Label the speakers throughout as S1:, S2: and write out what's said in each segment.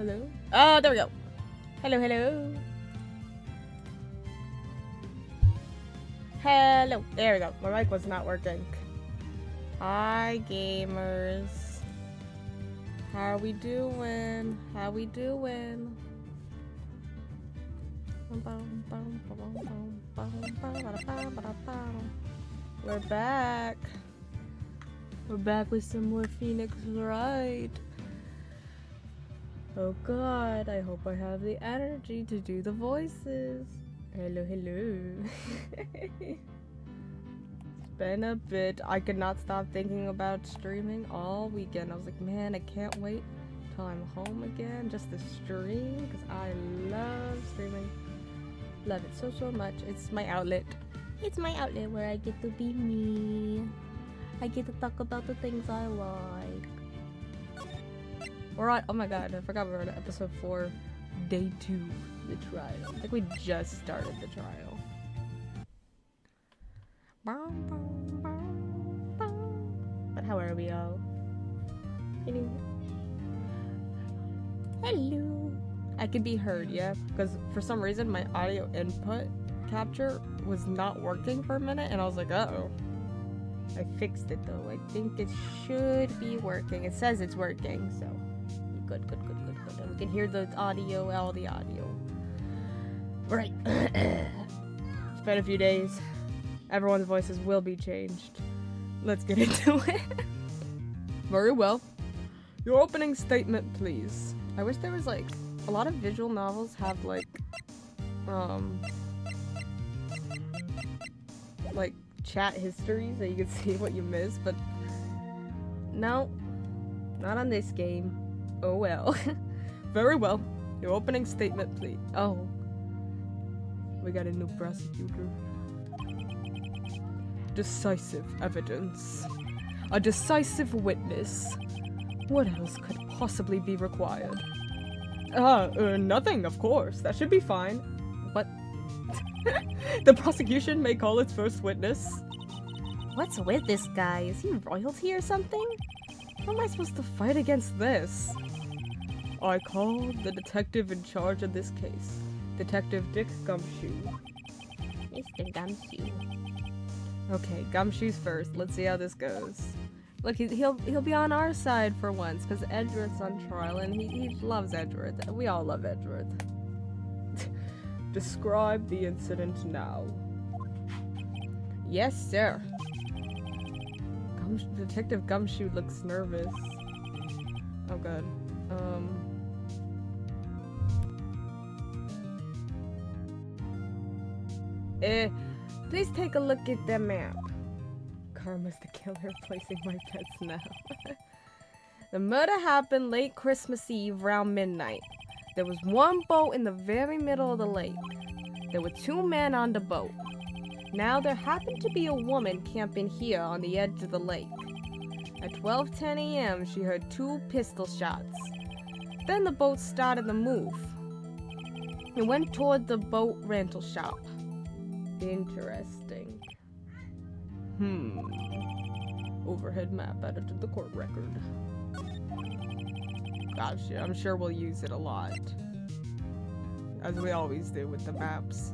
S1: Hello? Oh, there we go. Hello, hello. Hello. There we go. My mic was not working. Hi, gamers. How are we doing? How we doing? We're back. We're back with some more Phoenix Wright. Oh god, I hope I have the energy to do the voices. Hello, hello. It's been a bit. I could not stop thinking about streaming all weekend. I was like, man, I can't wait till I'm home again just to stream because I love streaming. Love it so much. It's my outlet. It's my outlet where I get to be me. I get to talk about the things I like. We're on, oh my god, I forgot we were on episode 4, day 2, the trial. I think we just started the trial. But how are we all? Hello. I can be heard, yeah? Because for some reason my audio input capture was not working for a minute and I was like, uh-oh. I fixed it though. I think it should be working. It says it's working, so good. And we can hear the audio, all the audio. Right. It's been a few days. Everyone's voices will be changed. Let's get into it. Very well. Your opening statement, please. I wish there was like a lot of visual novels have like chat history so you can see what you missed, but no, not on this game. Oh well. Very well. Your opening statement, please. Oh, we got a new prosecutor. Decisive evidence. A decisive witness. What else could possibly be required? Nothing, of course. That should be fine. What? The prosecution may call its first witness. What's with this guy? Is he royalty or something? How am I supposed to fight against this? I call the detective in charge of this case. Detective Dick Gumshoe. Mr. Gumshoe. Okay, Gumshoe's first. Let's see how this goes. Look, he'll be on our side for once, because Edgeworth's on trial, and he loves Edgeworth. We all love Edgeworth. Describe the incident now. Yes, sir. Detective Gumshoe looks nervous. Oh god. Please take a look at the map. Karma's the killer, placing my bets now. The murder happened late Christmas Eve around midnight. There was one boat in the very middle of the lake. There were 2 men on the boat. Now there happened to be a woman camping here on the edge of the lake. At 12:10 a.m. she heard 2 pistol shots. Then the boat started to move. It went toward the boat rental shop. Interesting. Overhead map added to the court record. Gotcha, I'm sure we'll use it a lot. As we always do with the maps.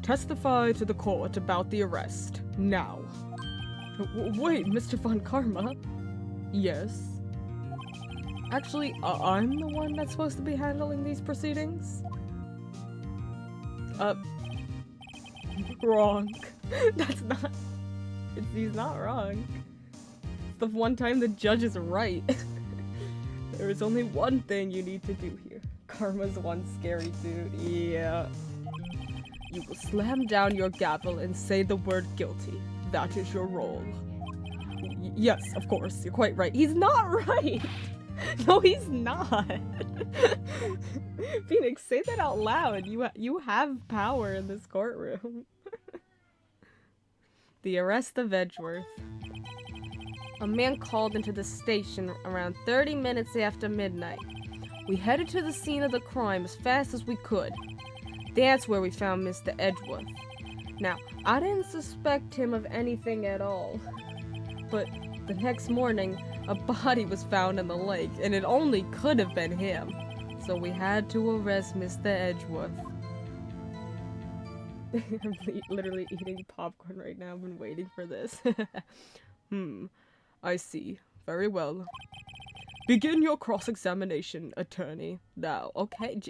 S1: Testify to the court about the arrest. Now. Wait, Mr. Von Karma? Yes? Actually, I'm the one that's supposed to be handling these proceedings? Wrong. That's not... He's not wrong. It's the one time the judge is right. There is only one thing you need to do here. Karma's one scary dude. Yeah. You will slam down your gavel and say the word guilty. That is your role. Yes, of course. You're quite right. He's not right! No, he's not. Phoenix, say that out loud. You have power in this courtroom. The arrest of Edgeworth. A man called into the station around 30 minutes after midnight. We headed to the scene of the crime as fast as we could. That's where we found Mr. Edgeworth. Now, I didn't suspect him of anything at all. But the next morning, A body was found in the lake, and it only could have been him. So we had to arrest Mr. Edgeworth. I'm literally eating popcorn right now. I've been waiting for this. I see. Very well. Begin your cross-examination, attorney. Now, okay.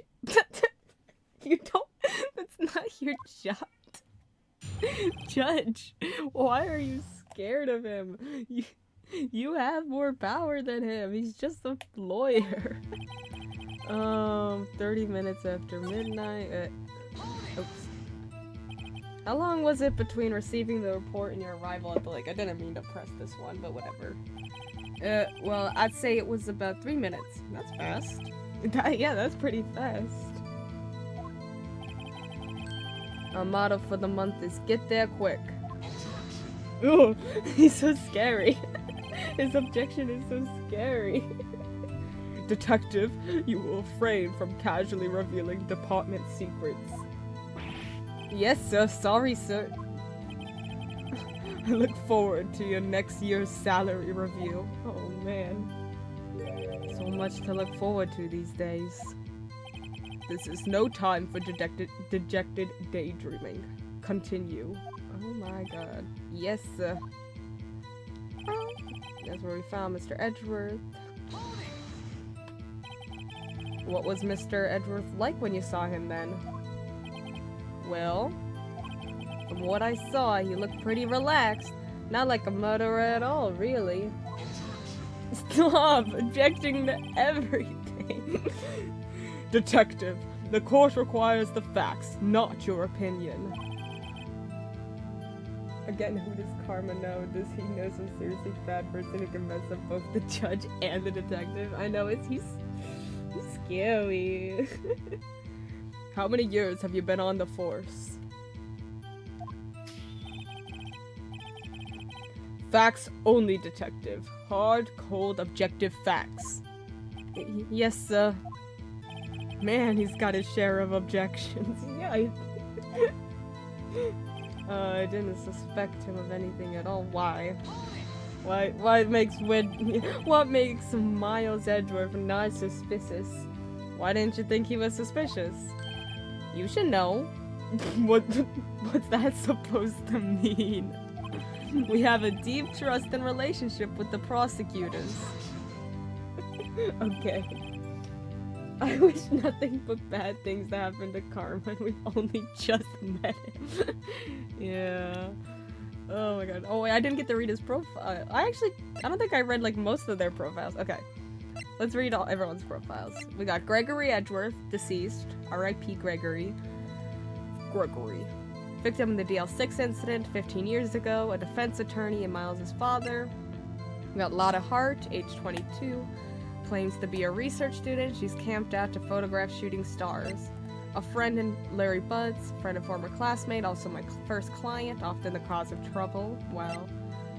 S1: You don't... That's not your job. Judge, why are you scared of him? You have more power than him. He's just a lawyer. 30 minutes after midnight. Oops. How long was it between receiving the report and your arrival at the lake? I didn't mean to press this one, but whatever. Well, I'd say it was about 3 minutes. That's fast. Yeah, that's pretty fast. Our motto for the month is get there quick. Ooh, he's so scary. His objection is so scary. Detective, you will refrain from casually revealing department secrets. Yes, sir. Sorry, sir. I look forward to your next year's salary review. Oh, man. So much to look forward to these days. This is no time for dejected daydreaming. Continue. Oh my god. Yes, sir. That's where we found Mr. Edgeworth. What was Mr. Edgeworth like when you saw him then? Well, from what I saw, he looked pretty relaxed. Not like a murderer at all, really. Stop objecting to everything. Detective, the court requires the facts, not your opinion. Again, who does Karma know? Does he know some seriously bad person who can mess up both the judge and the detective? I know, he's scary. How many years have you been on the force? Facts only, detective. Hard, cold, objective facts. Yes, sir. Man, he's got his share of objections. Yeah, I didn't suspect him of anything at all. Why? What makes Miles Edgeworth not suspicious? Why didn't you think he was suspicious? You should know. What's that supposed to mean? We have a deep trust and relationship with the prosecutors. Okay. I wish nothing but bad things to happen to Karma. We've only just met him. Yeah. Oh my god. Oh wait, I didn't get to read his profile. I don't think I read like most of their profiles. Okay. Let's read everyone's profiles. We got Gregory Edgeworth, deceased. R.I.P. Gregory. Victim in the DL6 incident 15 years ago. A defense attorney and Miles' father. We got Lotta Hart, age 22. Claims to be a research student. She's camped out to photograph shooting stars. A friend in Larry Buds, friend and former classmate, also my first client, often the cause of trouble. Wow.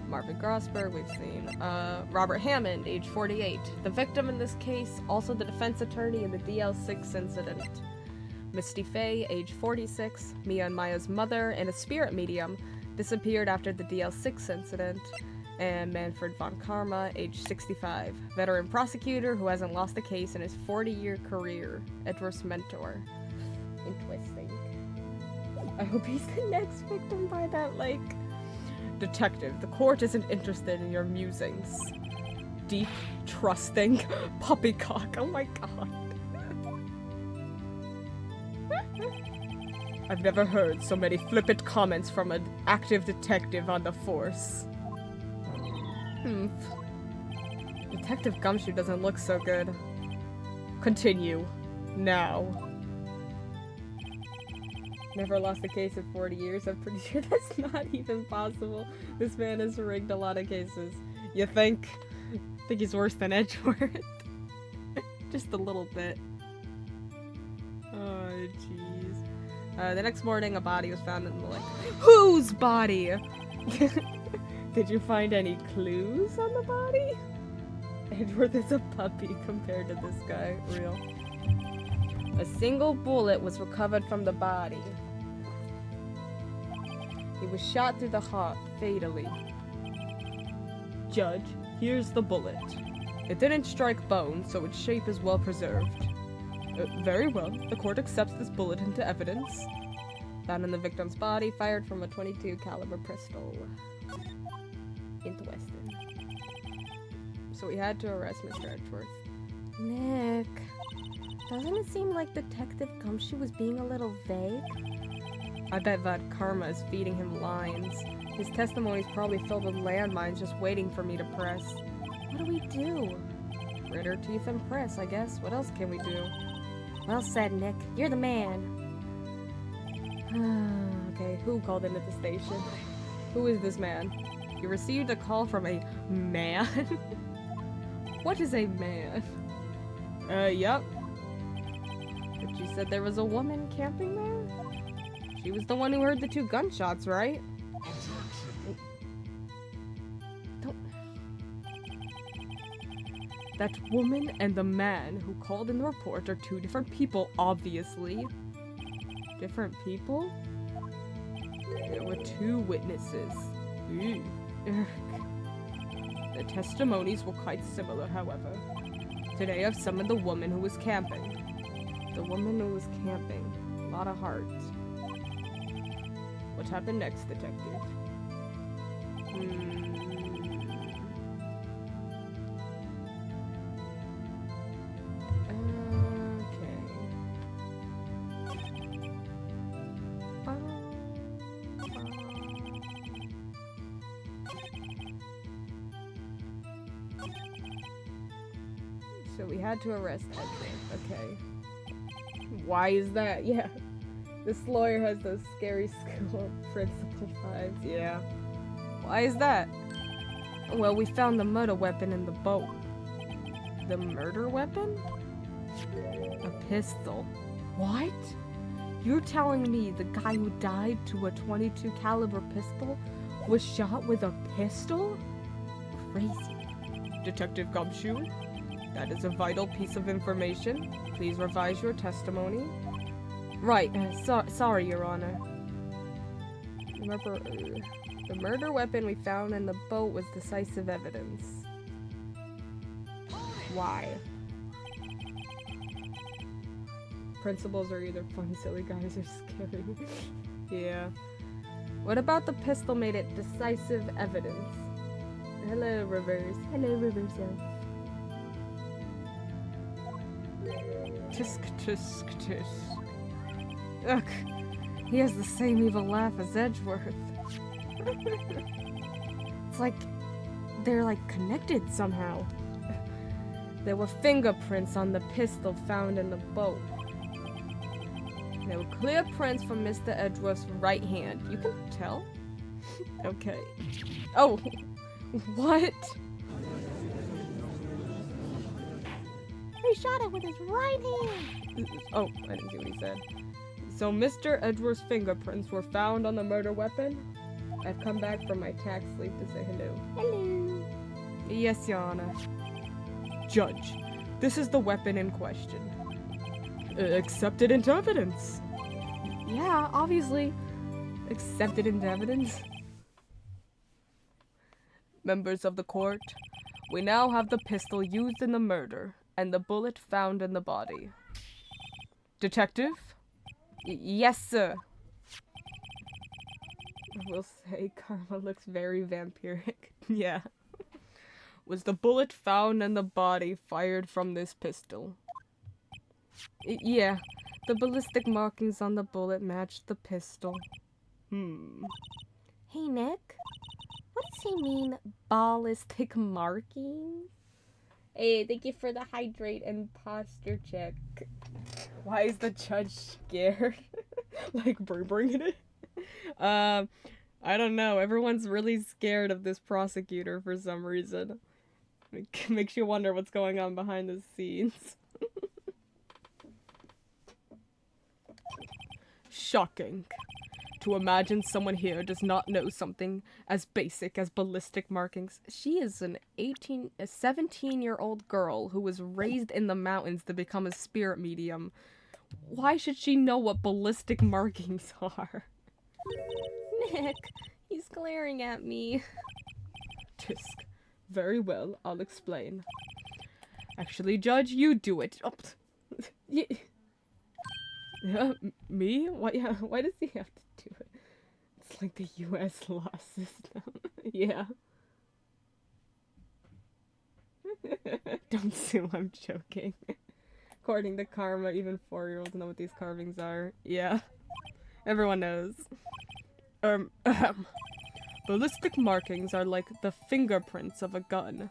S1: Marvin Grossberg, we've seen. Robert Hammond, age 48. The victim in this case, also the defense attorney in the DL6 incident. Misty Faye, age 46. Mia and Maya's mother and a spirit medium, disappeared after the DL6 incident. And Manfred von Karma, age 65. Veteran prosecutor who hasn't lost a case in his 40-year career. Edgeworth's mentor. Interesting. I hope he's the next victim by that lake. Detective, the court isn't interested in your musings. Deep, trusting, poppycock. Oh my god. I've never heard so many flippant comments from an active detective on the force. Detective Gumshoe doesn't look so good. Continue. Now. Never lost a case in 40 years. I'm pretty sure that's not even possible. This man has rigged a lot of cases. You think? I think he's worse than Edgeworth. Just a little bit. Oh, jeez. The next morning, a body was found in the lake. Whose body? Did you find any clues on the body? Edgeworth is a puppy compared to this guy. Real. A single bullet was recovered from the body. He was shot through the heart, fatally. Judge, Here's the bullet. It didn't strike bone, so its shape is well preserved. Very well. The court accepts this bullet into evidence. Found in the victim's body, fired from a .22 caliber pistol. Interesting. So we had to arrest Mr. Edgeworth. Nick, doesn't it seem like Detective Gumshoe was being a little vague? I bet that karma is feeding him lines. His testimony's probably filled with landmines just waiting for me to press. What do we do? Grit our teeth and press, I guess. What else can we do? Well said, Nick. You're the man. Okay, who called into the station? Who is this man? You received a call from a man? What is a man? Yep. But you said there was a woman camping there? She was the one who heard the 2 gunshots, right? That woman and the man who called in the report are 2 different people, obviously. Different people? There were 2 witnesses. Ew. The testimonies were quite similar, however. Today I've summoned the woman who was camping. The woman who was camping. A lot of heart. What happened next, detective? So we had to arrest Edward. Okay. Why is that? Yeah. This lawyer has those scary school principal vibes. Yeah. Why is that? Well, we found the murder weapon in the boat. The murder weapon? A pistol. What? You're telling me the guy who died to a .22 caliber pistol was shot with a pistol? Crazy. Detective Gumshoe? That is a vital piece of information. Please revise your testimony. Right, sorry, Your Honor. Remember, the murder weapon we found in the boat was decisive evidence. Why? Principals are either fun, silly guys or scary. Yeah. What about the pistol made it decisive evidence? Hello, Rivers. Hello, Rivers. Tisk, tisk, tisk. Ugh, he has the same evil laugh as Edgeworth. It's like they're like connected somehow. There were fingerprints on the pistol found in the boat. There were clear prints from Mr. Edgeworth's right hand. You can tell? Okay. Oh, what? He shot it with his right hand! Oh, I didn't see what he said. So Mr. Edgeworth's fingerprints were found on the murder weapon? I've come back from my tax leave to say hello. Hello! Yes, Your Honor. Judge, this is the weapon in question. Accepted into evidence. Yeah, obviously. Accepted into evidence. Members of the court, we now have the pistol used in the murder and the bullet found in the body. Detective? Yes, sir. I will say Karma looks very vampiric. Yeah. Was the bullet found in the body fired from this pistol? Yeah. The ballistic markings on the bullet matched the pistol. Hey, Nick. What does he mean, ballistic markings? Hey, thank you for the hydrate and posture check. Why is the judge scared? Like, bringing it? I don't know. Everyone's really scared of this prosecutor for some reason. It makes you wonder what's going on behind the scenes. Shocking. To imagine someone here does not know something as basic as ballistic markings. She is a 17-year-old girl who was raised in the mountains to become a spirit medium. Why should she know what ballistic markings are? Nick, he's glaring at me. Tisk, Very well, I'll explain. Actually, Judge, you do it. Oh, yeah. Me? Why, yeah, why does he have to do it? It's like the US law system. Yeah. Don't sue, I'm joking. According to karma, even 4-year-olds know what these carvings are. Yeah. Everyone knows. Ballistic markings are like the fingerprints of a gun.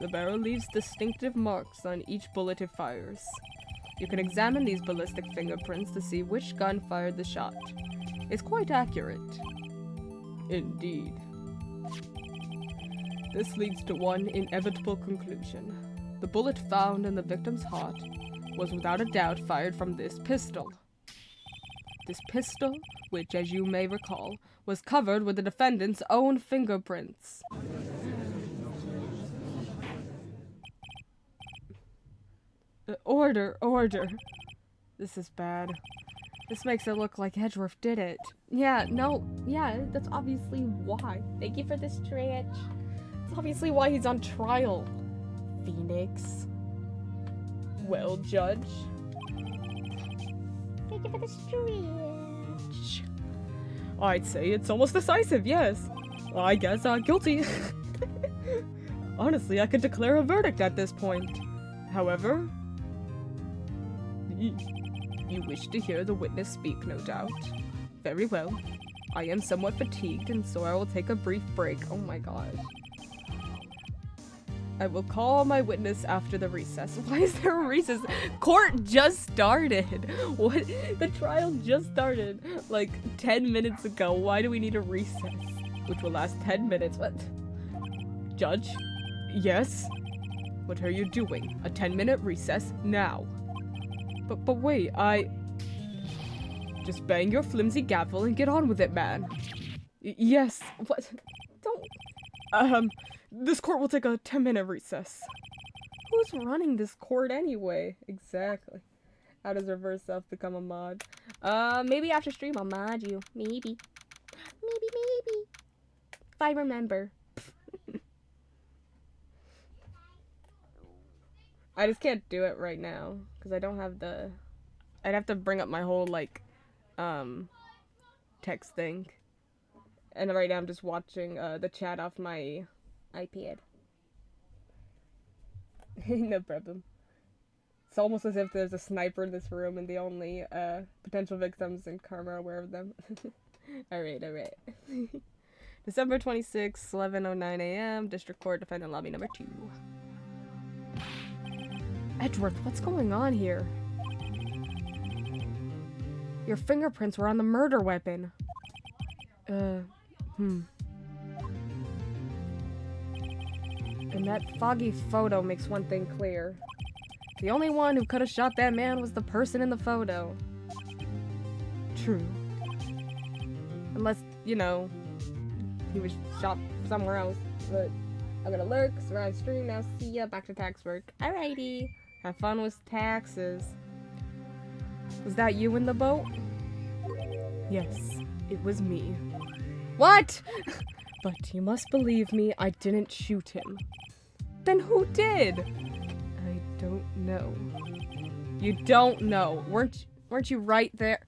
S1: The barrel leaves distinctive marks on each bullet it fires. You can examine these ballistic fingerprints to see which gun fired the shot. It's quite accurate. Indeed. This leads to one inevitable conclusion. The bullet found in the victim's heart was without a doubt fired from this pistol. This pistol, which, as you may recall, was covered with the defendant's own fingerprints. Order. This is bad. This makes it look like Edgeworth did it. Yeah, that's obviously why. Thank you for the stretch. It's obviously why he's on trial. Phoenix. Well, Judge. Thank you for the stretch. I'd say it's almost decisive, yes. I guess guilty. Honestly, I could declare a verdict at this point. However, you wish to hear the witness speak, no doubt. Very well. I am somewhat fatigued, and so I will take a brief break. Oh my gosh. I will call my witness after the recess. Why is there a recess? Court just started. What? The trial just started like 10 minutes ago. Why do we need a recess? Which will last 10 minutes. What? Judge? Yes? What are you doing? A 10-minute recess now. But wait, just bang your flimsy gavel and get on with it, man. Yes. What? Don't. This court will take a 10-minute recess. Who's running this court anyway? Exactly. How does reverse self become a mod? Maybe after stream I'll mod you. Maybe. If I remember. I just can't do it right now because I don't have the. I'd have to bring up my whole text thing, and right now I'm just watching the chat off my iPad. No problem. It's almost as if there's a sniper in this room and the only potential victims in karma are aware of them. Alright. December 26th, 11:09 a.m. District Court, Defendant Lobby number 2. Edgeworth, what's going on here? Your fingerprints were on the murder weapon. And that foggy photo makes one thing clear. The only one who could have shot that man was the person in the photo. True. Unless, he was shot somewhere else. But I'm gonna lurk, survive stream, now see ya, back to tax work. Alrighty. Have fun with taxes. Was that you in the boat? Yes, it was me. What? But you must believe me, I didn't shoot him. Then who did? I don't know. You don't know. Weren't you right there?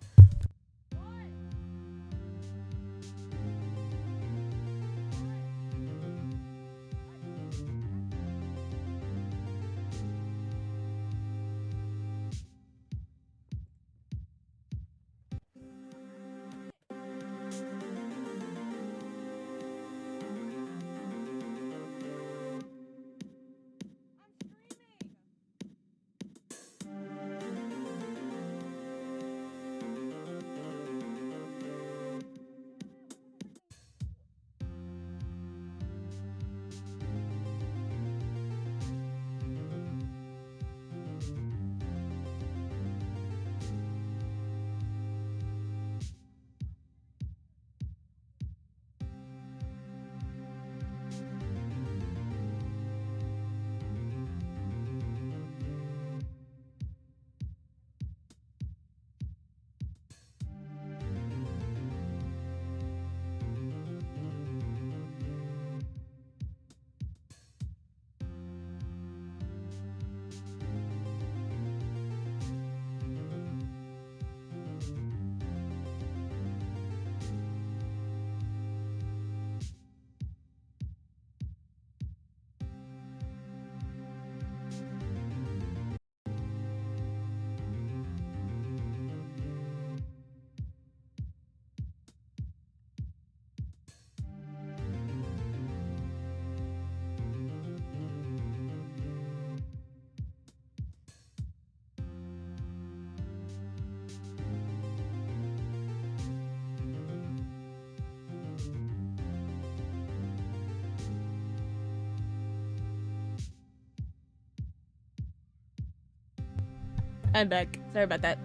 S1: I'm back. Sorry about that.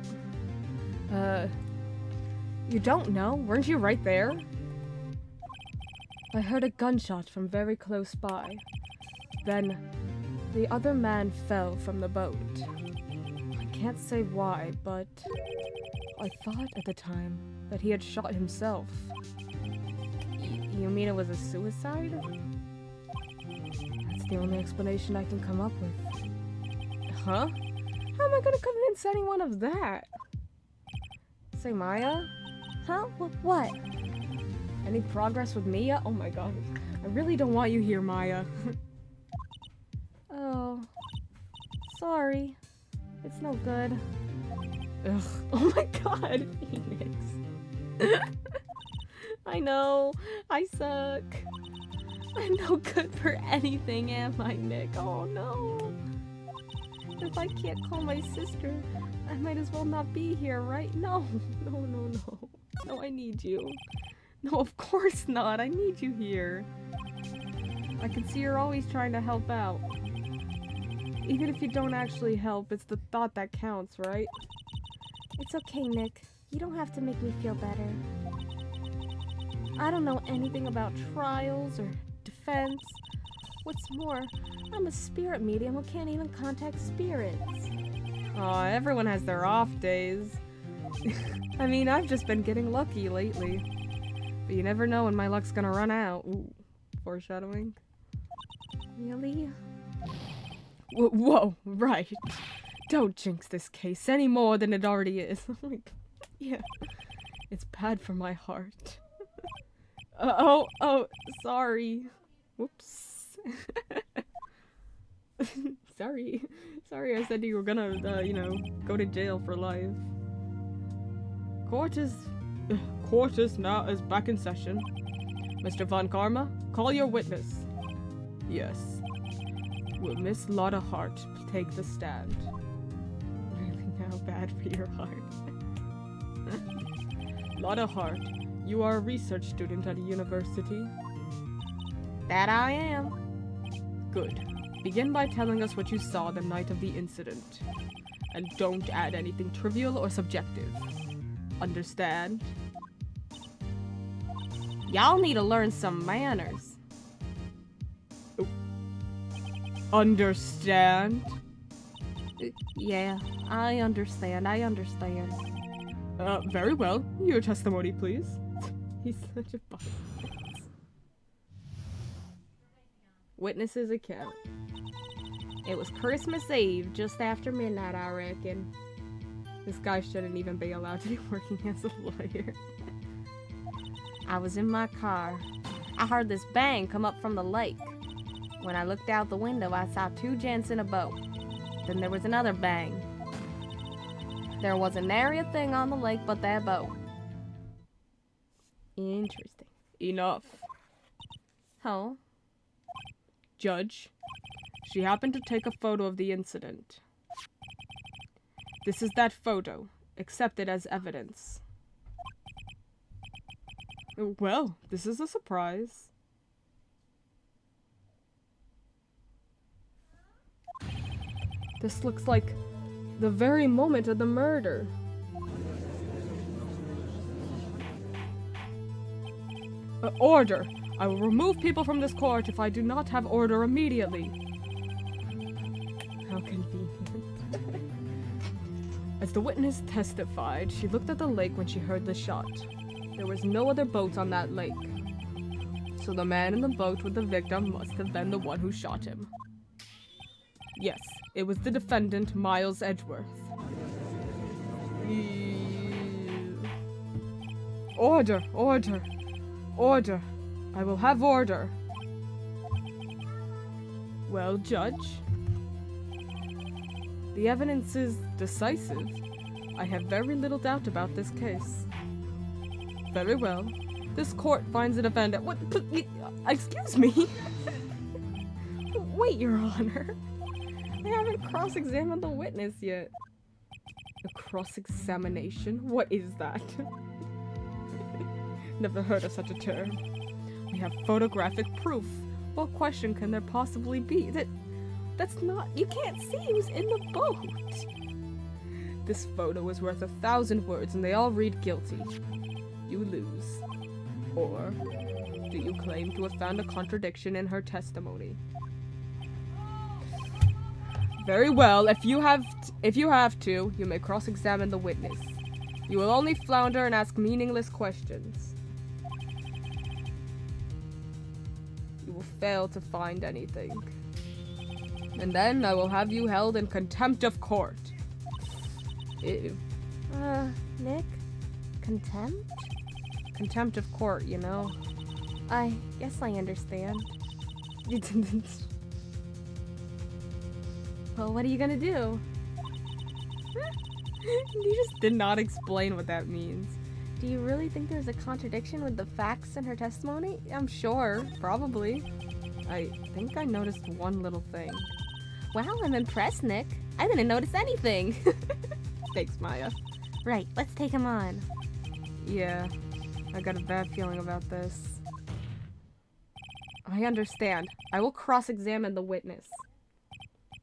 S1: You don't know? Weren't you right there? I heard a gunshot from very close by. Then, the other man fell from the boat. I can't say why, but I thought at the time that he had shot himself. You mean it was a suicide? That's the only explanation I can come up with. Huh? How am I gonna convince anyone of that? Say, Maya?
S2: Huh? What?
S1: Any progress with Mia? Oh my god. I really don't want you here, Maya.
S2: Oh. Sorry. It's no good.
S1: Ugh. Oh my god, Phoenix. I know. I suck. I'm no good for anything, am I, Nick? Oh no. If I can't call my sister, I might as well not be here, right? No. No. No, I need you. No, of course not. I need you here. I can see you're always trying to help out. Even if you don't actually help, it's the thought that counts, right?
S2: It's okay, Nick. You don't have to make me feel better. I don't know anything about trials or defense. What's more, I'm a spirit medium who can't even contact spirits.
S1: Aw, everyone has their off days. I mean, I've just been getting lucky lately. But you never know when my luck's gonna run out. Ooh, foreshadowing.
S2: Really?
S1: Whoa, right. Don't jinx this case any more than it already is. Yeah, it's bad for my heart. Oh, sorry. Whoops. Sorry, I said you were gonna, go to jail for life. Court is now back in session. Mr. Von Karma, call your witness. Yes. Will Miss Lotta Hart take the stand? Really now bad for your heart. Lotta Hart, you are a research student at a university?
S2: That I am.
S1: Good. Begin by telling us what you saw the night of the incident. And don't add anything trivial or subjective. Understand?
S2: Y'all need to learn some manners.
S1: Oh. Understand?
S2: Yeah, I understand.
S1: Very well. Your testimony, please. He's such a boss. Witness's account.
S2: It was Christmas Eve, just after midnight, I reckon.
S1: This guy shouldn't even be allowed to be working as a lawyer.
S2: I was in my car. I heard this bang come up from the lake. When I looked out the window, I saw two gents in a boat. Then there was another bang. There wasn't nary a thing on the lake but that boat.
S1: Interesting. Enough.
S2: Oh?
S1: Judge, she happened to take a photo of the incident. This is that photo. Accept it as evidence. Well, this is a surprise. This looks like the very moment of the murder. Order! I will remove people from this court if I do not have order immediately. How convenient. As the witness testified, she looked at the lake when she heard the shot. There was no other boat on that lake. So the man in the boat with the victim must have been the one who shot him. Yes, it was the defendant, Miles Edgeworth. Order! Order! I will have order. Well, Judge, the evidence is decisive. I have very little doubt about this case. Very well. This court finds the defendant— What? Excuse me? Wait, Your Honor. I haven't cross-examined the witness yet. A cross-examination? What is that? Never heard of such a term. We have photographic proof. What question can there possibly be? That's not— You can't see who's in the boat. This photo is worth 1,000 words and they all read guilty. You lose. Or do you claim to have found a contradiction in her testimony? Very well, if you have to, you may cross-examine the witness. You will only flounder and ask meaningless questions. You will fail to find anything. And then I will have you held in contempt of court. Ew.
S2: Nick? Contempt?
S1: Contempt of court, you know.
S2: I guess I understand. Well, what are you gonna do?
S1: You just did not explain what that means.
S2: Do you really think there's a contradiction with the facts in her testimony?
S1: I'm sure, probably. I think I noticed one little thing.
S2: Wow, I'm impressed, Nick. I didn't notice anything.
S1: Thanks, Maya.
S2: Right, let's take him on.
S1: Yeah, I got a bad feeling about this. I understand. I will cross-examine the witness.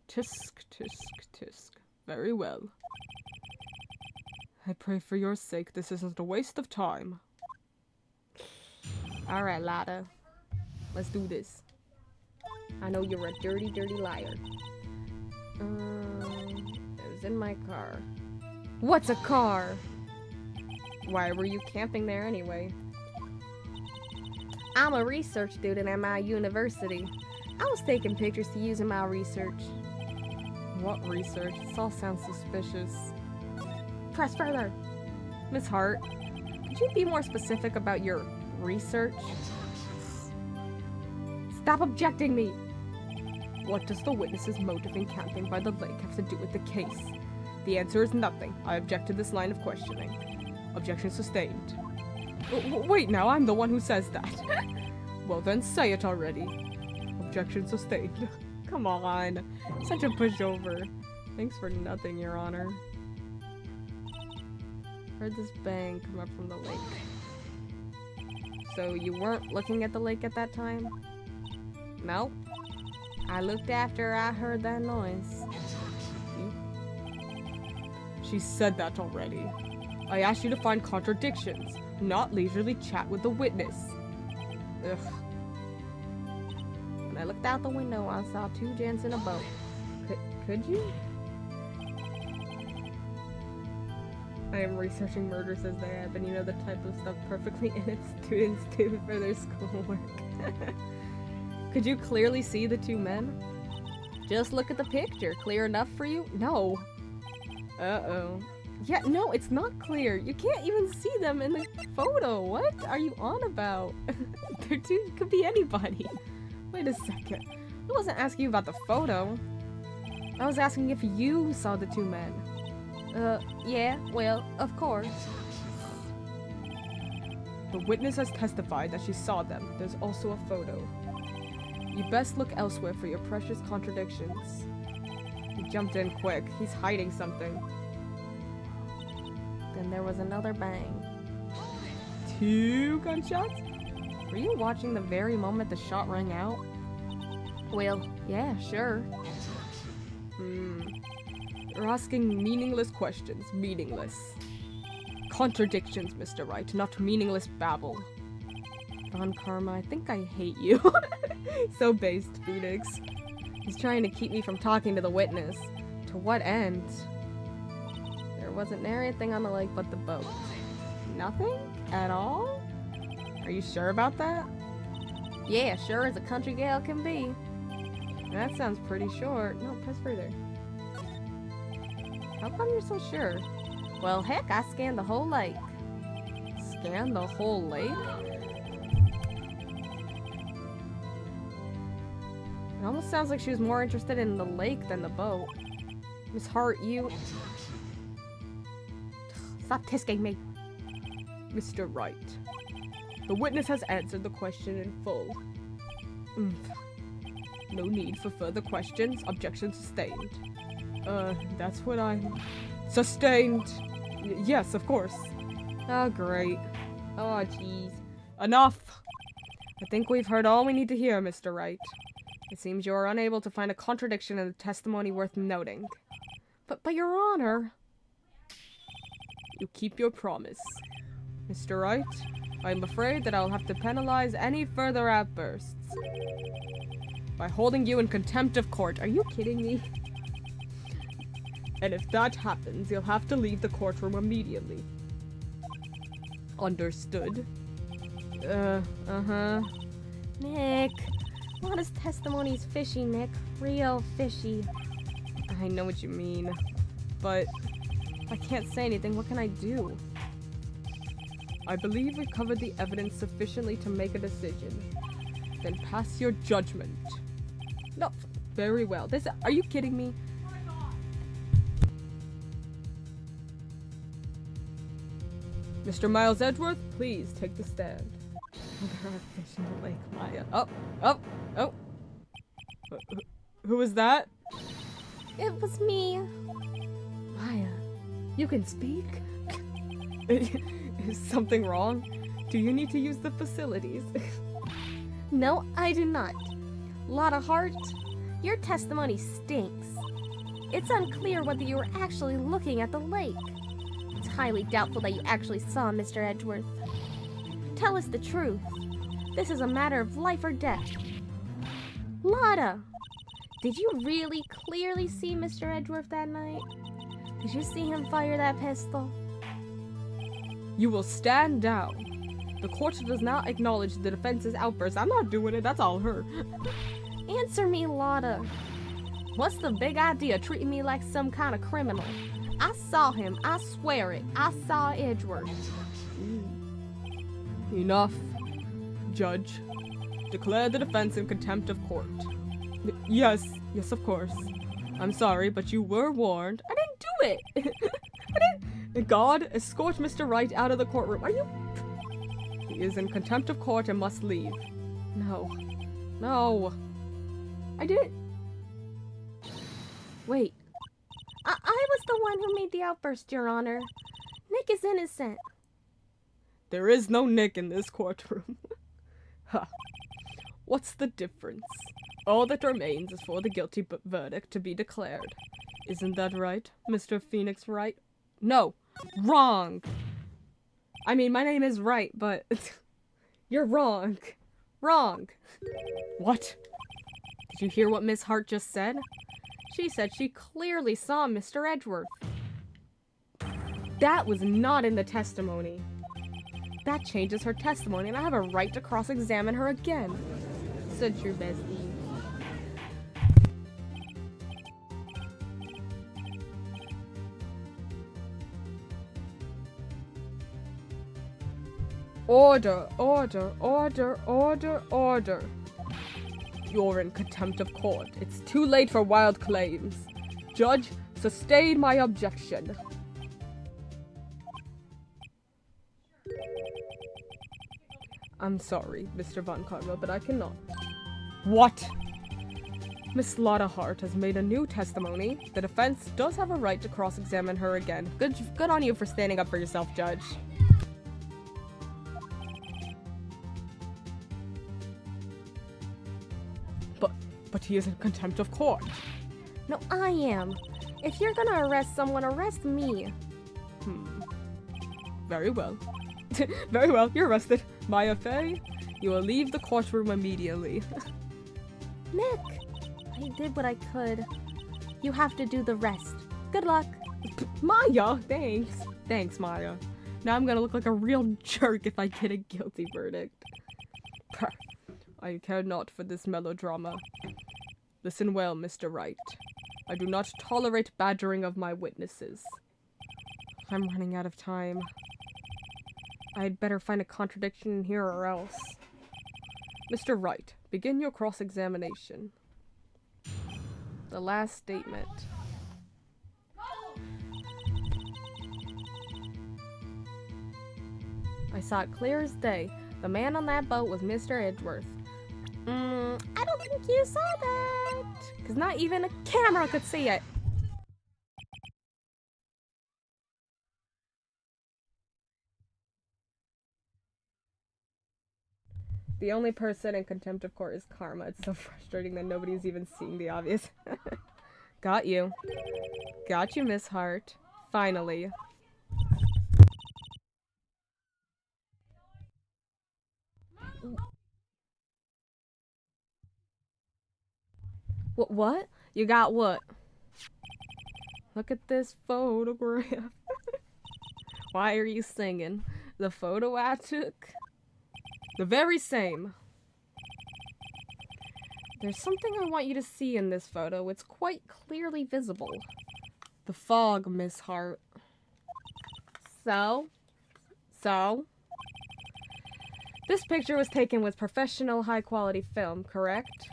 S1: Tisk, tisk, tisk. Very well. I pray for your sake this isn't a waste of time.
S2: Alright, Lada. Let's do this. I know you're a dirty, dirty liar. It was in my car.
S1: What's a car? Why were you camping there anyway?
S2: I'm a research student at my university. I was taking pictures to use in my research.
S1: What research? This all sounds suspicious.
S2: Press further.
S1: Miss Hart, could you be more specific about your research?
S2: Stop objecting me!
S1: What does the witness's motive in camping by the lake have to do with the case? The answer is nothing. I object to this line of questioning. Objection sustained. Wait now, I'm the one who says that. Well then, say it already. Objection sustained. Come on. Such a pushover. Thanks for nothing, Your Honor. Heard this bang come up from the lake. So you weren't looking at the lake at that time?
S2: Nope. I looked after I heard that noise.
S1: She said that already. I asked you to find contradictions, not leisurely chat with the witness. Ugh.
S2: When I looked out the window, I saw two gents in a boat.
S1: Could you? I am researching murders as they happen. You know, the type of stuff perfectly innocent students do for their schoolwork. Could you clearly see the two men?
S2: Just look at the picture. Clear enough for you?
S1: No. Uh-oh. Yeah, no, it's not clear. You can't even see them in the photo. What are you on about? They're two, could be anybody. Wait a second. I wasn't asking you about the photo. I was asking if you saw the two men.
S2: Yeah, well, of course.
S1: The witness has testified that she saw them. There's also a photo. You best look elsewhere for your precious contradictions. He jumped in quick. He's hiding something.
S2: Then there was another bang.
S1: 2 gunshots? Were you watching the very moment the shot rang out?
S2: Well, yeah, sure.
S1: You're asking meaningless questions. Meaningless. Contradictions, Mr. Wright, not meaningless babble. Don Karma, I think I hate you. So based, Phoenix. He's trying to keep me from talking to the witness. To what end? There wasn't anything on the lake but the boat. Nothing? At all? Are you sure about that?
S2: Yeah, sure as a country gal can be.
S1: That sounds pretty short. No, press further. How come you're so sure?
S2: Well, heck, I scanned the whole lake.
S1: Scanned the whole lake? It almost sounds like she was more interested in the lake than the boat. Miss Hart, you...
S2: Stop tisking me.
S1: Mr. Wright. The witness has answered the question in full. No need for further questions. Objection sustained. That's what I'm... Sustained! Yes, of course. Oh, great. Oh, jeez. Enough! I think we've heard all we need to hear, Mr. Wright. It seems you are unable to find a contradiction in the testimony worth noting.
S2: But Your Honor...
S1: you keep your promise. Mr. Wright, I'm afraid that I'll have to penalize any further outbursts by holding you in contempt of court. Are you kidding me? And if that happens, you'll have to leave the courtroom immediately. Understood? Uh-huh.
S2: Nick, Lana's testimony's fishy, Nick. Real fishy.
S1: I know what you mean, but if I can't say anything, what can I do? I believe we've covered the evidence sufficiently to make a decision. Then pass your judgment. No, very well. Are you kidding me? Mr. Miles Edgeworth, please take the stand. There are fish in the lake, Maya. Oh. Who was that?
S2: It was me.
S1: Maya, you can speak? Is something wrong? Do you need to use the facilities?
S2: No, I do not. Lotta Hart, your testimony stinks. It's unclear whether you were actually looking at the lake. It's highly doubtful that you actually saw Mr. Edgeworth. Tell us the truth. This is a matter of life or death. Lotta, did you really clearly see Mr. Edgeworth that night? Did you see him fire that pistol?
S1: You will stand down. The court does not acknowledge the defense's outburst. I'm not doing it. That's all her.
S2: Answer me, Lotta. What's the big idea treating me like some kind of criminal? I saw him. I swear it. I saw Edgeworth.
S1: Enough. Judge, declare the defense in contempt of court. Yes, of course. I'm sorry, but you were warned. I didn't do it! God, escort Mr. Wright out of the courtroom. Are you... He is in contempt of court and must leave. No. I didn't... Wait.
S2: I was the one who made the outburst, Your Honor. Nick is innocent.
S1: There is no Nick in this courtroom. Ha. What's the difference? All that remains is for the guilty verdict to be declared. Isn't that right, Mr. Phoenix Wright? No. Wrong. I mean, my name is Wright, but... You're wrong. Wrong. What? Did you hear what Miss Hart just said? She said she clearly saw Mr. Edgeworth. That was not in the testimony. That changes her testimony, and I have a right to cross-examine her again. Said your bestie. Order. You're in contempt of court. It's too late for wild claims. Judge, sustain my objection. I'm sorry, Mr. Von Karma, but I cannot. What? Miss Lotta Hart has made a new testimony. The defense does have a right to cross-examine her again. Good on you for standing up for yourself, Judge. But he is in contempt of court.
S2: No, I am. If you're gonna arrest someone, arrest me.
S1: Very well. Very well, you're arrested. Maya Fey, you will leave the courtroom immediately.
S2: Nick, I did what I could. You have to do the rest. Good luck.
S1: Maya, thanks. Thanks, Maya. Now I'm gonna look like a real jerk if I get a guilty verdict. I care not for this melodrama. Listen well, Mr. Wright. I do not tolerate badgering of my witnesses. I'm running out of time. I'd better find a contradiction in here or else. Mr. Wright, begin your cross-examination. The last statement. I saw it clear as day. The man on that boat was Mr. Edgeworth. I don't think you saw that. Because not even a camera could see it. The only person in contempt of court is Karma. It's so frustrating that nobody's even seeing the obvious. Got you. Got you, Miss Hart. Finally.
S2: What? You got what?
S1: Look at this photograph.
S2: Why are you singing?
S1: The photo I took? The very same. There's something I want you to see in this photo. It's quite clearly visible. The fog, Miss Hart.
S2: So?
S1: This picture was taken with professional high-quality film, correct?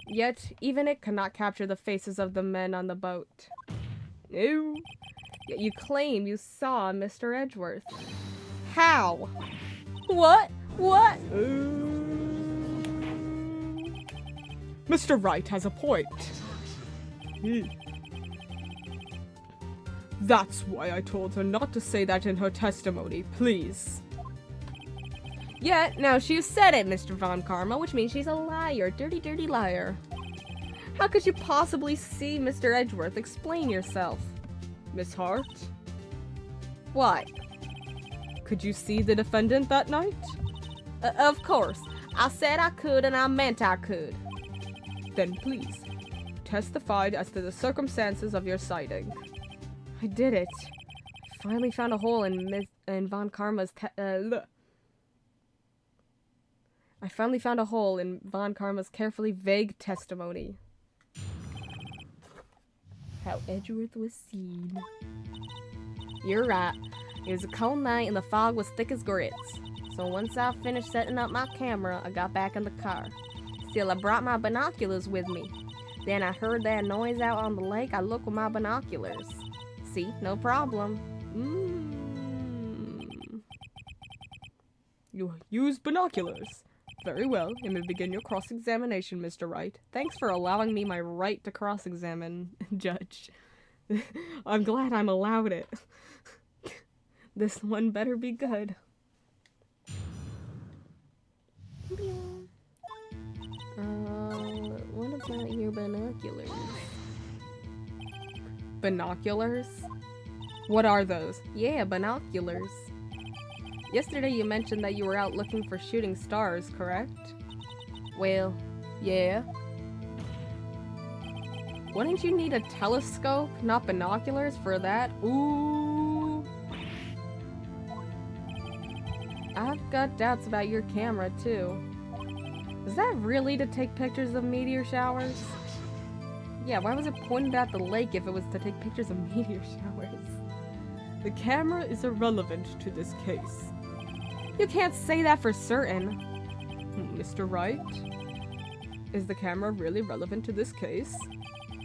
S1: Yet, even it cannot capture the faces of the men on the boat. No. Yet you claim you saw Mr. Edgeworth. How?
S2: What?
S1: Mr. Wright has a point. That's why I told her not to say that in her testimony, please.
S2: Yet, now she said it, Mr. Von Karma, which means she's a liar. Dirty, dirty liar.
S1: How could you possibly see Mr. Edgeworth? Explain yourself. Miss Hart?
S2: What?
S1: Could you see the defendant that night?
S2: Of course. I said I could and I meant I could.
S1: Then please, testify as to the circumstances of your sighting.
S2: I did it. I finally found a hole in Von Karma's I finally found a hole in Von Karma's carefully vague testimony. How Edgeworth was seen. You're right. It was a cold night and the fog was thick as grits. So once I finished setting up my camera, I got back in the car. Still, I brought my binoculars with me. Then I heard that noise out on the lake. I looked with my binoculars. See? No problem.
S1: You used binoculars. Very well. You may begin your cross-examination, Mr. Wright. Thanks for allowing me my right to cross-examine, Judge. I'm glad I'm allowed it. This one better be good.
S2: What about your binoculars?
S1: Binoculars? What are those?
S2: Yeah, binoculars. Yesterday you mentioned that you were out looking for shooting stars, correct? Well, yeah.
S1: Wouldn't you need a telescope, not binoculars, for that? Ooh.
S2: I've got doubts about your camera, too.
S1: Is that really to take pictures of meteor showers?
S2: Yeah, why was it pointed at the lake if it was to take pictures of meteor showers?
S1: The camera is irrelevant to this case. You can't say that for certain. Mr. Wright, is the camera really relevant to this case?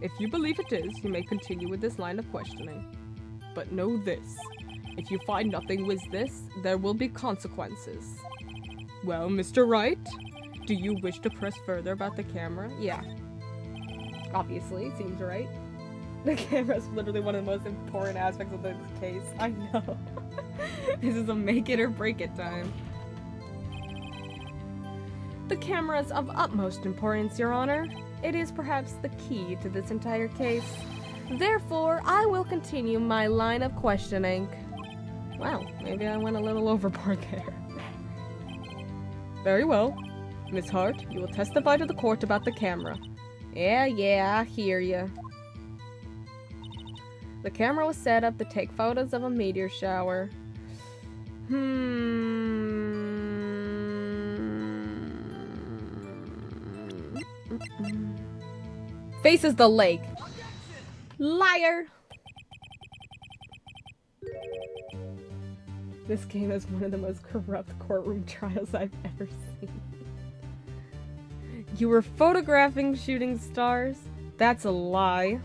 S1: If you believe it is, you may continue with this line of questioning. But know this, if you find nothing with this, there will be consequences. Well, Mr. Wright, do you wish to press further about the camera?
S2: Yeah.
S1: Obviously, seems right. The camera is literally one of the most important aspects of this case. I know. This is a make it or break it time. The camera is of utmost importance, Your Honor. It is perhaps the key to this entire case. Therefore, I will continue my line of questioning. Wow, maybe I went a little overboard there. Very well. Miss Hart, you will testify to the court about the camera.
S2: Yeah, I hear ya.
S1: The camera was set up to take photos of a meteor shower. Faces the lake. Liar! This game is one of the most corrupt courtroom trials I've ever seen. You were photographing shooting stars? That's a lie.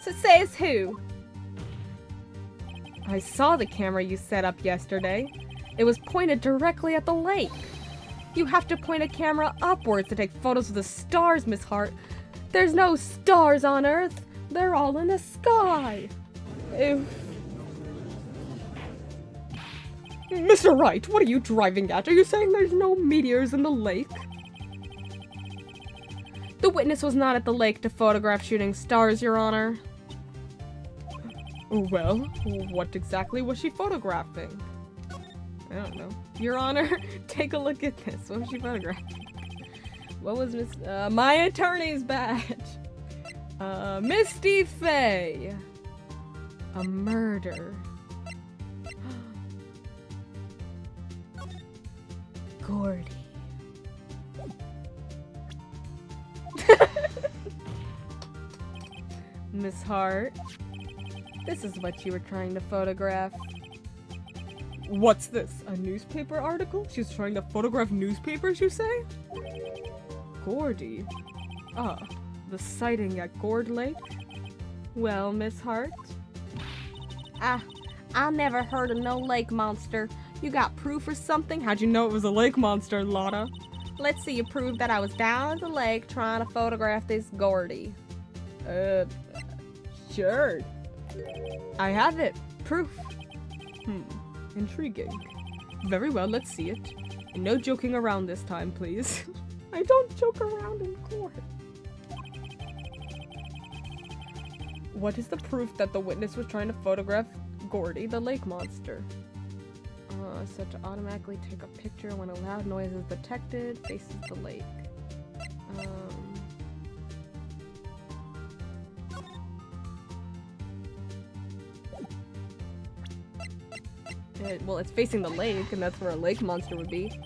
S2: So says who?
S1: I saw the camera you set up yesterday. It was pointed directly at the lake. You have to point a camera upwards to take photos of the stars, Miss Hart. There's no stars on Earth. They're all in the sky. Ew. Mr. Wright, what are you driving at? Are you saying there's no meteors in the lake? The witness was not at the lake to photograph shooting stars, Your Honor. Well, what exactly was she photographing? I don't know. Your Honor, take a look at this. What was she photographing? What was Miss... my attorney's badge. Misty Faye. A murder. Gordy. Miss Hart, this is what you were trying to photograph. What's this? A newspaper article? She's trying to photograph newspapers, you say? Gordy. Ah, the sighting at Gord Lake? Well, Miss Hart?
S2: I never heard of no lake monster. You got proof or something?
S1: How'd you know it was a lake monster, Lotta?
S2: Let's see you prove that I was down at the lake trying to photograph this Gordy.
S1: Sure. I have it. Proof. Intriguing. Very well, let's see it. And no joking around this time, please. I don't joke around in court. What is the proof that the witness was trying to photograph Gordy, the lake monster? So to automatically take a picture when a loud noise is detected, faces the lake. Well, it's facing the lake, and that's where a lake monster would be.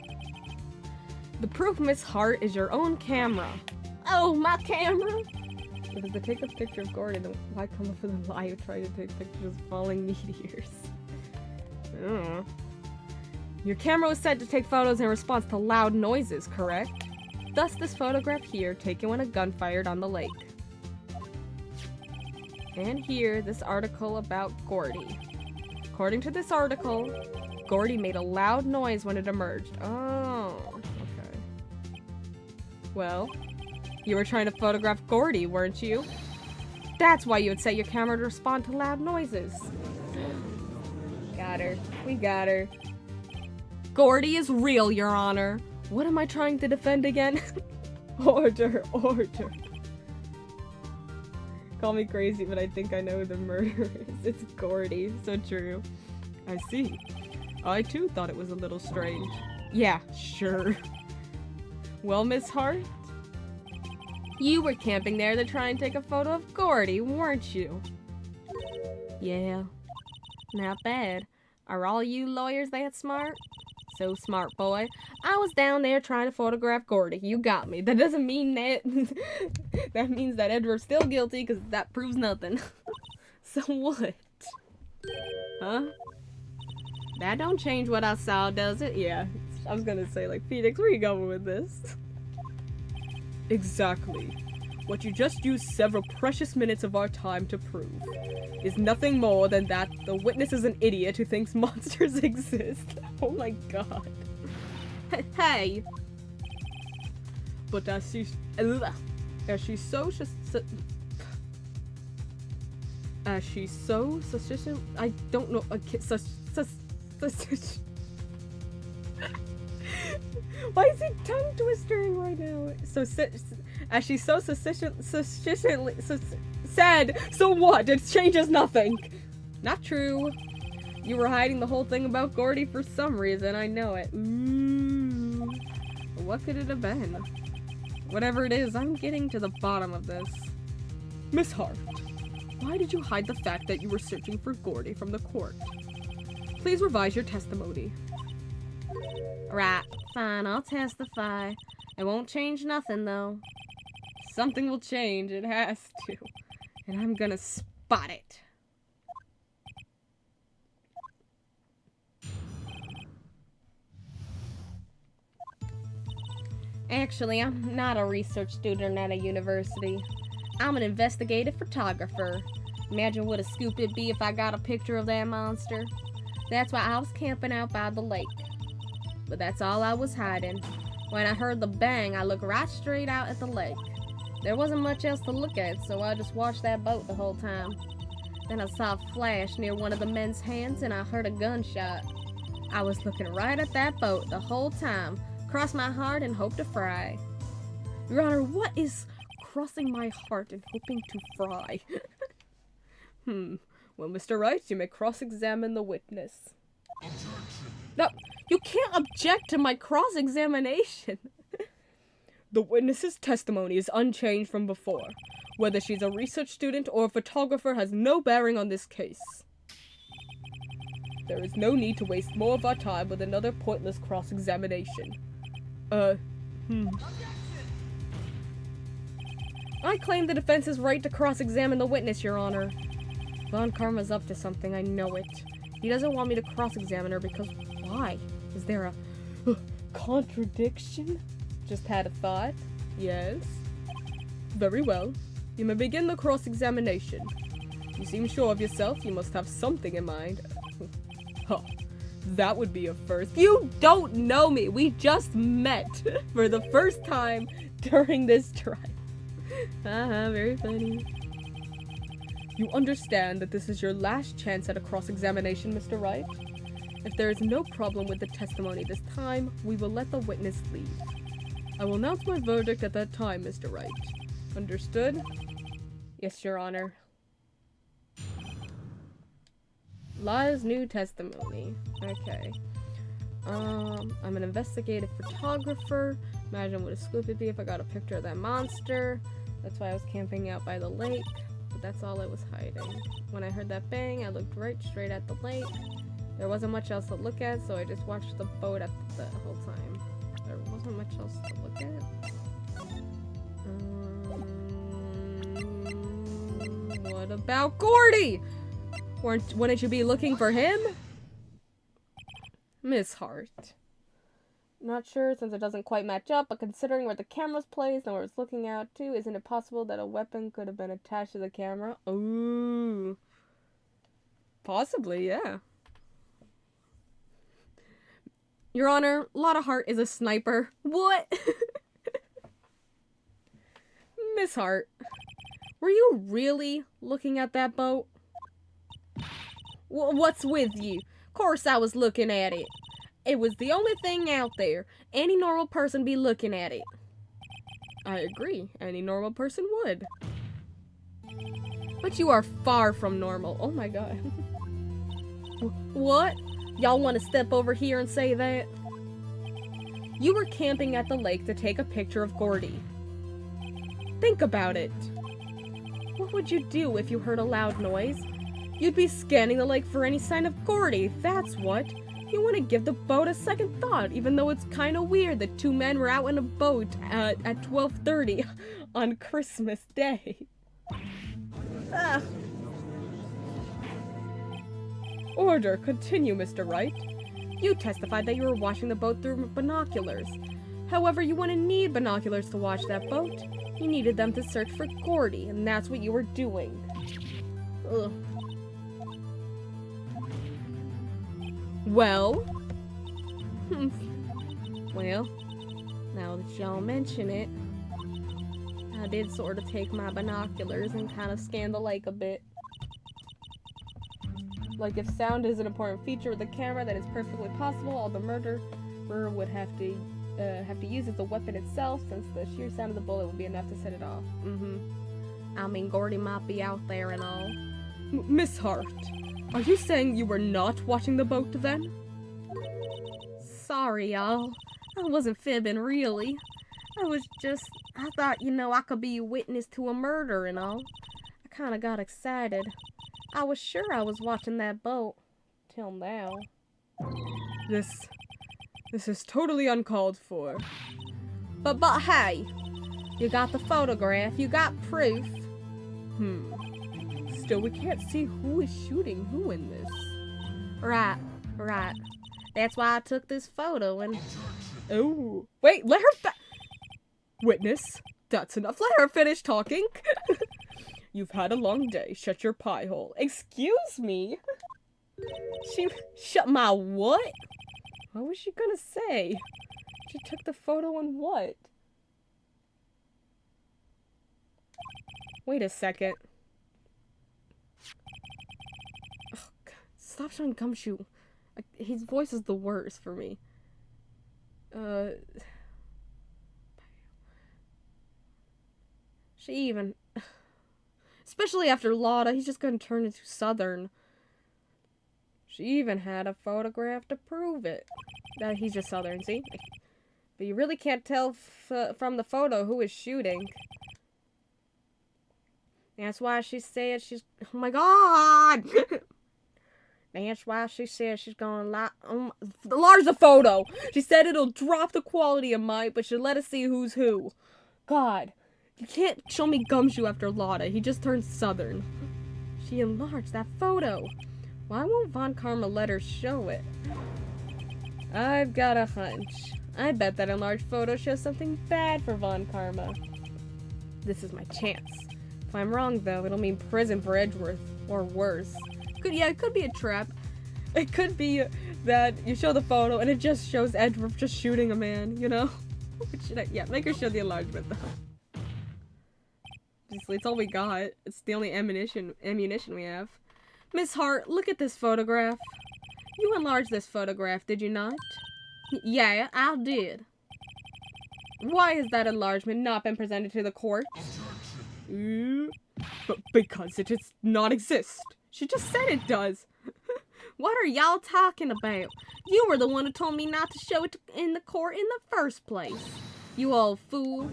S1: The proof, Miss Hart, is your own camera.
S2: Oh, my camera?
S1: Because to take a picture of Gordy, then why come up with a lie of trying to take pictures of falling meteors? I don't know. Your camera was said to take photos in response to loud noises, correct? Thus this photograph here, taken when a gun fired on the lake. And here, this article about Gordy. According to this article, Gordy made a loud noise when it emerged. Oh, okay. Well, you were trying to photograph Gordy, weren't you? That's why you would set your camera to respond to loud noises. Got her. We got her. Gordy is real, Your Honor. What am I trying to defend again? Order, order. Call me crazy, but I think I know who the murderer is. It's Gordy. So true. I see. I too thought it was a little strange. Yeah, sure. Well, Miss Hart? You were camping there to try and take a photo of Gordy, weren't you?
S2: Yeah. Not bad. Are all you lawyers that smart? So smart, boy. I was down there trying to photograph Gordy. You got me. That doesn't mean that... that means that Edward's still guilty, because that proves nothing.
S1: So what? Huh? That don't change what I saw, does it? Yeah. I was gonna say, like, Phoenix, where are you going with this? Exactly. What you just used several precious minutes of our time to prove is nothing more than that the witness is an idiot who thinks monsters exist. Oh my god.
S2: Hey!
S1: But as she's so suspicious, I don't know, why is he tongue twistering right now? As she's so suspiciously said, so what? It changes nothing. Not true. You were hiding the whole thing about Gordy for some reason. I know it. What could it have been? Whatever it is, I'm getting to the bottom of this. Miss Hart, why did you hide the fact that you were searching for Gordy from the court? Please revise your testimony.
S2: Right, fine, I'll testify. It won't change nothing, though.
S1: Something will change, it has to. And I'm gonna spot it.
S2: Actually, I'm not a research student at a university. I'm an investigative photographer. Imagine what a scoop it'd be if I got a picture of that monster. That's why I was camping out by the lake. But that's all I was hiding. When I heard the bang, I looked right straight out at the lake. There wasn't much else to look at, so I just watched that boat the whole time. Then I saw a flash near one of the men's hands and I heard a gunshot. I was looking right at that boat the whole time, crossed my heart and hoped to fry.
S1: Your Honor, what is crossing my heart and hoping to fry? Well, Mr. Wright, you may cross-examine the witness. No, you can't object to my cross-examination. The witness's testimony is unchanged from before. Whether she's a research student or a photographer has no bearing on this case. There is no need to waste more of our time with another pointless cross-examination. I claim the defense's right to cross-examine the witness, Your Honor. Von Karma's up to something, I know it. He doesn't want me to cross-examine her because why? Is there a contradiction? Just had a thought. Yes. Very well. You may begin the cross-examination. You seem sure of yourself. You must have something in mind. Huh. That would be a first. You don't know me. We just met for the first time during this trial. Haha, very funny. You understand that this is your last chance at a cross-examination, Mr. Wright? If there is no problem with the testimony this time, we will let the witness leave. I will announce my verdict at that time, Mr. Wright. Understood? Yes, Your Honor. Lia's new testimony. Okay. I'm an investigative photographer. Imagine what a scoop it'd be if I got a picture of that monster. That's why I was camping out by the lake. But that's all it was hiding. When I heard that bang, I looked right straight at the lake. There wasn't much else to look at, so I just watched the boat at the whole time. There wasn't much else to look at. What about Gordy? Wouldn't you be looking for him? Miss Hart. Not sure since it doesn't quite match up, but considering where the camera's placed and where it's looking out to, isn't it possible that a weapon could have been attached to the camera? Ooh. Possibly, yeah. Your Honor, Lotta Hart is a sniper. What? Miss Hart, were you really looking at that boat? What's with you? Of course I was looking at it. It was the only thing out there. Any normal person be looking at it. I agree. Any normal person would. But you are far from normal. Oh my god. What? Y'all want to step over here and say that? You were camping at the lake to take a picture of Gordy. Think about it. What would you do if you heard a loud noise? You'd be scanning the lake for any sign of Gordy, that's what. You want to give the boat a second thought, even though it's kind of weird that two men were out in a boat at 12:30 on Christmas Day. Ah. Order, continue, Mr. Wright. You testified that you were watching the boat through binoculars. However, you wouldn't need binoculars to watch that boat. You needed them to search for Gordy, and that's what you were doing. Ugh. Well? Well, now that y'all mention it, I did sort of take my binoculars and kind of scan the lake a bit. Like, if sound is an important feature of the camera, then it's perfectly possible all the murderer would have to use is the weapon itself, since the sheer sound of the bullet would be enough to set it off. I mean, Gordy might be out there and all. Miss Hart, are you saying you were not watching the boat then? Sorry, y'all. I wasn't fibbing, really. I thought, I could be a witness to a murder and all. I kinda got excited. I was sure I was watching that boat. Till now. This is totally uncalled for. But hey, you got the photograph, you got proof. Still, we can't see who is shooting who in this. Right. That's why I took this photo and... Oh, wait, let her Witness, that's enough. Let her finish talking. You've had a long day. Shut your pie hole. Excuse me? She shut my what? What was she gonna say? She took the photo and what? Wait a second. Oh, God. Stop showing Gumshoe. His voice is the worst for me. She even... Especially after Lotta, he's just gonna turn into Southern. She even had a photograph to prove it. That he's just Southern, see? But you really can't tell from the photo who is shooting. That's why she said she's... Oh my god! That's why she said she's gonna enlarge the photo! She said it'll drop the quality of mine, but she'll let us see who's who. God. You can't show me Gumshoe after Lotta. He just turned southern. She enlarged that photo. Why won't Von Karma let her show it? I've got a hunch. I bet that enlarged photo shows something bad for Von Karma. This is my chance. If I'm wrong, though, it'll mean prison for Edgeworth. Or worse. It could be a trap. It could be that you show the photo and it just shows Edgeworth just shooting a man, you know? Yeah, make her show the enlargement, though. It's all we got. It's the only ammunition we have. Miss Hart, look at this photograph. You enlarged this photograph, did you not? Yeah, I did. Why has that enlargement not been presented to the court? But because it does not exist. She just said it does. What are y'all talking about? You were the one who told me not to show it in the court in the first place. You old fool.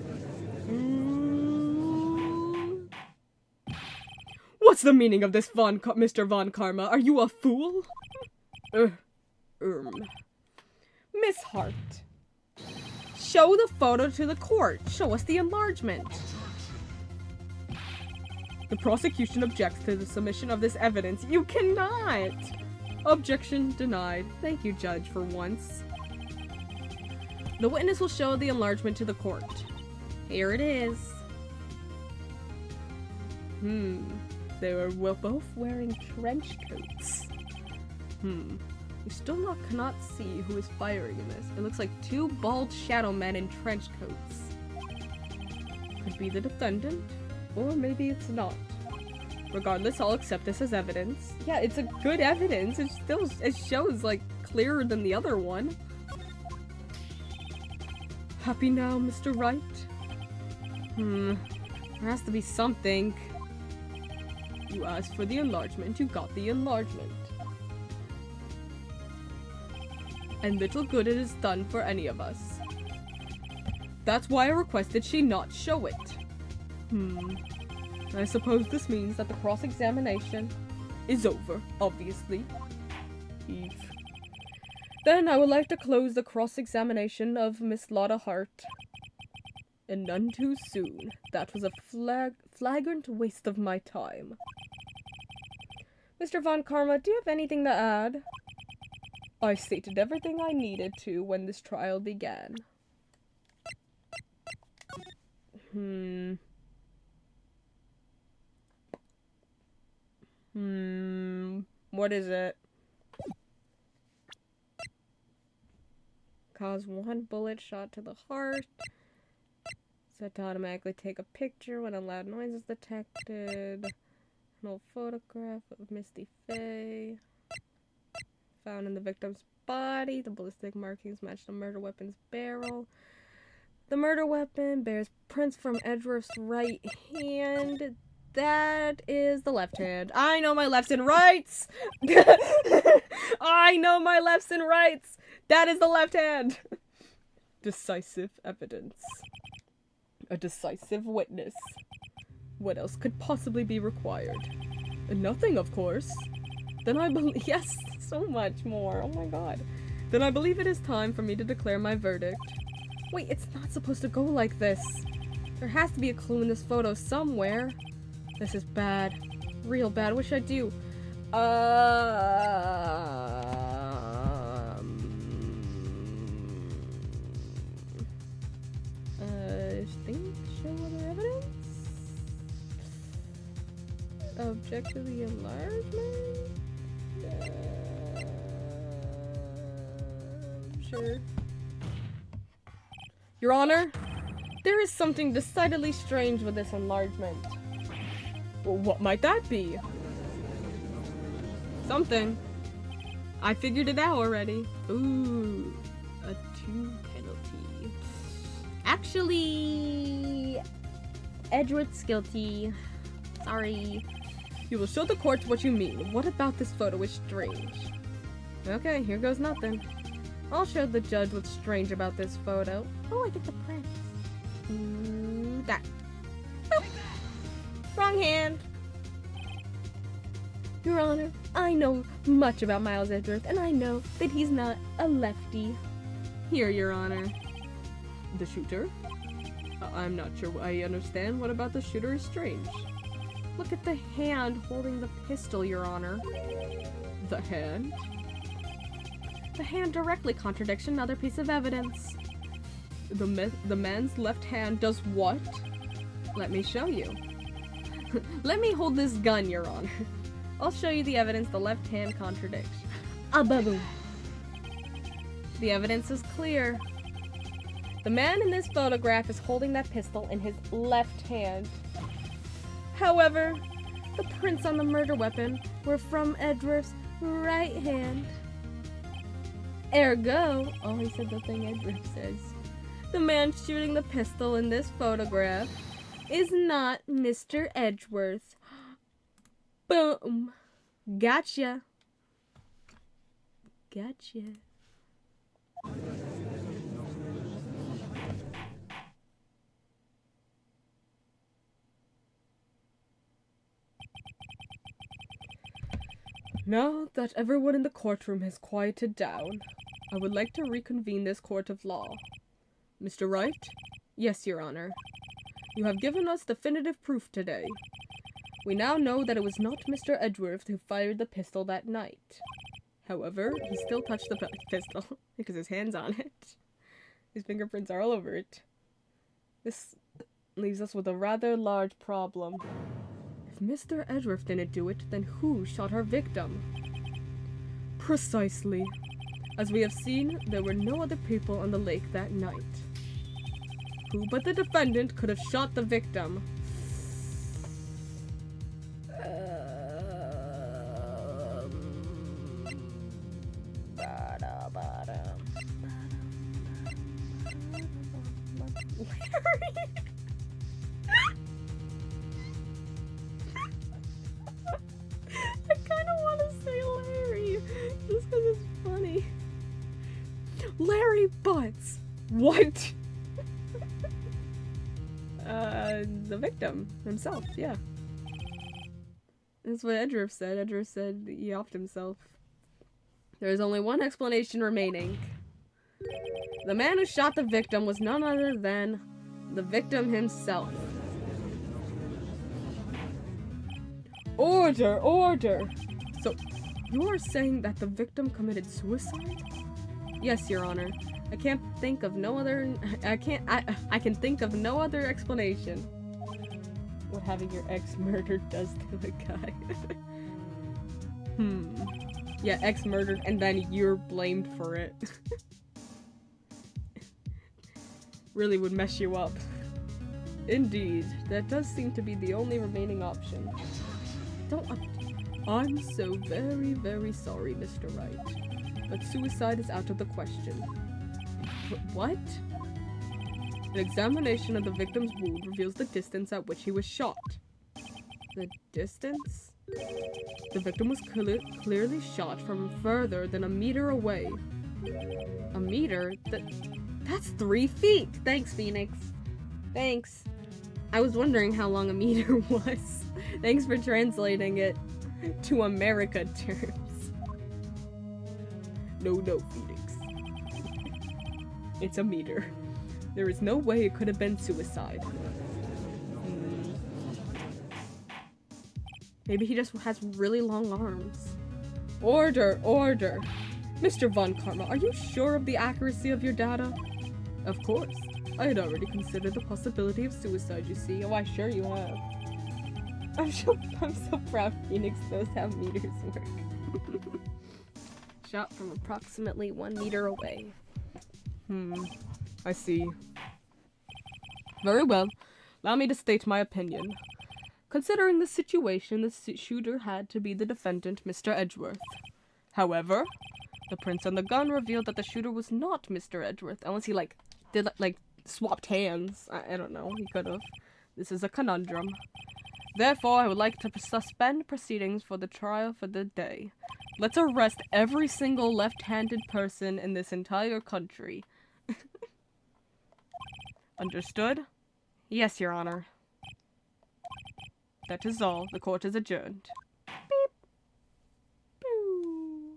S1: What's the meaning of this, Mr. Von Karma? Are you a fool? Miss Hart. Show the photo to the court. Show us the enlargement. The prosecution objects to the submission of this evidence. You cannot! Objection denied. Thank you, Judge, for once. The witness will show the enlargement to the court. Here it is. They were both wearing trench coats. We still cannot see who is firing in this. It looks like two bald shadow men in trench coats. Could be the defendant, or maybe it's not. Regardless, I'll accept this as evidence. Yeah, it's a good evidence. It shows, like, clearer than the other one. Happy now, Mr. Wright? There has to be something. You asked for the enlargement, you got the enlargement. And little good it has done for any of us. That's why I requested she not show it. I suppose this means that the cross-examination is over, obviously. Then I would like to close the cross-examination of Miss Lotta Hart. And none too soon. That was a flagrant waste of my time. Mr. Von Karma, do you have anything to add? I stated everything I needed to when this trial began. What is it? Cause one bullet shot to the heart. Set to automatically take a picture when a loud noise is detected. An old photograph of Misty Faye. Found in the victim's body. The ballistic markings match the murder weapon's barrel. The murder weapon bears prints from Edgeworth's right hand. That is the left hand. I know my lefts and rights! I know my lefts and rights! That is the left hand! Decisive evidence. A decisive witness. What else could possibly be required? Nothing, of course. Then I believe— yes, so much more. Oh my god. Then I believe it is time for me to declare my verdict. Wait, it's not supposed to go like this. There has to be a clue in this photo somewhere. This is bad. Real bad. What should I do? Show other evidence? Object to the enlargement? Sure. Your Honor, there is something decidedly strange with this enlargement. Well, what might that be? Something. I figured it out already. Ooh, a 2 penalty. Actually, Edgeworth's guilty. Sorry. You will show the court what you mean. What about this photo is strange? Okay, here goes nothing. I'll show the judge what's strange about this photo. Oh, I get the prints. That. Boop. Wrong hand. Your Honor, I know much about Miles Edgeworth, and I know that he's not a lefty. Here, Your Honor. The shooter? I'm not sure I understand. What about the shooter is strange? Look at the hand holding the pistol, Your Honor. The hand? The hand directly contradicts another piece of evidence. The man's left hand does what? Let me show you. Let me hold this gun, Your Honor. I'll show you the evidence the left hand contradicts. Boom. The evidence is clear. The man in this photograph is holding that pistol in his left hand. However, the prints on the murder weapon were from Edgeworth's right hand. Ergo, oh, he said the thing Edgeworth says. The man shooting the pistol in this photograph is not Mr. Edgeworth. Boom. Gotcha. Gotcha. Now that everyone in the courtroom has quieted down, I would like to reconvene this court of law. Mr. Wright? Yes, Your Honor. You have given us definitive proof today. We now know that it was not Mr. Edgeworth who fired the pistol that night. However, he still touched the pistol because his hand's on it. His fingerprints are all over it. This leaves us with a rather large problem. If Mr. Edgeworth didn't do it, then who shot our victim? Precisely. As we have seen, there were no other people on the lake that night. Who but the defendant could have shot the victim? Larry? I kind of want to say Larry, just because it's funny. Larry Butts. What? The victim himself, yeah. That's what Edgeworth said. Edgeworth said he offed himself. There is only one explanation remaining. The man who shot the victim was none other than the victim himself. Order! Order! So, you are saying that the victim committed suicide? Yes, Your Honor. I can't think of no other... I can think of no other explanation. What having your ex murdered does to a guy. Yeah, ex murdered and then you're blamed for it. Really would mess you up. Indeed, that does seem to be the only remaining option. I'm so very, very sorry, Mr. Wright, but suicide is out of the question. What? An examination of the victim's wound reveals the distance at which he was shot. The distance? The victim was clearly shot from further than a meter away. A meter? That's 3 feet! Thanks, Phoenix. Thanks. I was wondering how long a meter was. Thanks for translating it to America terms. No, Phoenix. It's a meter. There is no way it could have been suicide. Maybe he just has really long arms. Order! Order! Mr. Von Karma, are you sure of the accuracy of your data? Of course. I had already considered the possibility of suicide, you see. Oh, sure you have. I'm so proud Phoenix knows how meters work. Shot from approximately 1 meter away. I see. Very well. Allow me to state my opinion. Considering the situation, the shooter had to be the defendant, Mr. Edgeworth. However, the prints on the gun revealed that the shooter was not Mr. Edgeworth, unless he, did, swapped hands. I don't know, he could've. This is a conundrum. Therefore, I would like to suspend proceedings for the trial for the day. Let's arrest every single left-handed person in this entire country. Understood?
S2: Yes, Your Honor.
S1: That is all. The court is adjourned.
S2: Beep. Boo.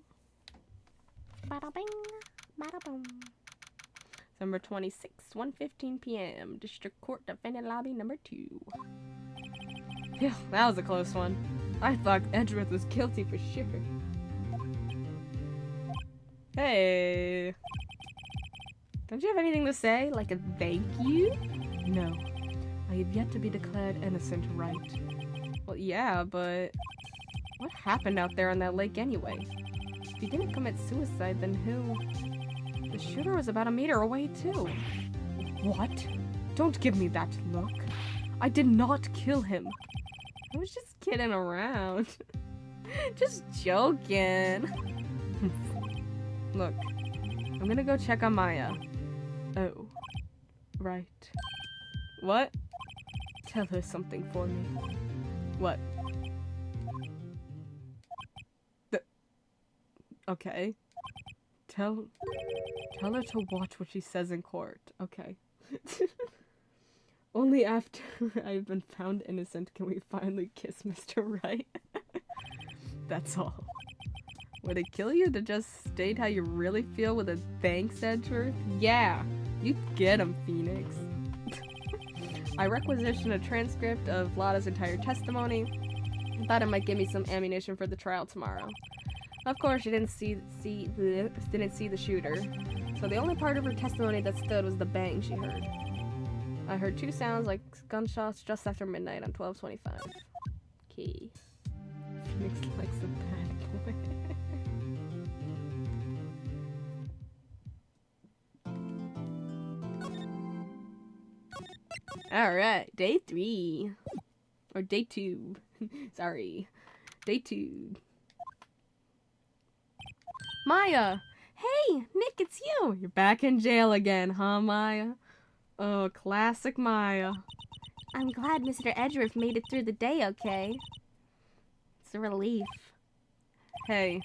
S2: Bada bing. Bada boom.
S1: December 26th, 1:15 p.m. District Court Defendant Lobby number 2. Phew, that was a close one. I thought Edgeworth was guilty for sure. Hey. Don't you have anything to say? Like a thank you? No. I have yet to be declared innocent, Wright. Well, yeah, but what happened out there on that lake anyway? If he didn't commit suicide, then who? The shooter was about a meter away, too. What? Don't give me that look. I did not kill him. I was just kidding around. Just joking. Look, I'm gonna go check on Maya. Oh. Right. What? Tell her something for me. What? Okay. Tell her to watch what she says in court. Okay. Only after I've been found innocent can we finally kiss Mr. Wright. That's all. Would it kill you to just state how you really feel with a thanks, Edgeworth? Yeah, you get him, Phoenix. I requisitioned a transcript of Lada's entire testimony. I thought it might give me some ammunition for the trial tomorrow. Of course, she didn't see the shooter, so the only part of her testimony that stood was the bang she heard. I heard 2 sounds like gunshots just after midnight on 12/25. Key. Phoenix likes a bad boy. Alright, day 3. Or day 2. Sorry. Day 2. Maya! Hey, Nick, it's you! You're back in jail again, huh, Maya? Oh, classic Maya.
S2: I'm glad Mr. Edgeworth made it through the day okay. It's a relief.
S1: Hey,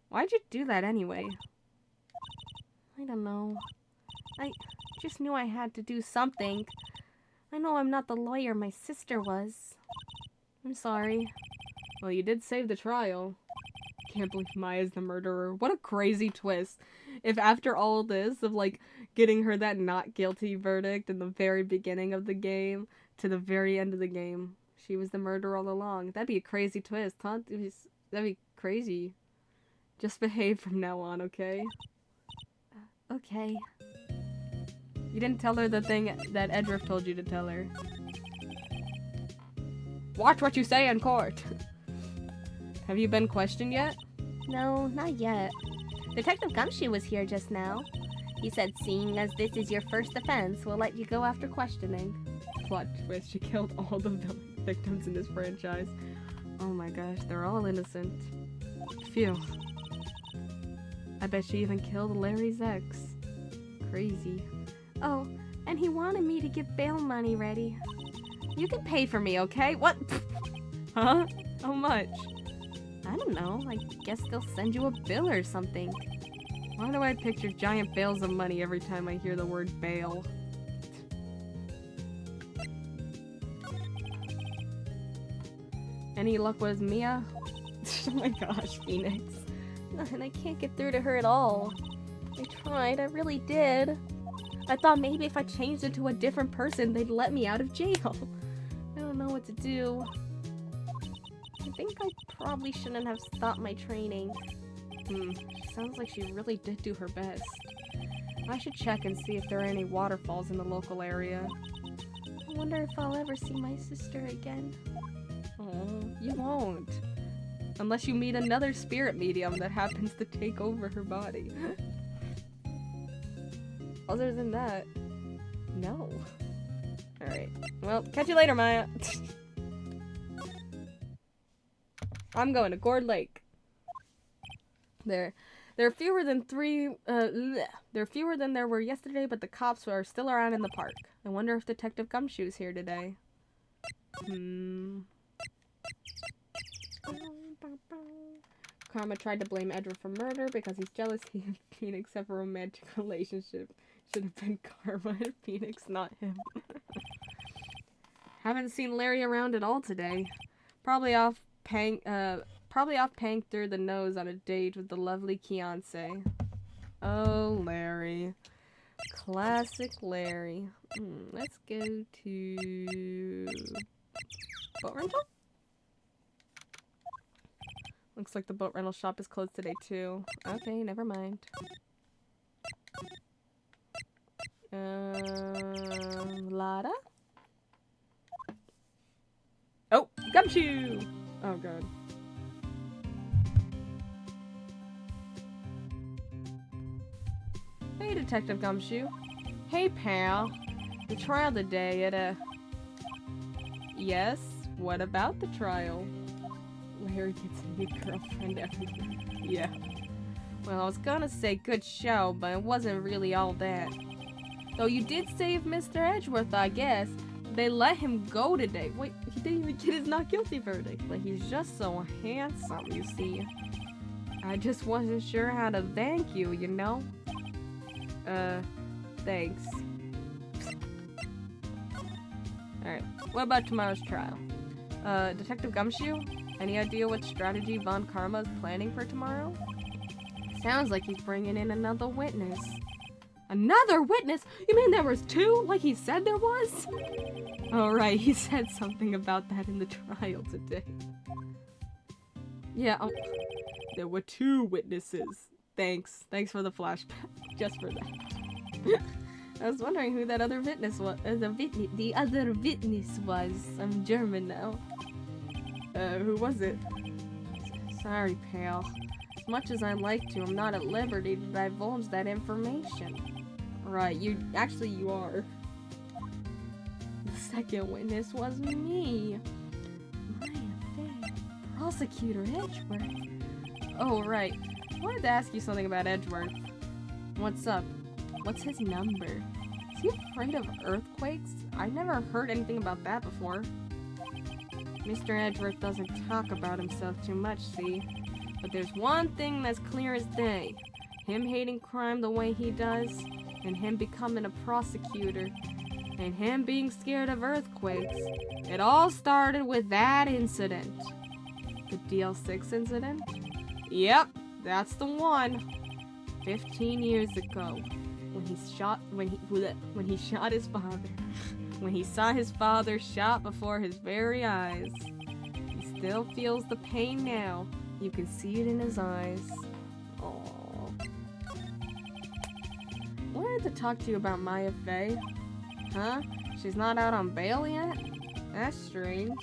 S1: why'd you do that anyway?
S2: I don't know. I just knew I had to do something. I know I'm not the lawyer my sister was. I'm sorry.
S1: Well, you did save the trial. Can't believe Maya's the murderer. What a crazy twist. If after all this, of like getting her that not guilty verdict in the very beginning of the game to the very end of the game, she was the murderer all along. That'd be a crazy twist, huh? That'd be crazy. Just behave from now on, okay?
S2: Okay.
S1: You didn't tell her the thing that Edgeworth told you to tell her. Watch what you say in court. Have you been questioned yet?
S2: No, not yet. Detective Gumshoe was here just now. He said, seeing as this is your first offense, we'll let you go after questioning.
S1: Plot twist, she killed all the victims in this franchise. Oh my gosh, they're all innocent. Phew. I bet she even killed Larry's ex. Crazy.
S2: Oh, and he wanted me to get bail money ready.
S1: You can pay for me, okay? What? Huh? How much?
S2: I don't know. I guess they'll send you a bill or something.
S1: Why do I picture giant bales of money every time I hear the word bail? Any luck with Mia? Oh my gosh, Phoenix.
S2: And I can't get through to her at all. I tried, I really did. I thought maybe if I changed into a different person, they'd let me out of jail. I don't know what to do. I think I probably shouldn't have stopped my training.
S1: Sounds like she really did do her best. I should check and see if there are any waterfalls in the local area.
S2: I wonder if I'll ever see my sister again.
S1: Oh, you won't. Unless you meet another spirit medium that happens to take over her body. Other than that, no. Alright. Well, catch you later, Maya. I'm going to Gourd Lake. There are fewer than there were yesterday, but the cops are still around in the park. I wonder if Detective Gumshoe's here today.
S2: Karma tried to blame Edward for murder because he's jealous he and Phoenix have a romantic relationship. Should have been Karma and Phoenix, not him. Haven't seen Larry around at all today. Probably off paying through the nose on a date with the lovely Kiance. Oh, Larry. Classic Larry. Let's go to... boat rental? Looks like the boat rental shop is closed today, too. Okay, never mind. Lada? Oh, Gumshoe! Oh, God. Hey, Detective Gumshoe. Hey, pal. The trial today at Yes? What about the trial? Larry gets a new girlfriend everywhere. Yeah. Well, I was gonna say good show, but it wasn't really all that. Though you did save Mr. Edgeworth, I guess. They let him go today. Wait, he didn't even get his not guilty verdict. But he's just so handsome, you see. I just wasn't sure how to thank you, you know? Thanks. Alright, what about tomorrow's trial? Detective Gumshoe? Any idea what strategy Von Karma is planning for tomorrow? Sounds like he's bringing in another witness. Another witness? You mean there was two, like he said there was? Oh right, he said something about that in the trial today. Yeah, there were two witnesses. Thanks for the flashback, just for that. I was wondering who that other witness was. The other witness was. I'm German now. Who was it? Sorry, pal. As much as I'd like to, I'm not at liberty to divulge that information. Right, you are. The second witness was me. My affair. Prosecutor Edgeworth. Oh, right. I wanted to ask you something about Edgeworth. What's up? What's his number? Is he afraid of earthquakes? I never heard anything about that before. Mr. Edgeworth doesn't talk about himself too much, see? But there's one thing that's clear as day. Him hating crime the way he does, and him becoming a prosecutor, and him being scared of earthquakes. It all started with that incident. The DL6 incident? Yep, that's the one. 15 years ago. When he shot his father. When he saw his father shot before his very eyes. He still feels the pain now. You can see it in his eyes. Aww. Wanted to talk to you about Maya Fey. Huh? She's not out on bail yet? That's strange.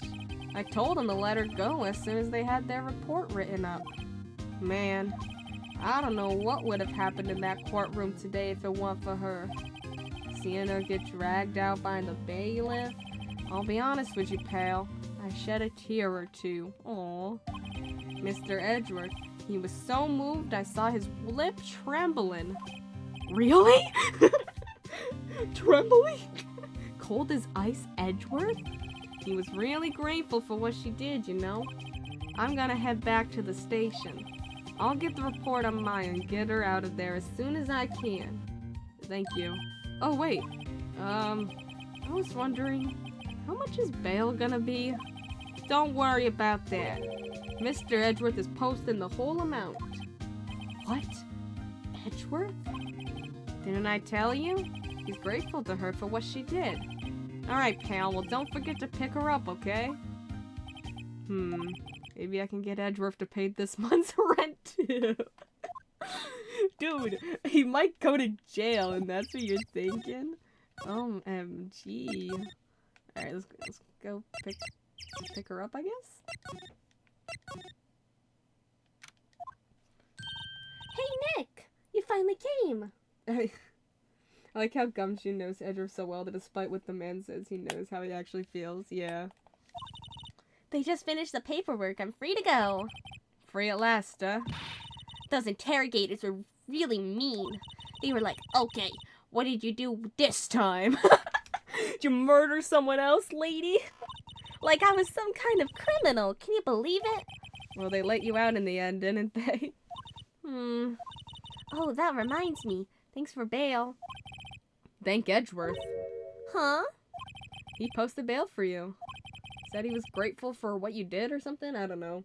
S2: I told them to let her go as soon as they had their report written up. Man, I don't know what would have happened in that courtroom today if it weren't for her. Seeing her get dragged out by the bailiff? I'll be honest with you, pal. I shed a tear or two. Aww. Mr. Edgeworth, he was so moved I saw his lip trembling. Really? Trembling? Cold as ice Edgeworth? He was really grateful for what she did, you know? I'm gonna head back to the station. I'll get the report on Maya and get her out of there as soon as I can. Thank you. Oh, wait. I was wondering, how much is bail gonna be? Don't worry about that. Mr. Edgeworth is posting the whole amount. What? Edgeworth? Didn't I tell you? He's grateful to her for what she did. Alright, pal. Well, don't forget to pick her up, okay? Maybe I can get Edgeworth to pay this month's rent, too. Dude, he might go to jail, and that's what you're thinking? OMG. Alright, let's go pick her up, I guess? Hey, Nick! You finally came!
S1: I like how Gumshoe knows Edgeworth so well that despite what the man says, he knows how he actually feels. Yeah.
S2: They just finished the paperwork. I'm free to go.
S1: Free at last, huh?
S2: Those interrogators were really mean. They were like, okay, what did you do this time?
S1: Did you murder someone else, lady?
S2: Like I was some kind of criminal. Can you believe it?
S1: Well, they let you out in the end, didn't they?
S2: Oh, that reminds me. Thanks for bail.
S1: Thank Edgeworth.
S2: Huh?
S1: He posted bail for you. Said he was grateful for what you did or something? I don't know.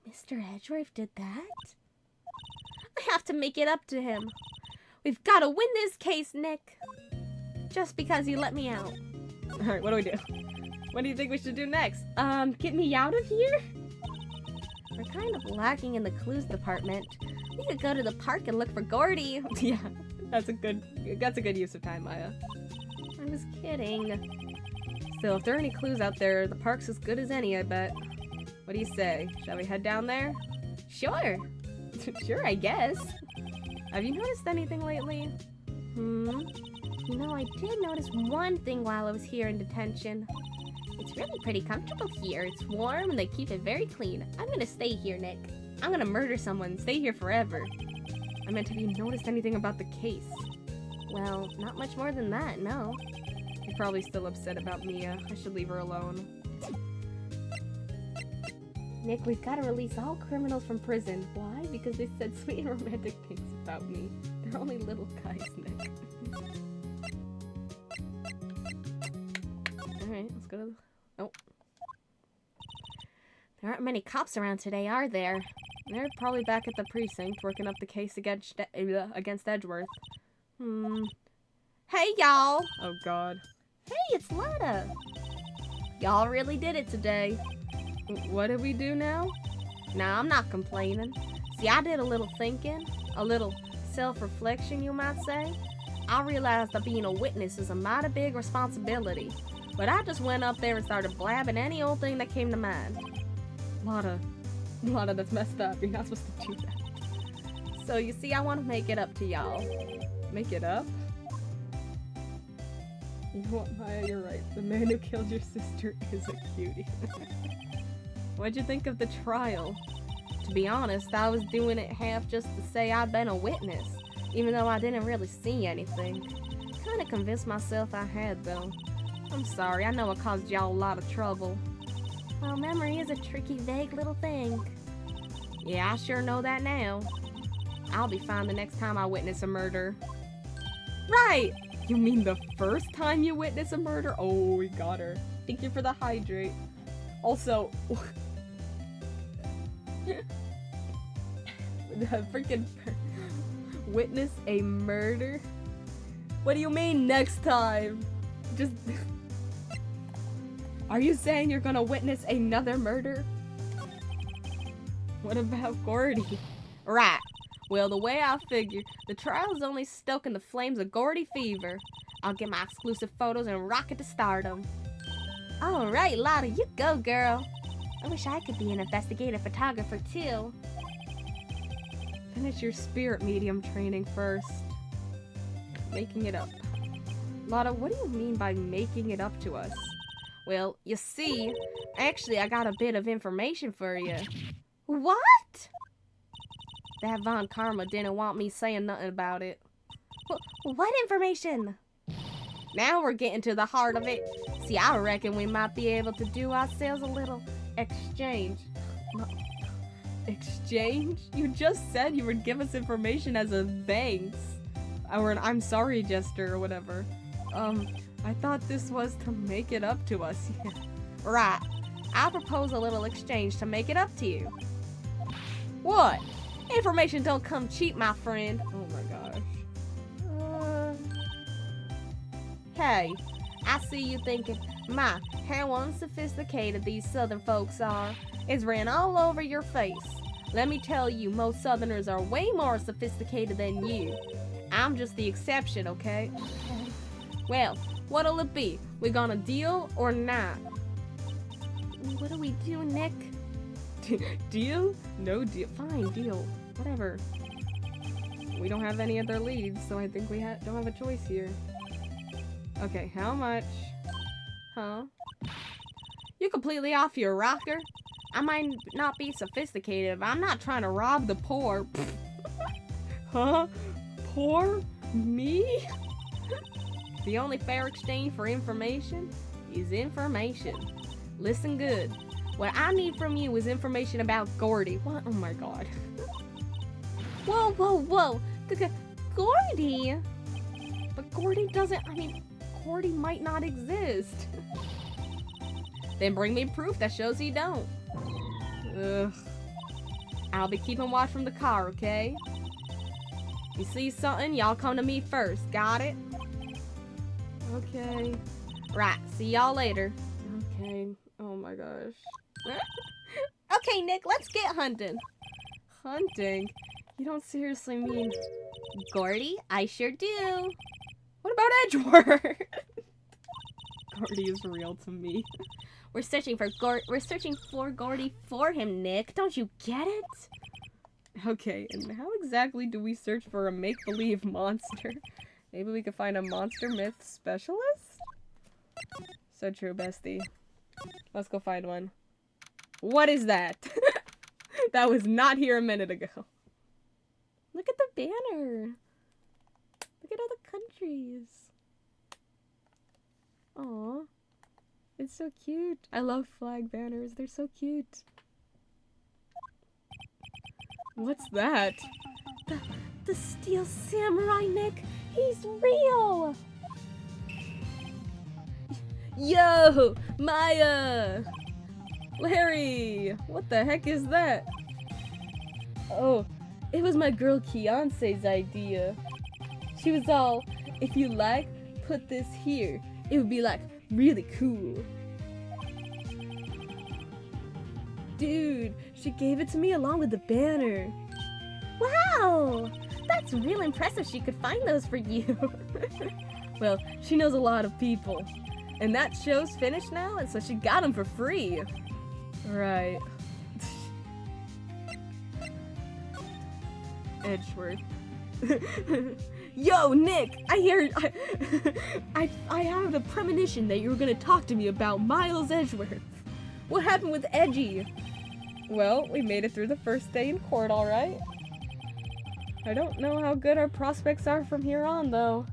S2: Mr. Edgeworth did that? I have to make it up to him. We've got to win this case, Nick. Just because you let me out.
S1: Alright, what do we do? What do you think we should do next?
S2: Get me out of here? We're kind of lacking in the clues department. We could go to the park and look for Gordy.
S1: Yeah, that's a good use of time, Maya.
S2: I was kidding.
S1: Still, if there are any clues out there, the park's as good as any, I bet. What do you say? Shall we head down there?
S2: Sure.
S1: Sure, I guess. Have you noticed anything lately?
S2: You know, I did notice one thing while I was here in detention. It's really pretty comfortable here. It's warm and they keep it very clean. I'm gonna stay here, Nick.
S1: I'm gonna murder someone, stay here forever. I meant, have you noticed anything about the case?
S2: Well, not much more than that, no.
S1: You're probably still upset about Mia. I should leave her alone.
S2: Nick, we've got to release all criminals from prison.
S1: Why? Because they said sweet and romantic things about me. They're only little guys, Nick. Alright, let's go to the... Oh.
S2: There aren't many cops around today, are there?
S1: They're probably back at the precinct working up the case against Edgeworth.
S2: Hey, y'all!
S1: Oh, God.
S2: Hey, it's Lana! Y'all really did it today.
S1: What did we do now?
S2: Nah, I'm not complaining. See, I did a little thinking, a little self-reflection, you might say. I realized that being a witness is a mighty big responsibility. But I just went up there and started blabbing any old thing that came to mind.
S1: Lana, that's messed up. You're not supposed to do that.
S2: So, you see, I want to make it up to y'all.
S1: Make it up? You know what, Maya, you're right. The man who killed your sister is a cutie. What'd you think of the trial?
S2: To be honest, I was doing it half just to say I'd been a witness, even though I didn't really see anything. Kinda convinced myself I had, though. I'm sorry, I know it caused y'all a lot of trouble. Well, memory is a tricky, vague little thing. Yeah, I sure know that now. I'll be fine the next time I witness a murder.
S1: Right! You mean the first time you witness a murder? Oh, we got her. Thank you for the hydrate. Also... the freaking witness a murder? What do you mean next time? Just... Are you saying you're gonna witness another murder? What about Gordy?
S2: Right. Well, the way I figure, the trial's only stoking the flames of Gordy fever. I'll get my exclusive photos and rocket to stardom. Alright, Lotta, you go, girl. I wish I could be an investigative photographer, too.
S1: Finish your spirit medium training first. Making it up. Lotta, what do you mean by making it up to us?
S2: Well, you see, actually I got a bit of information for you. What? That Von Karma didn't want me saying nothing about it. What information? Now we're getting to the heart of it. See, I reckon we might be able to do ourselves a little exchange.
S1: Exchange? You just said you would give us information as a thanks. Or an I'm sorry gesture or whatever. I thought this was to make it up to us.
S2: Right. I propose a little exchange to make it up to you.
S1: What?
S2: Information don't come cheap, my friend.
S1: Oh my gosh.
S2: Hey, I see you thinking, my, how unsophisticated these southern folks are. It's written all over your face. Let me tell you, most southerners are way more sophisticated than you. I'm just the exception, okay? Well, what'll it be? We gonna deal or not? What do we do, Nick?
S1: Deal? No deal. Fine, deal. Whatever. We don't have any other leads, so I think we don't have a choice here. Okay, how much?
S2: Huh? You completely off your rocker? I might not be sophisticated, but I'm not trying to rob the poor.
S1: Huh? Poor? Me?
S2: The only fair exchange for information is information. Listen good. What I need from you is information about Gordy. What? Oh my god. Whoa, whoa, whoa. Gordy? But Gordy doesn't, I mean, Gordy might not exist. Then bring me proof that shows he don't. Ugh. I'll be keeping watch from the car, okay? You see something, y'all come to me first. Got it?
S1: Okay.
S2: Right, see y'all later.
S1: Okay. Oh my gosh.
S2: Okay, Nick, let's get hunting.
S1: Hunting? You don't seriously mean...
S2: Gordy? I sure do.
S1: What about Edgeworth? Gordy is real to me.
S2: We're searching for Gordy for him, Nick. Don't you get it?
S1: Okay, and how exactly do we search for a make-believe monster? Maybe we could find a monster myth specialist? So true, bestie. Let's go find one. What is that? That was not here a minute ago. Look at the banner. Look at all the countries. Aww. It's so cute. I love flag banners. They're so cute. What's that?
S2: The Steel Samurai, Nick. He's real.
S1: Yo, Maya! Larry! What the heck is that? Oh, it was my girl Kiance's idea. She was all, if you like, put this here. It would be like really cool. Dude, she gave it to me along with the banner.
S2: Wow! That's real impressive she could find those for you.
S1: Well, she knows a lot of people. And that show's finished now, and so she got them for free. Right. Edgeworth. Yo, Nick! I have the premonition that you were gonna talk to me about Miles Edgeworth. What happened with Edgy? Well, we made it through the first day in court, alright? I don't know how good our prospects are from here on, though.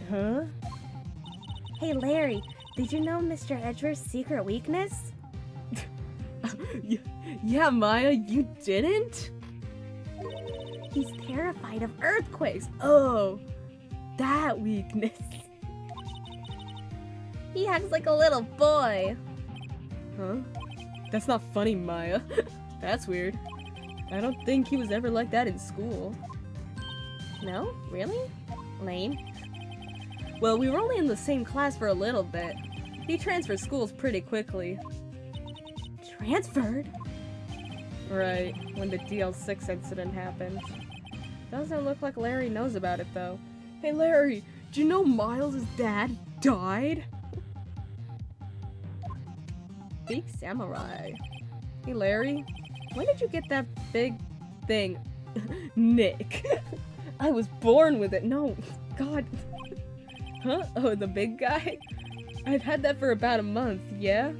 S1: Huh?
S2: Hey, Larry, did you know Mr. Edgeworth's secret weakness?
S1: Yeah, Maya, you didn't?
S2: He's terrified of earthquakes.
S1: Oh, that weakness.
S2: He acts like a little boy.
S1: Huh? That's not funny, Maya. That's weird. I don't think he was ever like that in school.
S2: No? Really? Lame.
S1: Well, we were only in the same class for a little bit. He transferred schools pretty quickly.
S2: Transferred?
S1: Right, when the DL6 incident happened. Doesn't look like Larry knows about it, though. Hey, Larry, do you know Miles' dad died? Big samurai. Hey, Larry, when did you get that big thing? Nick. I was born with it. No, God. Huh? Oh, the big guy? I've had that for about a month, yeah?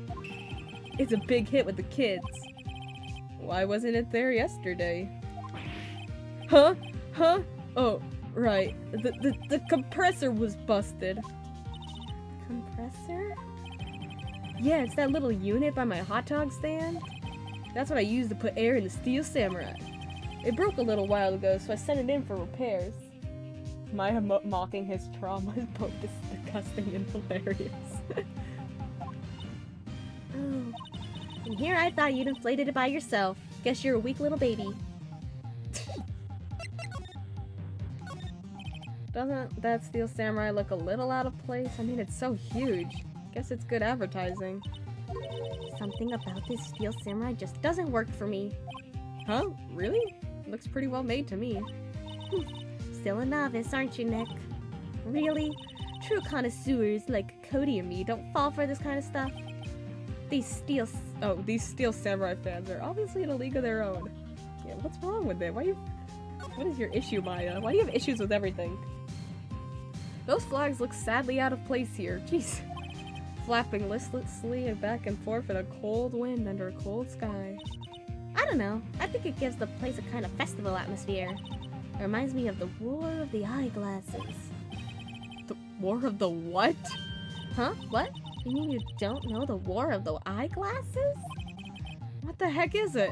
S1: It's a big hit with the kids. Why wasn't it there yesterday? Huh? Huh? Oh, right. The compressor was busted.
S2: Compressor?
S1: Yeah, it's that little unit by my hot dog stand. That's what I used to put air in the Steel Samurai. It broke a little while ago, so I sent it in for repairs. Maya mocking his trauma is both disgusting and hilarious.
S2: Oh. And here I thought you'd inflated it by yourself. Guess you're a weak little baby.
S1: Doesn't that Steel Samurai look a little out of place? I mean, it's so huge. Guess it's good advertising.
S2: Something about this Steel Samurai just doesn't work for me.
S1: Huh? Really? Looks pretty well made to me.
S2: Still a novice, aren't you, Nick? Really? True connoisseurs like Cody and me don't fall for this kind of stuff. These Steel
S1: Samurai fans are obviously in a league of their own. Yeah, what's wrong with it? What is your issue, Maya? Why do you have issues with everything? Those flags look sadly out of place here. Jeez. Flapping listlessly and back and forth in a cold wind under a cold sky.
S2: I don't know. I think it gives the place a kind of festival atmosphere. It reminds me of the War of the Eyeglasses.
S1: The War of the what?
S2: Huh? What? You mean you don't know the War of the Eyeglasses?
S1: What the heck is it?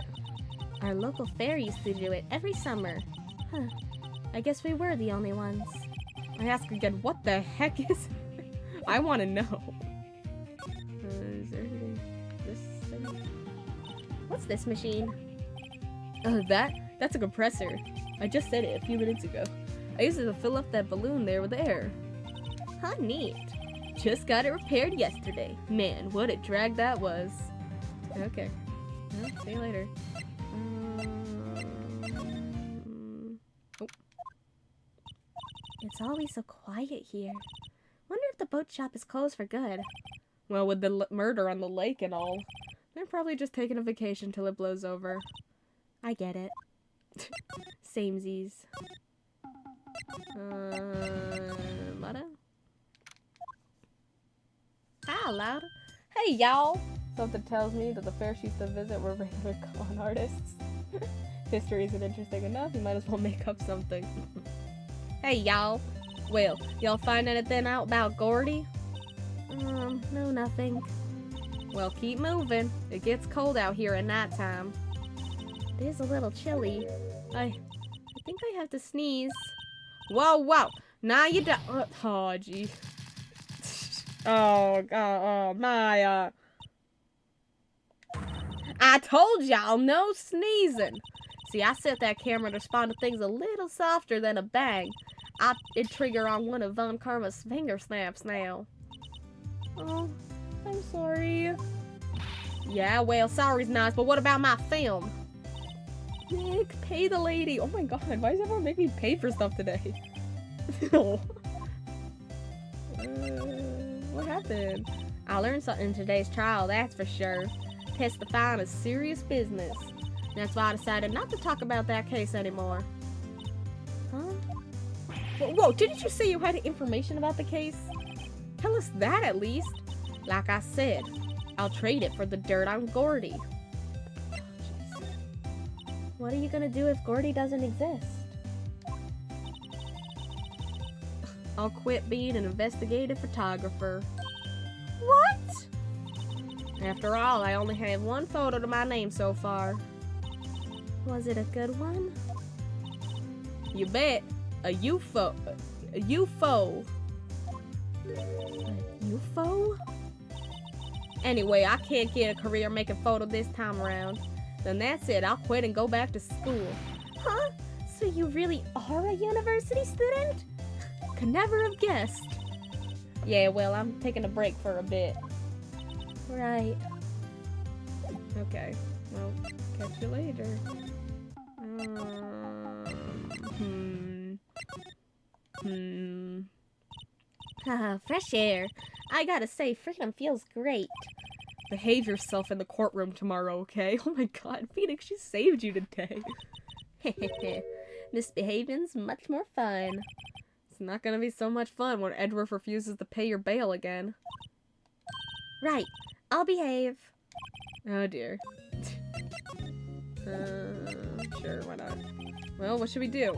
S2: Our local fair used to do it every summer. Huh. I guess we were the only ones.
S1: I ask again, what the heck is it? I want to know. Is there anything? This thing?
S2: What's this machine?
S1: That's a compressor. I just said it a few minutes ago. I used it to fill up that balloon there with air.
S2: Huh, neat.
S1: Just got it repaired yesterday. Man, what a drag that was. Okay. Well, see you later. Oh.
S2: It's always so quiet here. Wonder if the boat shop is closed for good.
S1: Well, with the murder on the lake and all, they're probably just taking a vacation till it blows over.
S2: I get it. Samesies.
S1: Mata?
S2: Hi, Loud.
S1: Hey, y'all! Something tells me that the fair she used to visit were regular con artists. History isn't interesting enough, you might as well make up something. Hey, y'all! Well, y'all find anything out about Gordy?
S2: No, nothing.
S1: Well, keep moving. It gets cold out here at nighttime.
S2: It is a little chilly.
S1: I think I have to sneeze. Whoa, whoa! Now you don't. Oh, gee. Oh, God, Maya. I told y'all no sneezing. See, I set that camera to respond to things a little softer than a bang. It'd trigger on one of Von Karma's finger snaps now. Oh, I'm sorry. Yeah, well, sorry's nice, but what about my film? Nick, pay the lady. Oh my god, why does everyone make me pay for stuff today? What happened? I learned something in today's trial, that's for sure. Testifying is serious business. That's why I decided not to talk about that case anymore. Huh? Whoa, didn't you say you had information about the case? Tell us that at least. Like I said, I'll trade it for the dirt on Gordy.
S2: What are you gonna do if Gordy doesn't exist?
S1: I'll quit being an investigative photographer. What? After all, I only have one photo to my name so far.
S2: Was it a good one?
S1: You bet. A UFO. A UFO.
S2: A UFO?
S1: Anyway, I can't get a career making photo this time around. Then that's it. I'll quit and go back to school.
S2: Huh? So you really are a university student?
S1: Could never have guessed. Yeah, well, I'm taking a break for a bit.
S2: Right.
S1: Okay. Well, catch you later.
S2: Haha, fresh air. I gotta say, freedom feels great.
S1: Behave yourself in the courtroom tomorrow, okay? Oh my god, Phoenix, she saved you today.
S2: Misbehaving's much more fun.
S1: It's not gonna be so much fun when Edward refuses to pay your bail again.
S2: Right. I'll behave.
S1: Oh dear. Sure, why not? Well, what should we do?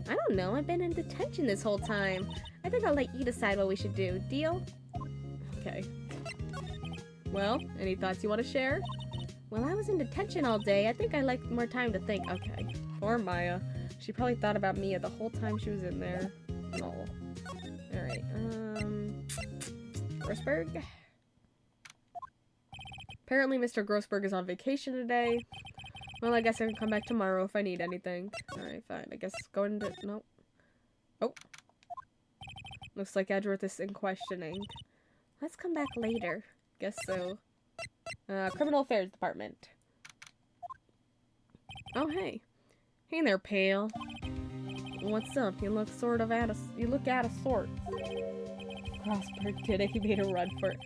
S2: I don't know, I've been in detention this whole time. I think I'll let you decide what we should do. Deal?
S1: Okay. Well, any thoughts you want to share?
S2: Well, I was in detention all day. I think I like more time to think.
S1: Okay. Poor Maya. She probably thought about Mia the whole time she was in there. Oh. Alright, Grossberg? Apparently Mr. Grossberg is on vacation today. Well, I guess I can come back tomorrow if I need anything. Alright, fine. I guess go into... No. Oh. Looks like Edgeworth is in questioning.
S2: Let's come back later.
S1: Guess so. Criminal Affairs Department. Oh, hey. Hey there, pal. What's up? You look sort of out of sorts. Grossberg did it. He made a run for it.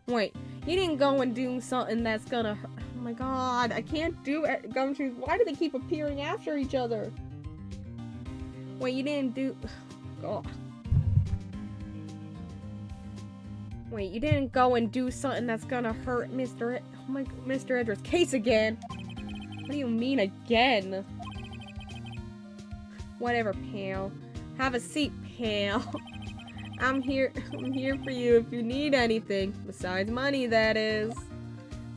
S1: Wait, you didn't go and do something that's gonna hurt. Oh my god, I can't do it. Gumshoes, why do they keep appearing after each other? Wait, you didn't do... God. Wait, you didn't go and do something that's gonna hurt Mr. Edwards' case again. What do you mean again? Whatever, pal. Have a seat, pal. I'm here for you if you need anything. Besides money, that is.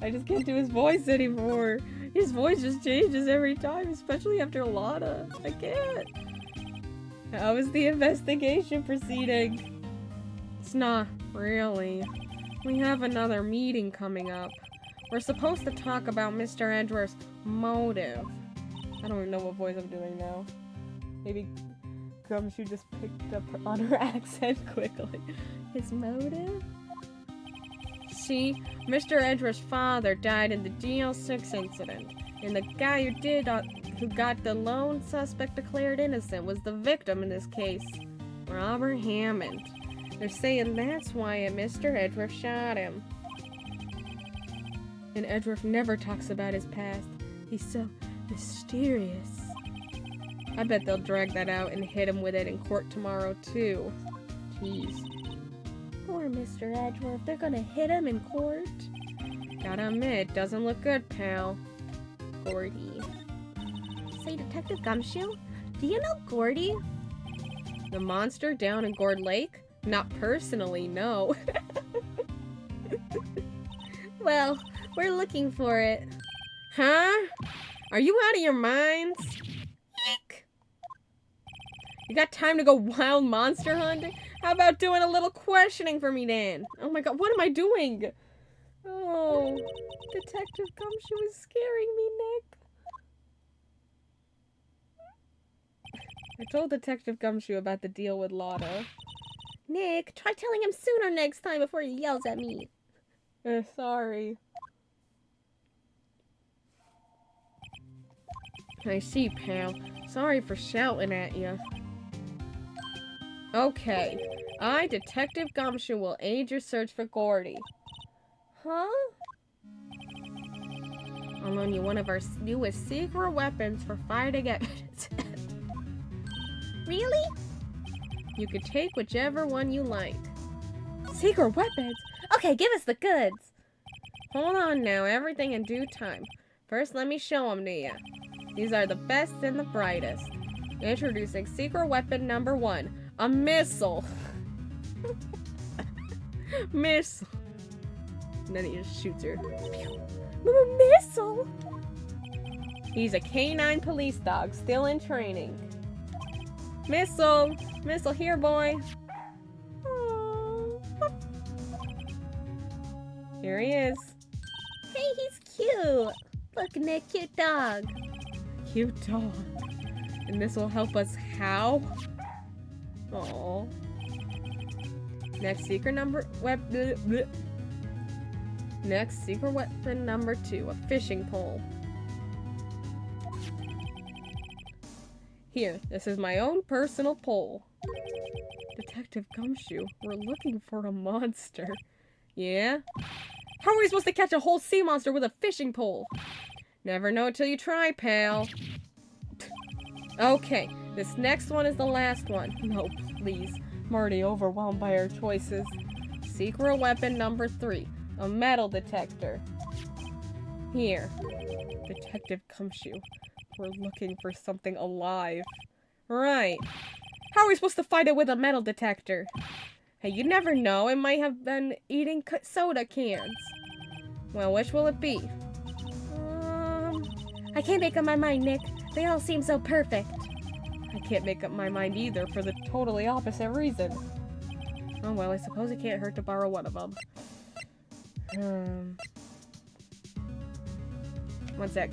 S1: I just can't do his voice anymore. His voice just changes every time, especially after Lana. I can't. How is the investigation proceeding? It's not really. We have another meeting coming up. We're supposed to talk about Mr. Edgeworth's motive. I don't even know what voice I'm doing now. Maybe Gumshoe just picked up on her accent quickly. His motive? See, Mr. Edgeworth's father died in the DL6 incident, and the guy who got the lone suspect declared innocent was the victim in this case, Robert Hammond. They're saying that's why Mr. Edgeworth shot him. And Edgeworth never talks about his past. He's so mysterious. I bet they'll drag that out and hit him with it in court tomorrow, too. Jeez. Poor Mr. Edgeworth. They're gonna hit him in court? Gotta admit, doesn't look good, pal. Gordy. Say, Detective Gumshoe, do you know Gordy? The monster down in Gourd Lake? Not personally, no. Well, we're looking for it. Huh? Are you out of your minds? Eek. You got time to go wild monster hunting? How about doing a little questioning for me, Dan? Oh my god, what am I doing? Oh, Detective Gumshoe is scaring me, Nick. I told Detective Gumshoe about the deal with Lotta. Nick, try telling him sooner next time before he yells at me. Sorry. I see, pal. Sorry for shouting at you. Okay. I, Detective Gumshoe, will aid your search for Gordy. Huh? I'll loan you one of our newest secret weapons for fighting evidence. Really? You could take whichever one you like. Secret weapons? Okay, give us the goods. Hold on now, everything in due time. First, let me show them to you. These are the best and the brightest. Introducing secret weapon number 1, a missile. Missile. And then he just shoots her. Missile? He's a canine police dog, still in training. Missile! Missile here, boy! Aww. Here he is. Hey, he's cute! Look, Nick, cute dog. Cute dog. And this will help us how? Aww. Next secret Next secret weapon number 2, a fishing pole. Here, this is my own personal pole. Detective Gumshoe, we're looking for a monster. Yeah? How are we supposed to catch a whole sea monster with a fishing pole? Never know till you try, pal. Okay, this next one is the last one. No, please. I'm already overwhelmed by our choices. Secret weapon number 3, a metal detector. Here. Detective Gumshoe. We're looking for something alive. Right. How are we supposed to find it with a metal detector? Hey, you never know. It might have been eating soda cans. Well, which will it be? I can't make up my mind, Nick. They all seem so perfect. I can't make up my mind either for the totally opposite reason. Oh well, I suppose it can't hurt to borrow one of them. One sec.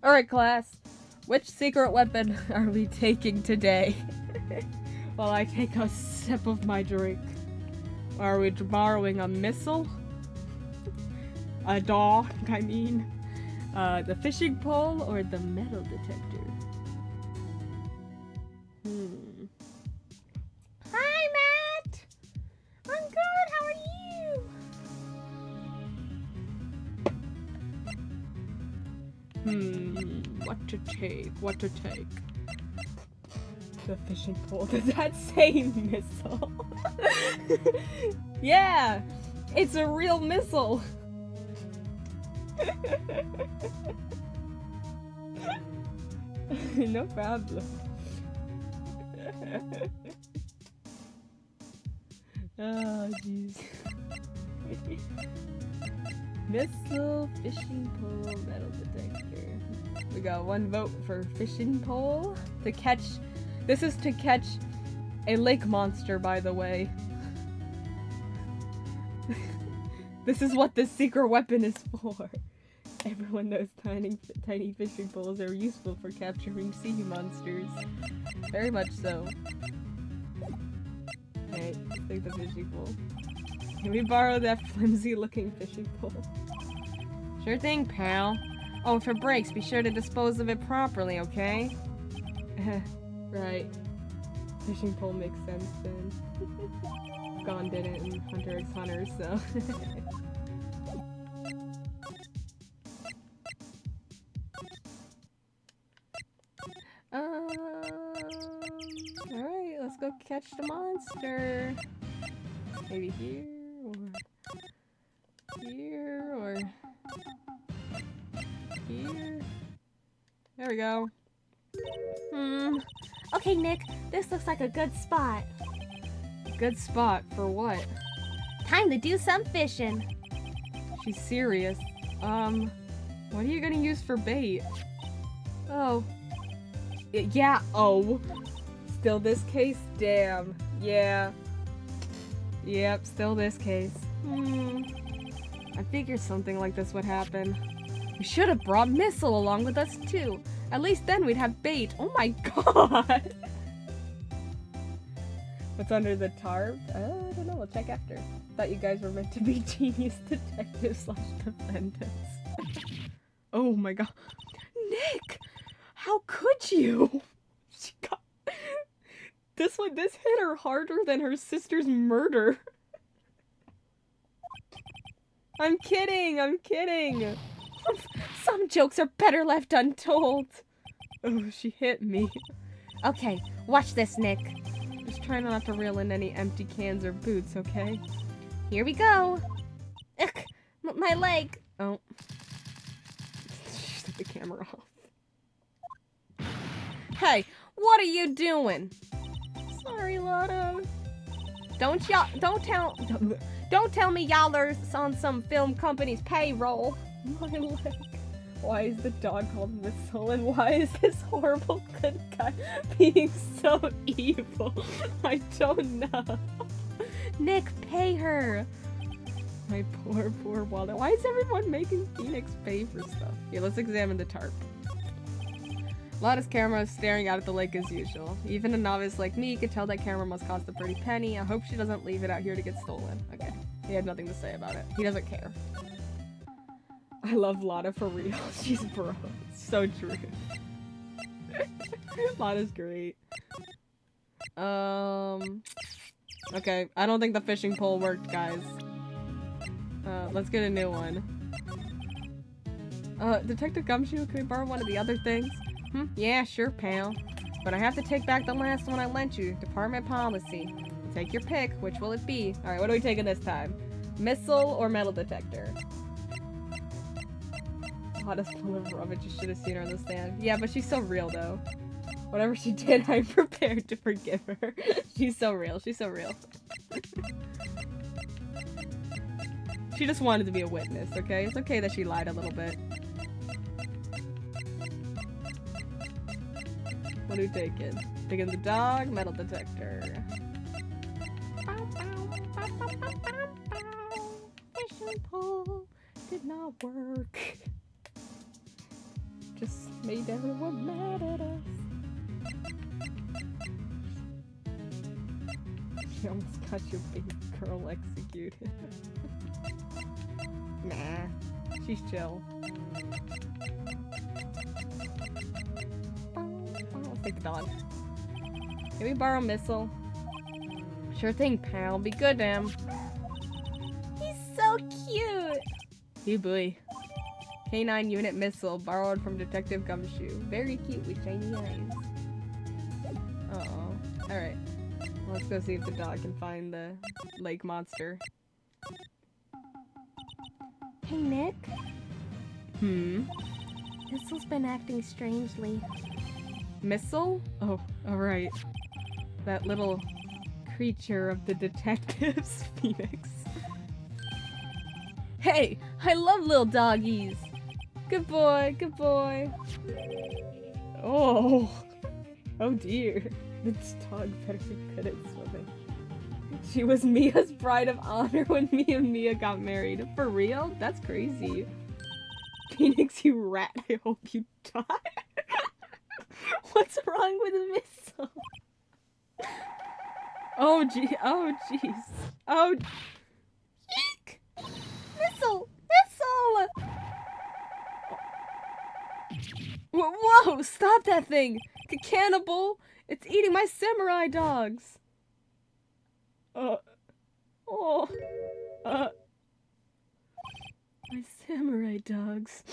S1: Alright, class. Which secret weapon are we taking today? While I take a sip of my drink. Are we borrowing a missile? A dog, I mean. The fishing pole or the metal detector? Hi, Matt! I'm good, how are you? What to take? The fishing pole. Does that say missile? Yeah! It's a real missile! No problem. Oh, jeez. Missile, fishing pole, metal detector. We got one vote for fishing pole to catch. This is to catch a lake monster, by the way. This is what this secret weapon is for. Everyone knows tiny fishing poles are useful for capturing sea monsters. Very much so. Okay, let's take the fishing pole. Can we borrow that flimsy looking fishing pole? Sure thing, pal. Oh, if it breaks, be sure to dispose of it properly, okay? Right. Fishing pole makes sense then. Gon did it in Hunter x Hunter, so. Alright, let's go catch the monster. Maybe here, or here, or here. There we go.
S2: Okay, Nick, this looks like a good spot.
S1: Good spot for what?
S2: Time to do some fishing.
S1: She's serious. What are you gonna use for bait? Oh. Yeah, oh. Still this case? Damn. Yeah. Yep, still this case. I figured something like this would happen. We should have brought Missile along with us too. At least then we'd have bait. Oh my god! What's under the tarp? I don't know, we'll check after. Thought you guys were meant to be genius detectives / defendants. Oh my god. Nick! How could you? She got... This hit her harder than her sister's murder. I'm kidding! Some jokes are better left untold. Oh, she hit me.
S2: Okay, watch this, Nick.
S1: Just try not to reel in any empty cans or boots, okay?
S2: Here we go. Ugh, my leg.
S1: Oh. She took the camera off. Hey, what are you doing? Sorry, Lotta. Don't tell me y'all are on some film company's payroll. My leg. Why is the dog called Whistle, and why is this horrible good guy being so evil? I don't know.
S2: Nick, pay her.
S1: My poor Waldo. Why is everyone making Phoenix pay for stuff? Here, let's examine the tarp. Lotta's camera is staring out at the lake as usual. Even a novice like me could tell that camera must cost a pretty penny. I hope she doesn't leave it out here to get stolen. Okay. He had nothing to say about it. He doesn't care. I love Lotta for real. She's bro. It's so true. Lotta's great. Okay. I don't think the fishing pole worked, guys. Let's get a new one. Detective Gumshoe, can we borrow one of the other things? Yeah, sure, pal. But I have to take back the last one I lent you. Department policy. Take your pick. Which will it be? Alright, what are we taking this time? Missile or metal detector? Lotta's full of rubbish. You should have seen her on the stand. Yeah, but she's so real, though. Whatever she did, I'm prepared to forgive her. She's so real. She's so real. She just wanted to be a witness, okay? It's okay that she lied a little bit. What are we taking? Taking the dog, metal detector. Fishing pole did not work. Just made everyone mad at us. You almost got your baby girl executed. Nah, she's chill. I'll take the dog. Can we borrow Missile? Sure thing, pal. Be good, Em.
S2: He's so cute!
S1: Hey boy. K9 unit Missile, borrowed from Detective Gumshoe. Very cute with shiny eyes. Uh-oh. Alright. Let's go see if the dog can find the lake monster.
S2: Hey, Nick.
S1: Missile's
S2: been acting strangely.
S1: Missile? Oh, alright. That little creature of the detectives, Phoenix. Hey! I love little doggies! Good boy, good boy. Oh! Oh dear. This dog better be good at swimming. She was Mia's bride of honor when me and Mia got married. For real? That's crazy. Phoenix, you rat. I hope you die. What's wrong with Missile? Oh gee. Oh jeez. Oh. Eek!
S2: Missile! Missile!
S1: Whoa! Stop that thing! Cannibal! It's eating my samurai dogs! My samurai dogs.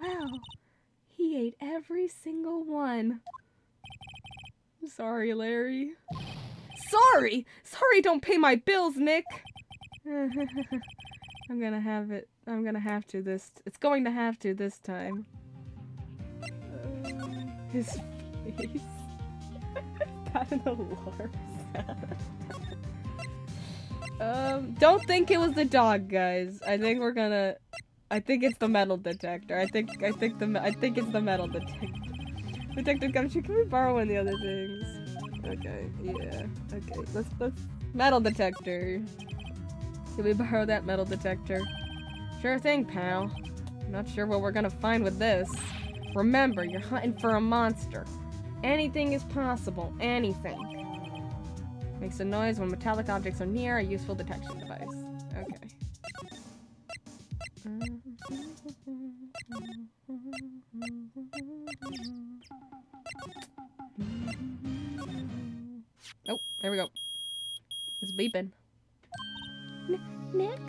S1: Wow. He ate every single one. I'm sorry, Larry. Sorry! Sorry, don't pay my bills, Nick! I'm gonna have it. I'm gonna have to this. It's going to have to this time. His face. Got an alarm sound. Don't think it was the dog, guys. I think we're gonna. I think it's the metal detector. I think it's the metal detector. Detective Gumshoe, can we borrow one of the other things? Okay, yeah. Okay, let's metal detector. Can we borrow that metal detector? Sure thing, pal. Not sure what we're gonna find with this. Remember, you're hunting for a monster. Anything is possible. Anything. Makes a noise when metallic objects are near, a useful detection device. Okay. Oh, there we go. It's beeping.
S2: Nick?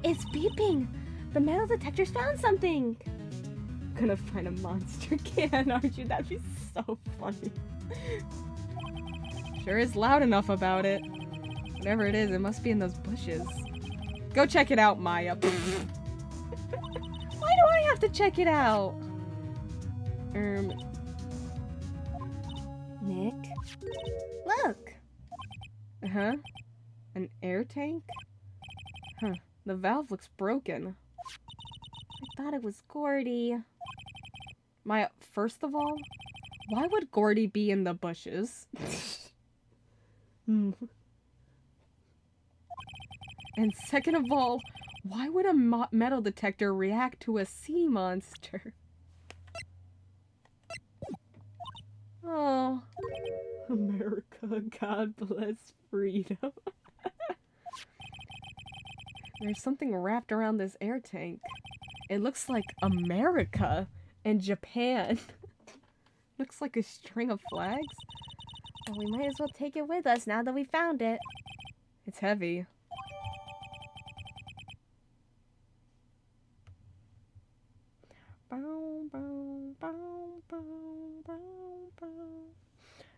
S2: It's beeping! The metal detector's found something!
S1: Gonna find a monster can, aren't you? That'd be so funny. Sure is loud enough about it. Whatever it is, it must be in those bushes. Go check it out, Maya. Why do I have to check it out?
S2: Nick? Look!
S1: Uh-huh. An air tank? Huh. The valve looks broken.
S2: I thought it was Gordy.
S1: Maya, first of all, why would Gordy be in the bushes? And second of all, why would a metal detector react to a sea monster? Oh. America, God bless freedom. There's something wrapped around this air tank. It looks like America and Japan. Looks like a string of flags.
S2: Well, we might as well take it with us now that we found it.
S1: It's heavy.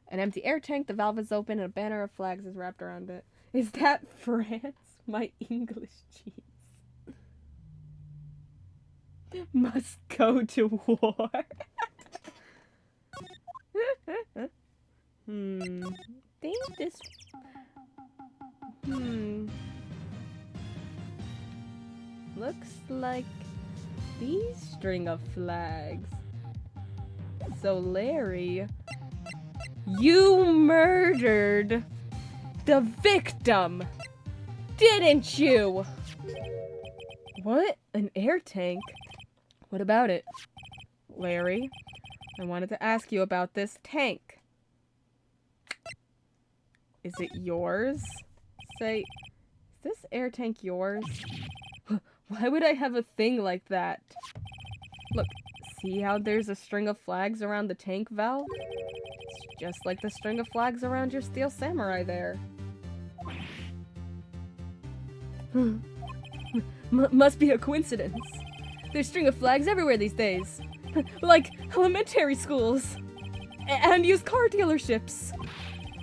S1: An empty air tank, the valve is open, and a banner of flags is wrapped around it. Is that France? My English cheese. Must go to war.
S2: Think this...
S1: Looks like these string of flags. So, Larry, you murdered the victim, didn't you? What? An air tank? What about it? Larry, I wanted to ask you about this tank. Is it yours? Say, is this air tank yours? Why would I have a thing like that? Look, see how there's a string of flags around the tank valve? It's just like the string of flags around your steel samurai there. Must be a coincidence. There's string of flags everywhere these days. Like elementary schools. And used car dealerships.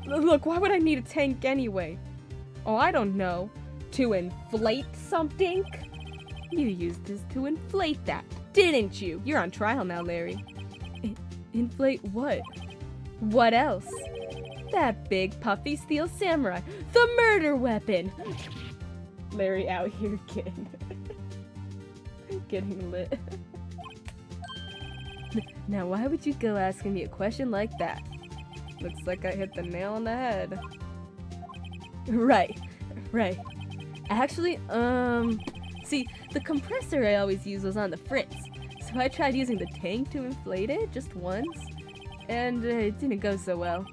S1: Look, why would I need a tank anyway? Oh, I don't know. To inflate something? You used this to inflate that, didn't you? You're on trial now, Larry. Inflate what? What else? That big puffy steel samurai. The murder weapon! Larry out here getting lit. Now why would you go asking me a question like that? Looks like I hit the nail on the head. Right. Actually, see, the compressor I always use was on the fritz, so I tried using the tank to inflate it just once, and it didn't go so well,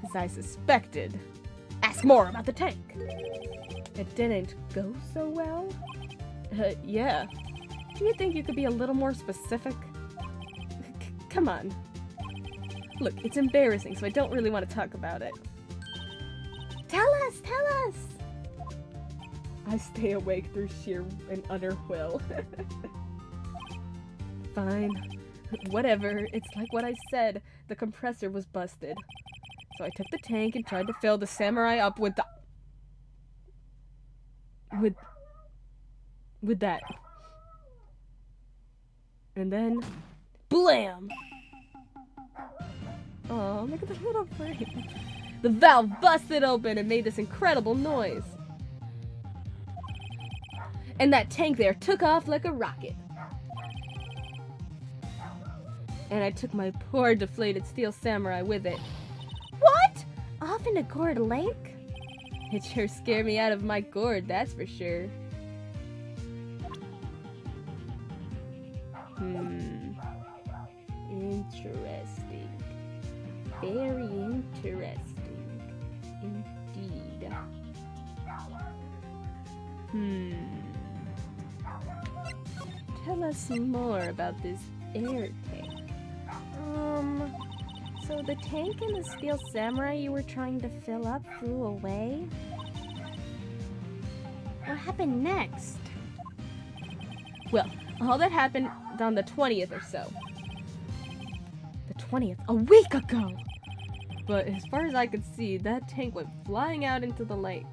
S1: as I suspected. Ask more about the tank! It didn't go so well? Yeah. Do you think you could be a little more specific? Come on. Look, it's embarrassing, so I don't really want to talk about it. Tell us! I stay awake through sheer and utter will. Fine. Whatever. It's like what I said. The compressor was busted. So I took the tank and tried to fill the samurai up with the... With that. And then... Blam! Oh, look at the little frame. The valve busted open and made this incredible noise. And that tank there took off like a rocket. And I took my poor deflated steel samurai with it. What? Off into Gourd Lake? It sure scared me out of my gourd, that's for sure. Interesting. Very interesting. Indeed. Tell us more about this air tank. So the tank and the steel samurai you were trying to fill up flew away? What happened next? Well, all that happened on the 20th or so. The 20th? A week ago! But as far as I could see, that tank went flying out into the lake.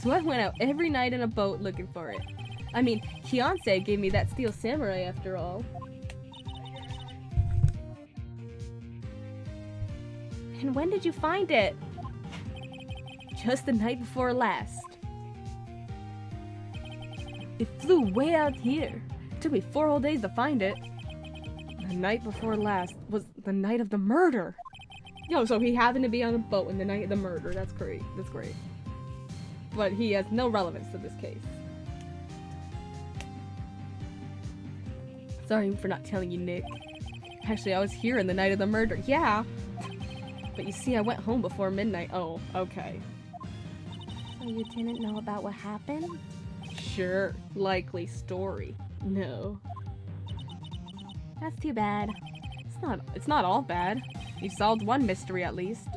S1: So I went out every night in a boat looking for it. I mean, Fiancé gave me that steel samurai after all. And when did you find it? Just the night before last. It flew way out here. It took me 4 whole days to find it. The night before last was the night of the murder. Yo, so he happened to be on a boat in the night of the murder. That's great. That's great. But he has no relevance to this case. Sorry for not telling you, Nick. Actually, I was here in the night of the murder. Yeah. But you see, I went home before midnight. Oh, okay. So you didn't know about what happened? Sure. Likely story. No. That's too bad. It's not all bad. You solved one mystery at least.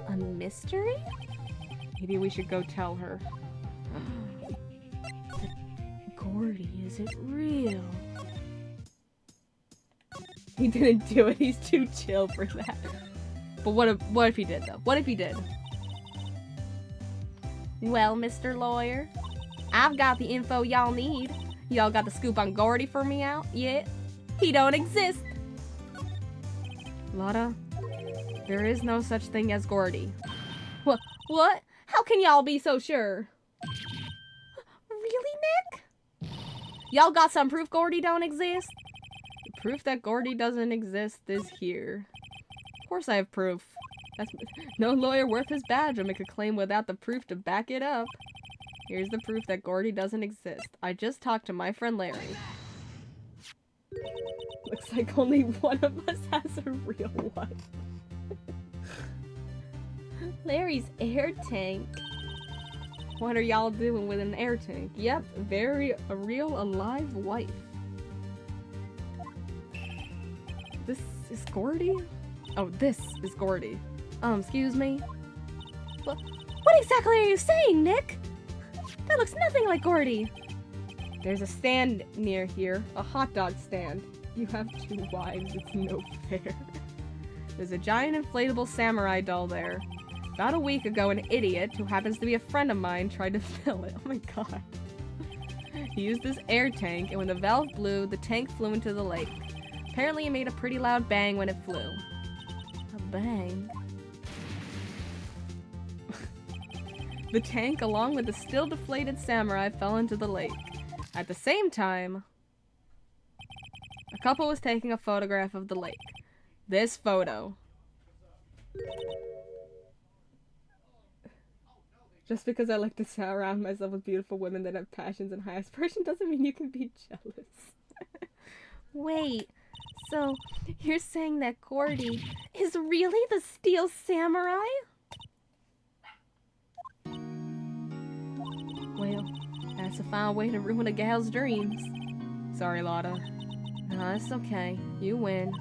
S1: A mystery? Maybe we should go tell her. Gordy, is it real? He didn't do it. He's too chill for that. But what if he did, though? What if he did? Well, Mr. Lawyer, I've got the info y'all need. Y'all got the scoop on Gordy for me out yet? He don't exist. Lotta, there is no such thing as Gordy. What? How can y'all be so sure? Really, Nick? Y'all got some proof Gordy don't exist? The proof that Gordy doesn't exist is here. Of course I have proof. No lawyer worth his badge will make a claim without the proof to back it up. Here's the proof that Gordy doesn't exist. I just talked to my friend Larry. Looks like only one of us has a real one.
S2: Larry's air tank.
S1: What are y'all doing with an air tank? Yep, a real alive wife. This is Gordy? Oh, this is Gordy. Excuse me?
S2: What exactly are you saying, Nick? That looks nothing like Gordy.
S1: There's a stand near here, a hot dog stand. You have 2 wives, it's no fair. There's a giant inflatable samurai doll there. About a week ago, an idiot, who happens to be a friend of mine, tried to fill it. Oh my god. He used this air tank, and when the valve blew, the tank flew into the lake. Apparently, it made a pretty loud bang when it flew.
S2: A bang?
S1: The tank, along with the still deflated samurai, fell into the lake. At the same time, a couple was taking a photograph of the lake. This photo. Just because I like to surround myself with beautiful women that have passions and high aspirations doesn't mean you can be jealous.
S2: Wait, so you're saying that Gordy is really the Steel Samurai?
S1: Well, that's a fine way to ruin a gal's dreams. Sorry, Lotta.
S2: No, it's okay. You win.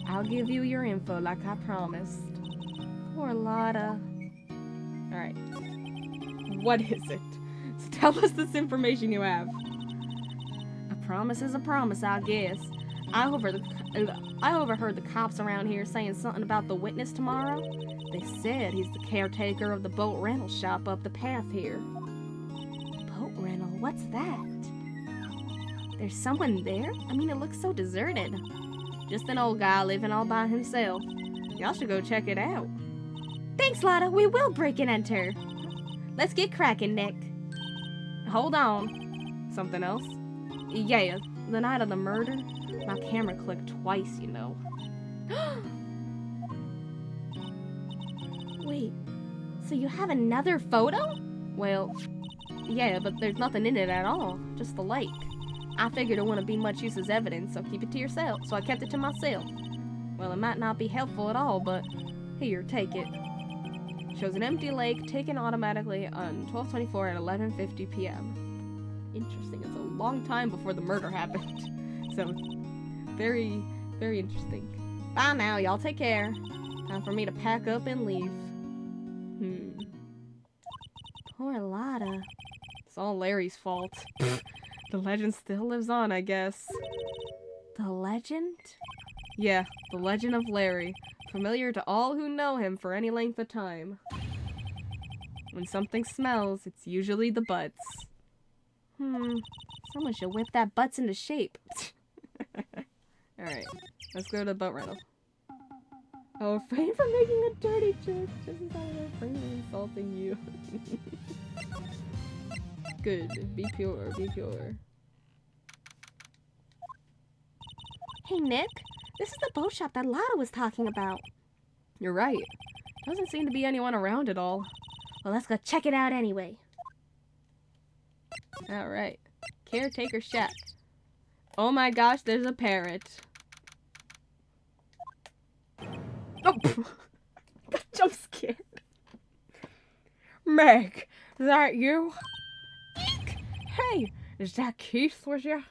S2: I'll give you your info like I promised. Poor Lotta.
S1: Alright. What is it? So tell us this information you have.
S2: A promise is a promise, I guess. I overheard the cops around here saying something about the witness tomorrow. They said he's the caretaker of the boat rental shop up the path here. Boat rental? What's that? There's someone there? I mean, it looks so deserted. Just an old guy living all by himself. Y'all should go check it out. Thanks, Lotta. We will break and enter. Let's get cracking, Nick. Hold on.
S1: Something else?
S2: Yeah, the night of the murder, my camera clicked twice, you know. Wait, so you have another photo?
S1: Well, yeah, but there's nothing in it at all. Just the lake. I figured it wouldn't be much use as evidence, so keep it to yourself. So I kept it to myself. Well, it might not be helpful at all, but here, take it. Shows an empty lake taken automatically on 12/24 at 11:50 p.m. Interesting. It's a long time before the murder happened. So, very, very interesting. Bye now, y'all take care. Time for me to pack up and leave.
S2: Poor Lotta.
S1: It's all Larry's fault. The legend still lives on, I guess.
S2: The legend?
S1: Yeah, the legend of Larry. Familiar to all who know him for any length of time. When something smells, it's usually the butts.
S2: Someone should whip that butts into shape.
S1: Alright, let's go to the boat rental. Oh, refrain from making a dirty joke just as I refrain from insulting you. Good, be pure, be pure.
S2: Hey Nick, this is the boat shop that Lotta was talking about.
S1: You're right. Doesn't seem to be anyone around at all.
S2: Well, let's go check it out anyway.
S1: Alright. Caretaker shack. Oh my gosh, there's a parrot. Oh! Got jump scared. Meg, is that you?
S2: Eek!
S1: Hey, is that Keith with you?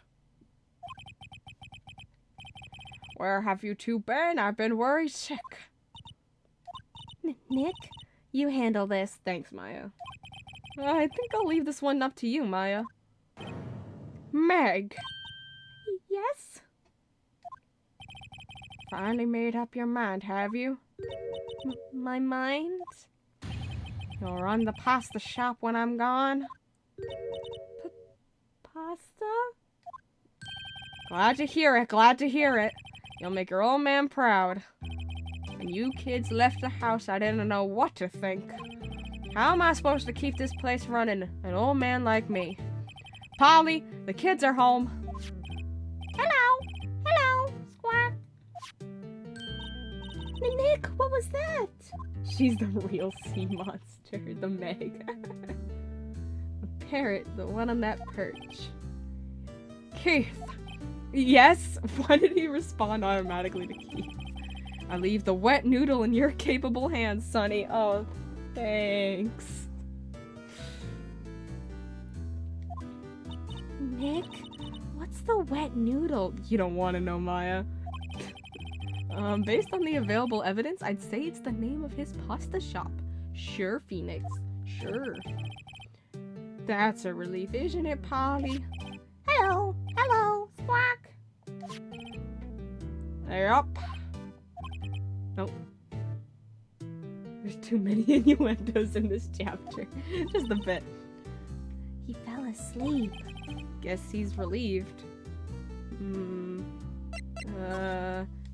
S1: Where have you two been? I've been worried sick.
S2: Nick, you handle this.
S1: Thanks, Maya. I think I'll leave this one up to you, Maya. Meg!
S2: Yes?
S1: Finally made up your mind, have you?
S2: My mind?
S1: You'll run the pasta shop when I'm gone?
S2: Pasta?
S1: Glad to hear it, glad to hear it. You'll make your old man proud. When you kids left the house, I didn't know what to think. How am I supposed to keep this place running, an old man like me? Polly, the kids are home.
S2: Hello! Hello! Squawk! Nick, what was that?
S1: She's the real sea monster, the Meg. The parrot, the one on that perch. Keith, Yes? Why did he respond automatically to Keith? I leave the wet noodle in your capable hands, Sonny. Oh, thanks.
S2: Nick, what's the wet noodle?
S1: You don't want to know, Maya. Based on the available evidence, I'd say it's the name of his pasta shop. Sure, Phoenix. Sure. That's a relief, isn't it, Polly?
S2: Hello, hello, Squawk.
S1: Yup. Nope. There's too many innuendos in this chapter. Just a bit.
S2: He fell asleep.
S1: Guess he's relieved.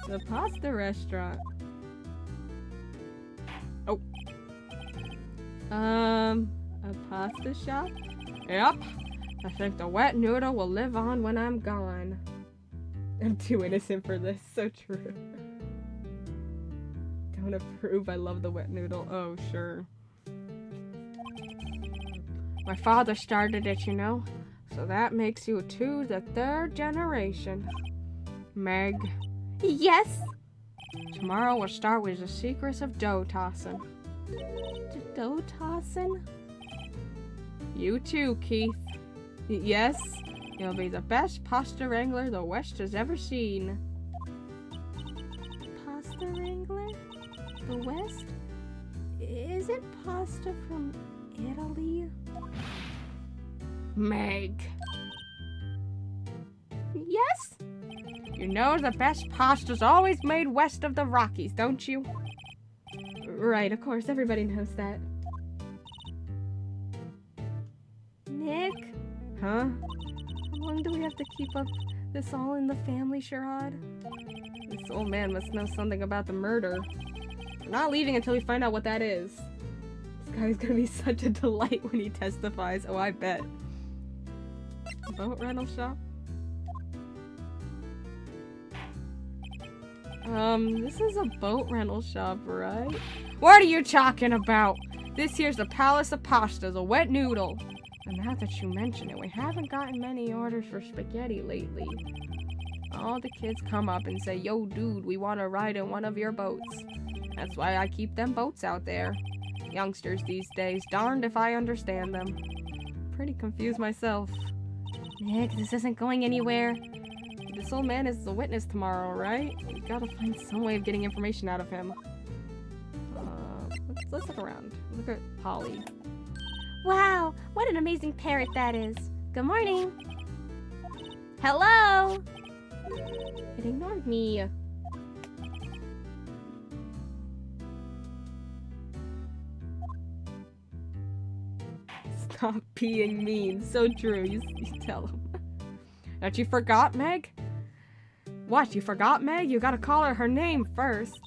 S1: The pasta restaurant. Oh. A pasta shop? Yep. I think the wet noodle will live on when I'm gone. I'm too innocent for this. So true. Don't approve. I love the wet noodle. Oh, sure. My father started it, you know. So that makes you to the third generation. Meg.
S2: Yes?
S1: Tomorrow we'll start with the secrets of dough tossing.
S2: Dough tossing?
S1: You too, Keith. Yes? You'll be the best pasta wrangler the West has ever seen.
S2: Pasta wrangler? The West? Isn't pasta from Italy?
S1: Meg.
S2: Yes?
S1: You know the best pasta's always made west of the Rockies, don't you? Right, of course, everybody knows that.
S2: Nick?
S1: Huh?
S2: How long do we have to keep up this all in the family charade?
S1: This old man must know something about the murder. We're not leaving until we find out what that is. This guy's gonna be such a delight when he testifies. Oh, I bet. Boat rental shop? This is a boat rental shop, right? What are you talking about? This here's the Palace of Pasta, the wet noodle. And now that you mention it, we haven't gotten many orders for spaghetti lately. All the kids come up and say, yo dude, we want to ride in one of your boats. That's why I keep them boats out there. Youngsters these days, darned if I understand them. Pretty confused myself.
S2: Nick, this isn't going anywhere.
S1: This old man is the witness tomorrow, right? We gotta find some way of getting information out of him. Let's look around. Look at Polly.
S2: Wow, what an amazing parrot that is. Good morning. Hello.
S1: It ignored me. Stop being mean. So true. You tell him. That you forgot, Meg? What, you forgot, Meg? You gotta call her name first.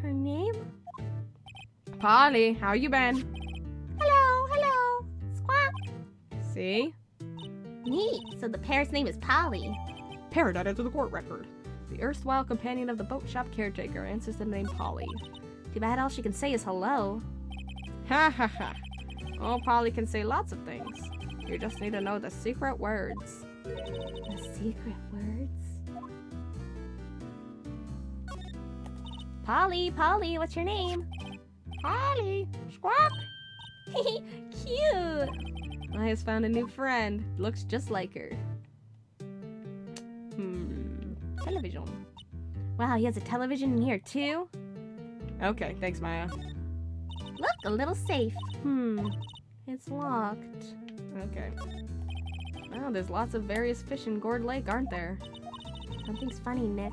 S2: Her name?
S1: Polly, how you been?
S2: Hello, hello. Squawk.
S1: See?
S2: Neat. So the parrot's name is Polly.
S1: Parrot added to the court record. The erstwhile companion of the boat shop caretaker answers the name Polly.
S2: Too bad all she can say is hello.
S1: Ha ha ha. Oh, Polly can say lots of things. You just need to know the secret words.
S2: The secret words? Polly, Polly, what's your name?
S1: Polly, squawk.
S2: Cute.
S1: Maya's found a new friend. Looks just like her. Television.
S2: Wow, he has a television in here too?
S1: Okay, thanks, Maya.
S2: Look, a little safe. It's locked.
S1: Okay. Well, there's lots of various fish in Gourd Lake, aren't there?
S2: Something's funny, Nick.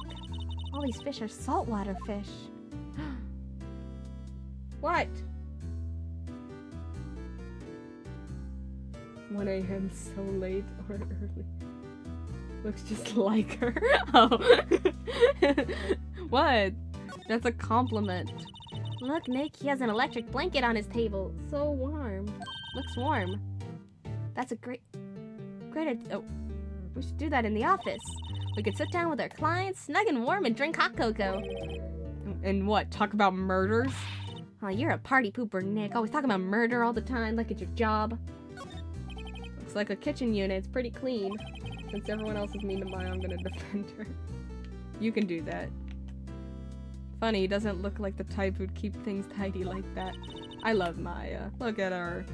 S2: All these fish are saltwater fish.
S1: What? 1 a.m. so late or early. Looks just like her. Oh. What? That's a compliment.
S2: Look, Nick, he has an electric blanket on his table. So warm. Looks warm. That's a great oh, we should do that in the office. We could sit down with our clients, snug and warm, and drink hot cocoa.
S1: And what, talk about murders?
S2: Oh, you're a party pooper, Nick. Always talking about murder all the time, like it's your job.
S1: Looks like a kitchen unit. It's pretty clean. Since everyone else is mean to Maya, I'm gonna defend her. You can do that. Funny, he doesn't look like the type who'd keep things tidy like that. I love Maya. Look at her.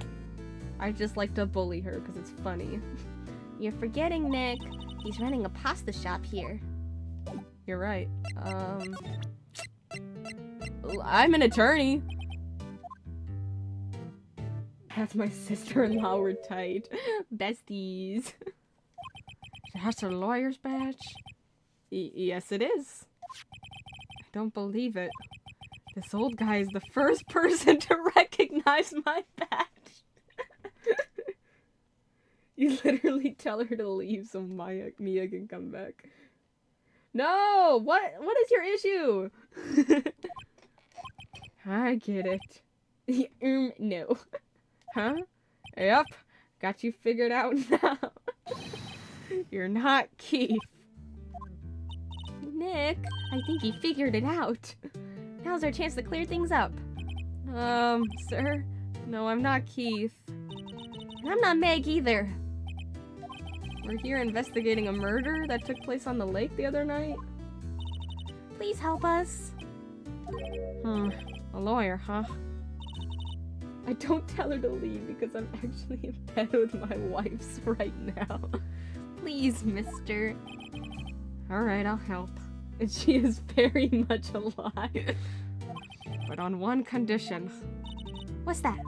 S1: I just like to bully her because it's funny.
S2: You're forgetting Nick. He's running a pasta shop here.
S1: You're right. I'm an attorney. That's my sister-in-law. We're tight. Besties. That's her lawyer's badge? Yes, it is. I don't believe it. This old guy is the first person to recognize my badge. You literally tell her to leave so Mia can come back. No! What is your issue? I get it. No. Huh? Yep. Got you figured out now. You're not Keith.
S2: Nick, I think he figured it out. Now's our chance to clear things up.
S1: Sir? No, I'm not Keith.
S2: And I'm not Meg either.
S1: We're here investigating a murder that took place on the lake the other night.
S2: Please help us.
S1: A lawyer, huh? I don't tell her to leave because I'm actually in bed with my wife's right now.
S2: Please, mister.
S1: Alright, I'll help. And she is very much alive. But on one condition.
S2: What's that?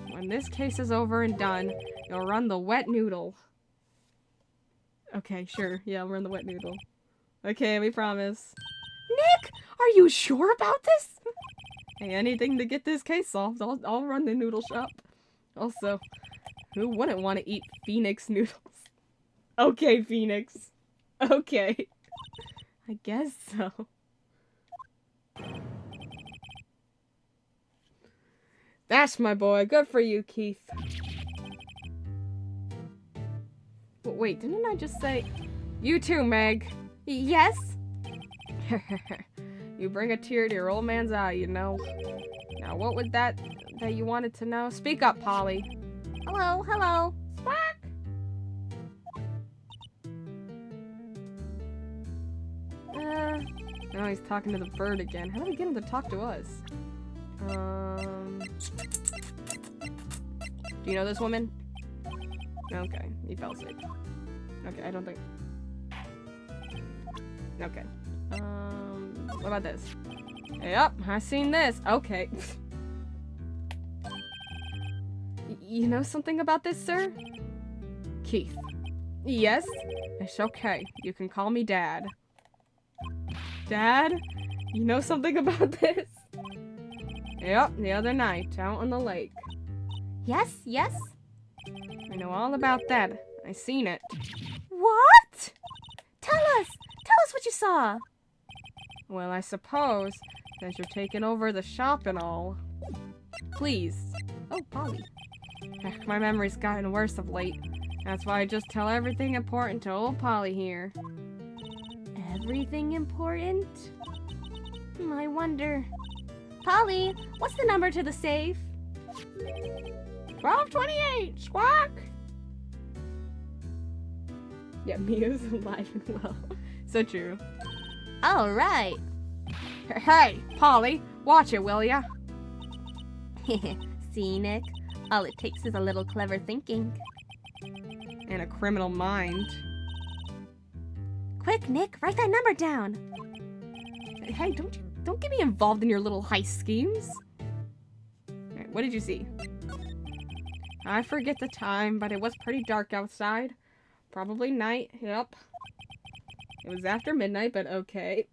S1: When this case is over and done, you'll run the wet noodle. Okay, sure. Yeah, I'll run the wet noodle. Okay, we promise.
S2: Nick, are you sure about this?
S1: Hey, anything to get this case solved, I'll run the noodle shop. Also, who wouldn't want to eat Phoenix noodles? Okay, Phoenix. Okay. I guess so. That's my boy. Good for you, Keith. But wait, didn't I just say... You too, Meg.
S2: Yes?
S1: You bring a tear to your old man's eye, you know. Now, what was that you wanted to know? Speak up, Polly.
S2: Hello, hello.
S1: Squawk! Now he's talking to the bird again. How did we get him to talk to us? Do you know this woman? Okay, he fell asleep. Okay, I don't think... Okay. What about this? Yep, I seen this. Okay. You know something about this, sir? Keith. Yes? It's okay. You can call me Dad. Dad? You know something about this? Yep, the other night, out on the lake.
S2: Yes, yes?
S1: I know all about that. I seen it.
S2: What? Tell us what you saw.
S1: Well, I suppose, as you're taking over the shop and all. Please. Oh, Polly. Heck, my memory's gotten worse of late. That's why I just tell everything important to old Polly here.
S2: Everything important? I wonder. Polly, what's the number to the safe?
S1: 1228! Squawk! Yeah, Mia's alive and well. So true.
S2: All right.
S1: Hey, Polly, watch it, will ya?
S2: See, Nick? All it takes is a little clever thinking.
S1: And a criminal mind.
S2: Quick, Nick, write that number down.
S1: Hey, don't get me involved in your little heist schemes. Alright, what did you see? I forget the time, but it was pretty dark outside. Probably night, yep. It was after midnight, but okay.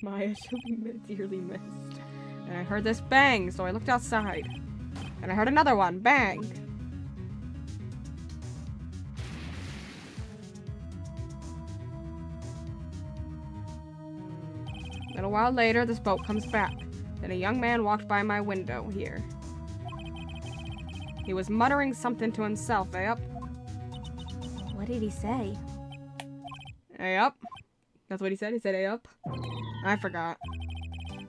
S1: Maya, she'll be dearly missed. And I heard this bang, so I looked outside. And I heard another one, bang. A little while later, this boat comes back. Then a young man walked by my window here. He was muttering something to himself, up.
S2: What did he say?
S1: Hey up. That's what he said? He said, hey up? I forgot.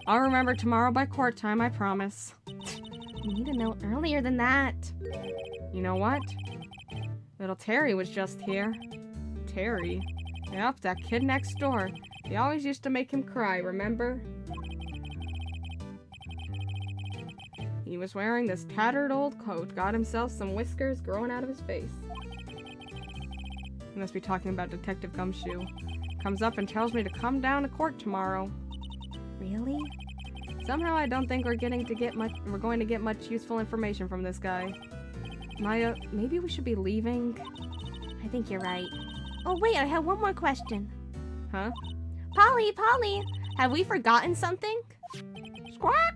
S1: I'll remember tomorrow by court time, I promise.
S2: You need to know earlier than that.
S1: You know what? Little Terry was just here. Terry. Yep, that kid next door. He always used to make him cry, remember? He was wearing this tattered old coat, got himself some whiskers growing out of his face. He must be talking about Detective Gumshoe. Comes up and tells me to come down to court tomorrow.
S2: Really?
S1: Somehow I don't think we're going to get much useful information from this guy. Maya, maybe we should be leaving?
S2: I think you're right. Oh wait, I have one more question.
S1: Huh?
S2: Polly, have we forgotten something?
S1: Squawk!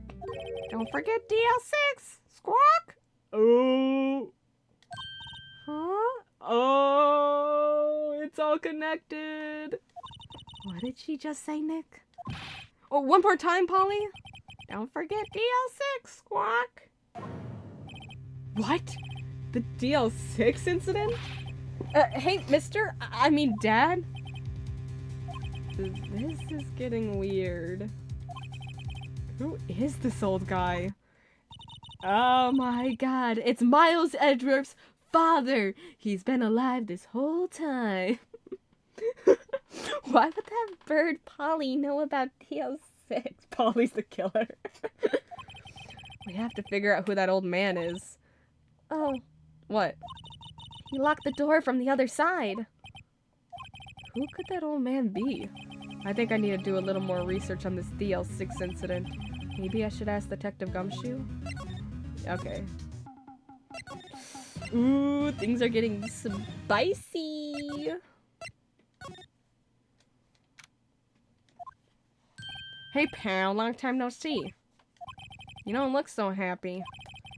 S1: Don't forget DL6! Squawk! Oh! Huh? Oh! It's all connected!
S2: What did she just say, Nick?
S1: Oh, one more time, Polly! Don't forget DL6! Squawk! What? The DL6 incident? Hey, mister? I mean, Dad? This is getting weird. Who is this old guy? Oh my god, it's Miles Edgeworth's father! He's been alive this whole time.
S2: Why would that bird Polly know about DL6?
S1: Polly's the killer. We have to figure out who that old man is.
S2: Oh.
S1: What?
S2: He locked the door from the other side.
S1: Who could that old man be? I think I need to do a little more research on this DL6 incident. Maybe I should ask Detective Gumshoe? Okay. Ooh, things are getting spicy. Hey pal, long time no see. You don't look so happy.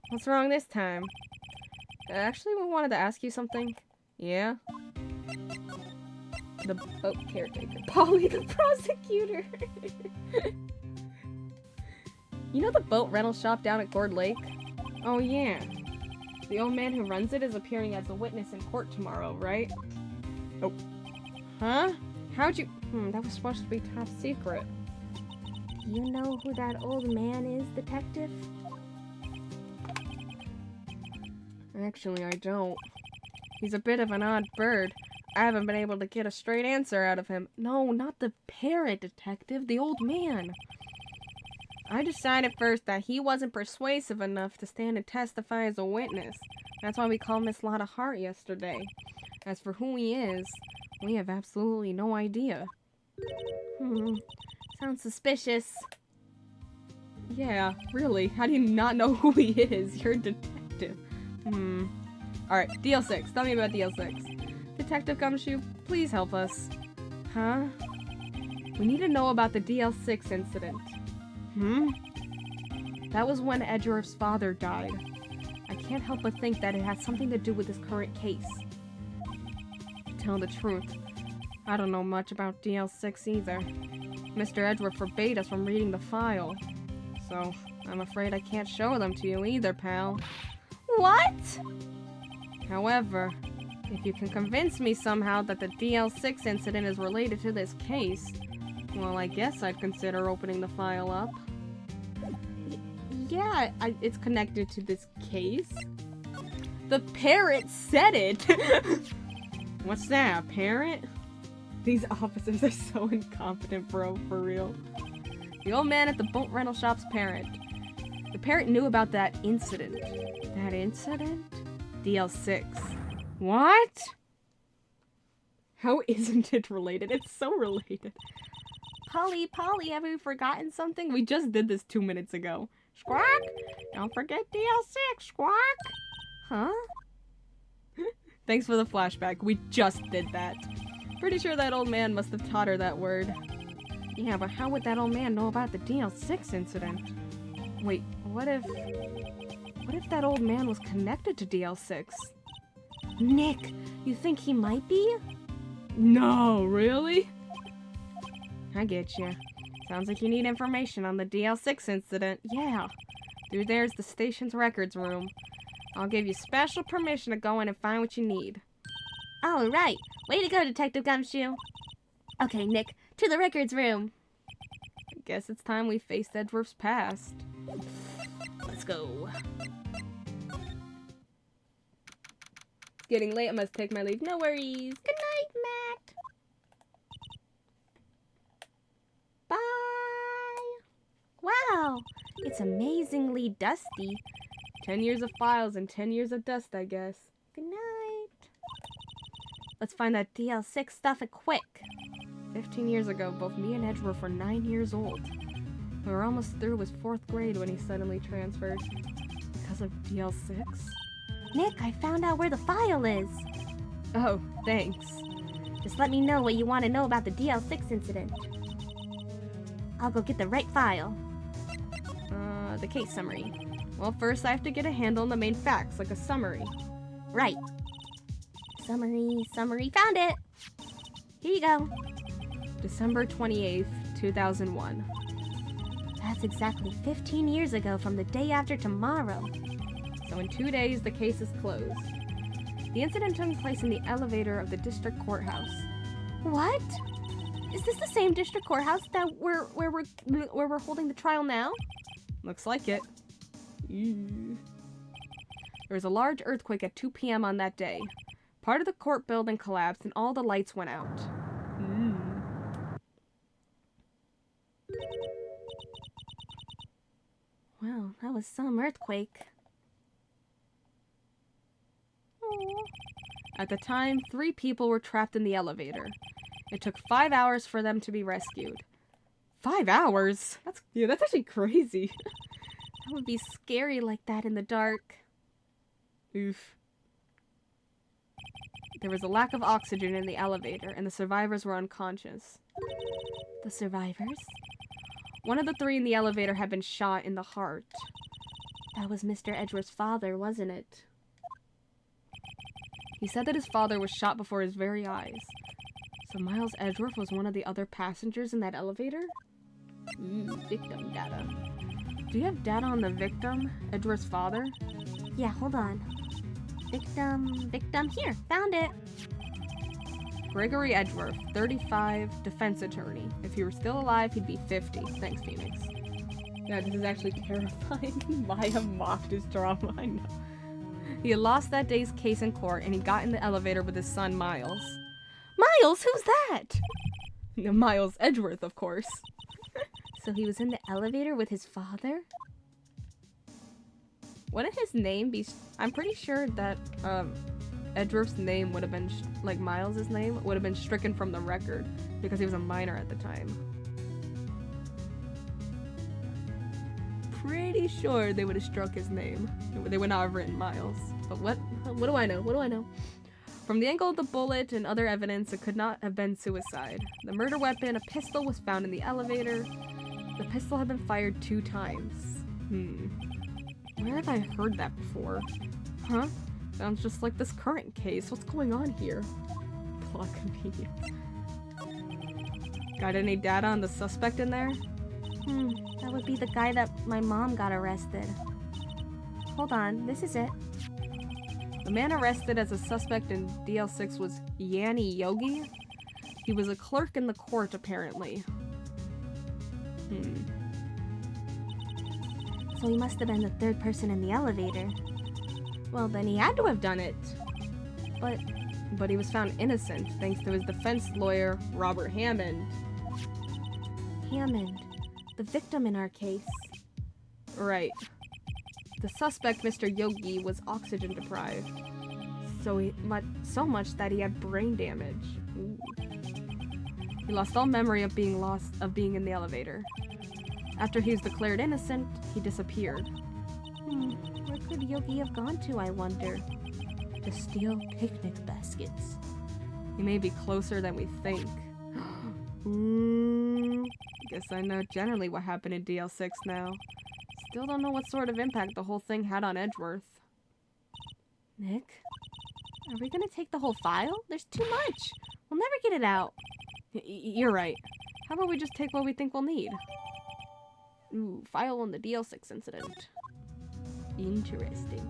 S1: What's wrong this time? Actually, we wanted to ask you something. Yeah? The boat caretaker. Polly, the prosecutor! You know the boat rental shop down at Gourd Lake? Oh yeah. The old man who runs it is appearing as a witness in court tomorrow, right? Oh. Huh? How'd you... that was supposed to be top secret.
S2: Do you know who that old man is, Detective?
S1: Actually, I don't. He's a bit of an odd bird. I haven't been able to get a straight answer out of him. No, not the parrot, Detective. The old man. I decided first that he wasn't persuasive enough to stand and testify as a witness. That's why we called Miss Lotta Hart yesterday. As for who he is, we have absolutely no idea.
S2: Sounds suspicious.
S1: Yeah, really. How do you not know who he is? You're a detective. Alright, DL6. Tell me about DL6. Detective Gumshoe, please help us. Huh? We need to know about the DL6 incident. That was when Edgeworth's father died. I can't help but think that it has something to do with this current case. To tell the truth, I don't know much about DL6 either. Mr. Edgeworth forbade us from reading the file. So, I'm afraid I can't show them to you either, pal.
S2: What?
S1: However, if you can convince me somehow that the DL6 incident is related to this case, well, I guess I'd consider opening the file up. Yeah, it's connected to this case. The parrot said it! What's that, a parrot? These officers are so incompetent, bro, for real. The old man at the boat rental shop's parrot. The parrot knew about that incident. That incident? DL6. What? How isn't it related? It's so related. Polly, have we forgotten something? We just did this 2 minutes ago. Squawk! Don't forget DL6, squawk! Huh? Thanks for the flashback. We just did that. Pretty sure that old man must have taught her that word. Yeah, but how would that old man know about the DL6 incident? Wait, what if that old man was connected to DL6?
S2: Nick, you think he might be?
S1: No, really? I get you. Sounds like you need information on the DL6 incident. Yeah. Through there's the station's records room. I'll give you special permission to go in and find what you need.
S2: All right. Way to go, Detective Gumshoe. Okay, Nick, to the records room.
S1: I guess it's time we faced Edgeworth's past.
S2: Let's go.
S1: It's getting late. I must take my leave.
S2: No worries. Good night, Mac. Wow, it's amazingly dusty.
S1: 10 years of files and 10 years of dust, I guess.
S2: Good night. Let's find that DL6 stuff quick.
S1: 15 years ago, both me and Edgeworth were 9 years old. We were almost through with 4th grade when he suddenly transferred. Because of DL6?
S2: Nick, I found out where the file is.
S1: Oh, thanks.
S2: Just let me know what you want to know about the DL6 incident. I'll go get the right file.
S1: The case summary. Well, first I have to get a handle on the main facts, like a summary.
S2: Right. Summary. Found it. Here you go.
S1: December 28th, 2001.
S2: That's exactly 15 years ago from the day after tomorrow.
S1: So in 2 days, the case is closed. The incident took place in the elevator of the district courthouse.
S2: What? Is this the same district courthouse that where we're holding the trial now?
S1: Looks like it. Ew. There was a large earthquake at 2 p.m. on that day. Part of the court building collapsed and all the lights went out.
S2: Well, that was some earthquake.
S1: At the time, 3 people were trapped in the elevator. It took 5 hours for them to be rescued. 5 hours? That's actually crazy.
S2: That would be scary like that in the dark.
S1: Oof. There was a lack of oxygen in the elevator, and the survivors were unconscious.
S2: The survivors?
S1: One of the 3 in the elevator had been shot in the heart.
S2: That was Mr. Edgeworth's father, wasn't it?
S1: He said that his father was shot before his very eyes. So Miles Edgeworth was one of the other passengers in that elevator? Victim data. Do you have data on the victim, Edgeworth's father?
S2: Yeah, hold on. Victim, here, found it.
S1: Gregory Edgeworth, 35, defense attorney. If he were still alive, he'd be 50. Thanks, Phoenix. Yeah, this is actually terrifying. Maya mocked his trauma, I know. He had lost that day's case in court, and he got in the elevator with his son, Miles.
S2: Miles? Who's that?
S1: Miles Edgeworth, of course.
S2: So he was in the elevator with his father?
S1: Wouldn't his name be... I'm pretty sure that Edgeworth's name would have been... like, Miles' name would have been stricken from the record because he was a minor at the time. Pretty sure they would have struck his name. They would not have written Miles. But what do I know? What do I know? From the angle of the bullet and other evidence, it could not have been suicide. The murder weapon, a pistol, was found in the elevator. The pistol had been fired 2 times. Where have I heard that before? Huh? Sounds just like this current case. What's going on here? Plot convenience. Got any data on the suspect in there?
S2: That would be the guy that my mom got arrested. Hold on, this is it.
S1: The man arrested as a suspect in DL6 was Yanni Yogi. He was a clerk in the court, apparently.
S2: So he must have been the 3rd person in the elevator.
S1: Well, then he had to have done it. But he was found innocent thanks to his defense lawyer, Robert Hammond.
S2: Hammond, the victim in our case.
S1: Right. The suspect, Mr. Yogi, was oxygen deprived. So much that he had brain damage. Ooh. He lost all memory of being in the elevator. After he was declared innocent, he disappeared.
S2: Where could Yogi have gone to, I wonder? To steal picnic baskets.
S1: He may be closer than we think. Guess I know generally what happened in DL6 now. Still don't know what sort of impact the whole thing had on Edgeworth.
S2: Nick? Are we gonna take the whole file? There's too much! We'll never get it out.
S1: You're right. How about we just take what we think we'll need? Ooh, file on the DL6 incident. Interesting.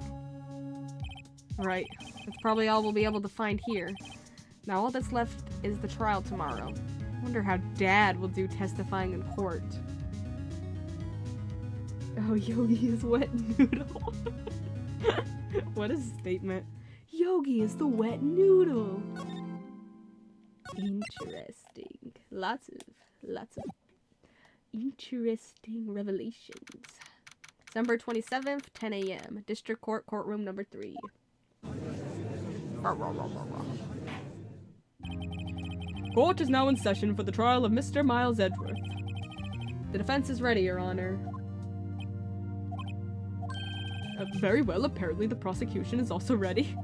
S1: Right. That's probably all we'll be able to find here. Now all that's left is the trial tomorrow. Wonder how Dad will do testifying in court. Oh, Yogi is wet noodle. What a statement. Yogi is the wet noodle. Interesting. Lots of
S2: Interesting revelations. December 27th, 10 a.m. District Court, courtroom number 3.
S1: Court is now in session for the trial of Mr. Miles Edgeworth. The defense is ready, Your Honor. Very well, apparently the prosecution is also ready.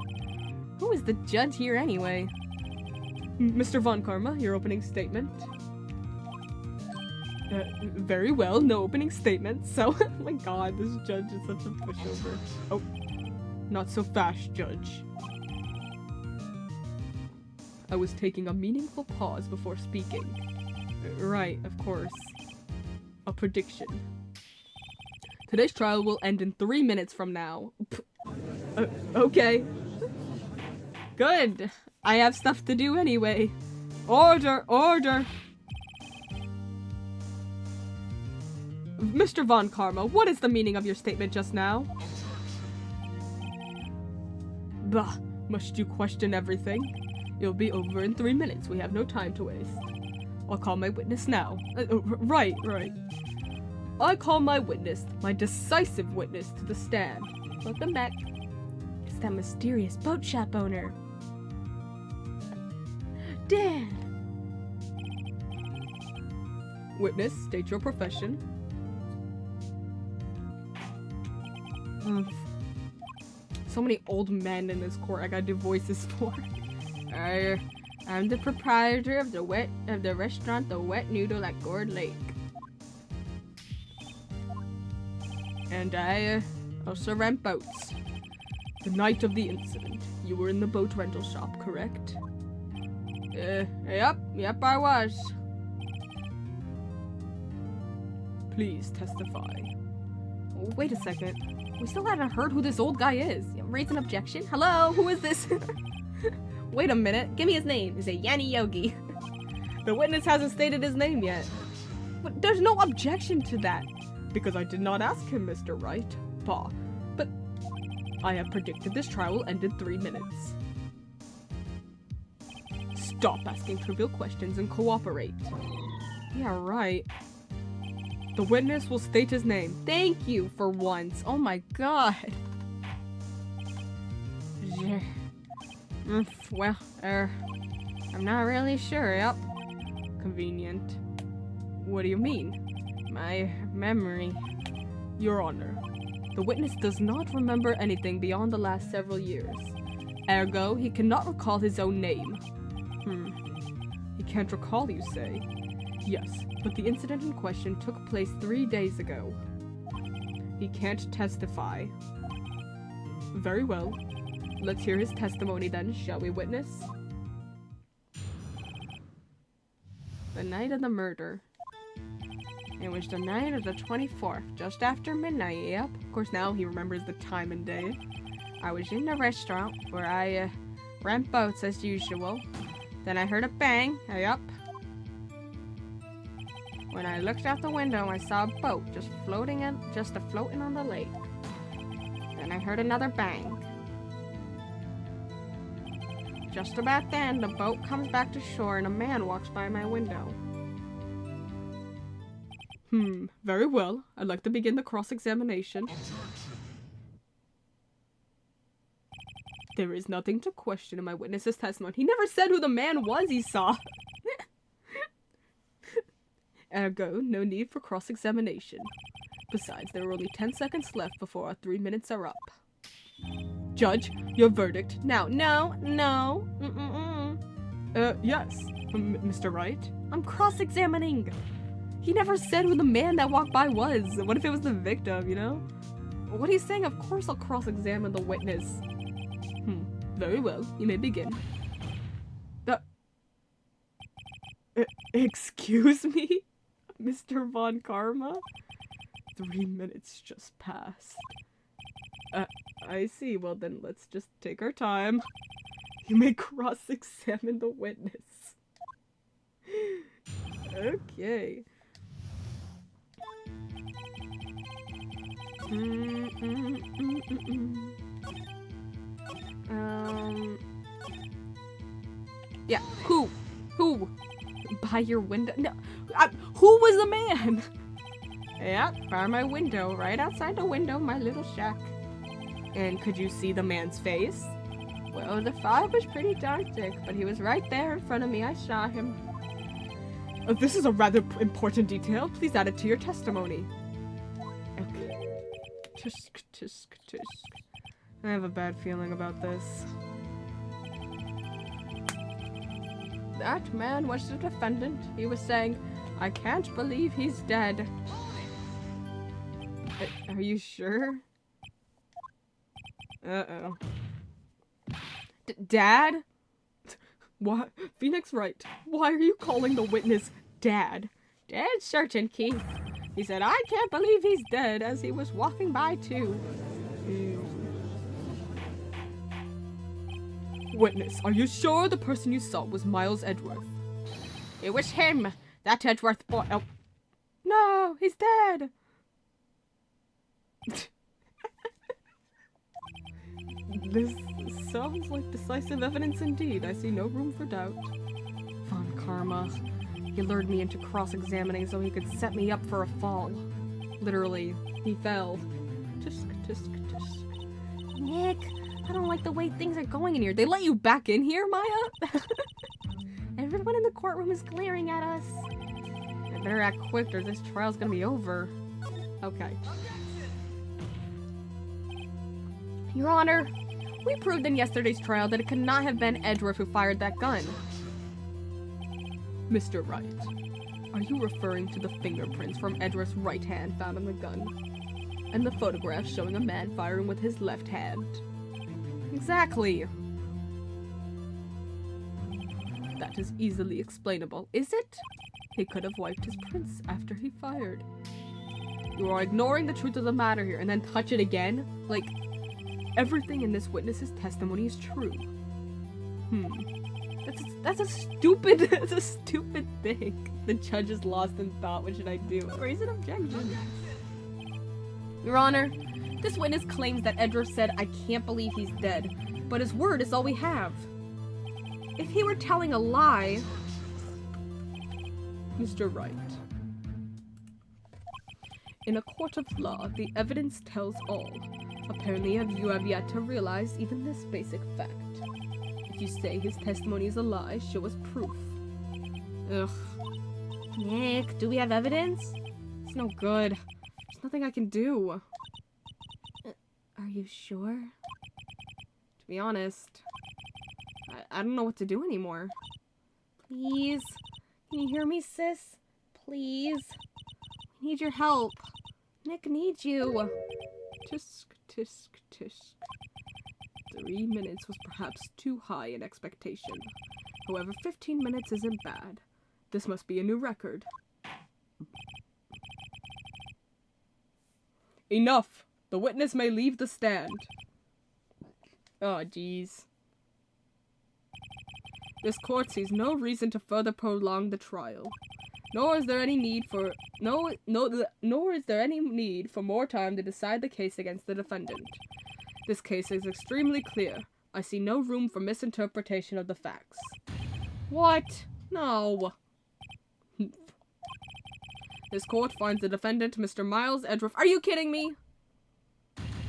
S2: Who is the judge here anyway?
S1: Mr. Von Karma, your opening statement. Very well, no opening statement, so... oh my god, this judge is such a pushover. Oh, not so fast, Judge. I was taking a meaningful pause before speaking. Right, of course. A prediction. Today's trial will end in 3 minutes from now. Okay. Good. I have stuff to do anyway. Order, order! Mr. Von Karma, what is the meaning of your statement just now? Bah, must you question everything? It'll be over in 3 minutes. We have no time to waste. I'll call my witness now. Right. I call my witness, my decisive witness, to the stand.
S2: Welcome back. It's that mysterious boat shop owner. Dan!
S1: Witness, state your profession. So many old men in this court I gotta do voices for. I'm the proprietor of the restaurant The Wet Noodle at Gourd Lake. And I also rent boats. The night of the incident, you were in the boat rental shop, correct? Yep, I was. Please testify.
S2: Wait a second. We still haven't heard who this old guy is. Raise an objection? Hello, who is this? Wait a minute. Give me his name. Is it Yanni Yogi?
S1: The witness hasn't stated his name yet. But there's no objection to that. Because I did not ask him, Mr. Wright. Bah. But I have predicted this trial will end in 3 minutes. Stop asking trivial questions and cooperate. Yeah, right. The witness will state his name.
S2: Thank you for once. Oh my god. Well, I'm not really sure. Yep.
S1: Convenient. What do you mean?
S2: My memory.
S1: Your Honor, the witness does not remember anything beyond the last several years. Ergo, he cannot recall his own name. He can't recall, you say? Yes, but the incident in question took place 3 days ago. He can't testify. Very well. Let's hear his testimony then, shall we, witness?
S2: The night of the murder. It was the night of the 24th, just after midnight, yep.
S1: Of course, now he remembers the time and day.
S2: I was in the restaurant where I rent boats as usual. Then I heard a bang, yep. When I looked out the window, I saw a boat just floating on the lake. Then I heard another bang. Just about then, the boat comes back to shore and a man walks by my window.
S1: Very well. I'd like to begin the cross-examination. There is nothing to question in my witness's testimony. He never said who the man was he saw. Ergo, no need for cross-examination. Besides, there are only 10 seconds left before our 3 minutes are up. Judge, your verdict now.
S2: No.
S1: Yes. Mr. Wright?
S2: I'm cross-examining.
S1: He never said who the man that walked by was. What if it was the victim, you know? What he's saying, of course I'll cross-examine the witness. Very well. You may begin. Excuse me? Mr. Von Karma? 3 minutes just passed. I see. Well then, let's just take our time. You may cross-examine the witness. Okay.
S2: Yeah, who? By your window? No, who was the man?
S1: Yeah, by my window, right outside the window of my little shack. And could you see the man's face? Well, the fog was pretty dark, thick, but he was right there in front of me. I saw him. This is a rather important detail. Please add it to your testimony. Okay. Tisk, tisk, tisk. I have a bad feeling about this. That man was the defendant. He was saying, I can't believe he's dead. Are you sure? Uh-oh. Dad? What? Phoenix Wright, why are you calling the witness Dad? Dad's certain, Keith. He said, I can't believe he's dead, as he was walking by too. Witness, are you sure the person you saw was Miles Edgeworth? It was him. That Edgeworth boy. Oh. No, he's dead. This sounds like decisive evidence indeed. I see no room for doubt. Von Karma. He lured me into cross-examining so he could set me up for a fall. Literally, he fell. Tisk, tisk, tisk.
S2: Nick, I don't like the way things are going in here. They let you back in here, Maya? Everyone in the courtroom is glaring at us.
S1: I better act quick or this trial's gonna be over. Okay.
S2: Your Honor, we proved in yesterday's trial that it could not have been Edgeworth who fired that gun.
S1: Mr. Wright, are you referring to the fingerprints from Edgeworth's right hand found on the gun? And the photograph showing a man firing with his left hand?
S2: Exactly.
S1: That is easily explainable, is it? He could have wiped his prints after he fired. You are ignoring the truth of the matter here and then touch it again? Like, everything in this witness's testimony is true. That's a stupid thing. The judge is lost in thought. What should I do? Raise an objection.
S2: Your Honor, this witness claims that Edgeworth said, I can't believe he's dead, but his word is all we have. If he were telling a lie...
S1: Mr. Wright. In a court of law, the evidence tells all. Apparently you have yet to realize even this basic fact. If you say his testimony is a lie, show us proof. Ugh.
S2: Nick, do we have evidence?
S1: It's no good. There's nothing I can do.
S2: Are you sure?
S1: To be honest, I don't know what to do anymore.
S2: Please? Can you hear me, sis? Please? We need your help. Nick needs you.
S1: Tisk, tisk, tisk. 3 minutes was perhaps too high in expectation. However, 15 minutes isn't bad. This must be a new record. Enough! The witness may leave the stand. Oh, jeez. This court sees no reason to further prolong the trial. Nor is there any need for more time to decide the case against the defendant. This case is extremely clear. I see no room for misinterpretation of the facts. What? No. This court finds the defendant, Mr. Miles Edgeworth. Are you kidding me?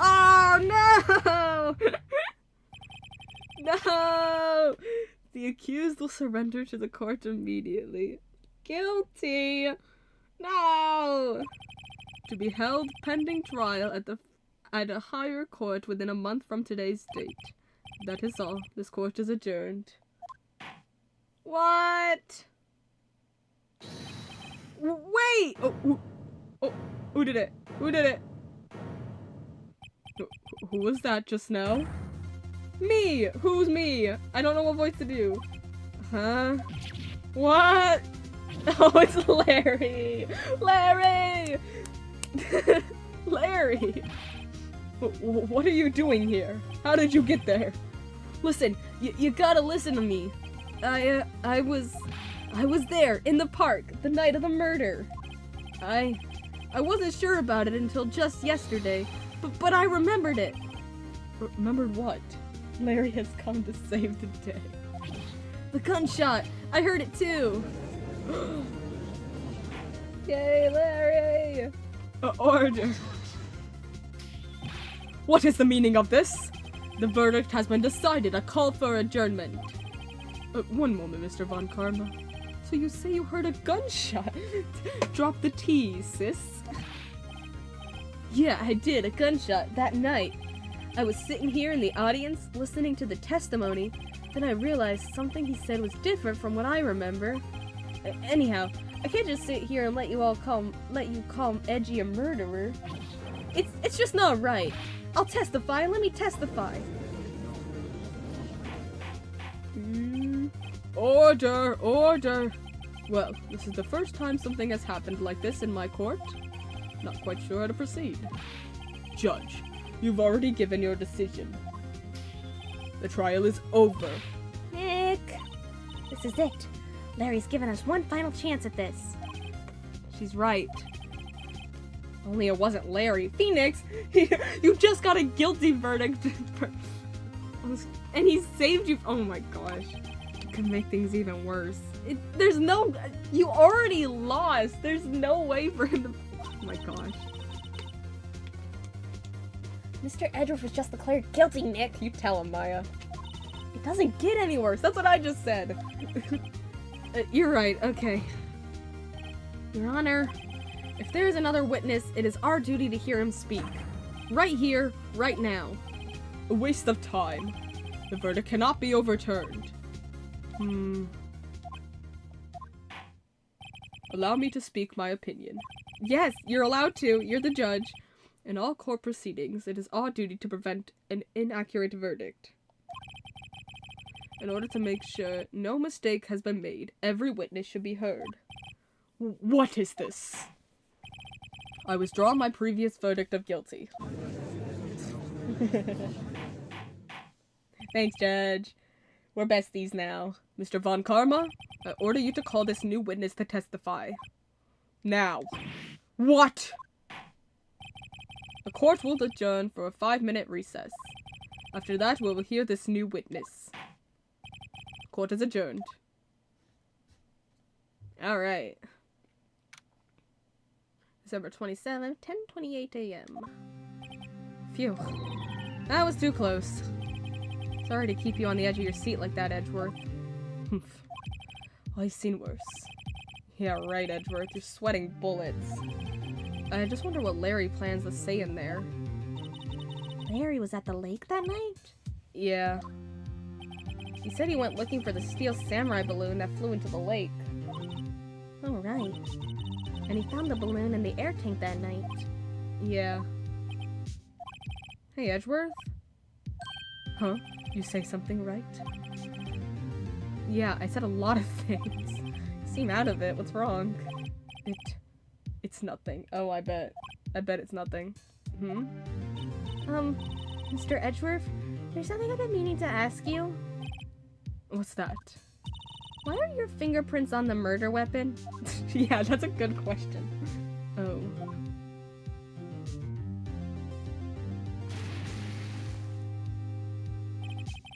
S1: Oh, no! No! The accused will surrender to the court immediately. Guilty! No! To be held pending trial at a higher court within a month from today's date. That is all. This court is adjourned. What? Wait! Oh, who did it? Who did it? Who was that just now? Me! Who's me? I don't know what voice to do. Huh? What? Oh, it's Larry! Larry! Larry! What are you doing here? How did you get there? Listen, you gotta listen to me. I was there, in the park, the night of the murder. I wasn't sure about it until just yesterday, but I remembered it. Remembered what? Larry has come to save the day. The gunshot! I heard it too! Yay, Larry! Order. What is the meaning of this? The verdict has been decided. I call for adjournment. One moment, Mr. Von Karma. So you say you heard a gunshot? Drop the T, sis. Yeah, I did. A gunshot that night. I was sitting here in the audience, listening to the testimony. Then I realized something he said was different from what I remember. Anyhow, I can't just sit here and let you call Edgy a murderer. It's just not right. I'll testify. Let me testify. Order, order. Well, this is the first time something has happened like this in my court. Not quite sure how to proceed. Judge, you've already given your decision. The trial is over.
S2: Nick! This is it. Larry's given us one final chance at this.
S1: She's right. Only it wasn't Larry. Phoenix! You just got a guilty verdict. And he saved you. Oh my gosh. It could make things even worse. There's no... You already lost. There's no way for him to... Oh my gosh.
S2: Mr. Edgeworth was just declared guilty, Nick.
S1: You tell him, Maya. It doesn't get any worse. That's what I just said. You're right. Okay. Your Honor, if there is another witness, it is our duty to hear him speak. Right here, right now. A waste of time. The verdict cannot be overturned. Allow me to speak my opinion. Yes, you're allowed to. You're the judge. In all court proceedings, it is our duty to prevent an inaccurate verdict. In order to make sure no mistake has been made, every witness should be heard. What is this? I withdraw my previous verdict of guilty. Thanks, Judge. We're besties now. Mr. Von Karma, I order you to call this new witness to testify. Now. What? The court will adjourn for a 5-minute recess. After that, we will hear this new witness. Court is adjourned. Alright. December 27th, 10:28 a.m. Phew. That was too close. Sorry to keep you on the edge of your seat like that, Edgeworth. Humph. I've seen worse. Yeah, right, Edgeworth. You're sweating bullets. I just wonder what Larry plans to say in there.
S2: Larry was at the lake that night?
S1: Yeah. He said he went looking for the steel samurai balloon that flew into the lake.
S2: Oh, right. And he found the balloon in the air tank that night.
S1: Yeah. Hey, Edgeworth? Huh? You say something, right? Yeah, I said a lot of things. You seem out of it. What's wrong? It's nothing. Oh, I bet. I bet it's nothing.
S2: Mr. Edgeworth, there's something I've been meaning to ask you.
S1: What's that?
S2: Why are your fingerprints on the murder weapon?
S1: Yeah, that's a good question. Oh.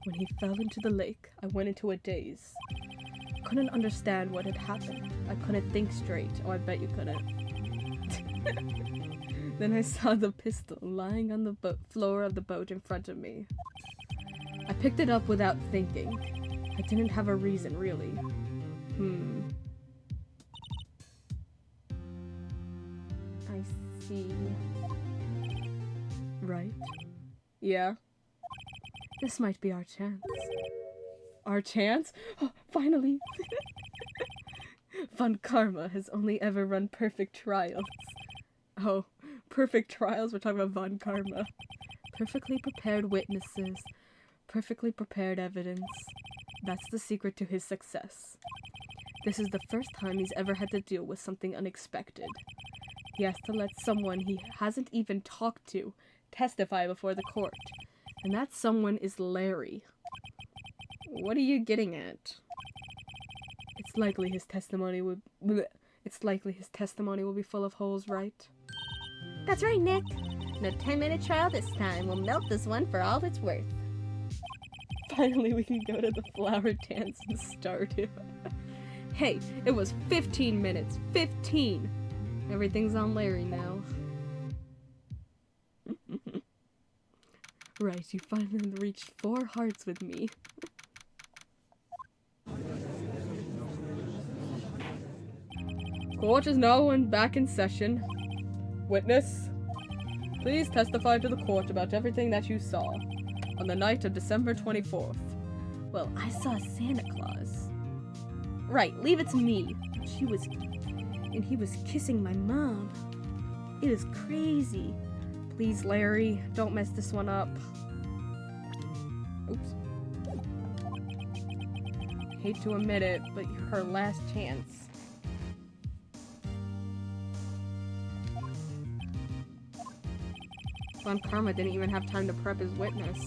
S1: When he fell into the lake, I went into a daze. I couldn't understand what had happened. I couldn't think straight. Oh, I bet you couldn't. Then I saw the pistol lying on the floor of the boat in front of me. I picked it up without thinking. I didn't have a reason, really.
S2: I see.
S1: Right? Yeah? This might be our chance. Our chance? Oh, finally! Von Karma has only ever run perfect trials. Oh, perfect trials? We're talking about Von Karma. Perfectly prepared witnesses. Perfectly prepared evidence. That's the secret to his success. This is the first time he's ever had to deal with something unexpected. He has to let someone he hasn't even talked to testify before the court. And that someone is Larry. What are you getting at? It's likely his testimony will be full of holes, right?
S2: That's right, Nick. No 10-minute trial this time. We'll milk this one for all it's worth.
S1: Finally, we can go to the flower dance and start it. Hey, it was 15 minutes. 15! Everything's on Larry now. Right, you finally reached 4 hearts with me. Court is now back in session. Witness, please testify to the court about everything that you saw on the night of December 24th. Well, I saw Santa Claus. Right, leave it to me. He was kissing my mom. It was crazy. Please, Larry, don't mess this one up. Oops. Hate to admit it, but you're her last chance. Von Karma didn't even have time to prep his witness.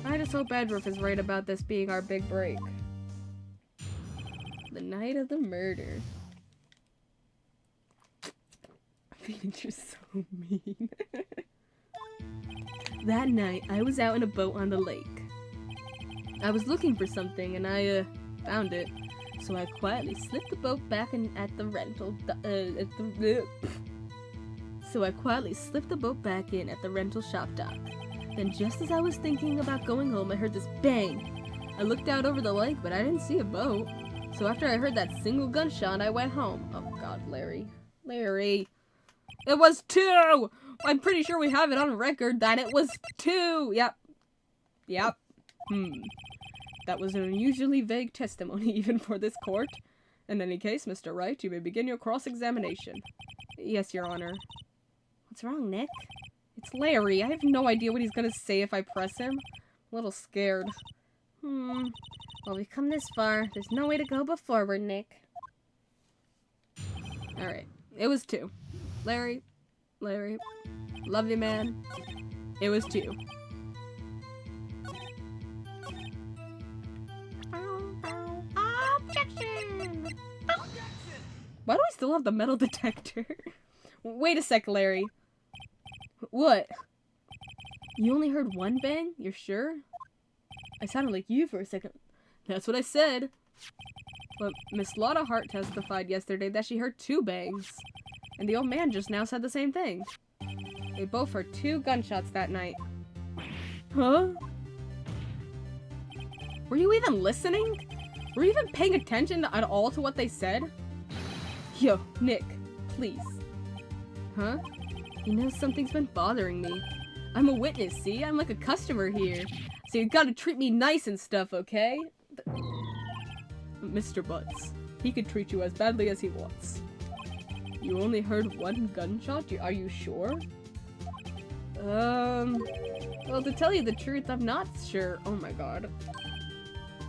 S1: I just hope Edward is right about this being our big break. The night of the murder. Phoenix, you're so mean. That night, I was out in a boat on the lake. I was looking for something, and I, found it. So I quietly slipped the boat back in at the rental, So I quietly slipped the boat back in at the rental shop dock. Then just as I was thinking about going home, I heard this bang. I looked out over the lake, but I didn't see a boat. So after I heard that single gunshot, I went home. Oh god, Larry. Larry. It was 2! I'm pretty sure we have it on record that it was 2! Yep. That was an unusually vague testimony even for this court. In any case, Mr. Wright, you may begin your cross-examination. Yes, Your Honor. What's wrong, Nick? It's Larry. I have no idea what he's gonna say if I press him. I'm a little scared. Well, we've come this far. There's no way to go but forward, Nick. Alright. It was 2. Larry. Love you, man. It was 2. Objection! Why do I still have the metal detector? Wait a sec, Larry. What? You only heard 1 bang? You're sure? I sounded like you for a second. That's what I said. But Miss Lotta Hart testified yesterday that she heard 2 bangs. And the old man just now said the same thing. They both heard 2 gunshots that night. Huh? Were you even listening? Were you even paying attention at all to what they said? Yo, Nick, please. Huh? You know, something's been bothering me. I'm a witness, see? I'm like a customer here. So you gotta treat me nice and stuff, okay? Mr. Butts, he could treat you as badly as he wants. You only heard 1 gunshot? Are you sure? Well, to tell you the truth, I'm not sure. Oh my god.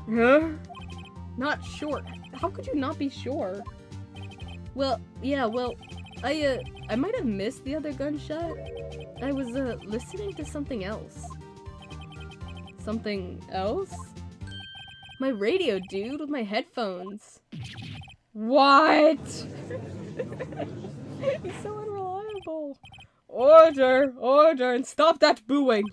S1: Huh? Not sure? How could you not be sure? Well, yeah, well, I might have missed the other gunshot. I was, listening to something else. Something else? My radio, dude, with my headphones. What? He's so unreliable. Order, and stop that booing.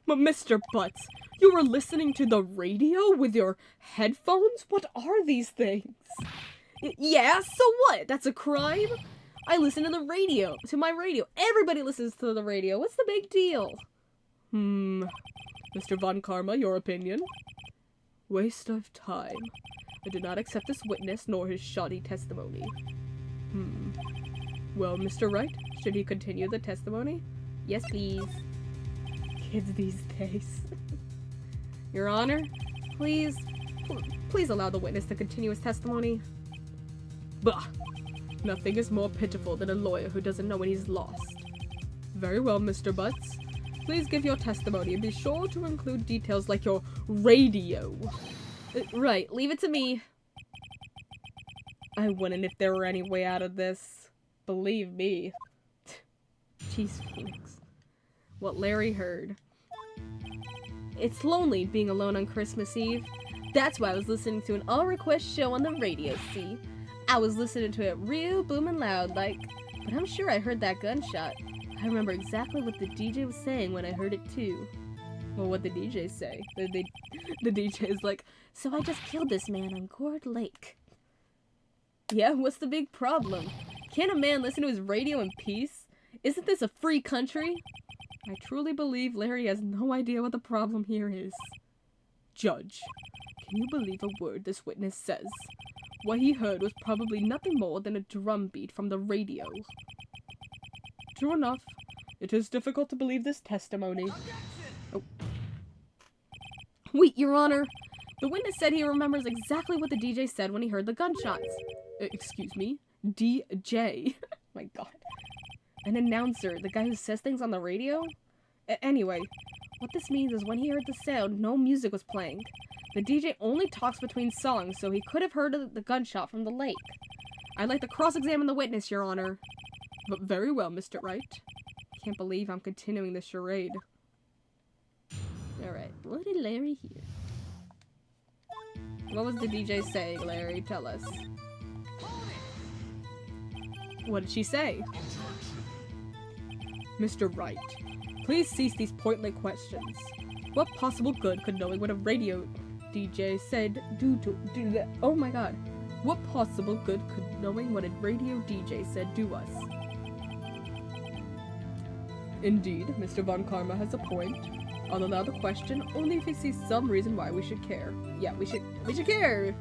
S1: But Mr. Butts, you were listening to the radio with your headphones? What are these things? Yeah, so what? That's a crime? I listen to the radio, to my radio. Everybody listens to the radio. What's the big deal? Mr. Von Karma, your opinion? Waste of time. I do not accept this witness nor his shoddy testimony. Well, Mr. Wright, should he continue the testimony? Yes, please. Kids these days. Your Honor, please allow the witness to continue his testimony. Bah! Nothing is more pitiful than a lawyer who doesn't know when he's lost. Very well, Mr. Butts. Please give your testimony and be sure to include details like your radio. Right, leave it to me. I wouldn't if there were any way out of this. Believe me. Jeez, Phoenix. What Larry heard. It's lonely being alone on Christmas Eve. That's why I was listening to an all-request show on the radio, see? I was listening to it real booming loud, like, but I'm sure I heard that gunshot. I remember exactly what the DJ was saying when I heard it too. Well, what the DJ say? The DJ is like, so I just killed this man on Gourd Lake. Yeah, what's the big problem? Can't a man listen to his radio in peace? Isn't this a free country? I truly believe Larry has no idea what the problem here is. Judge, can you believe a word this witness says? What he heard was probably nothing more than a drum beat from the radio. True enough. It is difficult to believe this testimony. Oh. Wait, Your Honor. The witness said he remembers exactly what the DJ said when he heard the gunshots. Excuse me? DJ? My god. An announcer, the guy who says things on the radio? Anyway, what this means is when he heard the sound, no music was playing. The DJ only talks between songs, so he could have heard the gunshot from the lake. I'd like to cross-examine the witness, Your Honor. But very well, Mr. Wright. Can't believe I'm continuing this charade. Alright, what did Larry hear? What was the DJ saying, Larry? Tell us. What did she say? Mr. Wright, please cease these pointless questions. What possible good could knowing what a radio DJ said do that? Oh my god. What possible good could knowing what a radio DJ said do us? Indeed, Mr. Von Karma has a point. I'll allow the question only if he sees some reason why we should care. Yeah, we should care!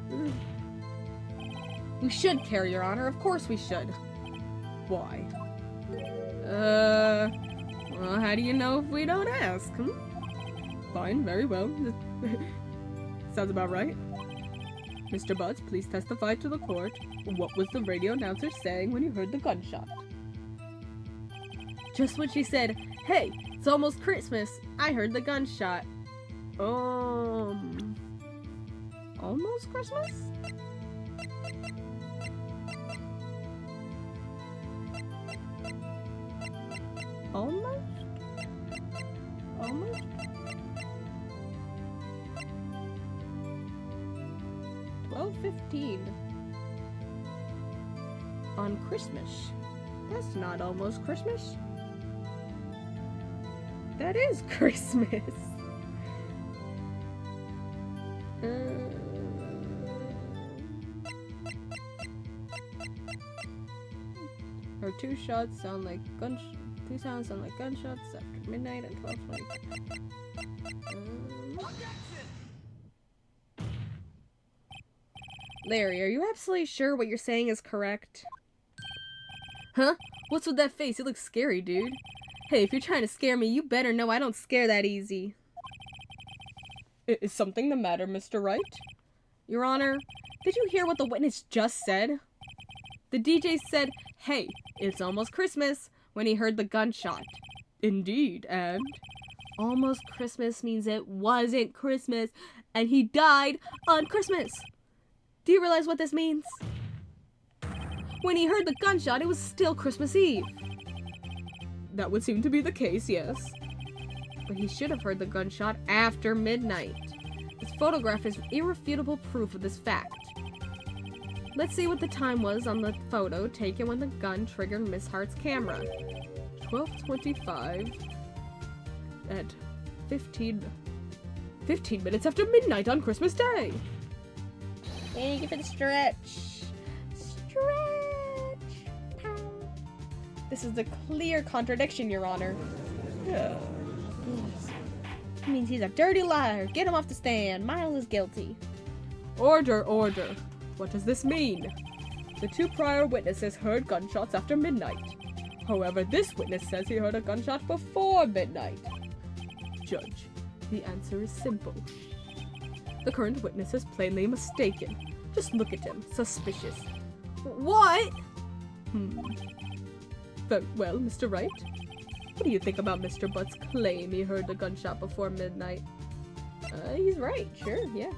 S1: We should care, Your Honor. Of course we should. Why? Well, how do you know if we don't ask, Fine, very well. Sounds about right. Mr. Butts, please testify to the court. What was the radio announcer saying when you heard the gunshot? Just when she said, "Hey, it's almost Christmas," I heard the gunshot. Almost Christmas? Almost? 12:15. On Christmas. That's not almost Christmas. That is Christmas. Her two shots sound like two sounds sound like gunshots after midnight and 12:20. Larry, are you absolutely sure what you're saying is correct? Huh? What's with that face? It looks scary, dude. Hey, if you're trying to scare me, you better know I don't scare that easy. Is something the matter, Mr. Wright? Your Honor, did you hear what the witness just said? The DJ said, "Hey, it's almost Christmas," when he heard the gunshot. Indeed, and? Almost Christmas means it wasn't Christmas, and he died on Christmas. Do you realize what this means? When he heard the gunshot, it was still Christmas Eve. That would seem to be the case, yes. But he should have heard the gunshot after midnight. This photograph is irrefutable proof of this fact. Let's see what the time was on the photo taken when the gun triggered Miss Hart's camera. 12:25 at 15 minutes after midnight on Christmas Day. Thank you for the stretch. This is a clear contradiction, Your Honor. Yeah. It means he's a dirty liar. Get him off the stand. Miles is guilty. Order, order. What does this mean? The two prior witnesses heard gunshots after midnight. However, this witness says he heard a gunshot before midnight. Judge, the answer is simple. The current witness is plainly mistaken. Just look at him. Suspicious. What? Very well, Mr. Wright. What do you think about Mr. Butt's claim he heard the gunshot before midnight? He's right, sure, yeah.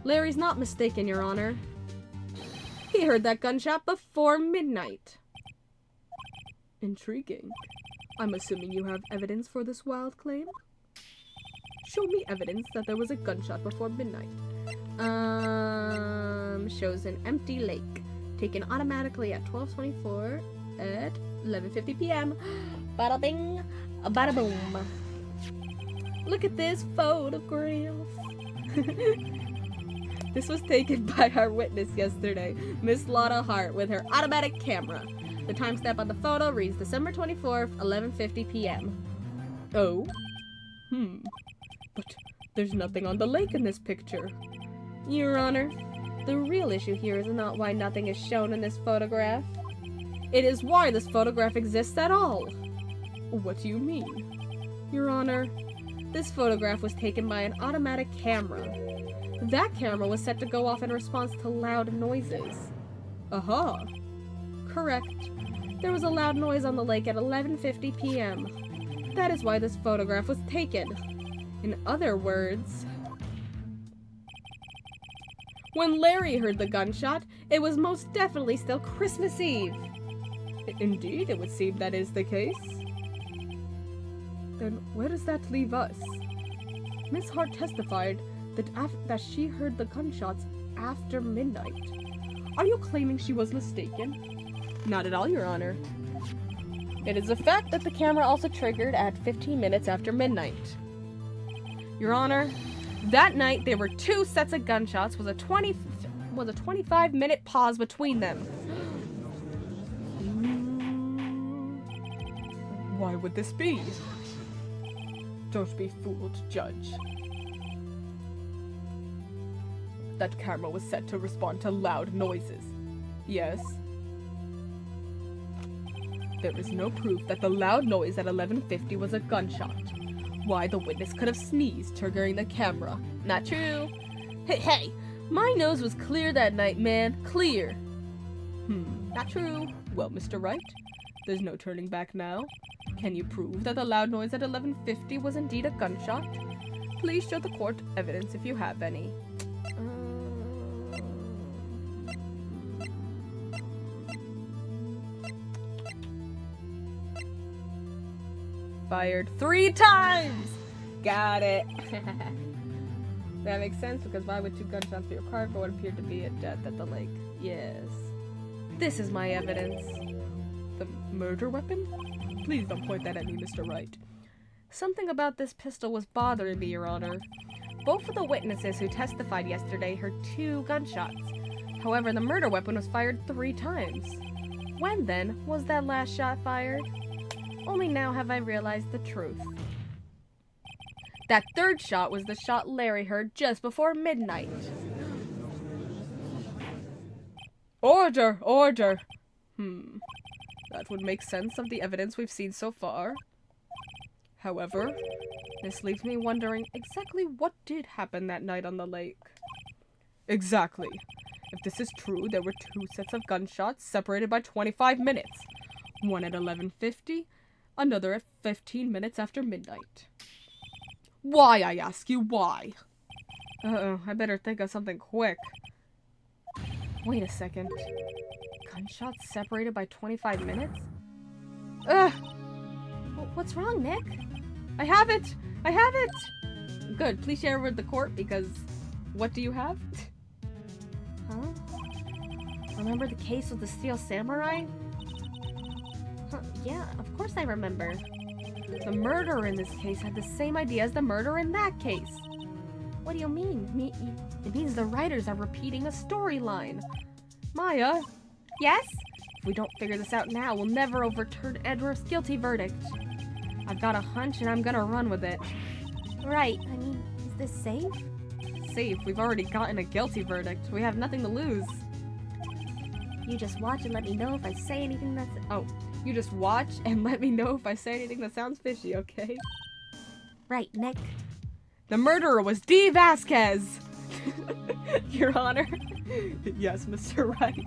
S1: Larry's not mistaken, Your Honor. He heard that gunshot before midnight. Intriguing. I'm assuming you have evidence for this wild claim? Show me evidence that there was a gunshot before midnight. Shows an empty lake, taken automatically at 12:24 at 11:50 p.m. Bada bing, bada boom. Look at this photograph. This was taken by our witness yesterday, Miss Lotta Hart, with her automatic camera.
S2: The timestamp on the photo reads December 24th, 11:50 p.m.
S1: Oh? But there's nothing on the lake in this picture.
S2: Your Honor, the real issue here is not why nothing is shown in this photograph. It is why this photograph exists at all.
S1: What do you mean?
S2: Your Honor, this photograph was taken by an automatic camera. That camera was set to go off in response to loud noises.
S1: Aha!
S2: Correct. There was a loud noise on the lake at 11:50 p.m. That is why this photograph was taken. In other words, when Larry heard the gunshot, it was most definitely still Christmas Eve.
S1: Indeed, it would seem that is the case. Then where does that leave us? Miss Hart testified that she heard the gunshots after midnight. Are you claiming she was mistaken?
S2: Not at all, Your Honor. It is a fact that the camera also triggered at 15 minutes after midnight. Your Honor, that night there were 2 sets of gunshots with a 25-minute pause between them.
S1: Why would this be? Don't be fooled, Judge. That camera was set to respond to loud noises. Yes. There is no proof that the loud noise at 11:50 was a gunshot. Why the witness could have sneezed, triggering the camera.
S2: Not true. Hey, my nose was clear that night, man. Clear.
S1: Not true. Well, Mr. Wright, there's no turning back now. Can you prove that the loud noise at 11:50 was indeed a gunshot? Please show the court evidence if you have any.
S2: Fired 3 times! Got it. That makes sense, because why would 2 gunshots be required for what appeared to be a death at the lake? Yes. This is my evidence.
S1: The murder weapon? Please don't point that at me, Mr. Wright.
S2: Something about this pistol was bothering me, Your Honor. Both of the witnesses who testified yesterday heard 2 gunshots. However, the murder weapon was fired 3 times. When, then, was that last shot fired? Only now have I realized the truth. That 3rd shot was the shot Larry heard just before midnight.
S1: Order! Order! That would make sense of the evidence we've seen so far. However, this leaves me wondering exactly what did happen that night on the lake. Exactly. If this is true, there were 2 sets of gunshots separated by 25 minutes. One at 11:50, another at 15 minutes after midnight. Why, I ask you, why?
S2: Uh-oh, I better think of something quick. Wait a second. Gunshots separated by 25 minutes? Ugh! What's wrong, Nick?
S1: I have it! I have it! Good, please share with the court, because what do you have?
S2: Huh? Remember the case with the Steel Samurai? Huh, yeah, of course I remember. The murderer in this case had the same idea as the murderer in that case. What do you mean? It means the writers are repeating a storyline.
S1: Maya?
S2: Yes? If we don't figure this out now, we'll never overturn Edward's guilty verdict. I've got a hunch and I'm gonna run with it. Right, I mean, is this safe?
S1: Safe? We've already gotten a guilty verdict. We have nothing to lose.
S2: You just watch and let me know if I say anything that's...
S1: Oh, you just watch and let me know if I say anything that sounds fishy, okay?
S2: Right, Nick.
S1: The murderer was D. Vasquez! Your Honor? Yes, Mr. Wright.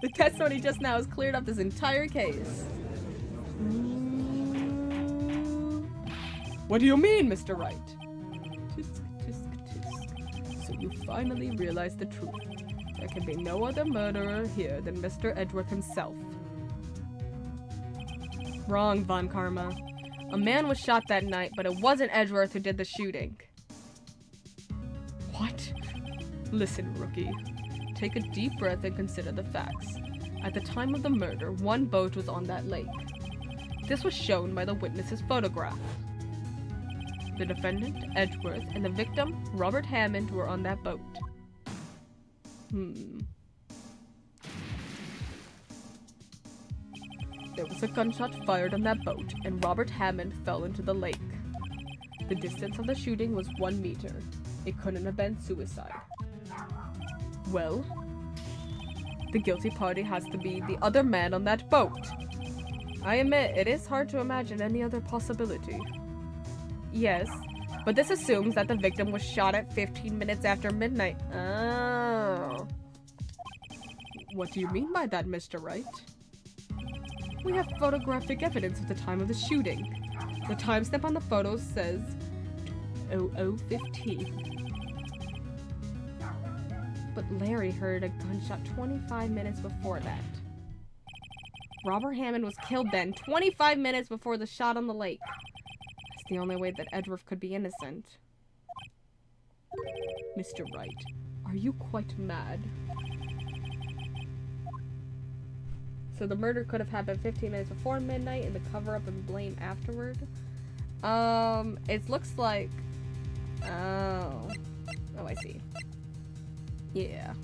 S1: The testimony just now has cleared up this entire case. What do you mean, Mr. Wright? Tisk, tisk, tisk. So you finally realize the truth. There can be no other murderer here than Mr. Edgeworth himself. Wrong, Von Karma. A man was shot that night, but it wasn't Edgeworth who did the shooting. What? Listen, rookie. Take a deep breath and consider the facts. At the time of the murder, 1 boat was on that lake. This was shown by the witness's photograph. The defendant, Edgeworth, and the victim, Robert Hammond, were on that boat. There was a gunshot fired on that boat, and Robert Hammond fell into the lake. The distance of the shooting was 1 meter. It couldn't have been suicide. Well, the guilty party has to be the other man on that boat. I admit, it is hard to imagine any other possibility. Yes, but this assumes that the victim was shot at 15 minutes after midnight. Oh. What do you mean by that, Mr. Wright? We have photographic evidence of the time of the shooting. The timestamp on the photo says 00:15. But Larry heard a gunshot 25 minutes before that. Robert Hammond was killed then, 25 minutes before the shot on the lake. That's the only way that Edworth could be innocent. Mr. Wright, are you quite mad? So the murder could have happened 15 minutes before midnight and the cover-up and blame afterward? It looks like... Oh, I see. Yeah.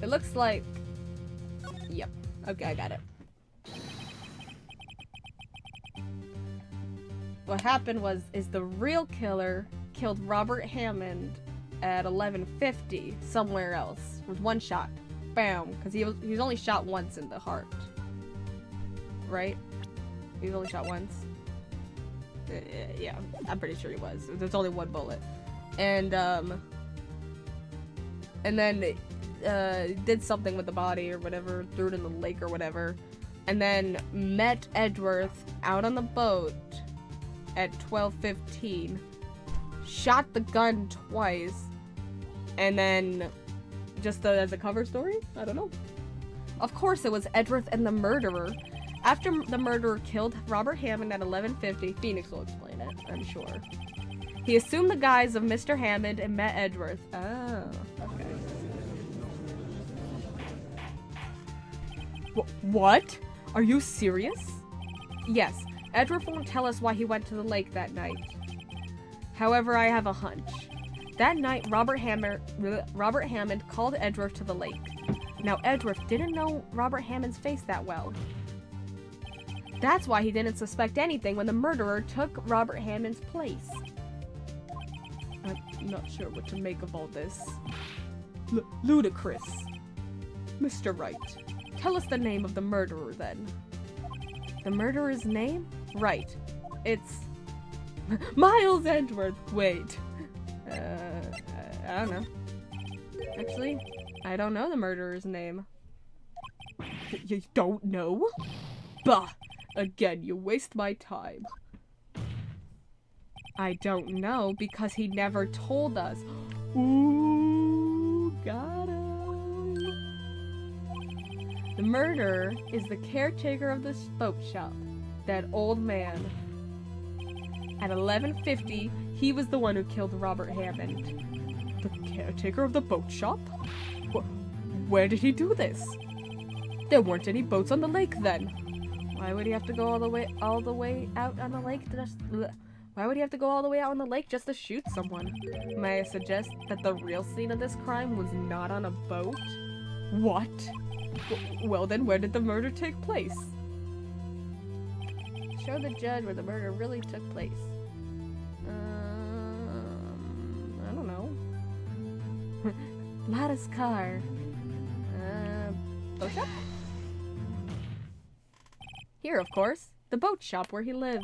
S1: It looks like... Yep. Okay, I got it. What happened is the real killer killed Robert Hammond at 11:50 somewhere else with one shot. Bam! Because he was only shot once in the heart. Right? He was only shot once. Yeah, I'm pretty sure he was. There's only one bullet. And then did something with the body or whatever, threw it in the lake or whatever, and then met Edworth out on the boat at 12:15, shot the gun twice, and then just as a cover story? I don't know. Of course it was Edworth and the murderer. After the murderer killed Robert Hammond at 11:50, Phoenix will explain it, I'm sure. He assumed the guise of Mr. Hammond and met Edworth. Oh, okay. What? Are you serious? Yes, Edworth won't tell us why he went to the lake that night. However, I have a hunch. That night, Robert Hammond called Edworth to the lake. Now, Edworth didn't know Robert Hammond's face that well. That's why he didn't suspect anything when the murderer took Robert Hammond's place. I'm not sure what to make of all this. Ludicrous. Mr. Wright, tell us the name of the murderer then. The murderer's name? Right. It's... Miles Edworth. Wait. I don't know. Actually, I don't know the murderer's name. You don't know? Bah! Again, you waste my time. I don't know because he never told us. Ooh, got him. The murderer is the caretaker of this boat shop. That old man. At 11:50, he was the one who killed Robert Hammond. The caretaker of the boat shop? Where did he do this? There weren't any boats on the lake then. Why would he have to go all the way out on the lake to just... Why would he have to go all the way out on the lake just to shoot someone? May I suggest that the real scene of this crime was not on a boat? What? Well then, where did the murder take place? Show the judge where the murder really took place. I don't know. Lada's car. Boat shop? Here, of course. The boat shop where he lives.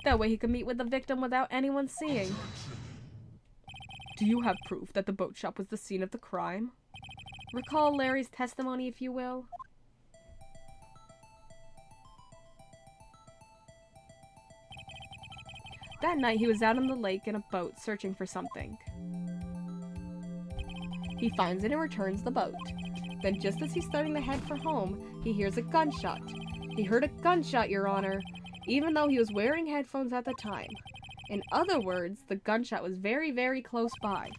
S1: That way he could meet with the victim without anyone seeing. Do you have proof that the boat shop was the scene of the crime? Recall Larry's testimony, if you will. That night he was out on the lake in a boat searching for something. He finds it and returns the boat. Then just as he's starting to head for home, he hears a gunshot. He heard a gunshot, Your Honor, even though he was wearing headphones at the time. In other words, the gunshot was very, very close by.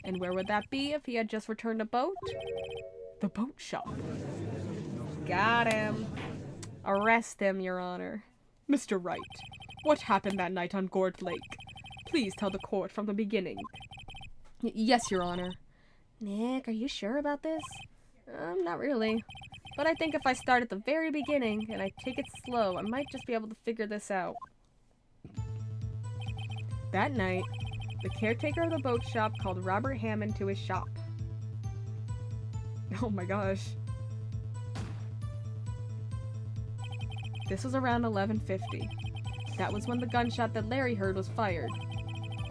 S1: And where would that be if he had just returned a boat? The boat shop. Got him. Arrest him, Your Honor. Mr. Wright, what happened that night on Gourd Lake? Please tell the court from the beginning. Yes, Your Honor. Nick, are you sure about this? Not really.
S2: But I think if I start at the very beginning and I take it slow, I might just be able to figure this out. That night, the caretaker of the boat shop called Robert Hammond to his shop. Oh my gosh. This was around 11:50. That was when the gunshot that Larry heard was fired.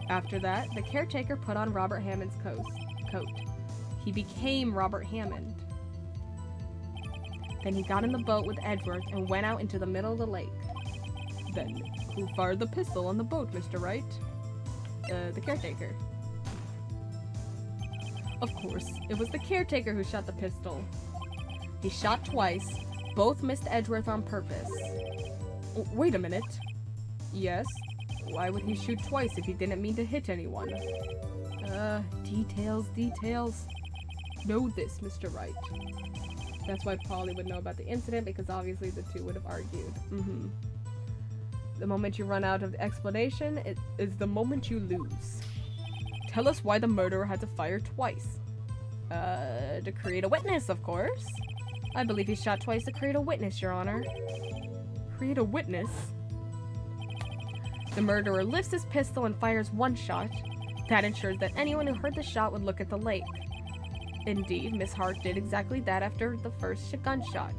S2: After that, the caretaker put on Robert Hammond's coat. He became Robert Hammond. Then he got in the boat with Edgeworth and went out into the middle of the lake. Then, who fired the pistol on the boat, Mr. Wright? The caretaker. Of course, it was the caretaker who shot the pistol. He shot twice. Both missed Edgeworth on purpose. Wait a minute. Yes? Why would he shoot twice if he didn't mean to hit anyone? Details. Know this, Mr. Wright. That's why Polly would know about the incident, because obviously the two would have argued. The moment you run out of the explanation, it is the moment you lose. Tell us why the murderer had to fire twice. To create a witness, of course. I believe he shot twice to create a witness, Your Honor. Create a witness? The murderer lifts his pistol and fires one shot. That ensures that anyone who heard the shot would look at the lake. Indeed, Miss Hart did exactly that after the first gunshot.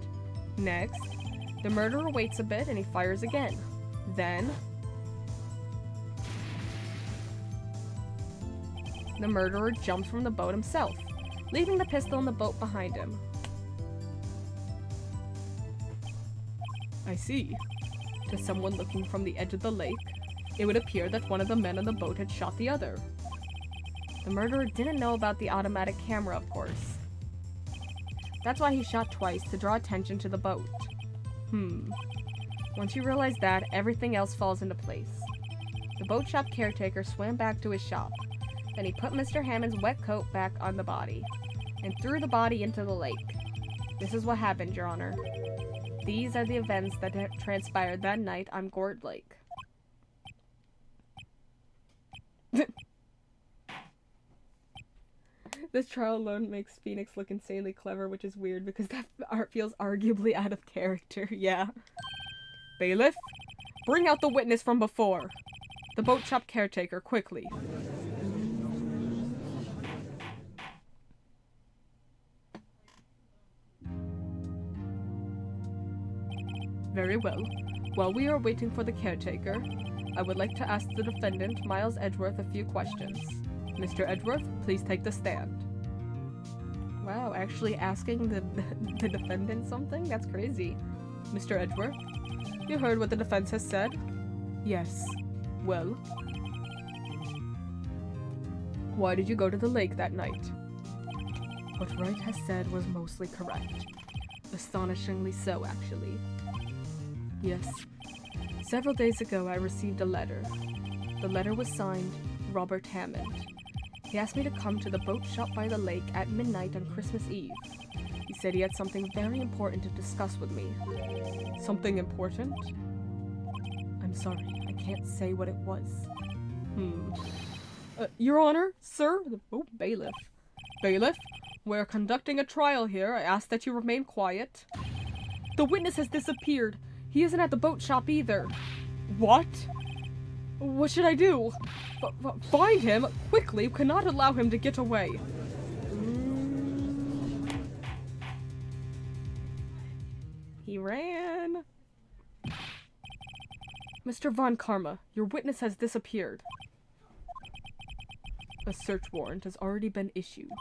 S2: Next, the murderer waits a bit and he fires again. Then, the murderer jumps from the boat himself, leaving the pistol in the boat behind him. I see. To someone looking from the edge of the lake, it would appear that one of the men on the boat had shot the other. The murderer didn't know about the automatic camera, of course. That's why he shot twice, to draw attention to the boat. Once you realize that, everything else falls into place. The boat shop caretaker swam back to his shop. Then he put Mr. Hammond's wet coat back on the body, and threw the body into the lake. This is what happened, Your Honor. These are the events that transpired that night on Gourd Lake. This trial alone makes Phoenix look insanely clever, which is weird because that art feels arguably out of character, yeah. Bailiff, bring out the witness from before. The boat shop caretaker, quickly. Very well. While we are waiting for the caretaker, I would like to ask the defendant, Miles Edgeworth, a few questions. Mr. Edgeworth, please take the stand. Wow, actually asking the defendant something? That's crazy. Mr. Edgeworth, you heard what the defense has said? Yes. Well? Why did you go to the lake that night? What Wright has said was mostly correct. Astonishingly so, actually. Yes. Several days ago, I received a letter. The letter was signed, Robert Hammond. He asked me to come to the boat shop by the lake at midnight on Christmas Eve. He said he had something very important to discuss with me. Something important? I'm sorry, I can't say what it was. Your Honor, sir? Oh, bailiff. Bailiff, we're conducting a trial here. I ask that you remain quiet. The witness has disappeared. He isn't at the boat shop either. What? What should I do? Find him quickly. We cannot allow him to get away. He ran. Mr. Von Karma, your witness has disappeared. A search warrant has already been issued.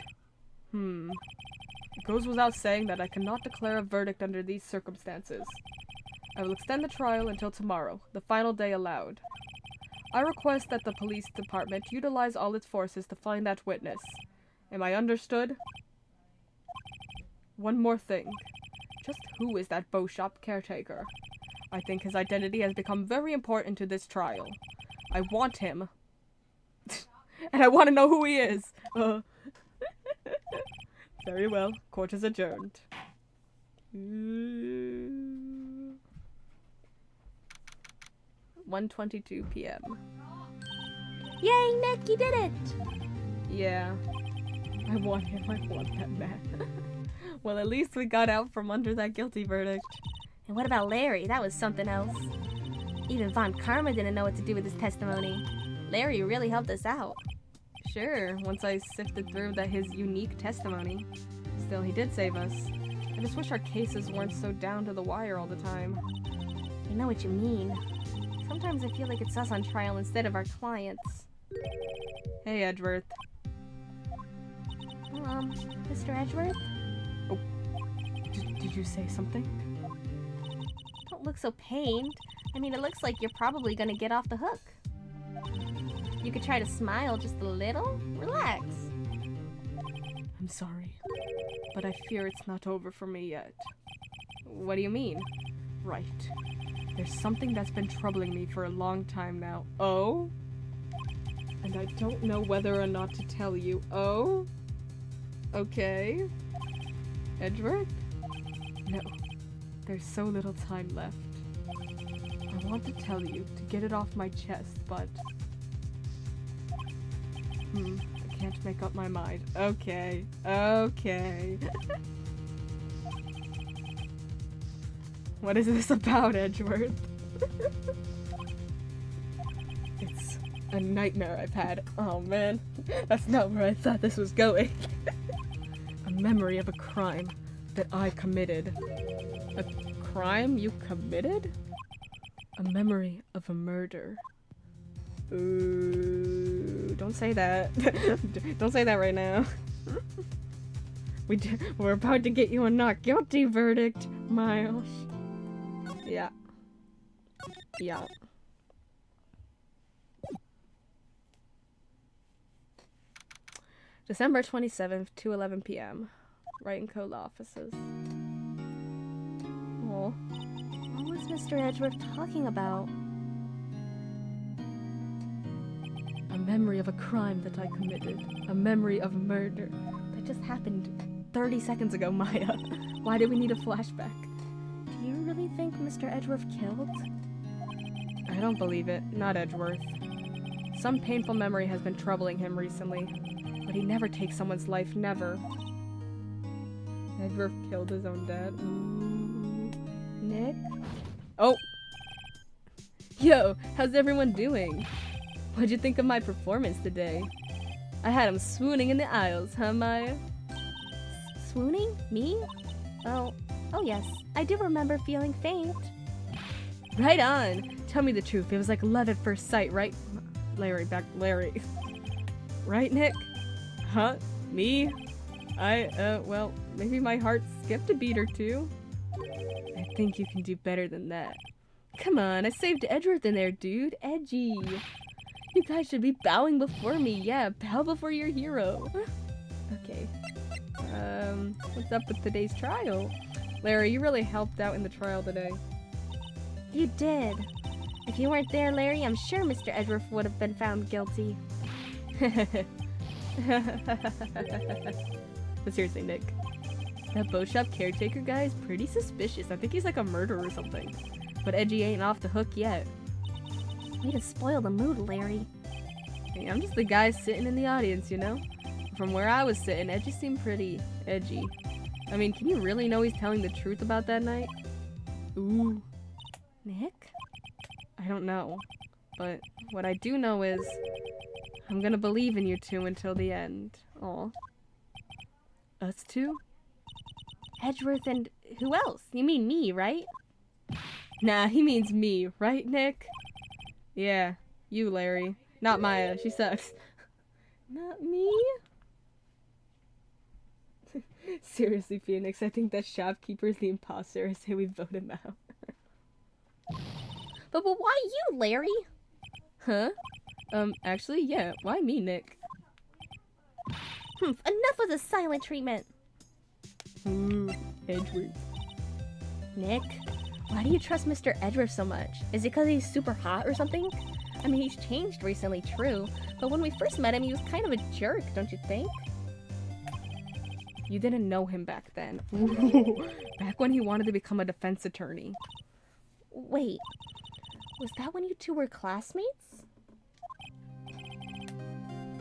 S2: It goes without saying that I cannot declare a verdict under these circumstances. I will extend the trial until tomorrow, the final day allowed. I request that the police department utilize all its forces to find that witness. Am I understood? One more thing. Just who is that bow shop caretaker? I think his identity has become very important to this trial. I want him. And I want to know who he is. Very well. Court is adjourned. 1:22 p.m. Yay, Nick, you did it!
S1: Yeah. I want him. I want that man. Well, at least we got out from under that guilty verdict.
S2: And what about Larry? That was something else. Even Von Karma didn't know what to do with his testimony. Larry really helped us out.
S1: Sure, once I sifted through his unique testimony. Still, he did save us. I just wish our cases weren't so down to the wire all the time.
S2: I know what you mean. Sometimes I feel like it's us on trial instead of our clients.
S1: Hey, Edgeworth.
S2: Mr. Edgeworth?
S1: Oh, did you say something?
S2: Don't look so pained. I mean, it looks like you're probably gonna get off the hook. You could try to smile just a little. Relax.
S1: I'm sorry, but I fear it's not over for me yet. What do you mean? Right. There's something that's been troubling me for a long time now. Oh? And I don't know whether or not to tell you. Oh? Okay. Edgeworth? No. There's so little time left. I want to tell you to get it off my chest, but... I can't make up my mind. Okay. Okay. What is this about, Edgeworth? It's a nightmare I've had. Oh man, that's not where I thought this was going. A memory of a crime that I committed. A crime you committed? A memory of a murder. Ooh, don't say that. Don't say that right now. We're about to get you a not guilty verdict, Miles. Yeah. Yeah. December 27th, 2:11 p.m. Wright and Co. law offices. Oh.
S2: What was Mr. Edgeworth talking about?
S1: A memory of a crime that I committed. A memory of murder. That just happened 30 seconds ago, Maya. Why do we need a flashback?
S2: Do you really think Mr. Edgeworth killed?
S1: I don't believe it. Not Edgeworth. Some painful memory has been troubling him recently. But he never takes someone's life, never. Edgeworth killed his own dad.
S2: Nick?
S1: Oh! Yo, how's everyone doing? What'd you think of my performance today? I had him swooning in the aisles, huh, Maya?
S2: Swooning? Me? Oh yes. I do remember feeling faint.
S1: Right on! Tell me the truth, it was like love at first sight, right? Larry. Right, Nick? Huh? Me? Well, maybe my heart skipped a beat or two. I think you can do better than that. Come on, I saved Edgeworth in there, dude. Edgy. You guys should be bowing before me. Yeah, bow before your hero. Okay. What's up with today's trial? Larry, you really helped out in the trial today.
S2: You did. If you weren't there, Larry, I'm sure Mr. Edgeworth would have been found guilty.
S1: But seriously, Nick, that bow shop caretaker guy is pretty suspicious. I think he's like a murderer or something. But Edgy ain't off the hook yet.
S2: Way to spoil the mood, Larry.
S1: Hey, I'm just the guy sitting in the audience, you know? From where I was sitting, Edgy seemed pretty edgy. I mean, can you really know he's telling the truth about that night? Ooh.
S2: Nick?
S1: I don't know. But what I do know is I'm gonna believe in you two until the end. Aw. Us two?
S2: Edgeworth and who else? You mean me, right?
S1: Nah, he means me, right, Nick? Yeah, you, Larry. Not Maya, she sucks. Not me? Seriously, Phoenix, I think that shopkeeper's the imposter. I say we vote him out.
S2: But why you, Larry?
S1: Huh? Actually, yeah, why me, Nick?
S2: Enough with the silent treatment.
S1: Ooh, Edgeworth.
S2: Nick, why do you trust Mr. Edgeworth so much? Is it because he's super hot or something? I mean, he's changed recently, true, but when we first met him, he was kind of a jerk, don't you think?
S1: You didn't know him back then. Back when he wanted to become a defense attorney.
S2: Wait, was that when you two were classmates?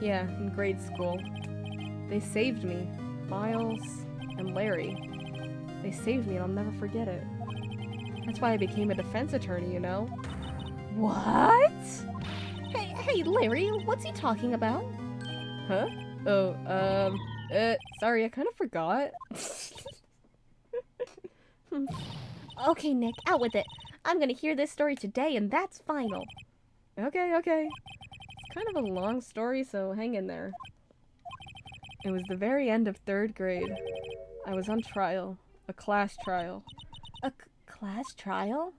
S1: Yeah, in grade school. They saved me. Miles and Larry. They saved me and I'll never forget it. That's why I became a defense attorney, you know?
S2: What? Hey, Larry, what's he talking about?
S1: Huh? Oh, sorry, I kind of forgot.
S2: Okay, Nick, out with it. I'm gonna hear this story today, and that's final.
S1: Okay. It's kind of a long story, so hang in there. It was the very end of 3rd grade. I was on trial. A class trial.
S2: A class trial?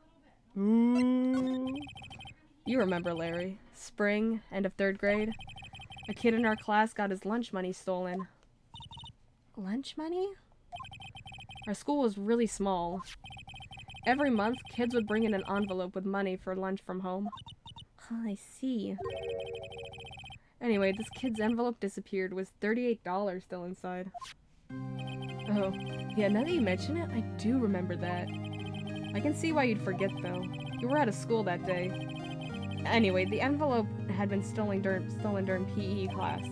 S1: Ooh. You remember, Larry. Spring, end of 3rd grade. A kid in our class got his lunch money stolen.
S2: Lunch money?
S1: Our school was really small. Every month, kids would bring in an envelope with money for lunch from home.
S2: Oh, I see.
S1: Anyway, this kid's envelope disappeared with $38 still inside. Oh, yeah, now that you mention it, I do remember that. I can see why you'd forget, though. You were out of school that day. Anyway, the envelope had been stolen during PE class.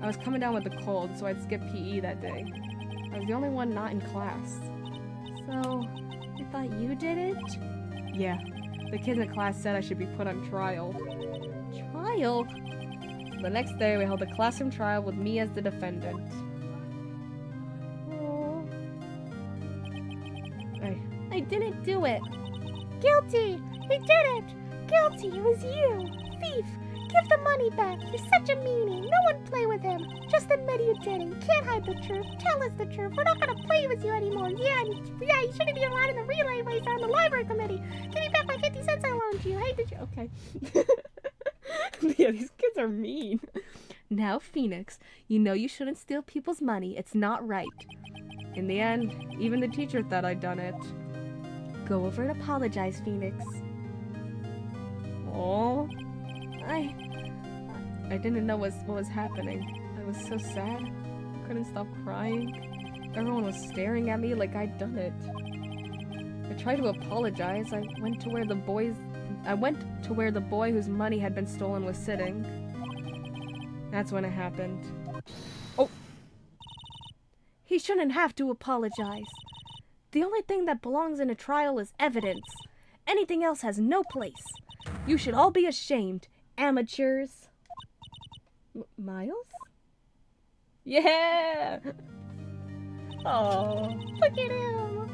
S1: I was coming down with a cold, so I'd skip PE that day. I was the only one not in class.
S2: So, I thought you did it?
S1: Yeah, the kids in class said I should be put on trial.
S2: Trial?
S1: The next day, we held a classroom trial with me as the defendant.
S2: Oh.
S1: Hey.
S2: I didn't do it. Guilty! He did it! Guilty! It was you! Thief! Give the money back! You're such a meanie! No one play with him! Just admit you did it! You can't hide the truth! Tell us the truth! We're not gonna play with you anymore! Yeah, you shouldn't be allowed in the relay race or on the library committee! Give me back my 50 cents I loaned you! Hey, did you? Okay.
S1: Yeah, these kids are mean.
S2: Now, Phoenix, you know you shouldn't steal people's money. It's not right.
S1: In the end, even the teacher thought I'd done it.
S2: Go over and apologize, Phoenix.
S1: Oh, I didn't know what was happening. I was so sad. I couldn't stop crying. Everyone was staring at me like I'd done it. I tried to apologize. I went to where the boy whose money had been stolen was sitting. That's when it happened. Oh!
S2: He shouldn't have to apologize. The only thing that belongs in a trial is evidence. Anything else has no place. You should all be ashamed, amateurs.
S1: Miles? Yeah! Oh,
S2: look at him!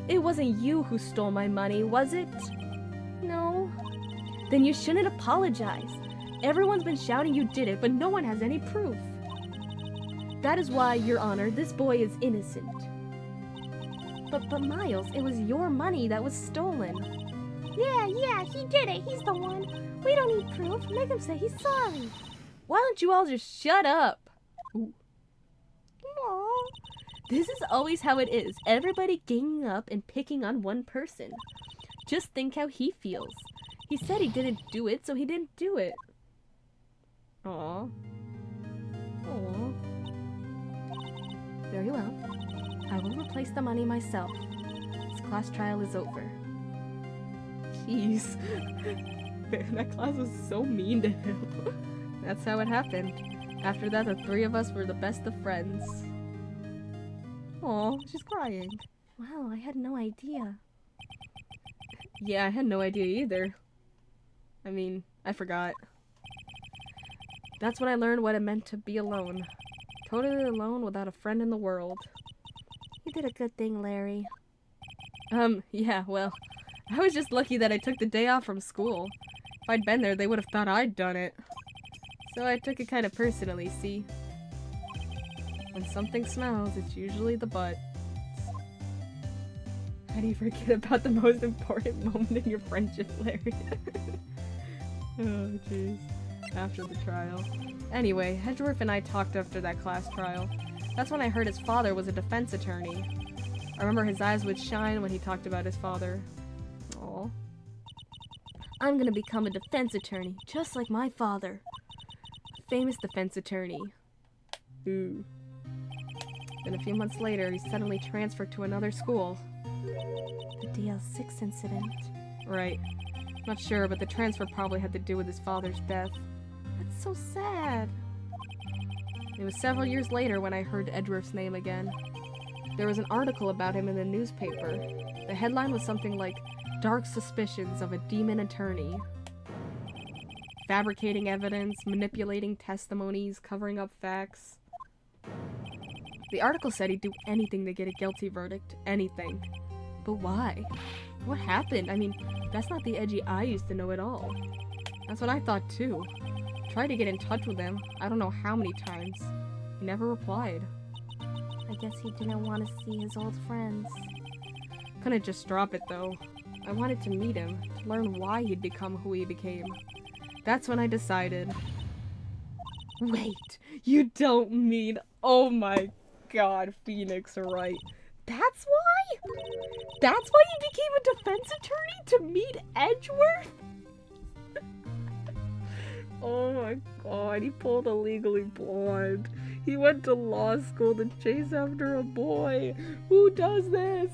S2: It wasn't you who stole my money, was it? No. Then you shouldn't apologize. Everyone's been shouting you did it, but no one has any proof. That is why, Your Honor, this boy is innocent. But Miles, it was your money that was stolen. Yeah, he did it. He's the one. We don't need proof. Make him say he's sorry.
S1: Why don't you all just shut up?
S2: Ooh. Aww. This is always how it is. Everybody ganging up and picking on one person. Just think how he feels. He said he didn't do it, so he didn't do it.
S1: Aww.
S2: Aww. Very well. I will replace the money myself. This class trial is over.
S1: Jeez. That class was so mean to him. That's how it happened. After that, the three of us were the best of friends. Aw, she's crying.
S2: Wow, I had no idea.
S1: Yeah, I had no idea either. I mean, I forgot. That's when I learned what it meant to be alone. Totally alone without a friend in the world.
S2: You did a good thing, Larry.
S1: Yeah, well, I was just lucky that I took the day off from school. If I'd been there, they would have thought I'd done it. So I took it kind of personally, see? When something smells, it's usually the butt. How do you forget about the most important moment in your friendship, Larry? Oh, jeez. After the trial. Anyway, Hedgeworth and I talked after that class trial. That's when I heard his father was a defense attorney. I remember his eyes would shine when he talked about his father. Aw.
S2: I'm gonna become a defense attorney, just like my father. A famous defense attorney.
S1: Ooh. Then a few months later, he suddenly transferred to another school.
S2: The DL6 incident.
S1: Right. Not sure, but the transfer probably had to do with his father's death.
S2: That's so sad.
S1: It was several years later when I heard Edgeworth's name again.
S2: There was an article about him in the newspaper. The headline was something like, "Dark Suspicions of a Demon Attorney." Fabricating evidence, manipulating testimonies, covering up facts. The article said he'd do anything to get a guilty verdict. Anything. But why? What happened? I mean, that's not the Edgy I used to know at all. That's what I thought too. Tried to get in touch with him, I don't know how many times. He never replied. I guess he didn't want to see his old friends. Couldn't just drop it though. I wanted to meet him, to learn why he'd become who he became. That's when I decided. Wait, you don't mean— oh my god, Phoenix Wright. That's why? That's why you became a defense attorney? To meet Edgeworth? Oh my god, he pulled a Legally Blonde. He went to law school to chase after a boy. Who does this?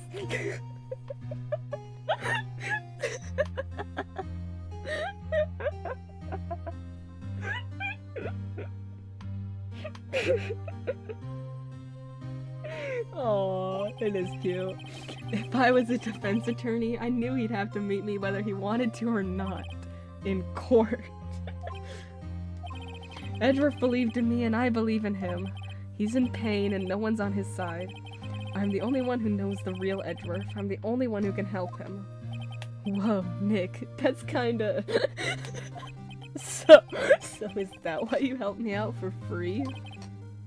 S2: Aw, it is cute. If I was a defense attorney, I knew he'd have to meet me whether he wanted to or not. In court. Edgeworth believed in me and I believe in him. He's in pain and no one's on his side. I'm the only one who knows the real Edgeworth. I'm the only one who can help him. Whoa, Nick, that's kinda... So is that why you helped me out for free?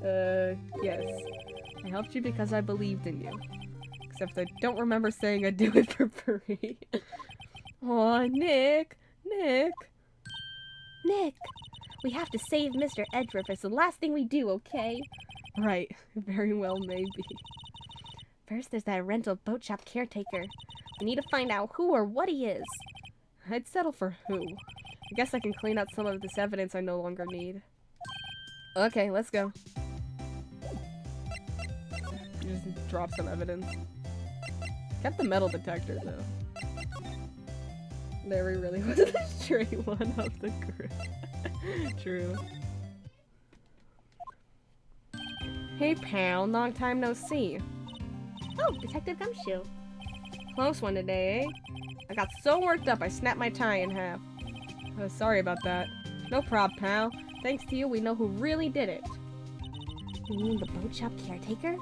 S2: Yes. I helped you because I believed in you. Except I don't remember saying I'd do it for free. Aw, Nick! Nick!
S3: Nick! We have to save Mr. Edgeworth. It's the last thing we do, okay?
S2: Right. Very well, maybe.
S3: First, there's that rental boat shop caretaker. We need to find out who or what he is.
S2: I'd settle for who. I guess I can clean up some of this evidence I no longer need. Okay, let's go. Just drop some evidence. Kept the metal detector, though. Larry really was the stray one of the group. True. Hey, pal. Long time no see.
S3: Oh, Detective Gumshoe.
S2: Close one today, eh? I got so worked up I snapped my tie in half. Oh, sorry about that. No prob, pal. Thanks to you, we know who really did it.
S3: You mean the boat shop caretaker?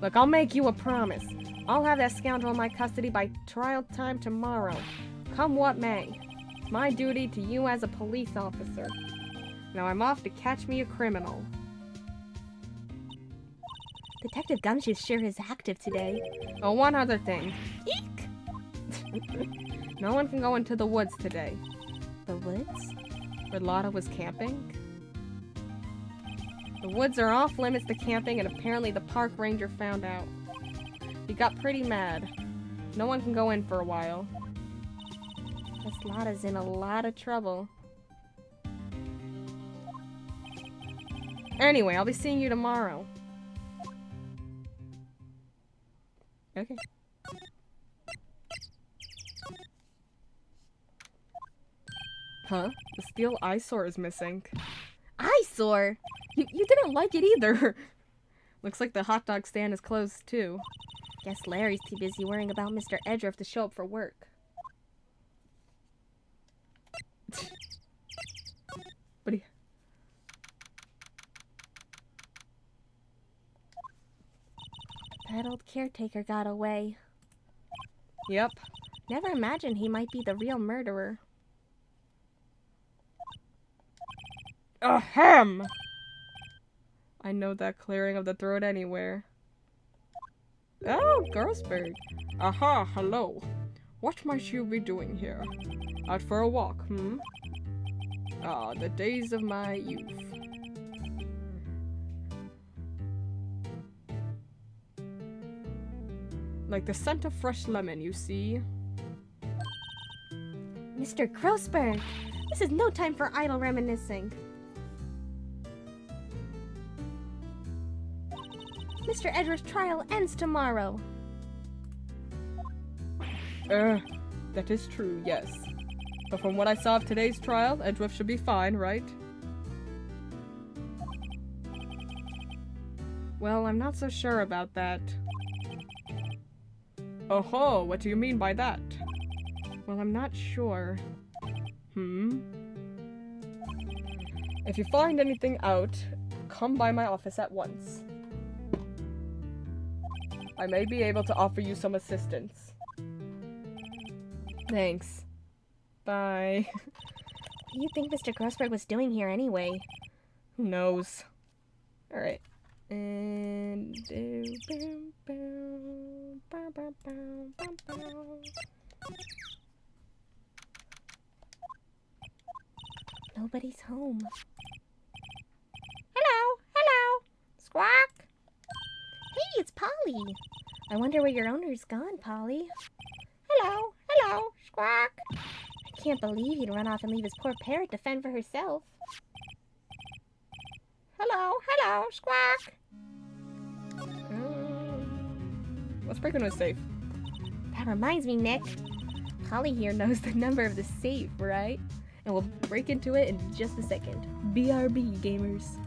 S2: Look, I'll make you a promise. I'll have that scoundrel in my custody by trial time tomorrow. Come what may. It's my duty to you as a police officer. Now I'm off to catch me a criminal.
S3: Detective Gumshoe sure is active today.
S2: Oh, one other thing.
S3: Eek!
S2: No one can go into the woods today.
S3: The woods?
S2: Where Lotta was camping? The woods are off limits to camping, and apparently the park ranger found out. He got pretty mad. No one can go in for a while.
S3: Guess Lotta's in a lot of trouble.
S2: Anyway, I'll be seeing you tomorrow. Okay. Huh? The steel eyesore is missing.
S3: Eyesore?
S2: You didn't like it either. Looks like the hot dog stand is closed too.
S3: Guess Larry's too busy worrying about Mr. Edgeworth to show up for work.
S2: But
S3: That old caretaker got away.
S2: Yep.
S3: Never imagined he might be the real murderer.
S2: Ahem! I know that clearing of the throat anywhere. Oh, Grossberg. Aha, hello. What might you be doing here? Out for a walk, hmm? Ah, the days of my youth. Like the scent of fresh lemon, you see?
S3: Mr. Grossberg! This is no time for idle reminiscing. Mr. Edgeworth's trial ends tomorrow.
S2: That is true, yes. But from what I saw of today's trial, Edgeworth should be fine, right?
S1: Well, I'm not so sure about that. Oh-ho, what do you mean by that? Well, I'm not sure. If you find anything out, come by my office at once. I may be able to offer you some assistance. Thanks. Bye.
S3: What do you think Mr. Grossberg was doing here anyway?
S1: Who knows? Alright. And...
S3: Nobody's home. Hello! Hello! Squawk! Hey, it's Polly! I wonder where your owner's gone, Polly. Hello! Hello! Squawk! I can't believe he'd run off and leave his poor parrot to fend for herself. Hello! Hello! Squawk!
S1: Let's break into a safe.
S3: That reminds me, Nick. Polly here knows the number of the safe, right? And we'll break into it in just a second. BRB, gamers.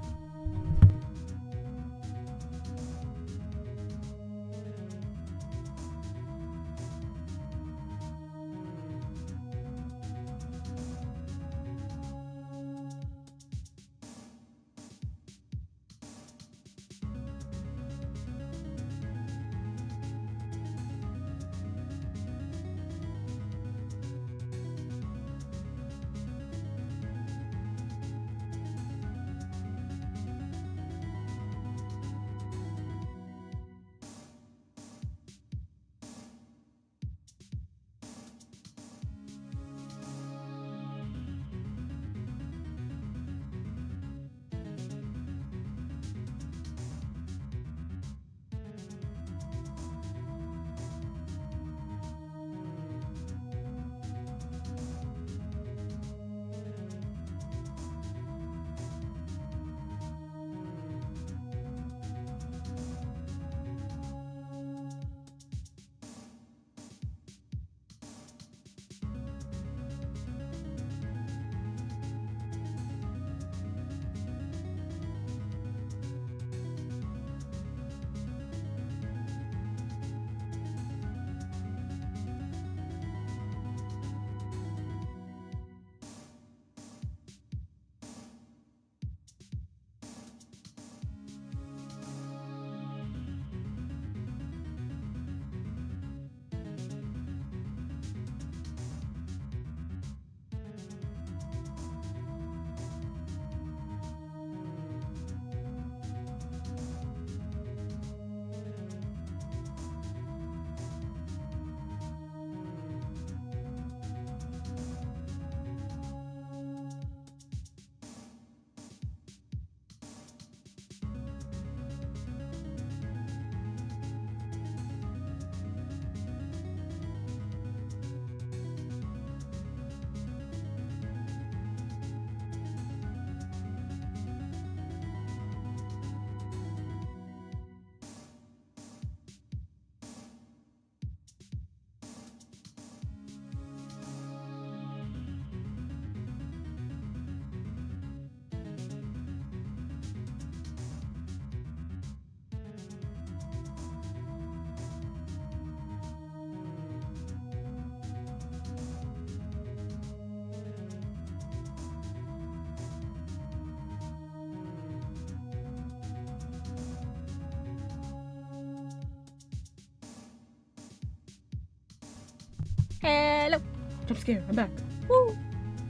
S3: Hello!
S1: Jump scare, I'm back.
S3: Woo!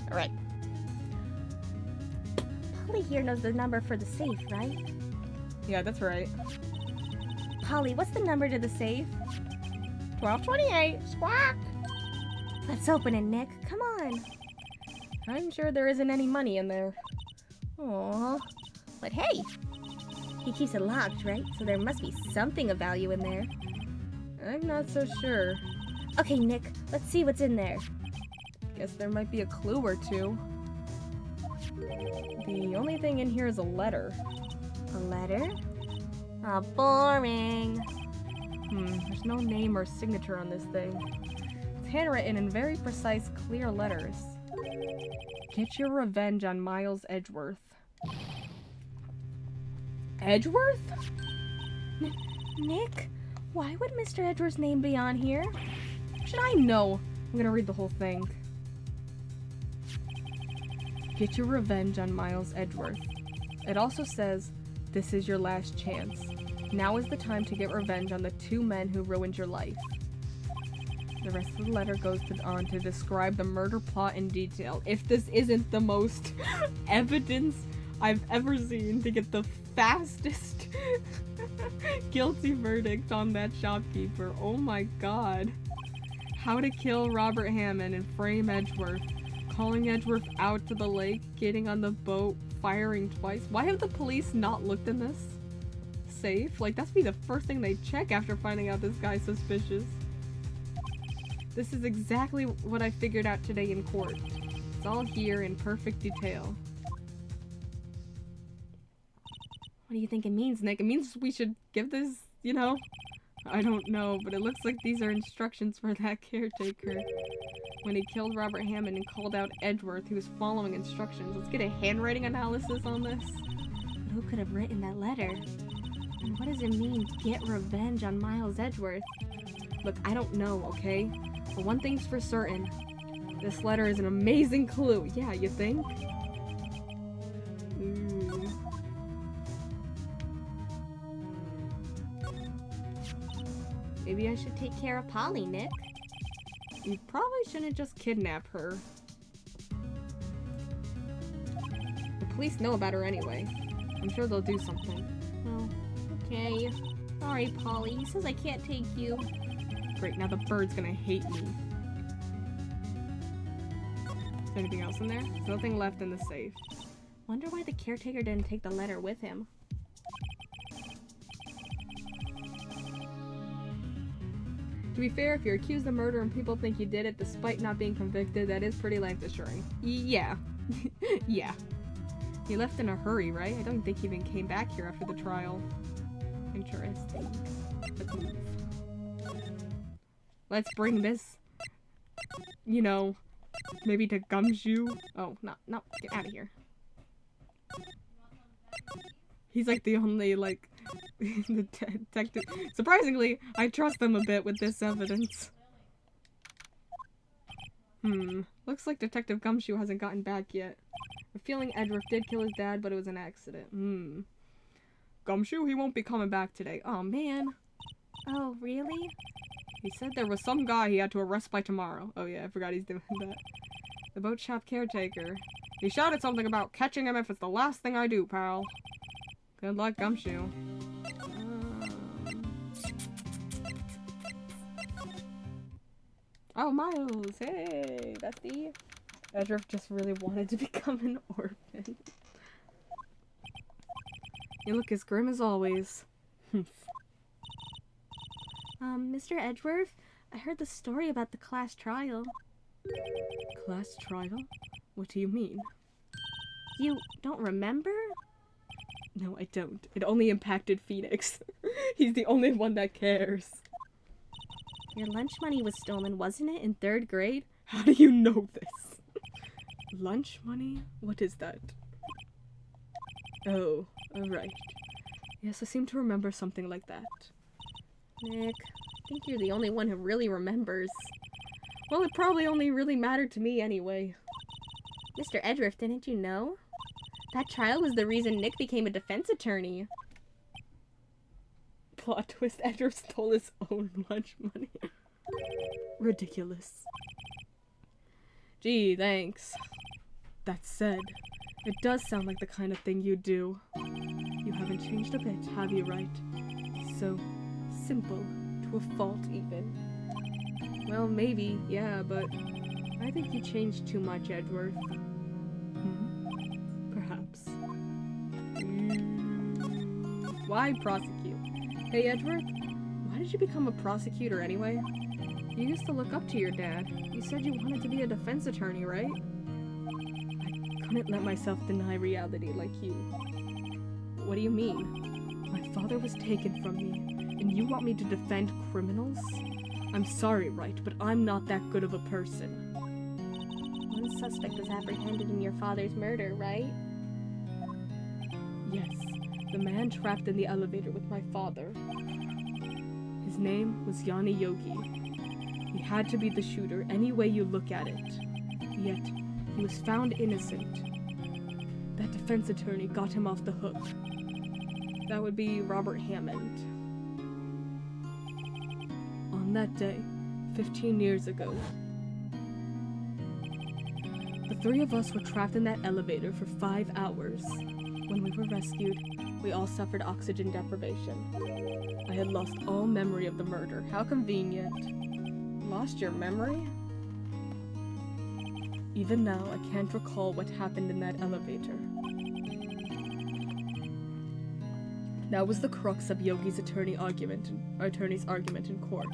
S3: Alright. Polly here knows the number for the safe, right?
S1: Yeah, that's right.
S3: Polly, what's the number to the safe?
S1: 1228, squawk!
S3: Let's open it, Nick. Come on.
S1: I'm sure there isn't any money in there.
S3: Aww. But hey! He keeps it locked, right? So there must be something of value in there.
S1: I'm not so sure.
S3: Okay, Nick, let's see what's in there.
S1: Guess there might be a clue or two. The only thing in here is a letter.
S3: A letter? Aw, boring.
S1: There's no name or signature on this thing. It's handwritten in very precise, clear letters. Get your revenge on Miles Edgeworth. Edgeworth?
S3: Nick, why would Mr. Edward's name be on here?
S1: Should I know? I'm gonna read the whole thing. Get your revenge on Miles Edgeworth. It also says, this is your last chance. Now is the time to get revenge on the 2 men who ruined your life. The rest of the letter goes on to describe the murder plot in detail. If this isn't the most evidence I've ever seen to get the fastest guilty verdict on that shopkeeper. Oh my god. How to kill Robert Hammond and frame Edgeworth. Calling Edgeworth out to the lake, getting on the boat, firing twice. Why have the police not looked in this safe? Like, that's be the first thing they check after finding out this guy's suspicious. This is exactly what I figured out today in court. It's all here in perfect detail. What do you think it means, Nick? It means we should give this, you know? I don't know, but it looks like these are instructions for that caretaker. When he killed Robert Hammond and called out Edgeworth, he was following instructions. Let's get a handwriting analysis on this.
S3: But who could have written that letter? And what does it mean, get revenge on Miles Edgeworth?
S1: Look, I don't know, okay? But one thing's for certain. This letter is an amazing clue. Yeah, you think?
S3: Maybe I should take care of Polly, Nick.
S1: You probably shouldn't just kidnap her. The police know about her anyway. I'm sure they'll do something.
S3: Oh, okay. Sorry, Polly. He says I can't take you.
S1: Great, now the bird's gonna hate me. Is there anything else in there? There's nothing left in the safe.
S3: Wonder why the caretaker didn't take the letter with him.
S1: To be fair, if you're accused of murder and people think you did it despite not being convicted, that is pretty life assuring. Yeah. Yeah. He left in a hurry, right? I don't think he even came back here after the trial. Interesting. Let's move. Let's bring this, you know, maybe to Gumshoe. Oh, no, get out of here. He's like the only, like, the detective. Surprisingly, I trust them a bit with this evidence. Looks like Detective Gumshoe hasn't gotten back yet. I'm feeling Edgeworth did kill his dad, but it was an accident. Gumshoe, he won't be coming back today. Oh, man.
S3: Oh, really?
S1: He said there was some guy he had to arrest by tomorrow. Oh yeah, I forgot he's doing that. The boat shop caretaker. He shouted something about catching him if it's the last thing I do, pal. Good luck, Gumshoe. Oh, Miles! Hey, bestie! Edgeworth just really wanted to become an orphan. You look as grim as always.
S3: Mr. Edgeworth, I heard the story about the class trial.
S1: Class trial? What do you mean?
S3: You don't remember?
S1: No, I don't. It only impacted Phoenix. He's the only one that cares.
S3: Your lunch money was stolen, wasn't it, in 3rd grade?
S1: How do you know this? Lunch money? What is that? Oh, right. Yes, I seem to remember something like that.
S3: Nick, I think you're the only one who really remembers.
S1: Well, it probably only really mattered to me anyway.
S3: Mr. Edgeworth, didn't you know? That trial was the reason Nick became a defense attorney.
S1: Plot twist, Edgeworth stole his own lunch money. Ridiculous. Gee, thanks. That said, it does sound like the kind of thing you'd do. You haven't changed a bit, have you, Wright? So simple, to a fault even. Well, maybe, yeah, but I think you changed too much, Edgeworth. Perhaps. Why prosecute? Hey, Edgeworth, why did you become a prosecutor anyway? You used to look up to your dad. You said you wanted to be a defense attorney, right? I couldn't let myself deny reality like you. What do you mean? My father was taken from me, and you want me to defend criminals? I'm sorry, Wright, but I'm not that good of a person.
S3: One suspect was apprehended in your father's murder, right?
S1: Yes, The man trapped in the elevator with my father. His name was Yanni Yogi. He had to be the shooter any way you look at it. Yet, he was found innocent. That defense attorney got him off the hook. That would be Robert Hammond. On that day, 15 years ago, the three of us were trapped in that elevator for 5 hours. When we were rescued, we all suffered oxygen deprivation. I had lost all memory of the murder. How convenient. Lost your memory? Even now, I can't recall what happened in that elevator. That was the crux of Yogi's attorney's argument in court.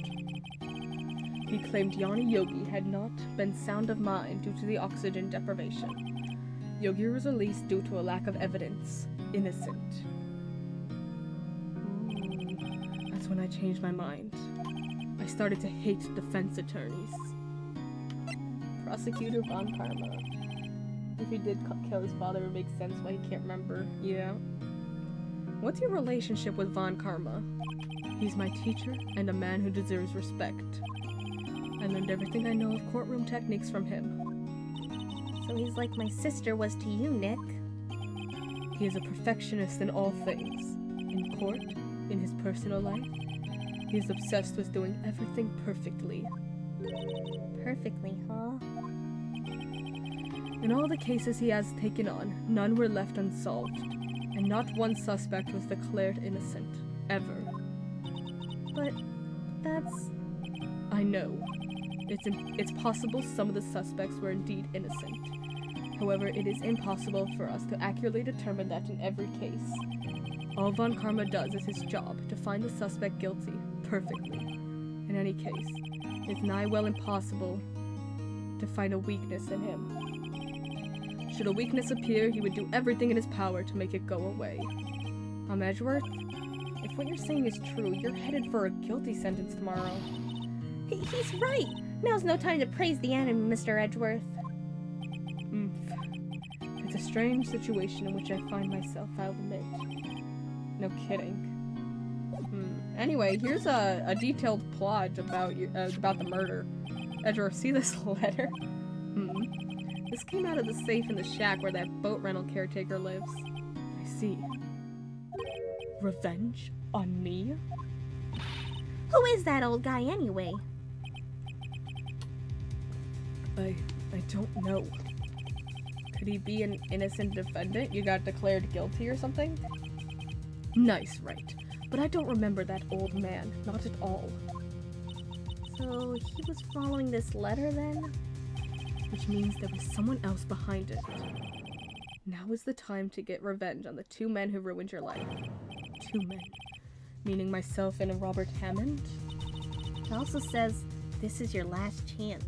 S1: He claimed Yanni Yogi had not been sound of mind due to the oxygen deprivation. Yogi was released due to a lack of evidence. Innocent. That's when I changed my mind. I started to hate defense attorneys. Prosecutor Von Karma. If he did kill his father, it makes sense why he can't remember. Yeah. What's your relationship with Von Karma? He's my teacher and a man who deserves respect. I learned everything I know of courtroom techniques from him.
S3: So he's like my sister was to you, Nick.
S1: He is a perfectionist in all things. In court, in his personal life, he is obsessed with doing everything perfectly.
S3: Perfectly, huh?
S1: In all the cases he has taken on, none were left unsolved, and not one suspect was declared innocent. Ever.
S3: But that's...
S1: I know. It's possible some of the suspects were indeed innocent. However, it is impossible for us to accurately determine that in every case. All Von Karma does is his job, to find the suspect guilty, perfectly. In any case, it's nigh well impossible to find a weakness in him. Should a weakness appear, he would do everything in his power to make it go away. Edgeworth, if what you're saying is true, you're headed for a guilty sentence tomorrow.
S3: He's right! Now's no time to praise the enemy, Mr. Edgeworth.
S1: It's a strange situation in which I find myself, I'll admit. No kidding. Anyway, here's a detailed plot about the murder. Edgeworth, see this letter? This came out of the safe in the shack where that boat rental caretaker lives. I see. Revenge on me?
S3: Who is that old guy anyway?
S1: I don't know. Could he be an innocent defendant? You got declared guilty or something? Nice, right. But I don't remember that old man. Not at all.
S3: So he was following this letter then?
S1: Which means there was someone else behind it. Now is the time to get revenge on the 2 men who ruined your life. 2 men. Meaning myself and Robert Hammond?
S3: It also says, this is your last chance.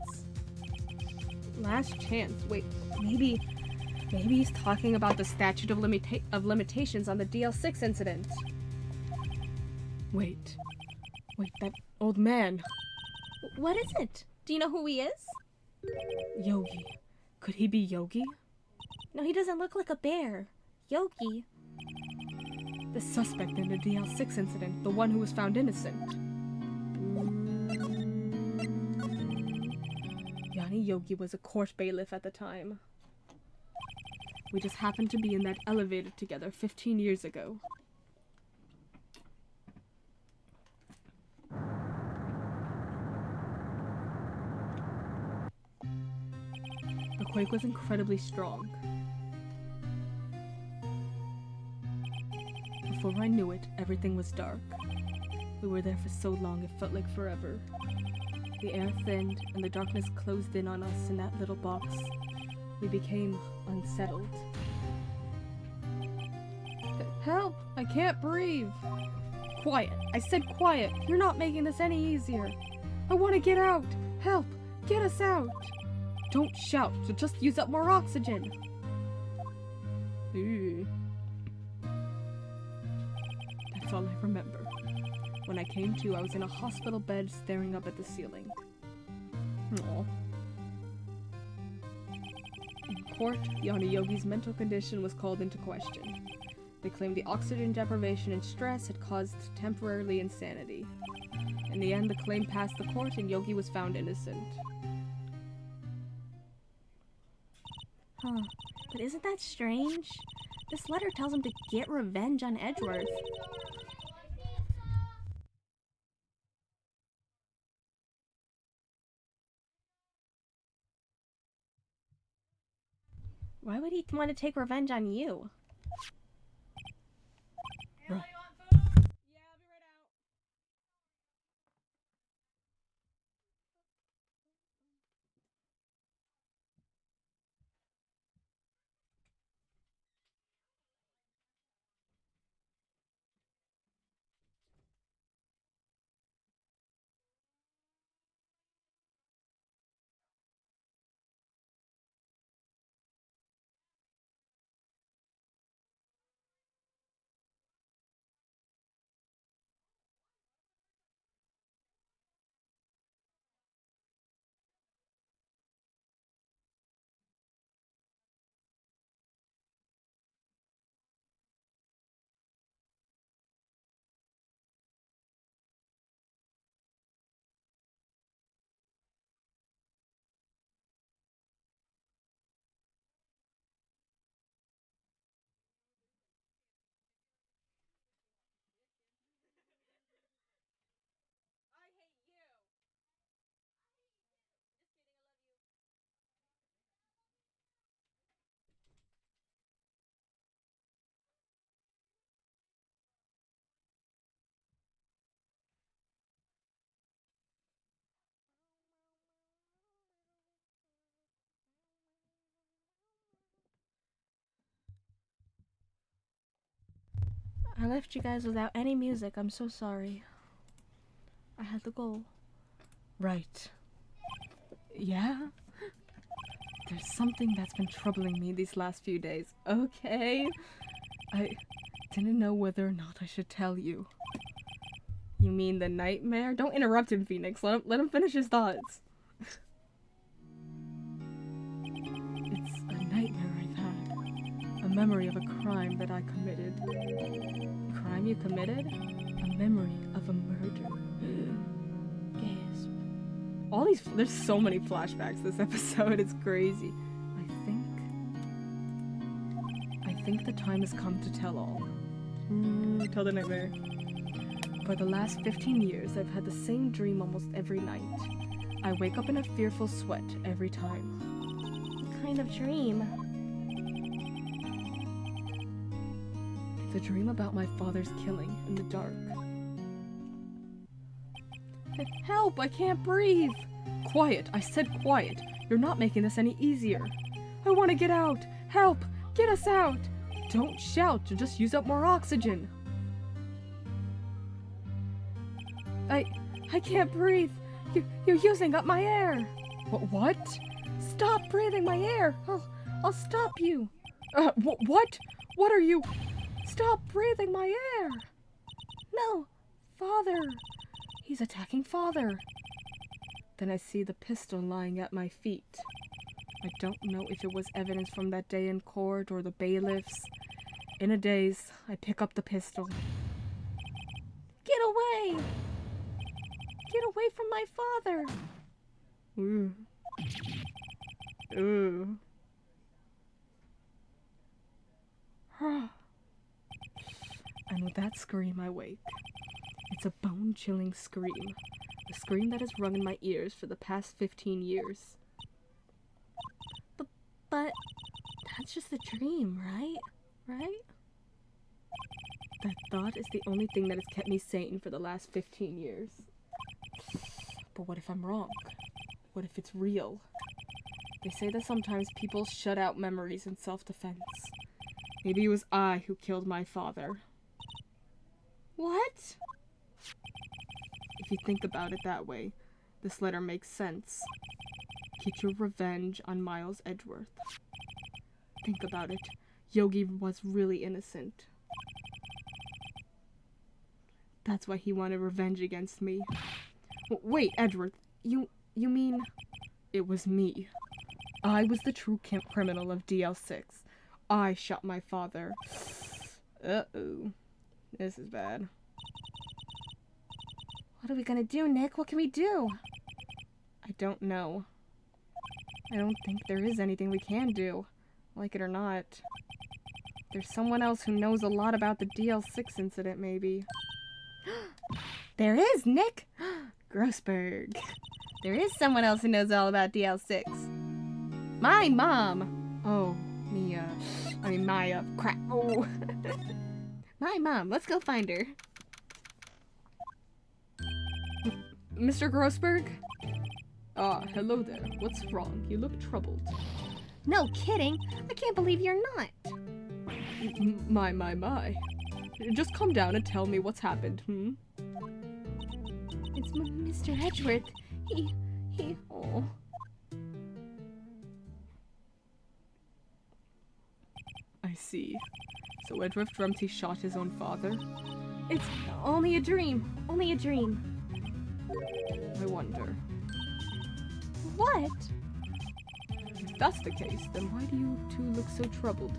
S1: Last chance? Wait, maybe he's talking about the statute of limitations on the DL6 incident. Wait, that old man.
S3: What is it? Do you know who he is?
S1: Yogi. Could he be Yogi?
S3: No, he doesn't look like a bear. Yogi.
S1: The suspect in the DL6 incident, the one who was found innocent. Yanni Yogi was a court bailiff at the time. We just happened to be in that elevator together 15 years ago. The quake was incredibly strong. Before I knew it, everything was dark. We were there for so long it felt like forever. The air thinned, and the darkness closed in on us in that little box. We became unsettled. Help! I can't breathe! Quiet! I said quiet! You're not making this any easier! I want to get out! Help! Get us out! Don't shout! You'll just use up more oxygen! Ooh. That's all I remember. When I came to, I was in a hospital bed staring up at the ceiling. Aww. In court, Yanni Yogi's mental condition was called into question. They claimed the oxygen deprivation and stress had caused temporarily insanity. In the end, the claim passed the court and Yogi was found innocent.
S3: Huh. But isn't that strange? This letter tells him to get revenge on Edgeworth. Why would he want to take revenge on you?
S1: Right.
S3: I left you guys without any music. I'm so sorry. I had the goal.
S1: Right. Yeah? There's something that's been troubling me these last few days. Okay? I didn't know whether or not I should tell you. You mean the nightmare? Don't interrupt him, Phoenix. Let him finish his thoughts. It's a nightmare I've had. A memory of a crime that I committed. Crime you committed? A memory of a murder. Gasp. There's so many flashbacks this episode, it's crazy. I think the time has come to tell all. Tell the nightmare. For the last 15 years, I've had the same dream almost every night. I wake up in a fearful sweat every time.
S3: What kind of dream?
S1: It's a dream about my father's killing in the dark. Help! I can't breathe! Quiet! I said quiet! You're not making this any easier. I want to get out! Help! Get us out! Don't shout! You'll just use up more oxygen! I can't breathe! You're using up my air! What? Stop breathing my air! I'll stop you! What? What are you? Stop breathing my air! No! Father! He's attacking Father! Then I see the pistol lying at my feet. I don't know if it was evidence from that day in court or the bailiffs. In a daze, I pick up the pistol.
S3: Get away! Get away from my father!
S1: Ooh. Ooh. And with that scream, I wake. It's a bone-chilling scream. A scream that has rung in my ears for the past 15 years.
S3: But that's just a dream, right? Right?
S1: That thought is the only thing that has kept me sane for the last 15 years. But what if I'm wrong? What if it's real? They say that sometimes people shut out memories in self-defense. Maybe it was I who killed my father.
S3: What?
S1: If you think about it that way, this letter makes sense. Get your revenge on Miles Edgeworth. Think about it. Yogi was really innocent. That's why he wanted revenge against me. Wait, Edgeworth, you mean... It was me. I was the true criminal of DL6. I shot my father. Uh-oh. This is bad.
S2: What are we gonna do, Nick? What can we do?
S1: I don't know. I don't think there is anything we can do. Like it or not. There's someone else who knows a lot about the DL6 incident, maybe.
S2: There is, Nick! Grossberg. There is someone else who knows all about DL6. My mom!
S1: Oh, Maya. Crap. Oh.
S2: My mom. Let's go find her.
S1: Mr. Grossberg? Ah, hello there. What's wrong? You look troubled.
S2: No kidding. I can't believe you're not.
S1: My. Just calm down and tell me what's happened,
S2: It's Mr. Edgeworth. Oh.
S1: I see. So Edgeworth dreamt he shot his own father?
S2: It's only a dream. Only a dream.
S1: I wonder.
S2: What?
S1: If that's the case, then why do you two look so troubled,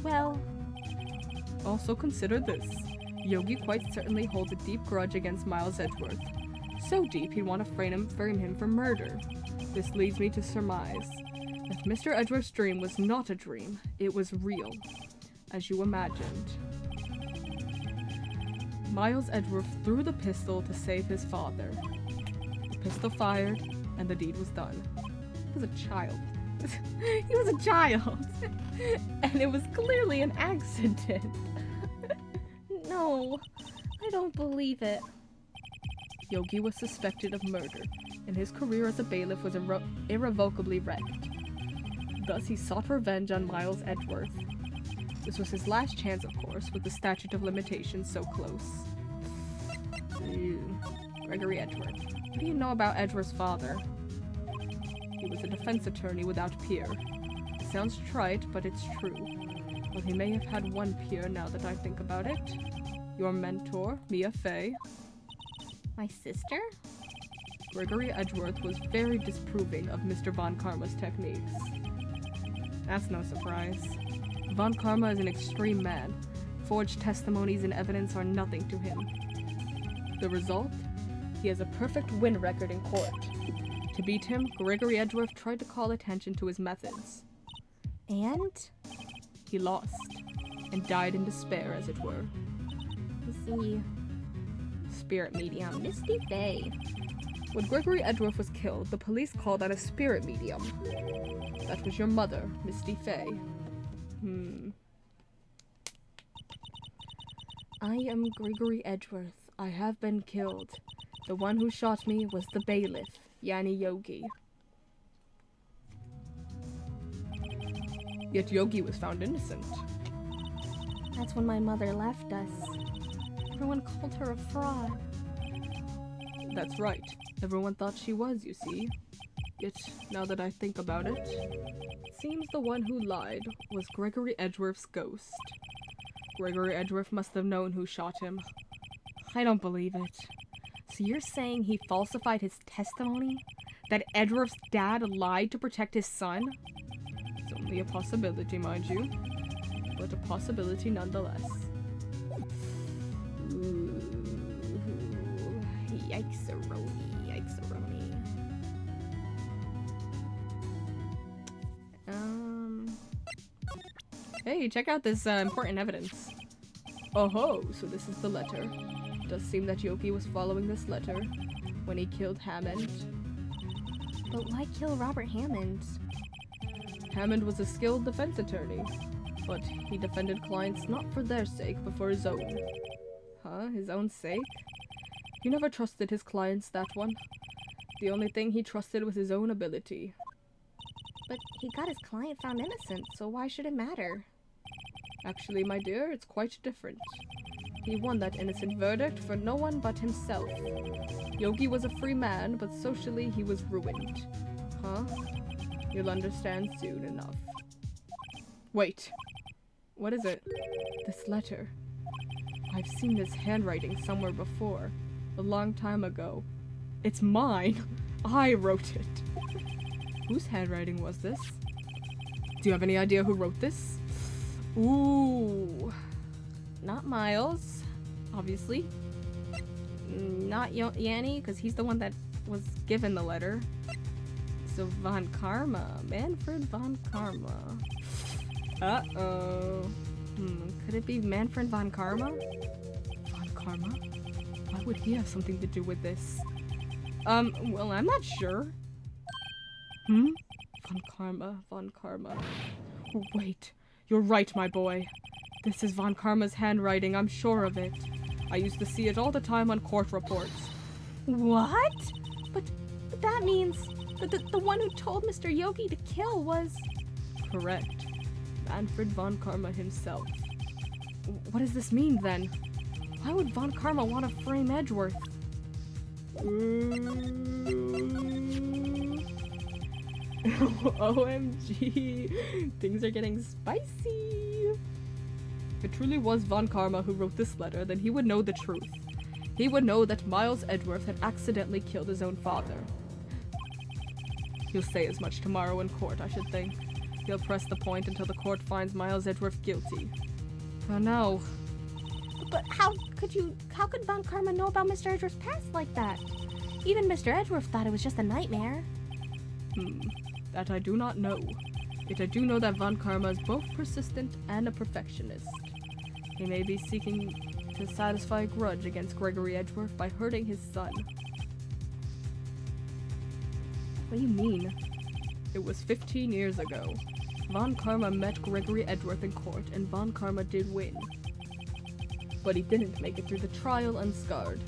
S2: Well...
S1: Also consider this. Yogi quite certainly holds a deep grudge against Miles Edgeworth. So deep he'd want to frame him for murder. This leads me to surmise that Mr. Edgeworth's dream was not a dream, it was real, as you imagined. Miles Edgeworth threw the pistol to save his father. The pistol fired, and the deed was done. He was a child. He was a child! And it was clearly an accident.
S2: No, I don't believe it.
S1: Yogi was suspected of murder, and his career as a bailiff was irrevocably wrecked. Thus he sought revenge on Miles Edgeworth. This was his last chance, of course, with the statute of limitations so close. Gregory Edgeworth. What do you know about Edgeworth's father? He was a defense attorney without peer. It sounds trite, but it's true. Well, he may have had one peer now that I think about it. Your mentor, Mia Fey.
S2: My sister?
S1: Gregory Edgeworth was very disapproving of Mr. Von Karma's techniques. That's no surprise. Von Karma is an extreme man. Forged testimonies and evidence are nothing to him. The result? He has a perfect win record in court. To beat him, Gregory Edgeworth tried to call attention to his methods.
S2: And?
S1: He lost, and died in despair, as it were.
S2: Is he...
S1: Spirit medium.
S2: Misty Fey.
S1: When Gregory Edgeworth was killed, the police called on a spirit medium. That was your mother, Misty Fey. I am Gregory Edgeworth. I have been killed. The one who shot me was the bailiff, Yanni Yogi. Yet Yogi was found innocent.
S2: That's when my mother left us. Everyone called her a fraud.
S1: That's right. Everyone thought she was, you see. Yet, now that I think about it, it seems the one who lied was Gregory Edgeworth's ghost. Gregory Edgeworth must have known who shot him. I don't believe it. So you're saying he falsified his testimony? That Edgeworth's dad lied to protect his son? It's only a possibility, mind you. But a possibility nonetheless. Ooh. Yikes-a-roni, yikes-a-roni. Hey, check out this important evidence. Oh-ho, so this is the letter. Does seem that Yogi was following this letter when he killed Hammond.
S2: But why kill Robert Hammond?
S1: Hammond was a skilled defense attorney, but he defended clients not for their sake, but for his own. Huh? His own sake? He never trusted his clients, that one. The only thing he trusted was his own ability.
S2: But he got his client found innocent, so why should it matter?
S1: Actually, my dear, it's quite different. He won that innocent verdict for no one but himself. Yogi was a free man, but socially he was ruined. Huh? You'll understand soon enough. Wait. What is it? This letter. I've seen this handwriting somewhere before. A long time ago. It's mine! I wrote it! Whose handwriting was this? Do you have any idea who wrote this?
S2: Ooh. Not Miles, obviously. Not Yanni, because he's the one that was given the letter. So Von Karma. Manfred Von Karma. Uh-oh. Could it be Manfred Von Karma? Von Karma? Why would he have something to do with this? Well, I'm not sure. Von Karma, Von Karma. Oh, wait. You're right, my boy. This is Von Karma's handwriting, I'm sure of it. I used to see it all the time on court reports.
S3: What? But that means the one who told Mr. Yogi to kill was...
S2: Correct. Manfred Von Karma himself. What does this mean, then? Why would Von Karma want to frame Edgeworth? OMG! Things are getting spicy! If it truly was Von Karma who wrote this letter, then he would know the truth. He would know that Miles Edgeworth had accidentally killed his own father. He'll say as much tomorrow in court, I should think. He'll press the point until the court finds Miles Edgeworth guilty. Oh no.
S3: But how could Von Karma know about Mr. Edgeworth's past like that? Even Mr. Edgeworth thought it was just a nightmare.
S2: That I do not know. Yet I do know that Von Karma is both persistent and a perfectionist. He may be seeking to satisfy a grudge against Gregory Edgeworth by hurting his son. What do you mean? It was 15 years ago. Von Karma met Gregory Edgeworth in court, and Von Karma did win. But he didn't make it through the trial unscarred.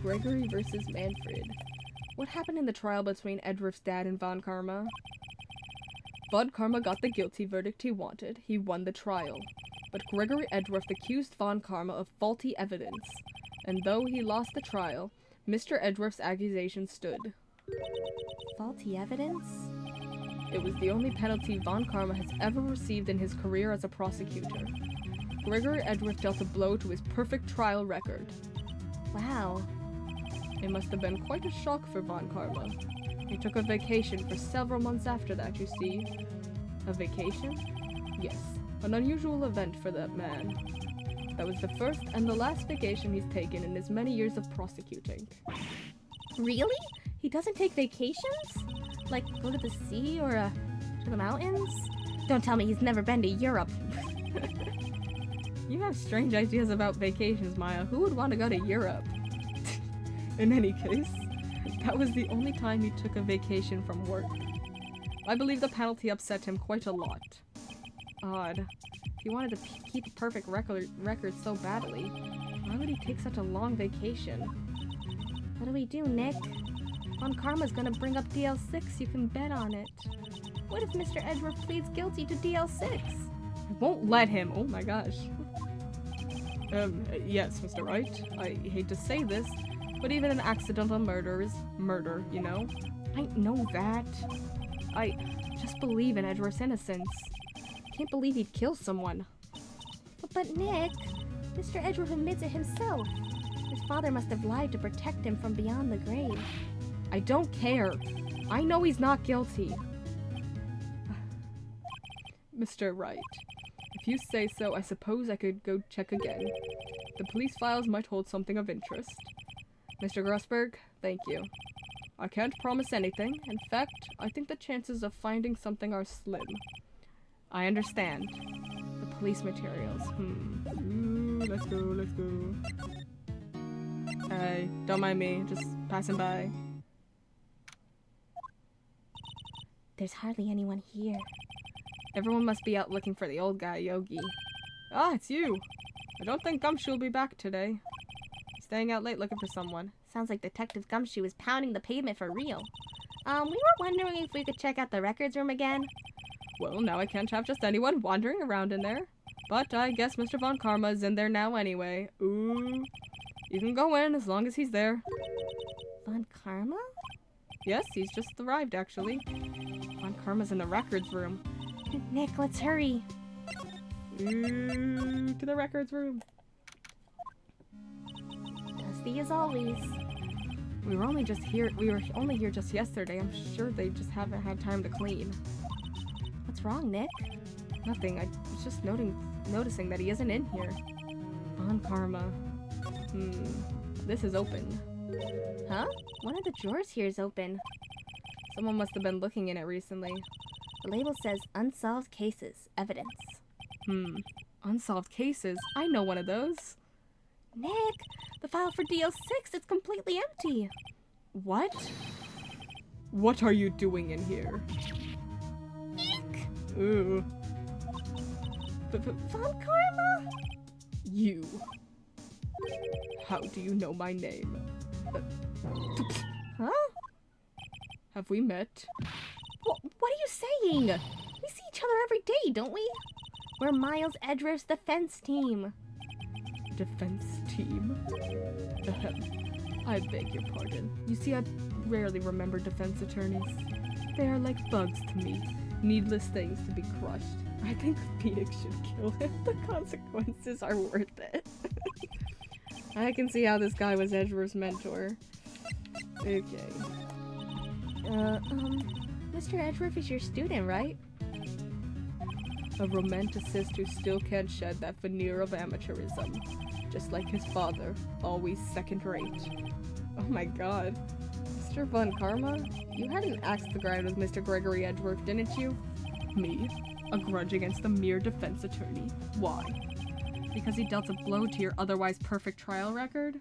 S2: Gregory versus Manfred. What happened in the trial between Edgeworth's dad and Von Karma? Von Karma got the guilty verdict he wanted. He won the trial. But Gregory Edgeworth accused Von Karma of faulty evidence. And though he lost the trial, Mr. Edgeworth's accusation stood.
S3: Faulty evidence?
S2: It was the only penalty Von Karma has ever received in his career as a prosecutor. Gregory Edgeworth dealt a blow to his perfect trial record.
S3: Wow.
S2: It must have been quite a shock for Von Karma. He took a vacation for several months after that, you see. A vacation? Yes, an unusual event for that man. That was the first and the last vacation he's taken in his many years of prosecuting.
S3: Really? He doesn't take vacations? Like, go to the sea or to the mountains? Don't tell me he's never been to Europe.
S2: You have strange ideas about vacations, Maya. Who would want to go to Europe? In any case, that was the only time he took a vacation from work. I believe the penalty upset him quite a lot. Odd. If he wanted to keep a perfect record so badly, why would he take such a long vacation?
S3: What do we do, Nick? Von Karma's gonna bring up DL6, you can bet on it. What if Mr. Edgeworth pleads guilty to DL6?
S2: I won't let him. Oh my gosh. Yes, Mr. Wright. I hate to say this, but even an accidental murder is murder, you know? I know that. I just believe in Edgeworth's innocence. Can't believe he'd kill someone.
S3: But Nick, Mr. Edgeworth admits it himself. His father must have lied to protect him from beyond the grave.
S2: I don't care. I know he's not guilty. Mr. Wright, if you say so, I suppose I could go check again. The police files might hold something of interest. Mr. Grossberg, thank you. I can't promise anything. In fact, I think the chances of finding something are slim. I understand. The police materials. Ooh, let's go, let's go. Hey, don't mind me, just passing by.
S3: There's hardly anyone here.
S2: Everyone must be out looking for the old guy, Yogi. Ah, it's you. I don't think Gumshoe will be back today. Staying out late looking for someone.
S3: Sounds like Detective Gumshoe is pounding the pavement for real. We were wondering if we could check out the records room again.
S2: Well, now I can't have just anyone wandering around in there. But I guess Mr. Von Karma is in there now anyway. Ooh. You can go in as long as he's there.
S3: Von Karma?
S2: Yes, he's just arrived, actually. Von Karma's in the records room.
S3: Nick, let's hurry.
S2: Ooh, to the records room.
S3: Dusty as always.
S2: We were only here just yesterday. I'm sure they just haven't had time to clean.
S3: What's wrong, Nick?
S1: Nothing. I was just noticing that he isn't in here. On Karma. This is open.
S3: Huh? One of the drawers here is open.
S1: Someone must have been looking in it recently.
S3: The label says unsolved cases, evidence.
S1: Unsolved cases? I know one of those.
S3: Nick, the file for DL6, it's completely empty.
S1: What? What are you doing in here?
S3: Eek!
S1: Ooh.
S3: Von Karma?
S1: You. How do you know my name?
S3: Huh?
S1: Have we met?
S3: What are you saying? We see each other every day, don't we? We're Miles Edgeworth's defense team.
S1: Defense team? Ahem. I beg your pardon. You see, I rarely remember defense attorneys. They are like bugs to me. Needless things to be crushed. I think Phoenix should kill him. The consequences are worth it. I can see how this guy was Edgeworth's mentor. Okay.
S3: Mr. Edgeworth is your student, right?
S1: A romanticist who still can't shed that veneer of amateurism. Just like his father, always second-rate. Oh my god. Mr. Von Karma? You had an axe to grind with Mr. Gregory Edgeworth, didn't you? Me? A grudge against a mere defense attorney. Why? Because he dealt a blow to your otherwise perfect trial record?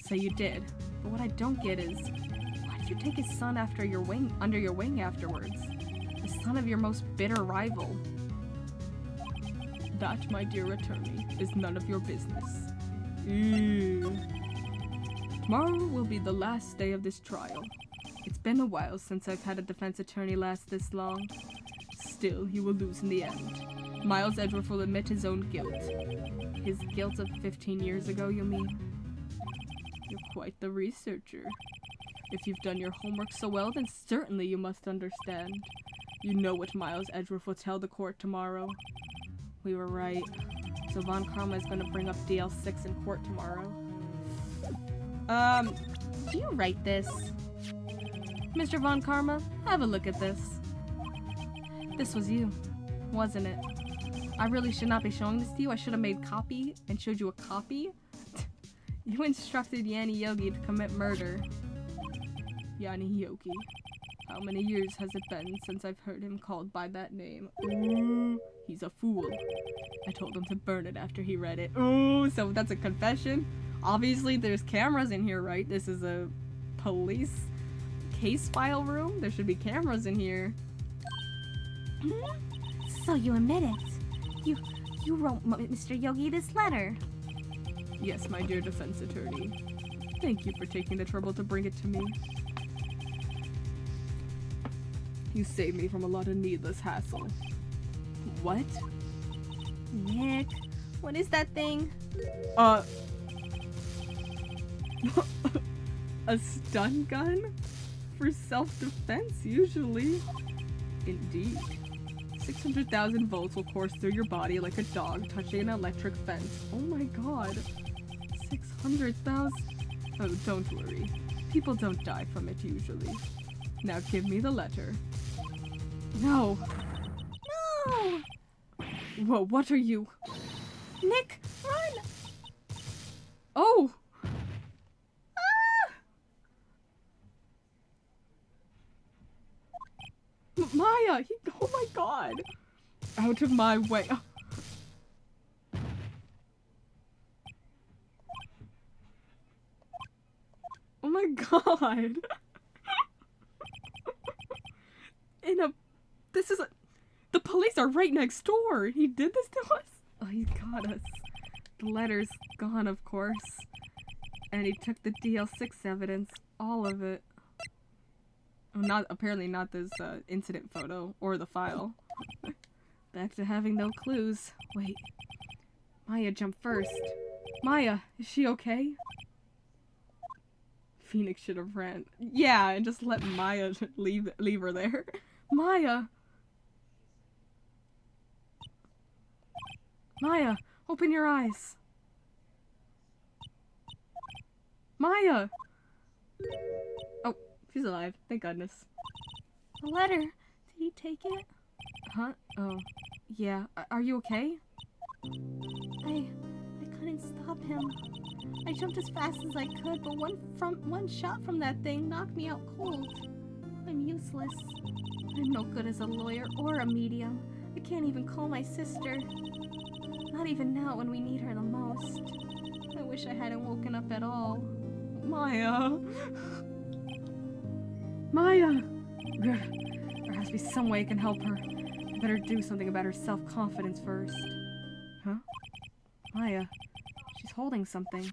S1: So you did. But what I don't get is, why did you take his son under your wing afterwards? The son of your most bitter rival. That, my dear attorney, is none of your business. Tomorrow will be the last day of this trial. It's been a while since I've had a defense attorney last this long. Still, he will lose in the end. Miles Edgeworth will admit his own guilt. His guilt of 15 years ago, you mean? You're quite the researcher. If you've done your homework so well, then certainly you must understand. You know what Miles Edgeworth will tell the court tomorrow. We were right. So Von Karma is going to bring up DL6 in court tomorrow.
S3: Did you write this?
S1: Mr. Von Karma, have a look at this. This was you, wasn't it? I really should not be showing this to you. I should have made copy and showed you a copy. You instructed Yanni Yogi to commit murder. Yanni Yogi. How many years has it been since I've heard him called by that name? Ooh, he's a fool. I told him to burn it after he read it. Ooh, so that's a confession? Obviously there's cameras in here, right? This is a police case file room. There should be cameras in here.
S3: So you admit it. You wrote Mr. Yogi this letter.
S1: Yes, my dear defense attorney. Thank you for taking the trouble to bring it to me. You saved me from a lot of needless hassle. What?
S3: Nick, what is that thing?
S1: A stun gun? For self-defense, usually. Indeed. 600,000 volts will course through your body like a dog touching an electric fence. Oh my god. 600,000? Oh, don't worry. People don't die from it usually. Now give me the letter. No.
S3: No!
S1: Whoa, what are you?
S3: Nick, run!
S1: Oh! Maya! Oh my god! Out of my way. Oh my god! The police are right next door! He did this to us? Oh, he got us. The letter's gone, of course. And he took the DL6 evidence. All of it. Apparently not this incident photo or the file. Back to having no clues. Wait. Maya jumped first. Maya, is she okay? Phoenix should have ran. Yeah, and just let Maya leave her there. Maya! Maya, open your eyes. Maya! Oh, she's alive. Thank goodness.
S3: The letter. Did he take it?
S2: Huh? Oh, yeah. Are you okay?
S3: I couldn't stop him. I jumped as fast as I could, but one shot from that thing knocked me out cold. I'm useless. I'm no good as a lawyer or a medium. I can't even call my sister. Not even now when we need her the most. I wish I hadn't woken up at all.
S2: Maya! Maya! There has to be some way I can help her. I better do something about her self-confidence first. Huh? Maya, she's holding something.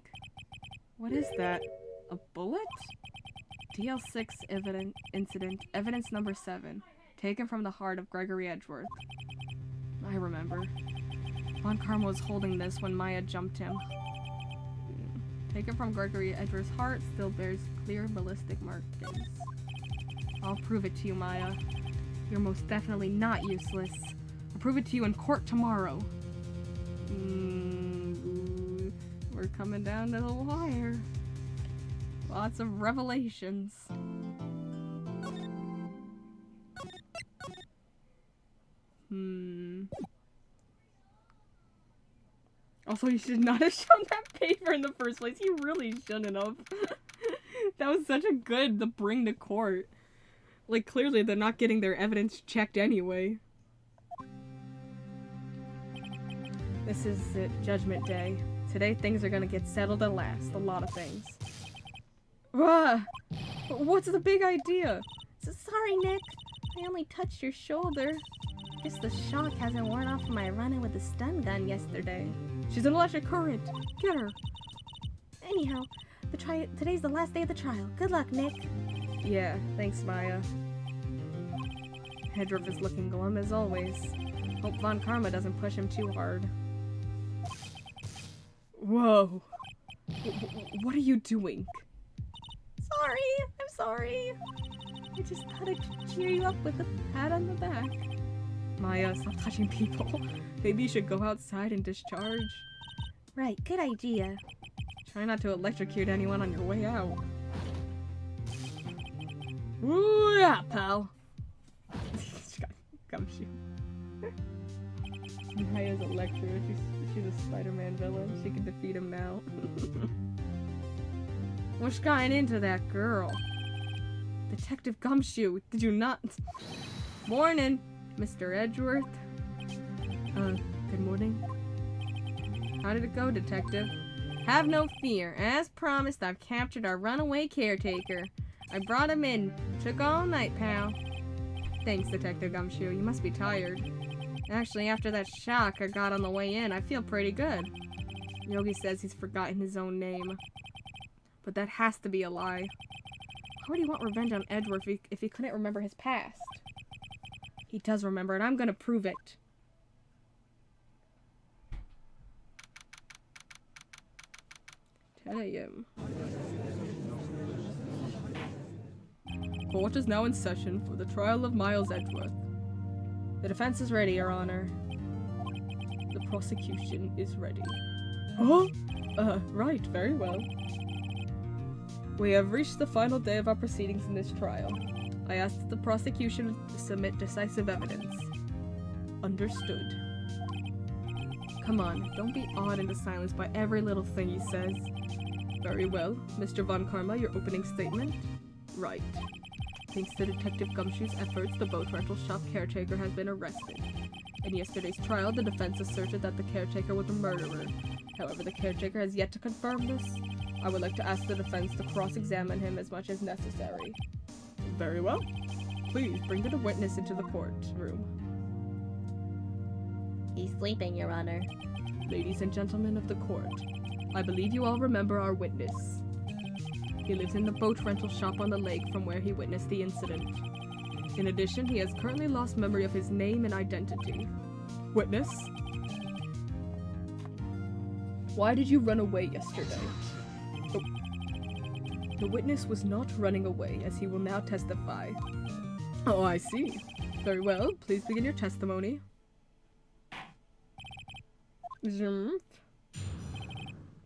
S2: What is that? A bullet? DL6 incident, evidence number 7. Taken from the heart of Gregory Edgeworth. I remember. Von Karma was holding this when Maya jumped him. Taken from Gregory Edgeworth's heart, still bears clear ballistic markings. I'll prove it to you, Maya. You're most definitely not useless. I'll prove it to you in court tomorrow. We're coming down to the wire. Lots of revelations. Also, you should not have shown that paper in the first place. You really shouldn't have. That was such a good bring to court. Like, clearly they're not getting their evidence checked anyway. This is it, Judgment Day. Today things are gonna get settled at last. A lot of things. Ah! What's the big idea?
S3: Sorry, Nick. I only touched your shoulder. Guess the shock hasn't worn off from my run-in with the stun gun yesterday.
S2: She's an electric current. Get her.
S3: Anyhow, today's the last day of the trial. Good luck, Nick.
S2: Yeah, thanks, Maya. Hedruff is looking glum as always. Hope Von Karma doesn't push him too hard. Whoa. What are you doing?
S3: Sorry, I'm sorry. I just thought I'd cheer you up with a pat on the back.
S2: Maya, stop touching people. Maybe you should go outside and discharge.
S3: Right, good idea.
S2: Try not to electrocute anyone on your way out. Ooh, yeah, pal. She got gumshoe. Maya's Electra. She's a Spider-Man villain. She can defeat him now. What's gotten into that girl? Detective Gumshoe, did you not? Morning, Mr. Edgeworth. Good morning. How did it go, Detective? Have no fear. As promised, I've captured our runaway caretaker. I brought him in. Took all night, pal. Thanks, Detective Gumshoe. You must be tired. Actually, after that shock I got on the way in, I feel pretty good. Yogi says he's forgotten his own name. But that has to be a lie. Why would he want revenge on Edgeworth if he couldn't remember his past? He does remember, and I'm gonna prove it. Court is now in session for the trial of Miles Edgeworth. The defense is ready, Your Honor. The prosecution is ready. Huh? Right, very well. We have reached the final day of our proceedings in this trial. I ask that the prosecution submit decisive evidence. Understood. Come on, don't be awed into silence by every little thing he says. Very well. Mr. Von Karma, your opening statement? Right. Thanks to Detective Gumshoe's efforts, the boat rental shop caretaker has been arrested. In yesterday's trial, the defense asserted that the caretaker was a murderer. However, the caretaker has yet to confirm this. I would like to ask the defense to cross-examine him as much as necessary. Very well. Please bring the witness into the courtroom.
S3: He's sleeping, Your Honor.
S2: Ladies and gentlemen of the court, I believe you all remember our witness. He lives in the boat rental shop on the lake from where he witnessed the incident. In addition, he has currently lost memory of his name and identity. Witness? Why did you run away yesterday? The witness was not running away, as he will now testify. Oh, I see. Very well. Please begin your testimony.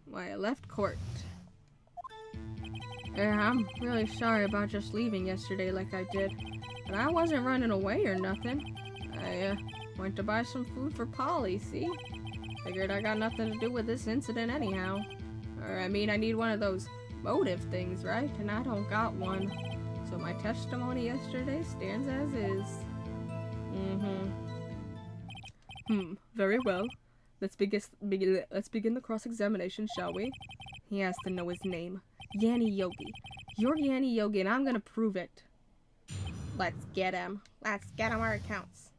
S2: Why, I left court. I'm really sorry about just leaving yesterday like I did. But I wasn't running away or nothing.
S1: I went to buy some food for Polly, see? Figured I got nothing to do with this incident anyhow. Or, I mean, I need one of those motive things, right? And I don't got one. So my testimony yesterday stands as is. Very well. Let's begin the cross-examination, shall we? He has to know his name. Yanni Yogi. You're Yanni Yogi, and I'm gonna prove it. Let's get him. Let's get him our accounts.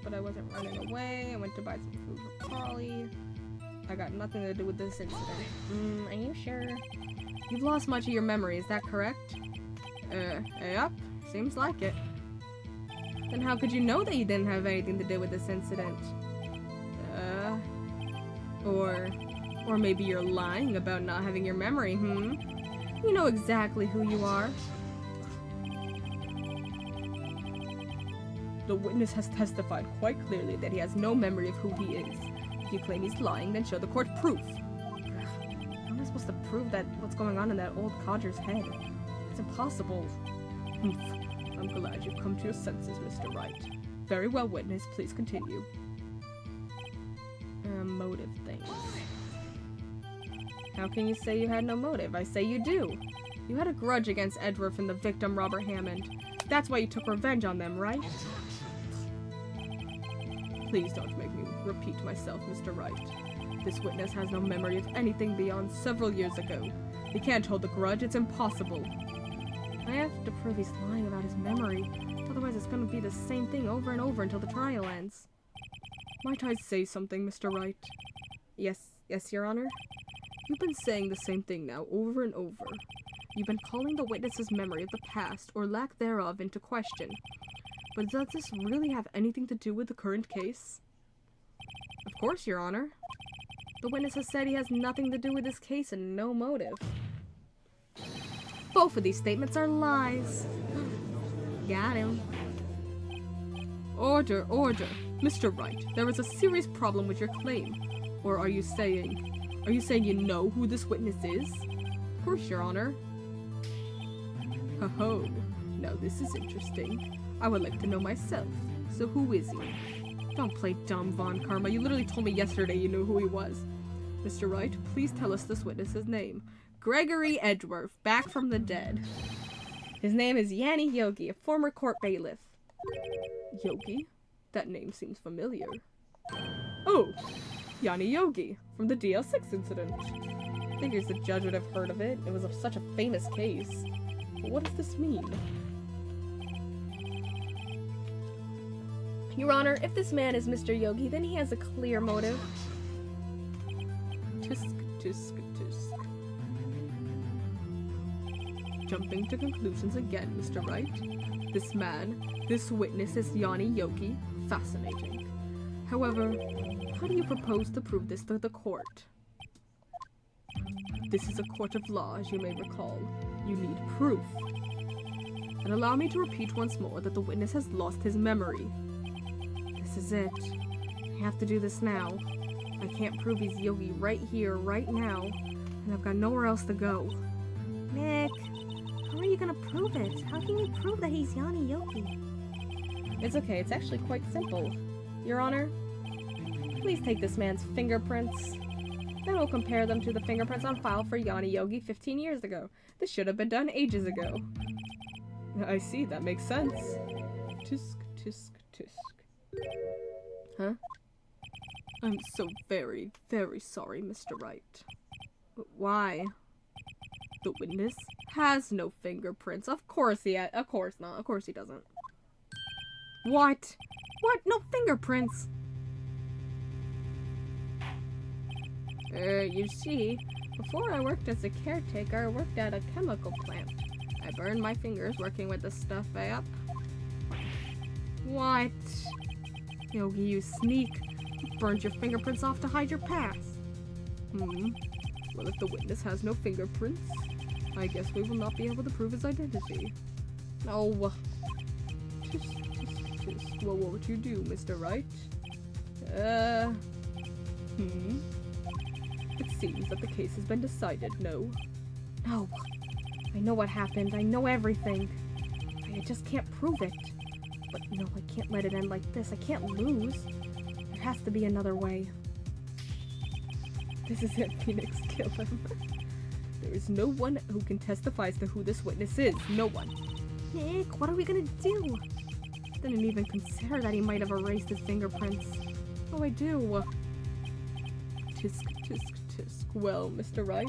S1: But I wasn't running away. I went to buy some food for Polly. I got nothing to do with this incident.
S3: Are you sure?
S1: You've lost much of your memory, is that correct? Yep. Seems like it. Then how could you know that you didn't have anything to do with this incident? Or maybe you're lying about not having your memory, You know exactly who you are. The witness has testified quite clearly that he has no memory of who he is. If you claim he's lying, then show the court proof. How am I supposed to prove that what's going on in that old codger's head? It's impossible. I'm glad you've come to your senses, Mr. Wright. Very well, witness. Please continue. Motive things. How can you say you had no motive? I say you do. You had a grudge against Edworth and the victim, Robert Hammond. That's why you took revenge on them, right? Please don't make me repeat myself, Mr. Wright. This witness has no memory of anything beyond several years ago. He can't hold a grudge. It's impossible. I have to prove he's lying about his memory. Otherwise, it's going to be the same thing over and over until the trial ends. Might I say something, Mr. Wright? Yes, Your Honor? You've been saying the same thing now over and over. You've been calling the witness's memory of the past, or lack thereof, into question. But does this really have anything to do with the current case? Of course, Your Honor. The witness has said he has nothing to do with this case and no motive. Both of these statements are lies. Got him. Order, order. Mr. Wright, there is a serious problem with your claim. Or are you saying you know who this witness is? Of course, Your Honor. Ho-ho. Now this is interesting. I would like to know myself. So who is he? Don't play dumb, Von Karma. You literally told me yesterday you knew who he was. Mr. Wright, please tell us this witness's name. Gregory Edworth, back from the dead. His name is Yanni Yogi, a former court bailiff. Yogi? That name seems familiar. Oh! Yanni Yogi, from the DL6 incident. Figures the judge would have heard of it. It was such a famous case. But what does this mean? Your Honor, if this man is Mr. Yogi, then he has a clear motive. Tisk, tisk, tisk. Jumping to conclusions again, Mr. Wright. This witness is Yanni Yogi. Fascinating. However, how do you propose to prove this to the court? This is a court of law, as you may recall. You need proof. And allow me to repeat once more that the witness has lost his memory. This is it. I have to do this now. I can't prove he's Yogi right here, right now, and I've got nowhere else to go.
S3: Nick, how are you gonna prove it? How can you prove that he's Yanni Yogi?
S1: It's okay, it's actually quite simple. Your Honor, please take this man's fingerprints. Then we'll compare them to the fingerprints on file for Yanni Yogi 15 years ago. This should have been done ages ago. I see, that makes sense. Tisk, tisk, tisk. Huh? I'm so very, very sorry, Mr. Wright. Why? The witness has no fingerprints. Of course of course not. Of course he doesn't. What? What? No fingerprints? You see, before I worked as a caretaker, I worked at a chemical plant. I burned my fingers working with this stuff up. What? Yogi, you sneak. You burned your fingerprints off to hide your past. Well, if the witness has no fingerprints, I guess we will not be able to prove his identity. Oh. Well, what would you do, Mr. Wright? It seems that the case has been decided, no? No. I know what happened. I know everything. I just can't prove it. But no, I can't let it end like this. I can't lose. There has to be another way. This is it, Phoenix. Kill him. There is no one who can testify as to who this witness is. No one. Nick, what are we gonna do? Didn't even consider that he might have erased his fingerprints. Oh, I do. Tisk, tisk, tisk. Well, Mr. Wright,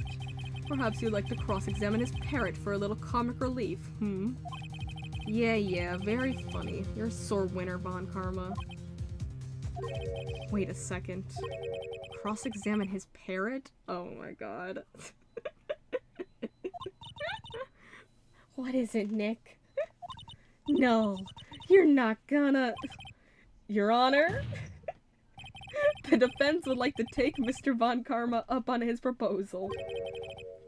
S1: perhaps you'd like to cross-examine his parrot for a little comic relief, hmm? Yeah, very funny. You're a sore winner, Von Karma. Wait a second. Cross-examine his parrot? Oh my god. What is it, Nick? No, you're not gonna... Your Honor? The defense would like to take Mr. Von Karma up on his proposal.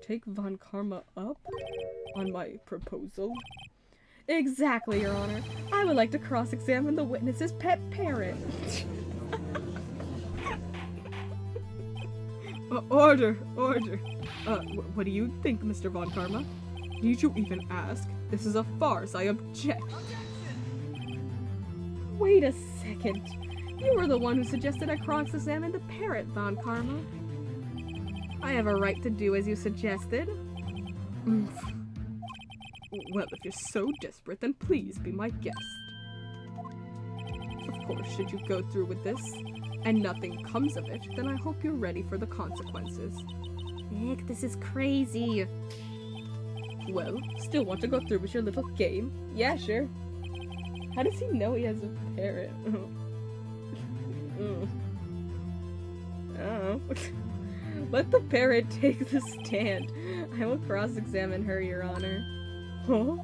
S1: Take Von Karma up? On my proposal? Exactly, Your Honor. I would like to cross-examine the witness's pet parrot. Order! What do you think, Mr. Von Karma? Need you even ask? This is a farce. I object. Wait a second. You were the one who suggested I cross-examine the parrot, Von Karma. I have a right to do as you suggested. Well, if you're so desperate, then please be my guest. Of course, should you go through with this, and nothing comes of it, then I hope you're ready for the consequences. Nick, this is crazy. Well, still want to go through with your little game? Yeah, sure. How does he know he has a parrot? Oh. Let the parrot take the stand. I will cross-examine her, Your Honor. Huh?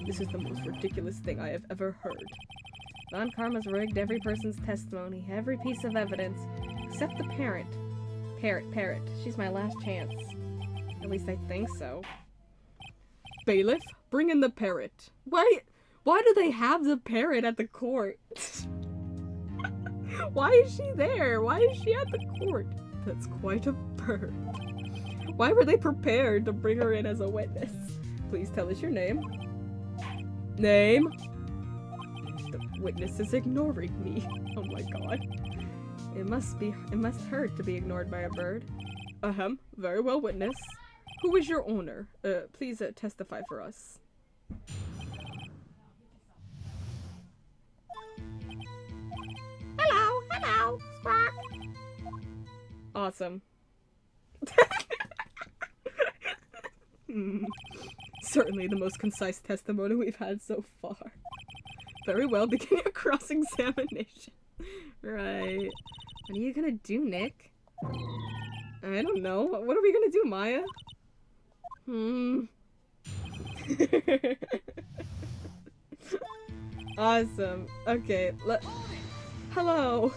S1: This is the most ridiculous thing I have ever heard. Von Karma's rigged every person's testimony, every piece of evidence, except the parrot. Parrot. She's my last chance. At least I think so. Bailiff, bring in the parrot. Why do they have the parrot at the court? Why is she there? Why is she at the court? That's quite a bird. Why were they prepared to bring her in as a witness? Please tell us your name. Name? The witness is ignoring me. Oh my god. It must hurt to be ignored by a bird. Very well, witness. Who is your owner? Please testify for us.
S3: Hello, Squawk.
S1: Awesome. Certainly the most concise testimony we've had so far. Very well, begin your cross-examination. Right. What are you gonna do, Nick? I don't know. What are we gonna do, Maya? Awesome. Okay, hello.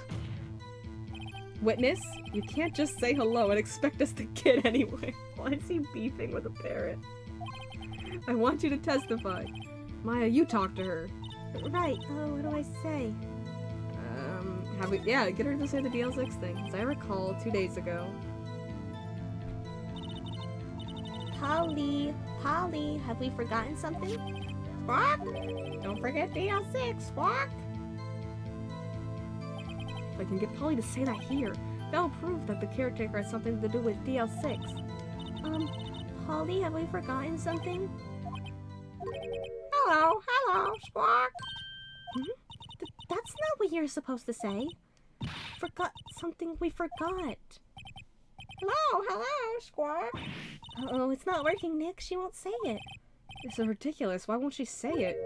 S1: Witness, you can't just say hello and expect us to get anywhere. Why is he beefing with a parrot? I want you to testify. Maya, you talk to her.
S3: Right. Oh, what do I say?
S1: Yeah, get her to say the DL6 thing. As I recall, 2 days ago.
S3: Polly, have we forgotten something? Squawk! Don't forget DL6, Squawk!
S1: If I can get Polly to say that here, that'll prove that the caretaker has something to do with DL6.
S3: Polly, have we forgotten something?
S2: Hello, Squawk.
S3: That's not what you're supposed to say. Forgot something we forgot.
S2: Hello, Squawk.
S3: Oh, it's not working, Nick. She won't say it.
S1: This is ridiculous. Why won't she say it?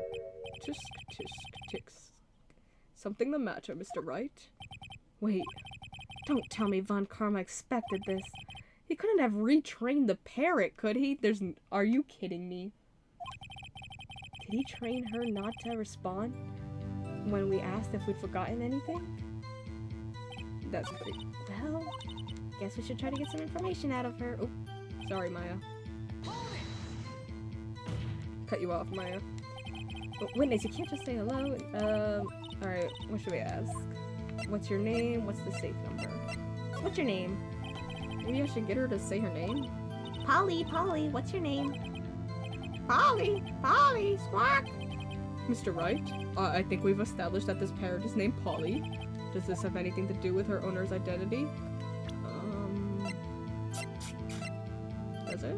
S1: Tisk, tisk, tisk. Something the matter, Mr. Wright? Wait. Don't tell me Von Karma expected this. He couldn't have retrained the parrot, could he? Are you kidding me? Did he train her not to respond when we asked if we'd forgotten anything? That's great.
S3: Well, guess we should try to get some information out of her.
S1: Oh, sorry, Maya. Cut you off, Maya. Oh, witness, you can't just say hello. Alright, what should we ask? What's your name? What's the safe number?
S3: What's your name?
S1: Maybe I should get her to say her name?
S3: Polly, what's your name?
S2: Polly, Squawk.
S1: Mr. Wright, I think we've established that this parrot is named Polly. Does this have anything to do with her owner's identity? Does it?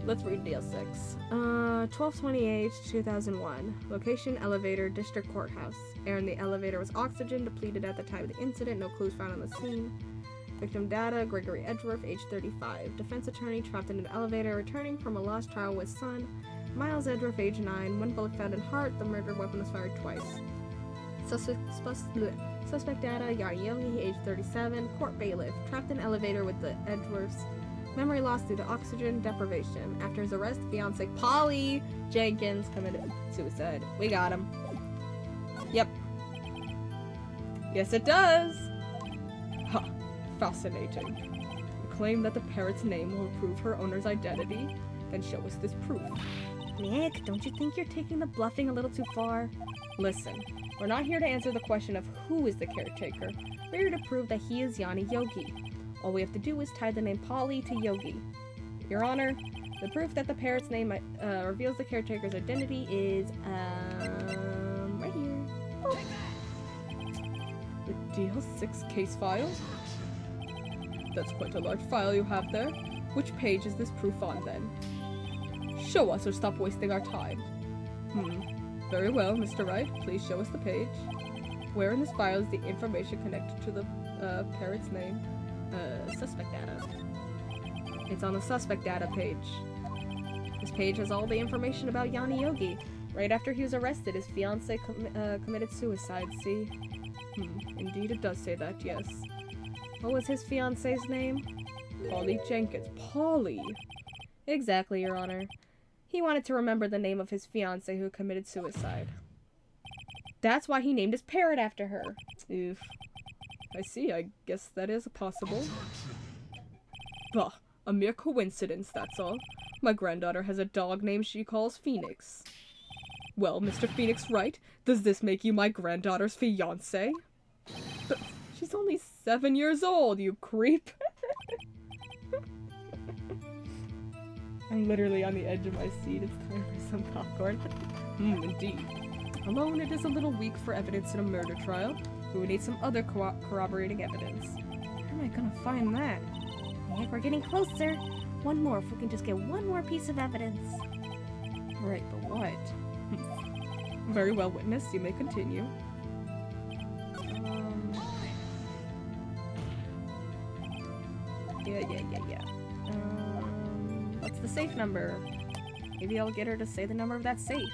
S1: Let's read DL6. 12/28/2001. Location, elevator, district courthouse. Air in the elevator was oxygen, depleted at the time of the incident. No clues found on the scene. Victim data, Gregory Edgeworth, age 35. Defense attorney trapped in an elevator, returning from a lost trial with son. Miles Edgeworth, age 9. One bullet found in heart. The murder weapon was fired twice. Suspect data, Yari Yogi, age 37. Court bailiff. Trapped in elevator with the Edgeworths. Memory loss due to oxygen deprivation. After his arrest, fiance Polly Jenkins committed suicide. We got him. Yep. Yes, it does. Huh. Fascinating. You claim that the parrot's name will prove her owner's identity? Then show us this proof.
S2: Nick, don't you think you're taking the bluffing a little too far?
S1: Listen, we're not here to answer the question of who is the caretaker. We're here to prove that he is Yanni Yogi. All we have to do is tie the name Polly to Yogi. Your Honor, the proof that the parrot's name reveals the caretaker's identity is, right here. Oh. The DL6 case file? That's quite a large file you have there. Which page is this proof on, then? Show us or stop wasting our time. Very well, Mr. Wright. Please show us the page. Where in this file is the information connected to the parrot's name? Suspect data. It's on the suspect data page. This page has all the information about Yanni Yogi. Right after he was arrested, his fiancée committed suicide, see? Indeed it does say that, yes. What was his fiancée's name? Polly Jenkins. Polly! Exactly, Your Honor. He wanted to remember the name of his fiancée who committed suicide. That's why he named his parrot after her. Oof. I see, I guess that is possible. Bah, a mere coincidence, that's all. My granddaughter has a dog name she calls Phoenix. Well, Mr. Phoenix Wright, does this make you my granddaughter's fiancé? But she's only 7 years old, you creep. I'm literally on the edge of my seat. It's time for some popcorn. Indeed. Alone, it is a little weak for evidence in a murder trial. We would need some other corroborating evidence. Where am I gonna find that?
S3: Nick, we're getting closer. One more, if we can just get one more piece of evidence.
S1: Right, but what? Very well, witness. You may continue. Yeah. What's the safe number? Maybe I'll get her to say the number of that safe.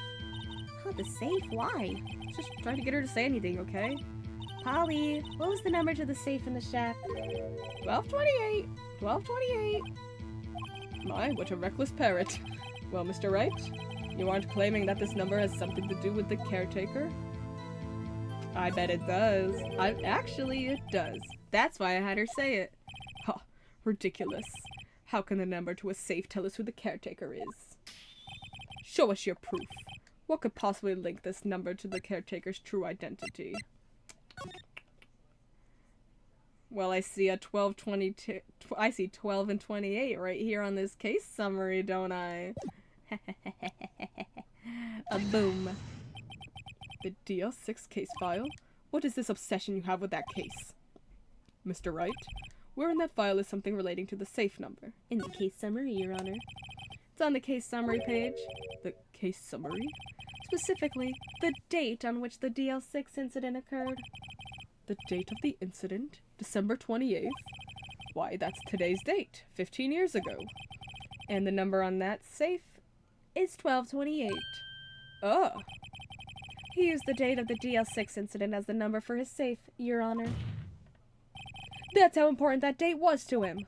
S3: Huh, the safe? Why?
S1: Just try to get her to say anything, okay?
S3: Polly, what was the number to the safe in the shack?
S1: 1228. 1228. My, what a reckless parrot. Well, Mr. Wright, you aren't claiming that this number has something to do with the caretaker? I bet it does. Actually, it does. That's why I had her say it. Huh, ridiculous. How can the number to a safe tell us who the caretaker is? Show us your proof. What could possibly link this number to the caretaker's true identity? Well, I see a 1222. I see 12 and 28 right here on this case summary, don't I? A boom. The DL6 case file? What is this obsession you have with that case? Mr. Wright, where in that file is something relating to the safe number?
S2: In the case summary, Your Honor.
S1: It's on the case summary page. The case summary? Specifically, the date on which the DL6 incident occurred. The date of the incident? December 28th? Why, that's today's date, 15 years ago. And the number on that safe is 1228. Oh. He used the date of the DL6 incident as the number for his safe, Your Honor. That's how important that date was to him.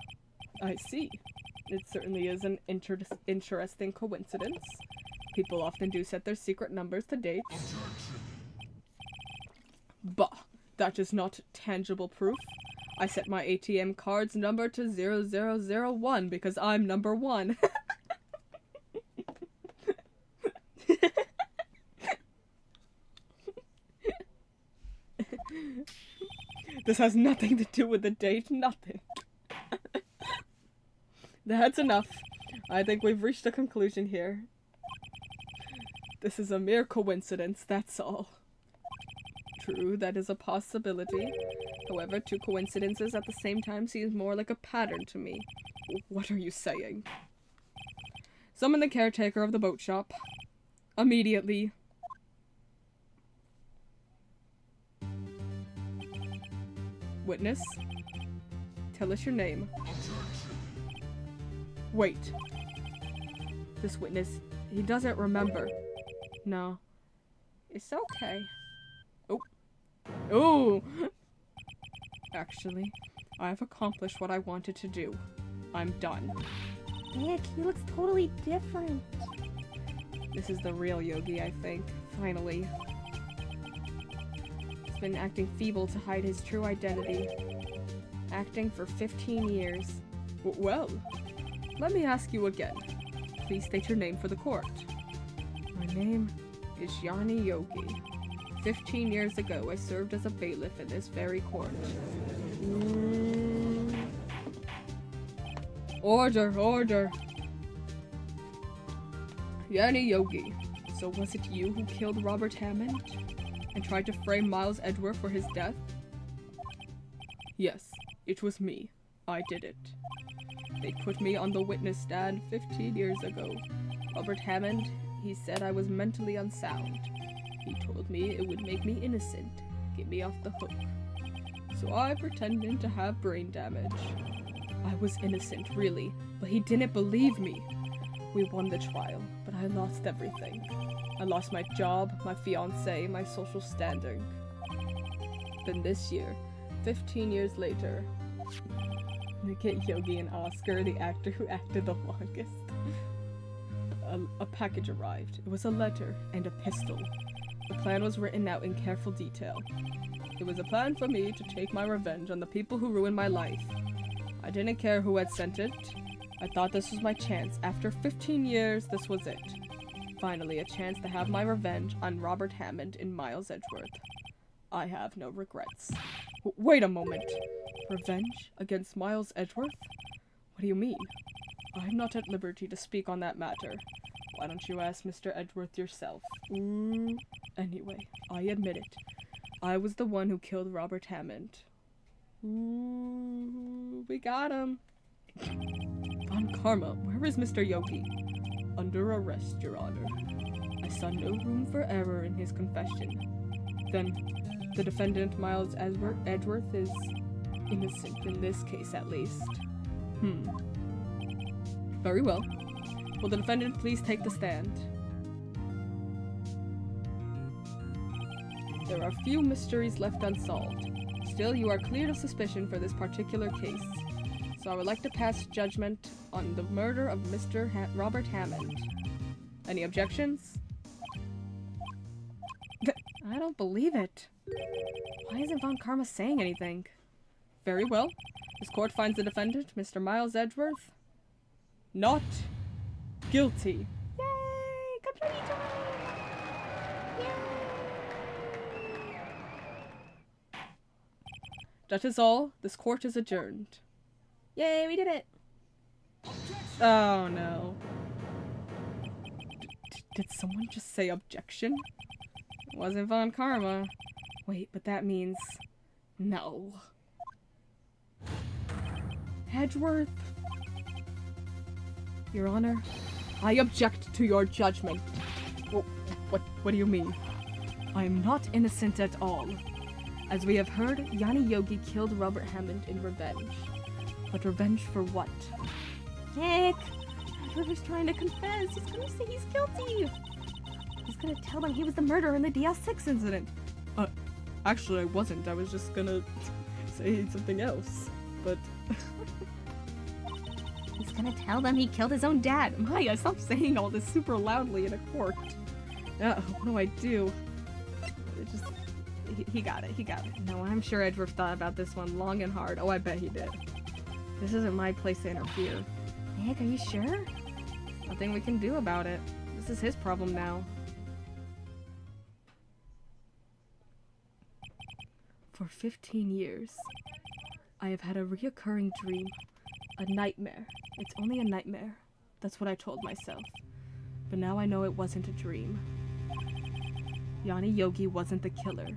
S1: I see. It certainly is an interesting coincidence. People often do set their secret numbers to dates. Bah, that is not tangible proof. I set my ATM card's number to 0001 because I'm number 1. This has nothing to do with the date, nothing. That's enough. I think we've reached a conclusion here. This is a mere coincidence, that's all. True, that is a possibility. However, two coincidences at the same time seems more like a pattern to me. What are you saying? Summon the caretaker of the boat shop. Immediately. Witness, tell us your name. Wait. This witness, he doesn't remember. No. It's okay. Oh. Oh! Actually, I have accomplished what I wanted to do. I'm done.
S3: Nick, he looks totally different.
S1: This is the real Yogi, I think. Finally. He's been acting feeble to hide his true identity. Acting for 15 years. Well, let me ask you again. Please state your name for the court. My name is Yanni Yogi. 15 years ago, I served as a bailiff in this very court. Order, order. Yanni Yogi, so was it you who killed Robert Hammond and tried to frame Miles Edgeworth for his death? Yes, it was me. I did it. They put me on the witness stand 15 years ago. Robert Hammond, he said I was mentally unsound. He told me it would make me innocent, get me off the hook. So I pretended to have brain damage. I was innocent, really, but he didn't believe me. We won the trial, but I lost everything. I lost my job, my fiancé, my social standing. Then this year, 15 years later, they get Yogi and Oscar, the actor who acted the longest. A package arrived. It was a letter and a pistol. The plan was written out in careful detail. It was a plan for me to take my revenge on the people who ruined my life. I didn't care who had sent it. I thought this was my chance. After 15 years, this was it. Finally, a chance to have my revenge on Robert Hammond and Miles Edgeworth. I have no regrets. Wait a moment. Revenge against Miles Edgeworth? What do you mean? I'm not at liberty to speak on that matter. Why don't you ask Mr. Edgeworth yourself? Anyway, I admit it. I was the one who killed Robert Hammond. We got him. Von Karma, where is Mr. Yogi? Under arrest, Your Honor. I saw no room for error in his confession. Then, the defendant, Miles Edgeworth, is innocent in this case, at least. Very well. Will the defendant please take the stand? There are few mysteries left unsolved. Still, you are cleared of suspicion for this particular case. So I would like to pass judgment on the murder of Mr. Robert Hammond. Any objections? I don't believe it. Why isn't Von Karma saying anything? Very well. This court finds the defendant, Mr. Miles Edgeworth, not guilty.
S3: Yay! Complete joy! Yay!
S1: That is all. This court is adjourned.
S3: Yay, we did it!
S1: Oh no. Did someone just say objection? It wasn't Von Karma. Wait, but that means... no. Edgeworth? Your Honor, I object to your judgment. What do you mean? I am not innocent at all. As we have heard, Yanni Yogi killed Robert Hammond in revenge. But revenge for what?
S3: Nick! Edward's trying to confess. He's gonna say he's guilty. He's gonna tell them he was the murderer in the DS6 incident.
S1: Actually, I wasn't. I was just gonna say something else. But...
S3: He's gonna tell them he killed his own dad.
S1: Maya, stop saying all this super loudly in a court. What do I do? It just... He got it. He got it. No, I'm sure Edgeworth thought about this one long and hard. Oh, I bet he did. This isn't my place to interfere.
S3: Nick, are you sure?
S1: Nothing we can do about it. This is his problem now. For 15 years, I have had a reoccurring dream. A nightmare. It's only a nightmare. That's what I told myself. But now I know it wasn't a dream. Yanni Yogi wasn't the killer.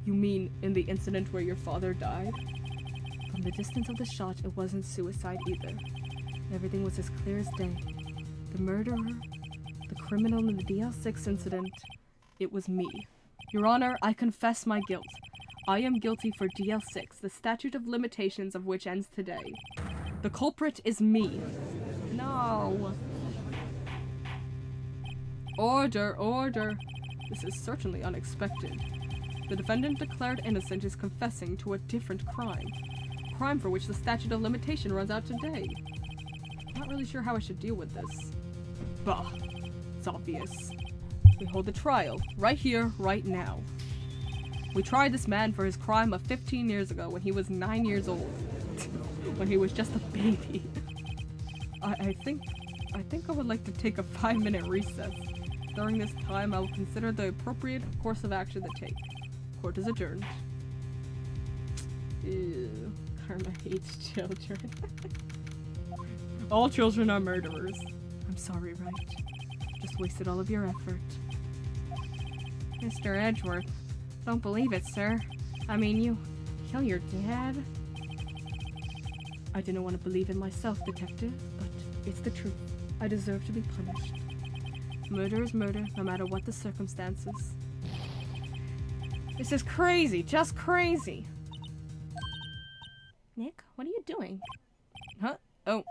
S1: You mean in the incident where your father died? From the distance of the shot, it wasn't suicide either. Everything was as clear as day. The murderer, the criminal in the DL6 incident, it was me. Your Honor, I confess my guilt. I am guilty for DL6, the statute of limitations of which ends today. The culprit is me. No. Order, order. This is certainly unexpected. The defendant declared innocent is confessing to a different crime. Crime for which the statute of limitation runs out today. I'm not really sure how I should deal with this. Bah. It's obvious. We hold the trial, right here, right now. We tried this man for his crime of 15 years ago when he was 9 years old. When he was just a baby. I think I would like to take a 5-minute recess. During this time, I will consider the appropriate course of action to take. Court is adjourned. Ew. Karma hates children. All children are murderers. I'm sorry, Wright. Just wasted all of your effort.
S2: Mr. Edgeworth, don't believe it, sir. I mean, you kill your dad?
S1: I didn't want to believe in myself, detective, but it's the truth. I deserve to be punished. Murder is murder, no matter what the circumstances.
S2: This is crazy, just crazy. Nick, what are you doing?
S1: Huh? Oh,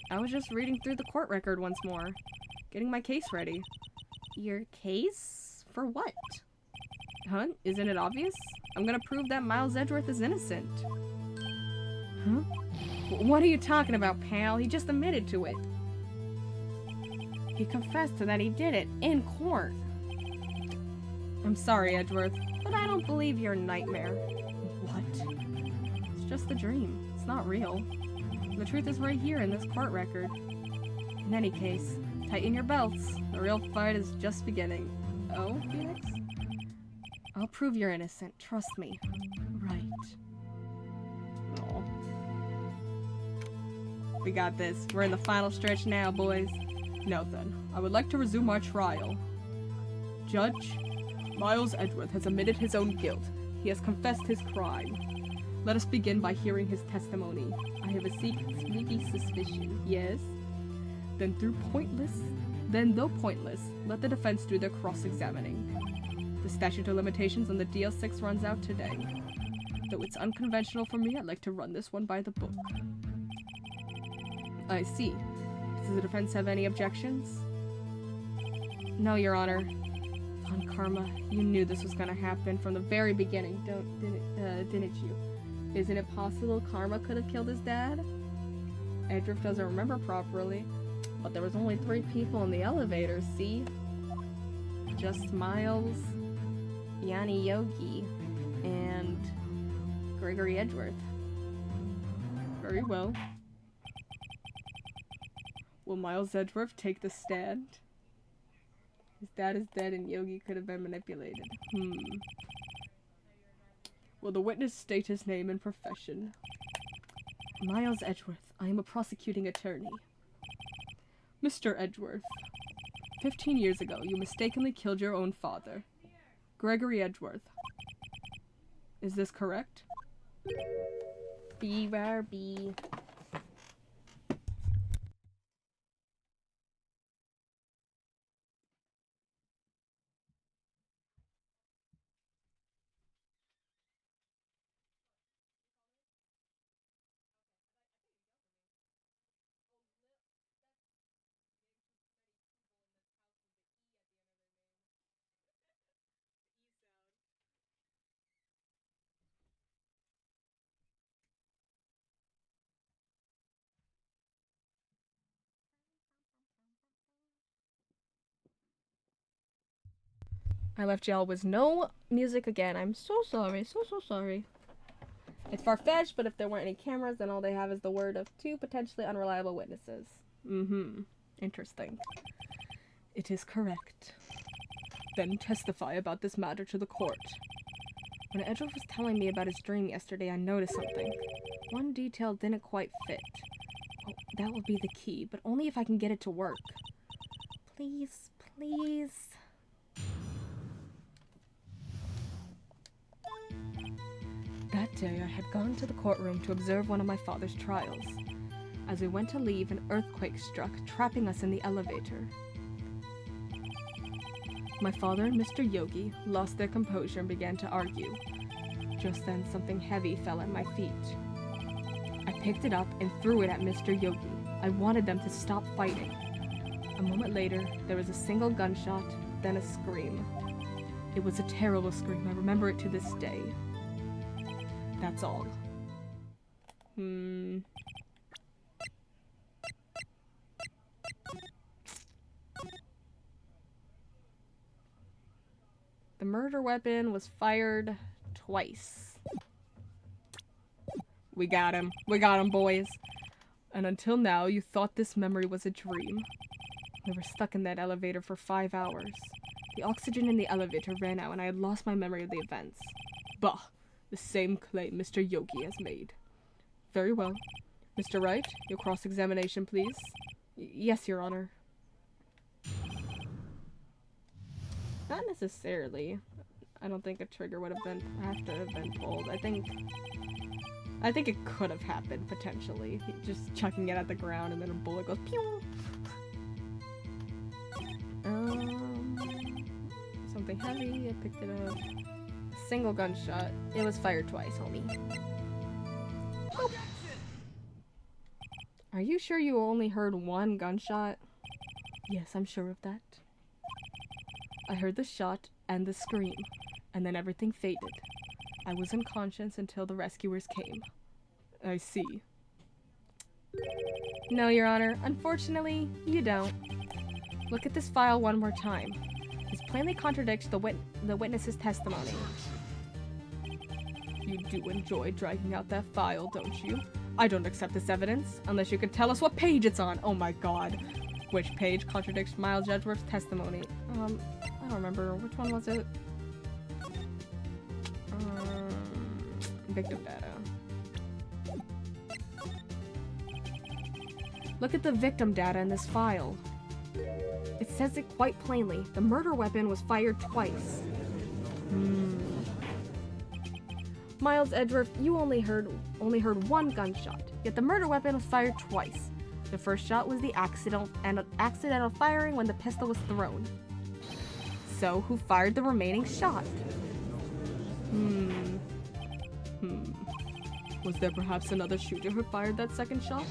S1: I was just reading through the court record once more. Getting my case ready.
S2: Your case? For what?
S1: Huh? Isn't it obvious? I'm gonna prove that Miles Edgeworth is innocent.
S2: Huh? What are you talking about, pal? He just admitted to it. He confessed to that he did it in court.
S1: I'm sorry, Edgeworth.
S2: But I don't believe your nightmare.
S1: What? It's just a dream. It's not real. The truth is right here in this court record. In any case, tighten your belts. The real fight is just beginning. Oh, Phoenix? I'll prove you're innocent. Trust me. Right. Aw. We got this. We're in the final stretch now, boys. Now then, I would like to resume our trial. Judge, Miles Edgeworth has admitted his own guilt. He has confessed his crime. Let us begin by hearing his testimony. I have a sneaky suspicion. Yes? Then though pointless, let the defense do their cross-examining. The statute of limitations on the DL6 runs out today. Though it's unconventional for me, I'd like to run this one by the book. I see. Does the defense have any objections? No, Your Honor. Von Karma, you knew this was gonna happen from the very beginning, didn't you? Isn't it possible Karma could have killed his dad? Edgeworth doesn't remember properly, but there was only 3 people in the elevator, see? Just Miles, Yanni Yogi, and Gregory Edgeworth. Very well. Will Miles Edgeworth take the stand? His dad is dead and Yogi could have been manipulated. Will the witness state his name and profession? Miles Edgeworth. I am a prosecuting attorney. Mr. Edgeworth. 15 years ago, you mistakenly killed your own father. Gregory Edgeworth. Is this correct?
S2: BRB.
S1: I left y'all with no music again. I'm so sorry, so sorry. It's far-fetched, but if there weren't any cameras, then all they have is the word of 2 potentially unreliable witnesses. Interesting. It is correct. Then testify about this matter to the court. When Edgeworth was telling me about his dream yesterday, I noticed something. One detail didn't quite fit.
S2: That will be the key, but only if I can get it to work.
S3: Please, please.
S2: That day, I had gone to the courtroom to observe one of my father's trials. As we went to leave, an earthquake struck, trapping us in the elevator. My father and Mr. Yogi lost their composure and began to argue. Just then, something heavy fell at my feet. I picked it up and threw it at Mr. Yogi. I wanted them to stop fighting. A moment later, there was a single gunshot, then a scream. It was a terrible scream. I remember it to this day. That's all. The murder weapon was fired twice. We got him. We got him, boys. And until now, you thought this memory was a dream. We were stuck in that elevator for 5 hours. The oxygen in the elevator ran out and I had lost my memory of the events. Bah! The same claim Mr. Yogi has made. Very well. Mr. Wright, your cross-examination, please. Yes, Your Honor. Not necessarily. I don't think a trigger would have to have been pulled. I think it could have happened, potentially. Just chucking it at the ground and then a bullet goes pew! Something heavy, I picked it up. Single gunshot. It was fired twice, homie. Oh. Are you sure you only heard one gunshot? Yes, I'm sure of that. I heard the shot and the scream, and then everything faded. I was unconscious until the rescuers came. I see. No, Your Honor. Unfortunately, you don't. Look at this file one more time. This plainly contradicts the witness's testimony. You do enjoy dragging out that file, don't you? I don't accept this evidence, unless you can tell us what page it's on. Oh my god. Which page contradicts Miles Edgeworth's testimony? I don't remember. Which one was it? Victim data. Look at the victim data in this file. It says it quite plainly. The murder weapon was fired twice. Miles Edgeworth, you only heard one gunshot, yet the murder weapon was fired twice. The first shot was the accidental firing when the pistol was thrown. So, who fired the remaining shot? Was there perhaps another shooter who fired that second shot?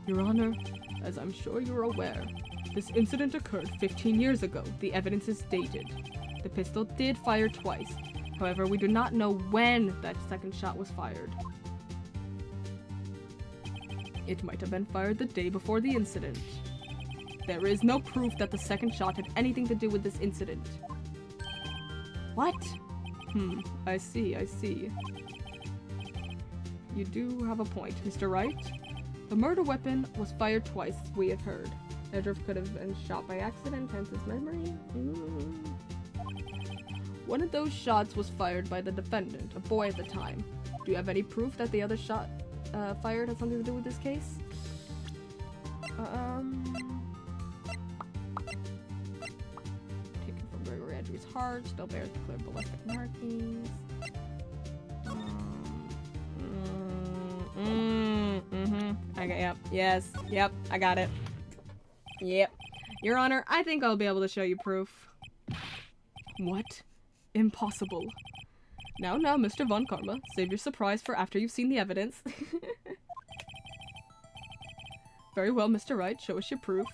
S2: Your Honor, as I'm sure you're aware, this incident occurred 15 years ago. The evidence is dated. The pistol did fire twice. However, we do not know when that second shot was fired. It might have been fired the day before the incident. There is no proof that the second shot had anything to do with this incident. What? I see. You do have a point, Mr. Wright. The murder weapon was fired twice, as we have heard. Edgeworth could have been shot by accident, hence his memory. One of those shots was fired by the defendant, a boy at the time. Do you have any proof that the other shot fired had something to do with this case? Taken from Gregory Edgeworth's heart, still bears the clear ballistic markings. Okay, yep, I got it. Yep. Your Honor, I think I'll be able to show you proof. What? Impossible. Now, Mr. Von Karma, save your surprise for after you've seen the evidence. Very well, Mr. Wright, show us your proof.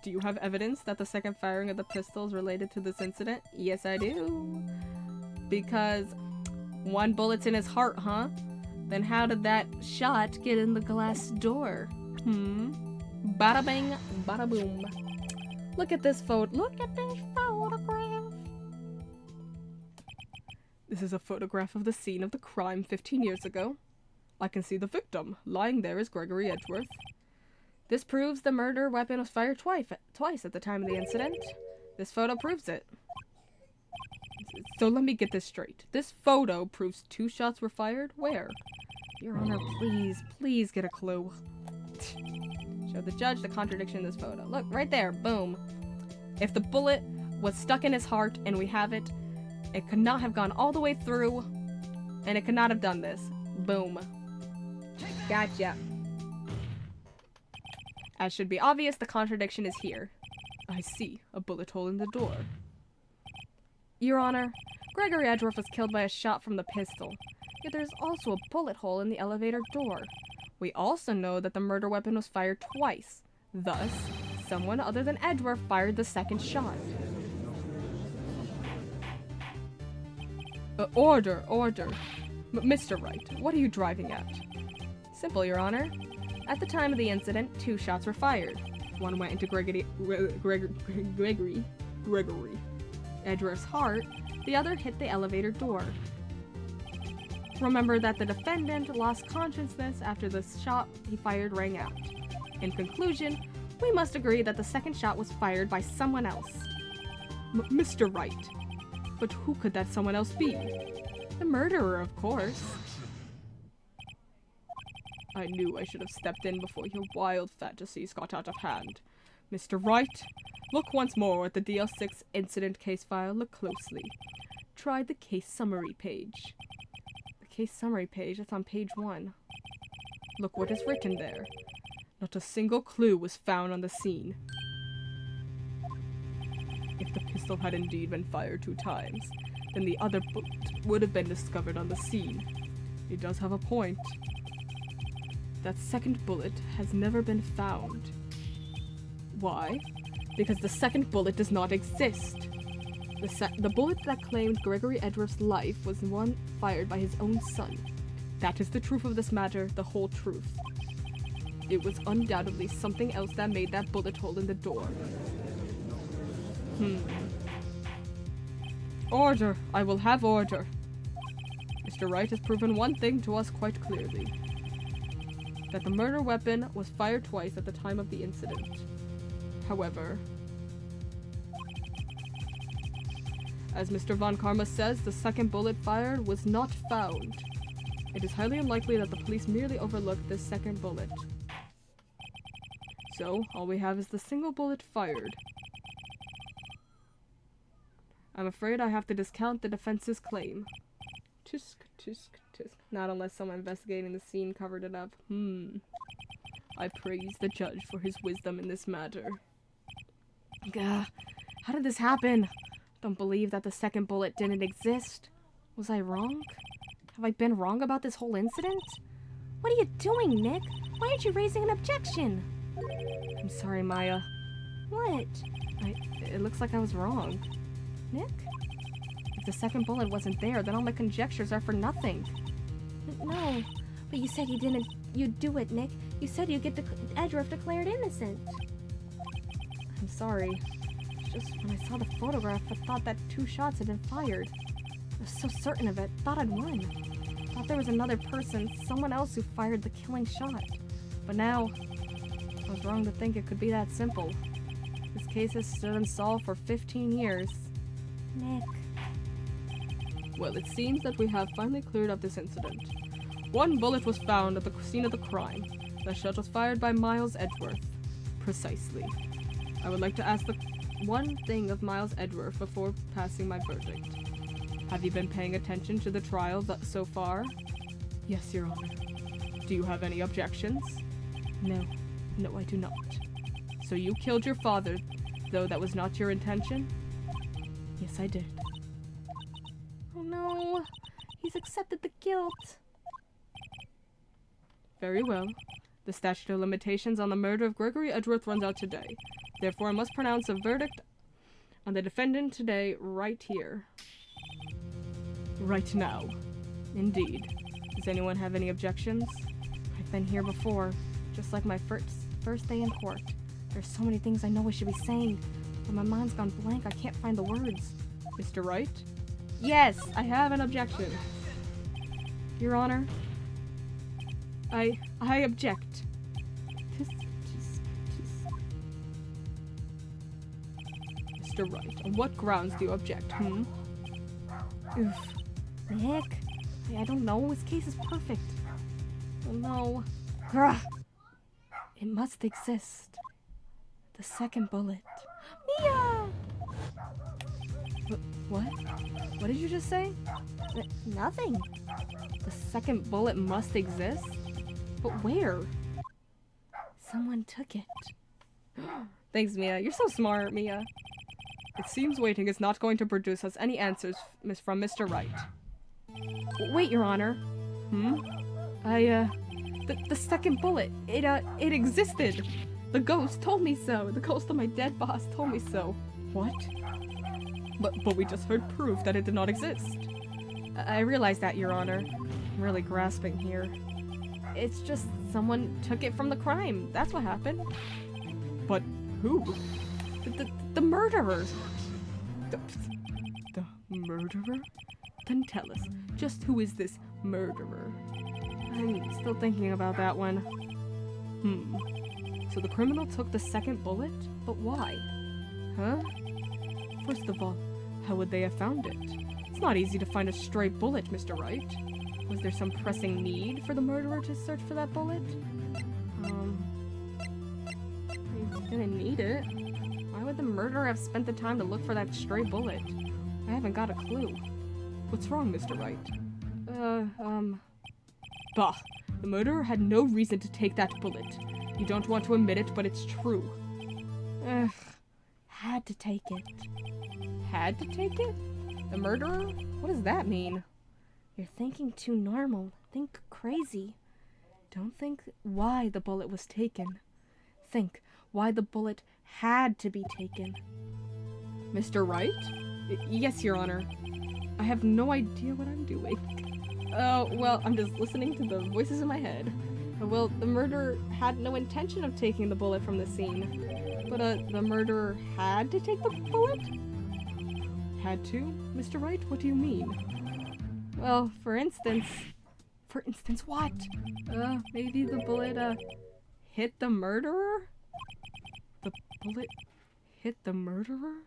S2: Do you have evidence that the second firing of the pistol is related to this incident? Yes, I do. Because one bullet's in his heart, huh? Then how did that shot get in the glass door? Bada bing, bada boom. Look at this photo. Look at this photograph. This is a photograph of the scene of the crime 15 years ago. I can see the victim. Lying there is Gregory Edgeworth. This proves the murder weapon was fired twice at the time of the incident. This photo proves it. So let me get this straight. This photo proves 2 shots were fired? Where? Your Honor, please get a clue.
S1: Show the judge the contradiction in this photo. Look, right there, boom. If the bullet was stuck in his heart and we have it, it could not have gone all the way through, and it could not have done this. Boom. Gotcha. As should be obvious, the contradiction is here. I see a bullet hole in the door. Your Honor, Gregory Edgeworth was killed by a shot from the pistol, yet there is also a bullet hole in the elevator door. We also know that the murder weapon was fired twice. Thus, someone other than Edgeworth fired the second shot. Order. Mr. Wright, what are you driving at? Simple, Your Honor. At the time of the incident, 2 shots were fired. One went into Gregory Edgeworth's heart, the other hit the elevator door. Remember that the defendant lost consciousness after the shot he fired rang out. In conclusion, we must agree that the second shot was fired by someone else. Mr. Wright. But who could that someone else be? The murderer, of course. I knew I should have stepped in before your wild fantasies got out of hand. Mr. Wright, look once more at the DL6 incident case file. Look closely. Try the case summary page. The case summary page, that's on page 1. Look what is written there. Not a single clue was found on the scene. If the pistol had indeed been fired 2 times, then the other bullet would have been discovered on the scene. He does have a point. That second bullet has never been found. Why? Because the second bullet does not exist. The bullet that claimed Gregory Edgeworth's life was one fired by his own son. That is the truth of this matter, the whole truth. It was undoubtedly something else that made that bullet hole in the door. Order! I will have order. Mr. Wright has proven one thing to us quite clearly. That the murder weapon was fired twice at the time of the incident. However, as Mr. Von Karma says, the second bullet fired was not found. It is highly unlikely that the police merely overlooked this second bullet. So, all we have is the single bullet fired. I'm afraid I have to discount the defense's claim. Tisk, tisk, tisk. Not unless someone investigating the scene covered it up. I praise the judge for his wisdom in this matter. Gah, how did this happen? Don't believe that the second bullet didn't exist. Was I wrong? Have I been wrong about this whole incident?
S3: What are you doing, Nick? Why aren't you raising an objection?
S1: I'm sorry, Maya.
S3: What?
S1: It looks like I was wrong.
S3: Nick?
S1: If the second bullet wasn't there, then all my conjectures are for nothing.
S3: No, but you said you'd do it, Nick. You said you'd get Edgeworth declared innocent.
S1: I'm sorry. It's just when I saw the photograph, I thought that 2 shots had been fired. I was so certain of it, thought I'd won. Thought there was another person, someone else who fired the killing shot. But now, I was wrong to think it could be that simple. This case has stood unsolved for 15 years.
S3: Nick.
S1: Well, it seems that we have finally cleared up this incident. 1 bullet was found at the scene of the crime. The shot was fired by Miles Edgeworth. Precisely. I would like to ask the one thing of Miles Edgeworth before passing my verdict. Have you been paying attention to the trial so far? Yes, Your Honor. Do you have any objections? No. No, I do not. So you killed your father, though that was not your intention? Yes, I did.
S3: Oh no, he's accepted the guilt.
S1: Very well. The statute of limitations on the murder of Gregory Edgeworth runs out today. Therefore, I must pronounce a verdict on the defendant today, right here. Right now. Indeed. Does anyone have any objections?
S3: I've been here before, just like my first day in court. There's so many things I know I should be saying, but my mind's gone blank. I can't find the words.
S1: Mr. Wright? Yes, I have an objection. Your Honor, I object. Mr. Wright, on what grounds do you object,
S3: Oof. Nick, I don't know. His case is perfect.
S1: Oh no.
S3: Grah.
S2: It must exist. The second bullet.
S3: Mia!
S2: What? What did you just say?
S3: Nothing.
S2: The second bullet must exist? But where?
S3: Someone took it.
S1: Thanks, Mia. You're so smart, Mia. It seems waiting is not going to produce us any answers from Mr. Wright.
S2: Wait, Your Honor.
S1: The second bullet, it existed. The ghost told me so. The ghost of my dead boss told me so.
S2: What?
S1: But we just heard proof that it did not exist.
S2: I realize that, Your Honor. I'm really grasping here. It's just someone took it from the crime. That's what happened.
S1: But who?
S2: The murderer.
S1: The murderer? Then tell us, just who is this murderer?
S2: I'm still thinking about that one.
S1: So the criminal took the second bullet? But why? Huh? First of all, how would they have found it? It's not easy to find a stray bullet, Mr. Wright. Was there some pressing need for the murderer to search for that bullet?
S2: He's gonna need it. Why would the murderer have spent the time to look for that stray bullet? I haven't got a clue.
S1: What's wrong, Mr. Wright? Bah! The murderer had no reason to take that bullet. You don't want to admit it, but it's true.
S3: Had to take it.
S1: Had to take it? The murderer? What does that mean?
S3: You're thinking too normal. Think crazy.
S2: Don't think why the bullet was taken. Think why the bullet had to be taken.
S1: Mr. Wright?
S2: Yes, Your Honor.
S1: I have no idea what I'm doing. Oh, well, I'm just listening to the voices in my head. Well, the murderer had no intention of taking the bullet from the scene. But, the murderer had to take the bullet? Had to? Mr. Wright, what do you mean?
S2: Well, for instance...
S1: For instance, what? Maybe the bullet, hit the murderer? The bullet hit the murderer?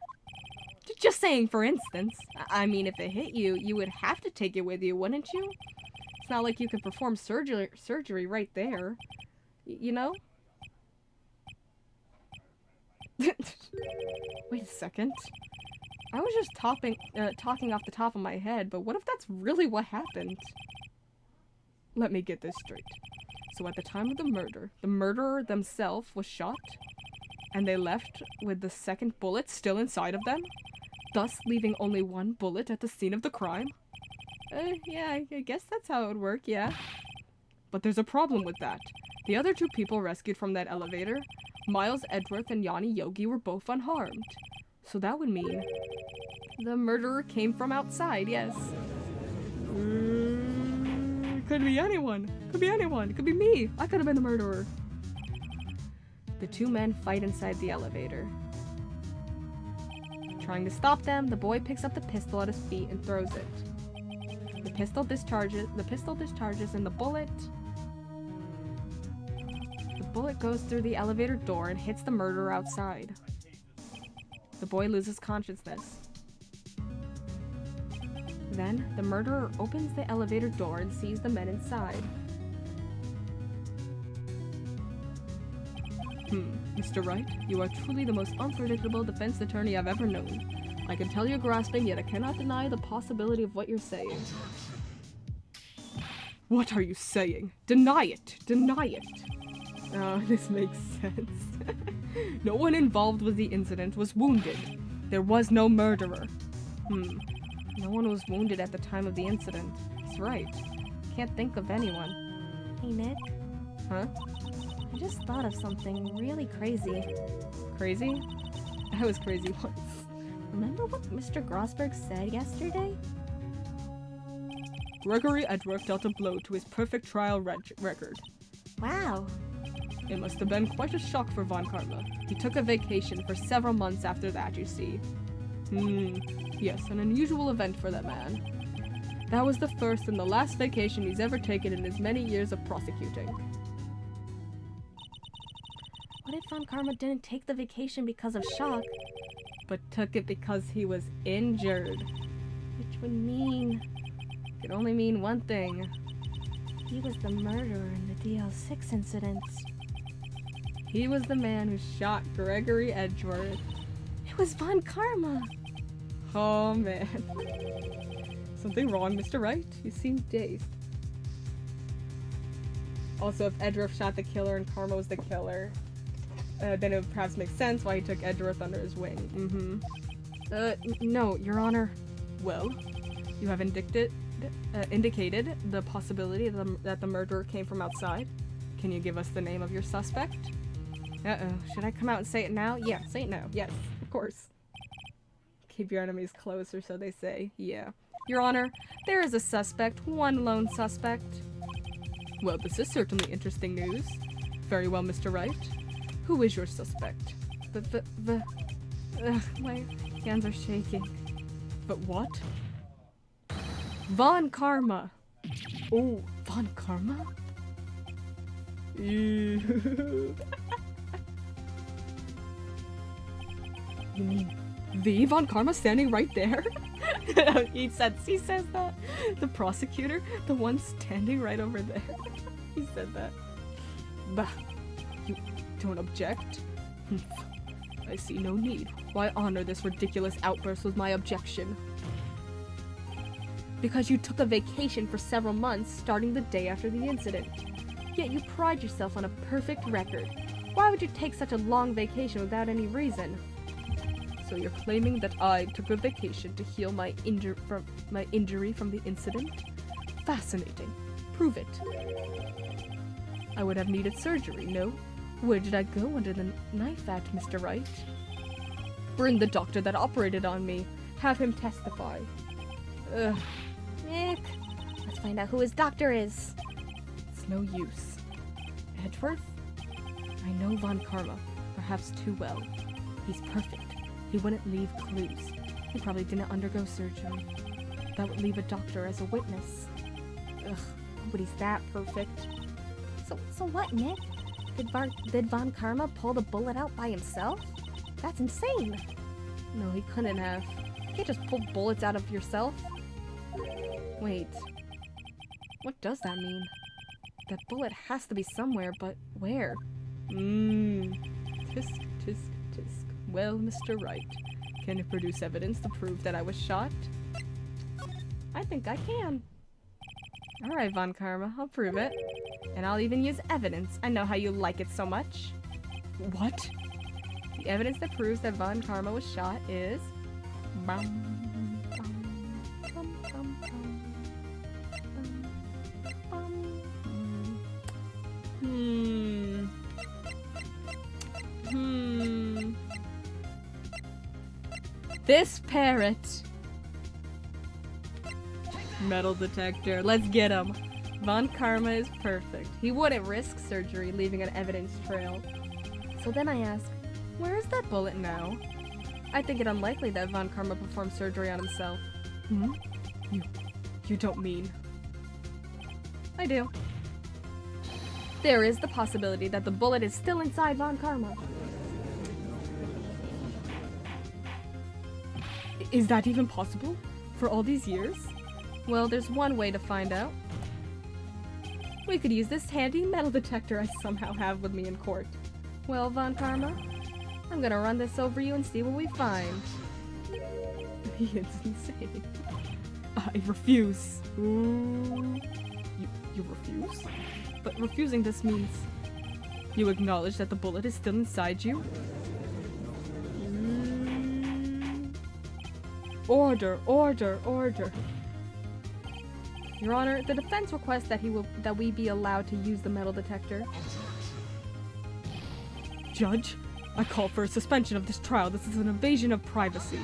S1: Just saying, for instance. I mean, if it hit you, you would have to take it with you, wouldn't you? It's not like you could perform surgery right there. You know? Wait a second. I was just talking off the top of my head, but what if that's really what happened? Let me get this straight. So at the time of the murder, the murderer themselves was shot, and they left with the second bullet still inside of them, thus leaving only one bullet at the scene of the crime? Yeah, I guess that's how it would work, yeah. But there's a problem with that. The other two people rescued from that elevator, Miles Edgeworth and Yanni Yogi, were both unharmed. So that would mean the murderer came from outside, yes. Could be anyone. Could be anyone. Could be me. I could have been the murderer. The two men fight inside the elevator. Trying to stop them, the boy picks up the pistol at his feet and throws it. The pistol discharges, and the bullet goes through the elevator door and hits the murderer outside. The boy loses consciousness. Then, the murderer opens the elevator door and sees the men inside. Mr. Wright, you are truly the most unpredictable defense attorney I've ever known. I can tell you're grasping, yet I cannot deny the possibility of what you're saying. What are you saying? Deny it! Deny it! Oh, this makes sense. No one involved with the incident was wounded. There was no murderer. No one was wounded at the time of the incident. That's right. Can't think of anyone.
S3: Hey, Nick.
S1: Huh?
S3: I just thought of something really crazy.
S1: Crazy? I was crazy once.
S3: Remember what Mr. Grossberg said yesterday?
S1: Gregory Edgeworth dealt a blow to his perfect trial record.
S3: Wow.
S1: It must have been quite a shock for Von Karma. He took a vacation for several months after that, you see. Yes, an unusual event for that man. That was the first and the last vacation he's ever taken in his many years of prosecuting.
S3: What if Von Karma didn't take the vacation because of shock,
S1: but took it because he was injured?
S3: which would mean
S1: It could only mean one thing.
S3: he was the murderer in the DL6 incident?
S1: he was the man who shot Gregory Edgeworth.
S2: It was Von Karma.
S1: Oh man. Something wrong, Mr. Wright? You seem dazed. Also, if Edgeworth shot the killer and Karma was the killer, then it would perhaps make sense why he took Edgeworth under his wing.
S2: No, Your Honor.
S1: Well, you have indicated the possibility that the murderer came from outside. Can you give us the name of your suspect?
S2: Uh-oh. Should I come out and say it now?
S1: Yeah, say it now. Yes, of course. Keep your enemies close, or so they say. Yeah.
S2: Your Honor, there is a suspect, one lone suspect.
S1: Well, this is certainly interesting news. Very well, Mr. Wright. Who is your suspect?
S2: My hands are shaking.
S1: But what?
S2: Von Karma.
S1: Oh, Von Karma? Ew. You mean the Von Karma standing right there? he says that. The prosecutor, the one standing right over there. He said that. Bah, you don't object? I see no need. Why honor this ridiculous outburst with my objection?
S2: Because you took a vacation for several months starting the day after the incident. Yet you pride yourself on a perfect record. Why would you take such a long vacation without any reason?
S1: So you're claiming that I took a vacation to heal my injury from the incident? Fascinating. Prove it. I would have needed surgery, no? Where did I go under the knife at, Mr. Wright? Bring the doctor that operated on me. Have him testify. Ugh.
S3: Nick, let's find out who his doctor is.
S1: It's no use. Edgeworth? I know Von Karma, perhaps too well. He's perfect. He wouldn't leave clues. He probably didn't undergo surgery. That would leave a doctor as a witness. Ugh, nobody's that perfect.
S3: So what, Nick? Did Von Karma pull the bullet out by himself? That's insane.
S1: No, he couldn't have. You can't just pull bullets out of yourself. Wait. What does that mean? That bullet has to be somewhere, but where? Tisk, tisk, tisk. Well, Mr. Wright, can you produce evidence to prove that I was shot? I think I can. Alright, Von Karma, I'll prove it. And I'll even use evidence. I know how you like it so much. What? The evidence that proves that Von Karma was shot is... This parrot. Metal detector. Let's get him. Von Karma is perfect. He wouldn't risk surgery, leaving an evidence trail. So then I ask, where is that bullet now? I think it unlikely that Von Karma performed surgery on himself. You don't mean... I do. There is the possibility that the bullet is still inside Von Karma. Is that even possible? For all these years? Well, there's one way to find out. We could use this handy metal detector I somehow have with me in court. Well, Von Karma, I'm gonna run this over you and see what we find. It's insane. I refuse. Ooh. You refuse? But refusing this means you acknowledge that the bullet is still inside you? Order, order, order. Your Honor, the defense requests that we be allowed to use the metal detector. Judge, I call for a suspension of this trial. This is an invasion of privacy.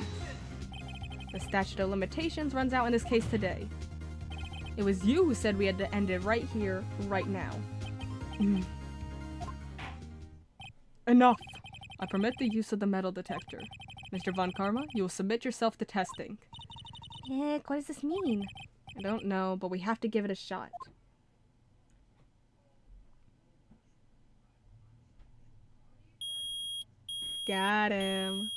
S1: The statute of limitations runs out in this case today. It was you who said we had to end it right here, right now. Enough! I permit the use of the metal detector. Mr. Von Karma, you will submit yourself to testing.
S3: Nick, what does this mean?
S1: I don't know, but we have to give it a shot. Got him.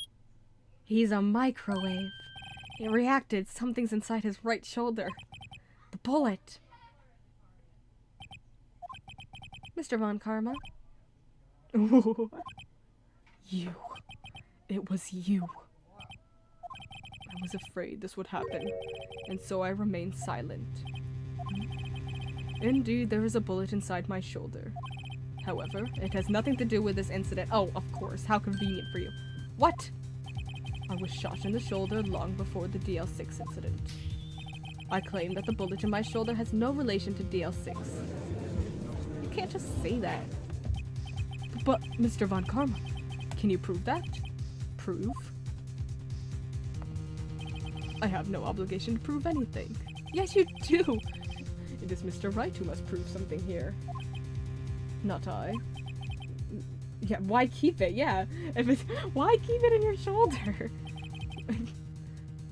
S1: He's a microwave. It reacted. Something's inside his right shoulder. The bullet. Mr. Von Karma. You. It was you. I was afraid this would happen, and so I remained silent. Indeed, there is a bullet inside my shoulder. However, it has nothing to do with this incident. Oh, of course. How convenient for you. What? I was shot in the shoulder long before the DL6 incident. I claim that the bullet in my shoulder has no relation to DL6. You can't just say that. But, Mr. Von Karma, can you prove that? Prove? I have no obligation to prove anything. Yes, you do! It is Mr. Wright who must prove something here. Not I. Yeah, why keep it? Yeah. Why keep it in your shoulder?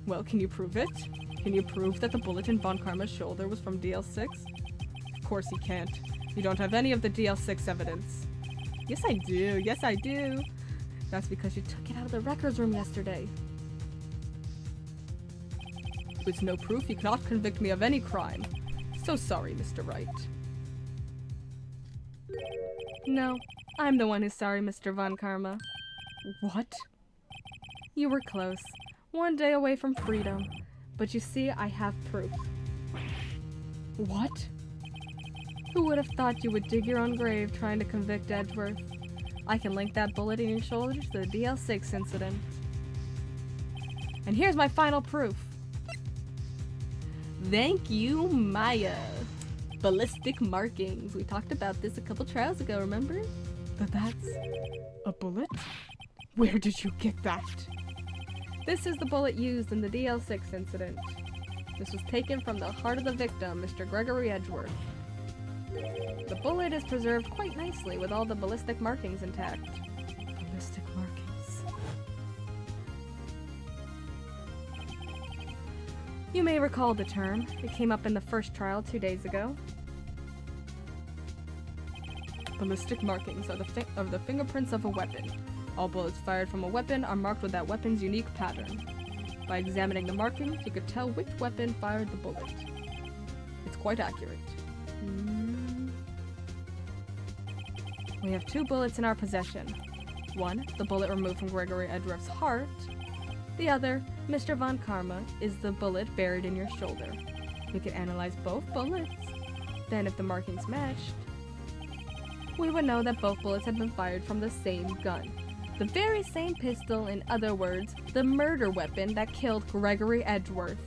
S1: Well, can you prove it? Can you prove that the bullet in Von Karma's shoulder was from DL6? Of course you can't. You don't have any of the DL6 evidence. Yes, I do. Yes, I do. That's because you took it out of the records room yesterday. With no proof, you cannot convict me of any crime. So sorry, Mr. Wright. No, I'm the one who's sorry, Mr. Von Karma. What? You were close. One day away from freedom. But you see, I have proof. What? Who would have thought you would dig your own grave trying to convict Edgeworth? I can link that bullet in your shoulder to the DL6 incident. And here's my final proof. Thank you, Maya. Ballistic markings. We talked about this a couple trials ago, remember? But that's a bullet? Where did you get that? This is the bullet used in the DL6 incident. This was taken from the heart of the victim, Mr. Gregory Edgeworth. The bullet is preserved quite nicely with all the ballistic markings intact. Ballistic markings. You may recall the term. It came up in the first trial 2 days ago. Ballistic markings are the fingerprints of a weapon. All bullets fired from a weapon are marked with that weapon's unique pattern. By examining the markings, you could tell which weapon fired the bullet. It's quite accurate. We have 2 bullets in our possession. One, the bullet removed from Gregory Edgeworth's heart. The other, Mr. Von Karma, is the bullet buried in your shoulder. We can analyze both bullets. Then if the markings matched, we would know that both bullets had been fired from the same gun. The very same pistol, in other words, the murder weapon that killed Gregory Edgeworth.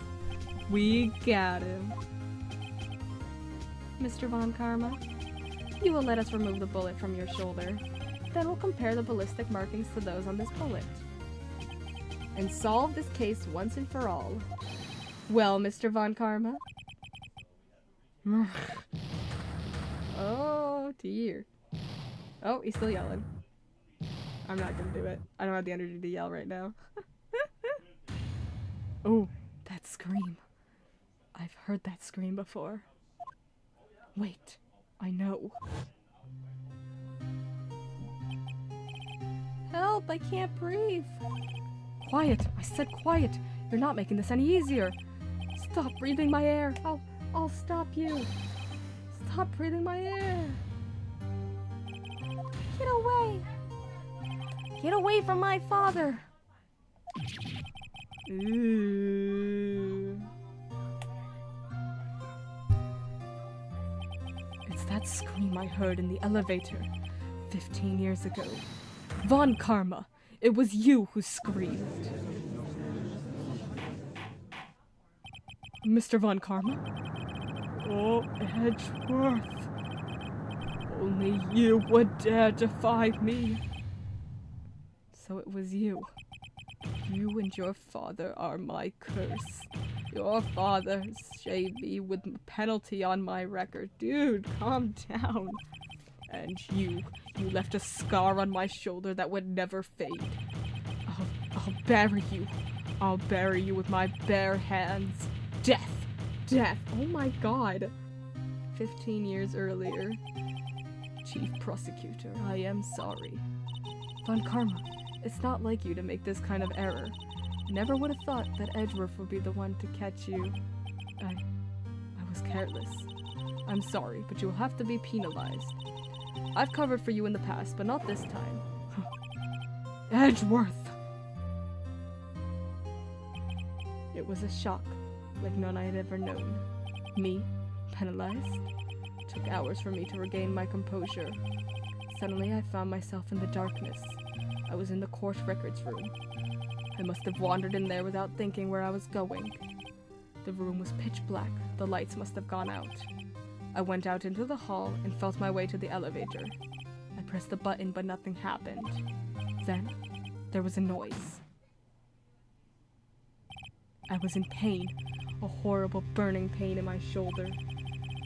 S1: We got him. Mr. Von Karma, you will let us remove the bullet from your shoulder. Then we'll compare the ballistic markings to those on this bullet. And solve this case once and for all. Well, Mr. Von Karma? Oh, dear. Oh, he's still yelling. I'm not gonna do it. I don't have the energy to yell right now. Oh, that scream. I've heard that scream before. Wait, I know. Help, I can't breathe. Quiet, I said quiet. You're not making this any easier. Stop breathing my air. I'll stop you. Stop breathing my air. Get away. Get away from my father. Ooh. It's that scream I heard in the elevator 15 years ago. Von Karma, it was you who screamed. Mr. Von Karma? Oh, Edgeworth. Only you would dare defy me. So it was you. You and your father are my curse. Your father shaved me with penalty on my record. Dude, calm down. And you left a scar on my shoulder that would never fade. I'll bury you. I'll bury you with my bare hands. Death! Death! Oh my god. 15 years earlier. Chief Prosecutor, I am sorry. Von Karma, it's not like you to make this kind of error. Never would have thought that Edgeworth would be the one to catch you. I was careless. I'm sorry, but you'll have to be penalized. I've covered for you in the past, but not this time. Edgeworth! It was a shock, like none I had ever known. Me, penalized? It took hours for me to regain my composure. Suddenly I found myself in the darkness. I was in the court records room. I must have wandered in there without thinking where I was going. The room was pitch black. The lights must have gone out. I went out into the hall and felt my way to the elevator. I pressed the button, but nothing happened. Then, there was a noise. I was in pain, a horrible burning pain in my shoulder.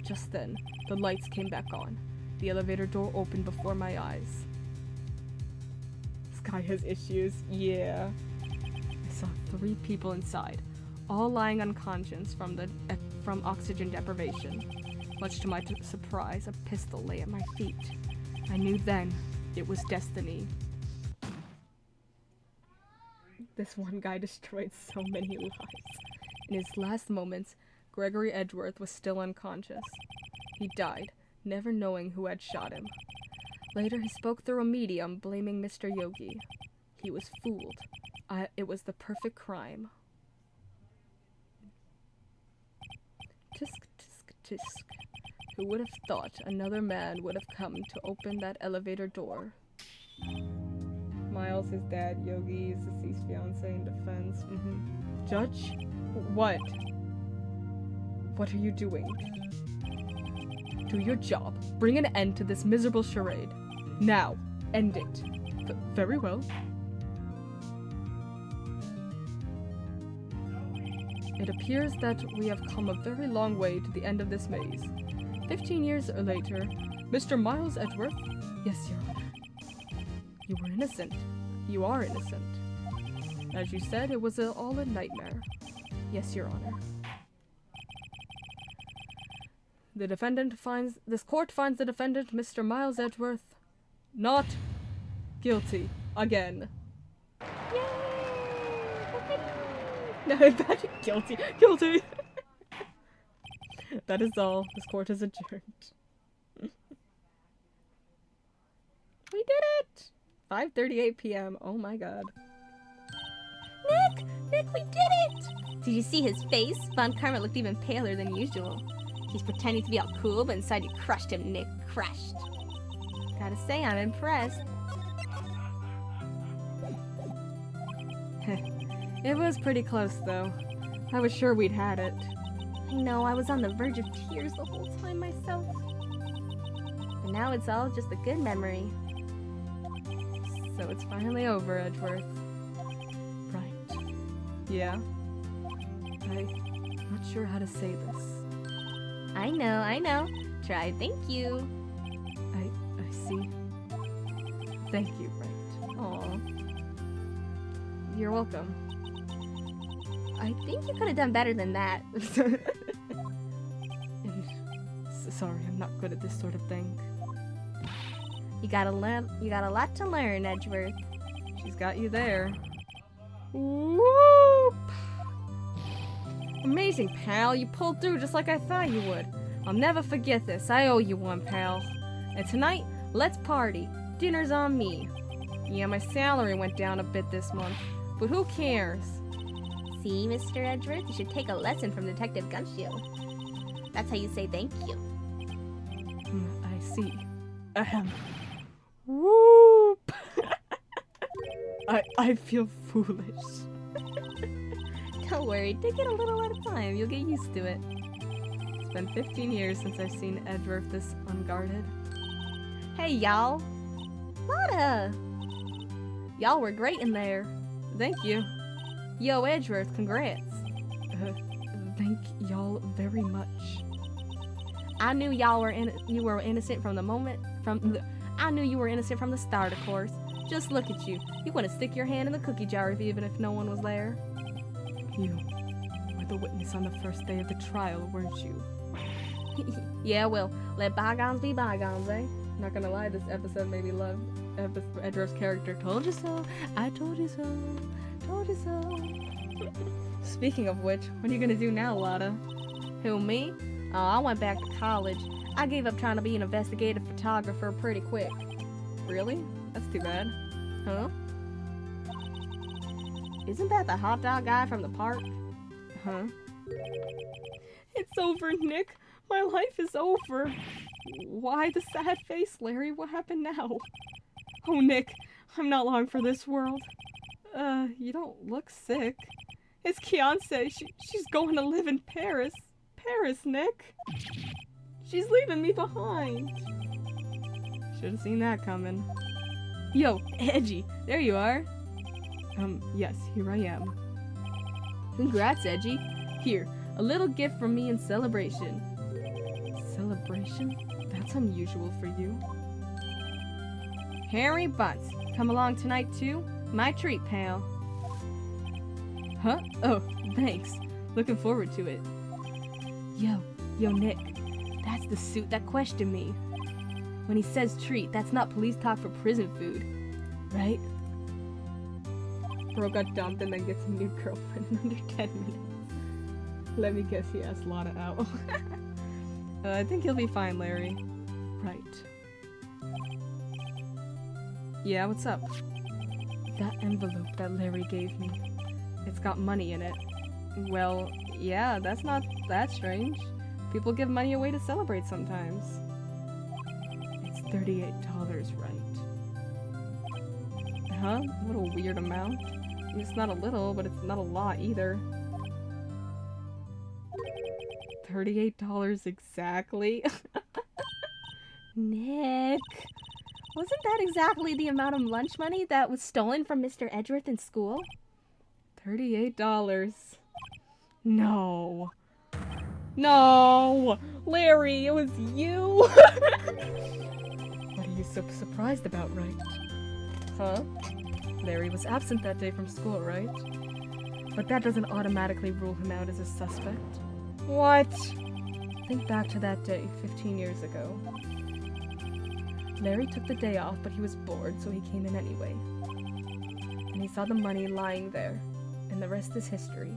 S1: Just then, the lights came back on. The elevator door opened before my eyes. This guy has issues, yeah. I saw 3 people inside, all lying unconscious from oxygen deprivation. Much to my surprise, a pistol lay at my feet. I knew then it was destiny. This one guy destroyed so many lives. In his last moments, Gregory Edgeworth was still unconscious. He died, never knowing who had shot him. Later, he spoke through a medium, blaming Mr. Yogi. He was fooled. It was the perfect crime. Tisk, tisk, tisk. Who would have thought another man would have come to open that elevator door? Miles, his dad, Yogi, his deceased fiancé in defense. Judge? What? What are you doing? Do your job. Bring an end to this miserable charade. Now, end it. Very well. It appears that we have come a very long way to the end of this maze. 15 years later, Mr. Miles Edgeworth? Yes, Your Honor. You were innocent. You are innocent. As you said, it was all a nightmare. Yes, Your Honor. This court finds the defendant, Mr. Miles Edgeworth, not guilty again. Yay! No, imagine guilty. Guilty! That is all. This court is adjourned. We did it! 5:38 p.m. Oh my god.
S3: Nick! Nick, we did it! Did you see his face? Von Karma looked even paler than usual. He's pretending to be all cool, but inside you crushed him, Nick. Crushed.
S2: Gotta say, I'm impressed. It was pretty close, though. I was sure we'd had it.
S3: I know, I was on the verge of tears the whole time myself.
S2: But now it's all just a good memory. So it's finally over, Edgeworth.
S1: Right. Yeah. I'm not sure how to say this.
S3: I know. Try thank you.
S1: I see. Thank you, Wright.
S2: Aw. You're welcome.
S3: I think you could have done better than that.
S1: Sorry, I'm not good at this sort of thing.
S3: You got a lot to learn, Edgeworth.
S1: She's got you there. Whoop! Amazing, pal. You pulled through just like I thought you would. I'll never forget this. I owe you one, pal. And tonight, let's party. Dinner's on me. Yeah, my salary went down a bit this month, but who cares?
S3: See, Mr. Edgeworth, you should take a lesson from Detective Gumshoe. That's how you say thank you.
S1: I see. Ahem. Whoop! I feel foolish.
S2: Don't worry, take it a little at a time. You'll get used to it.
S1: It's been 15 years since I've seen Edgeworth this unguarded.
S2: Hey, y'all.
S3: Lotta!
S2: Y'all were great in there.
S1: Thank you.
S2: Yo, Edgeworth, congrats.
S1: Thank y'all very much.
S2: I knew y'all were you were innocent from the moment. I knew you were innocent from the start, of course. Just look at you. You want to stick your hand in the cookie jar even if no one was there.
S1: You were the witness on the first day of the trial, weren't you?
S2: Yeah, well, let bygones be bygones, eh?
S1: Not gonna lie, this episode made me love Edgeworth's character. Told you so. I told you so. Told you so. Speaking of which, what are you gonna do now, Lotta?
S2: Who, me? Oh, I went back to college. I gave up trying to be an investigative photographer pretty quick.
S1: Really? That's too bad. Huh?
S2: Isn't that the hot dog guy from the park?
S1: Huh? It's over, Nick. My life is over. Why the sad face, Larry? What happened now? Oh, Nick, I'm not long for this world. You don't look sick. It's Kianse. She's going to live in Paris. Paris, Nick. She's leaving me behind. Should have seen that coming.
S2: Yo, Edgy, there you are.
S1: Yes, here I am.
S2: Congrats, Edgy. Here, a little gift from me in celebration.
S1: Celebration? That's unusual for you.
S2: Harry Bunce, come along tonight too? My treat, pal.
S1: Huh? Oh, thanks. Looking forward to it.
S2: Yo, Nick. That's the suit that questioned me. When he says treat, that's not police talk for prison food. Right?
S1: Bro got dumped and then gets a new girlfriend in under 10 minutes. Let me guess, he asked Lana out. I think he'll be fine, Larry. Right. Yeah, what's up? That envelope that Larry gave me. It's got money in it. Well, yeah, that's not that strange. People give money away to celebrate sometimes. It's $38, right? Huh? What a weird amount. It's not a little, but it's not a lot either. $38 exactly?
S2: Nick, wasn't that exactly the amount of lunch money that was stolen from Mr. Edgeworth in school?
S1: $38. No. No! Larry, it was you! What are you so surprised about, Wright? Huh? Larry was absent that day from school, right? But that doesn't automatically rule him out as a suspect. What? Think back to that day, 15 years ago. Larry took the day off, but he was bored, so he came in anyway. And he saw the money lying there, and the rest is history.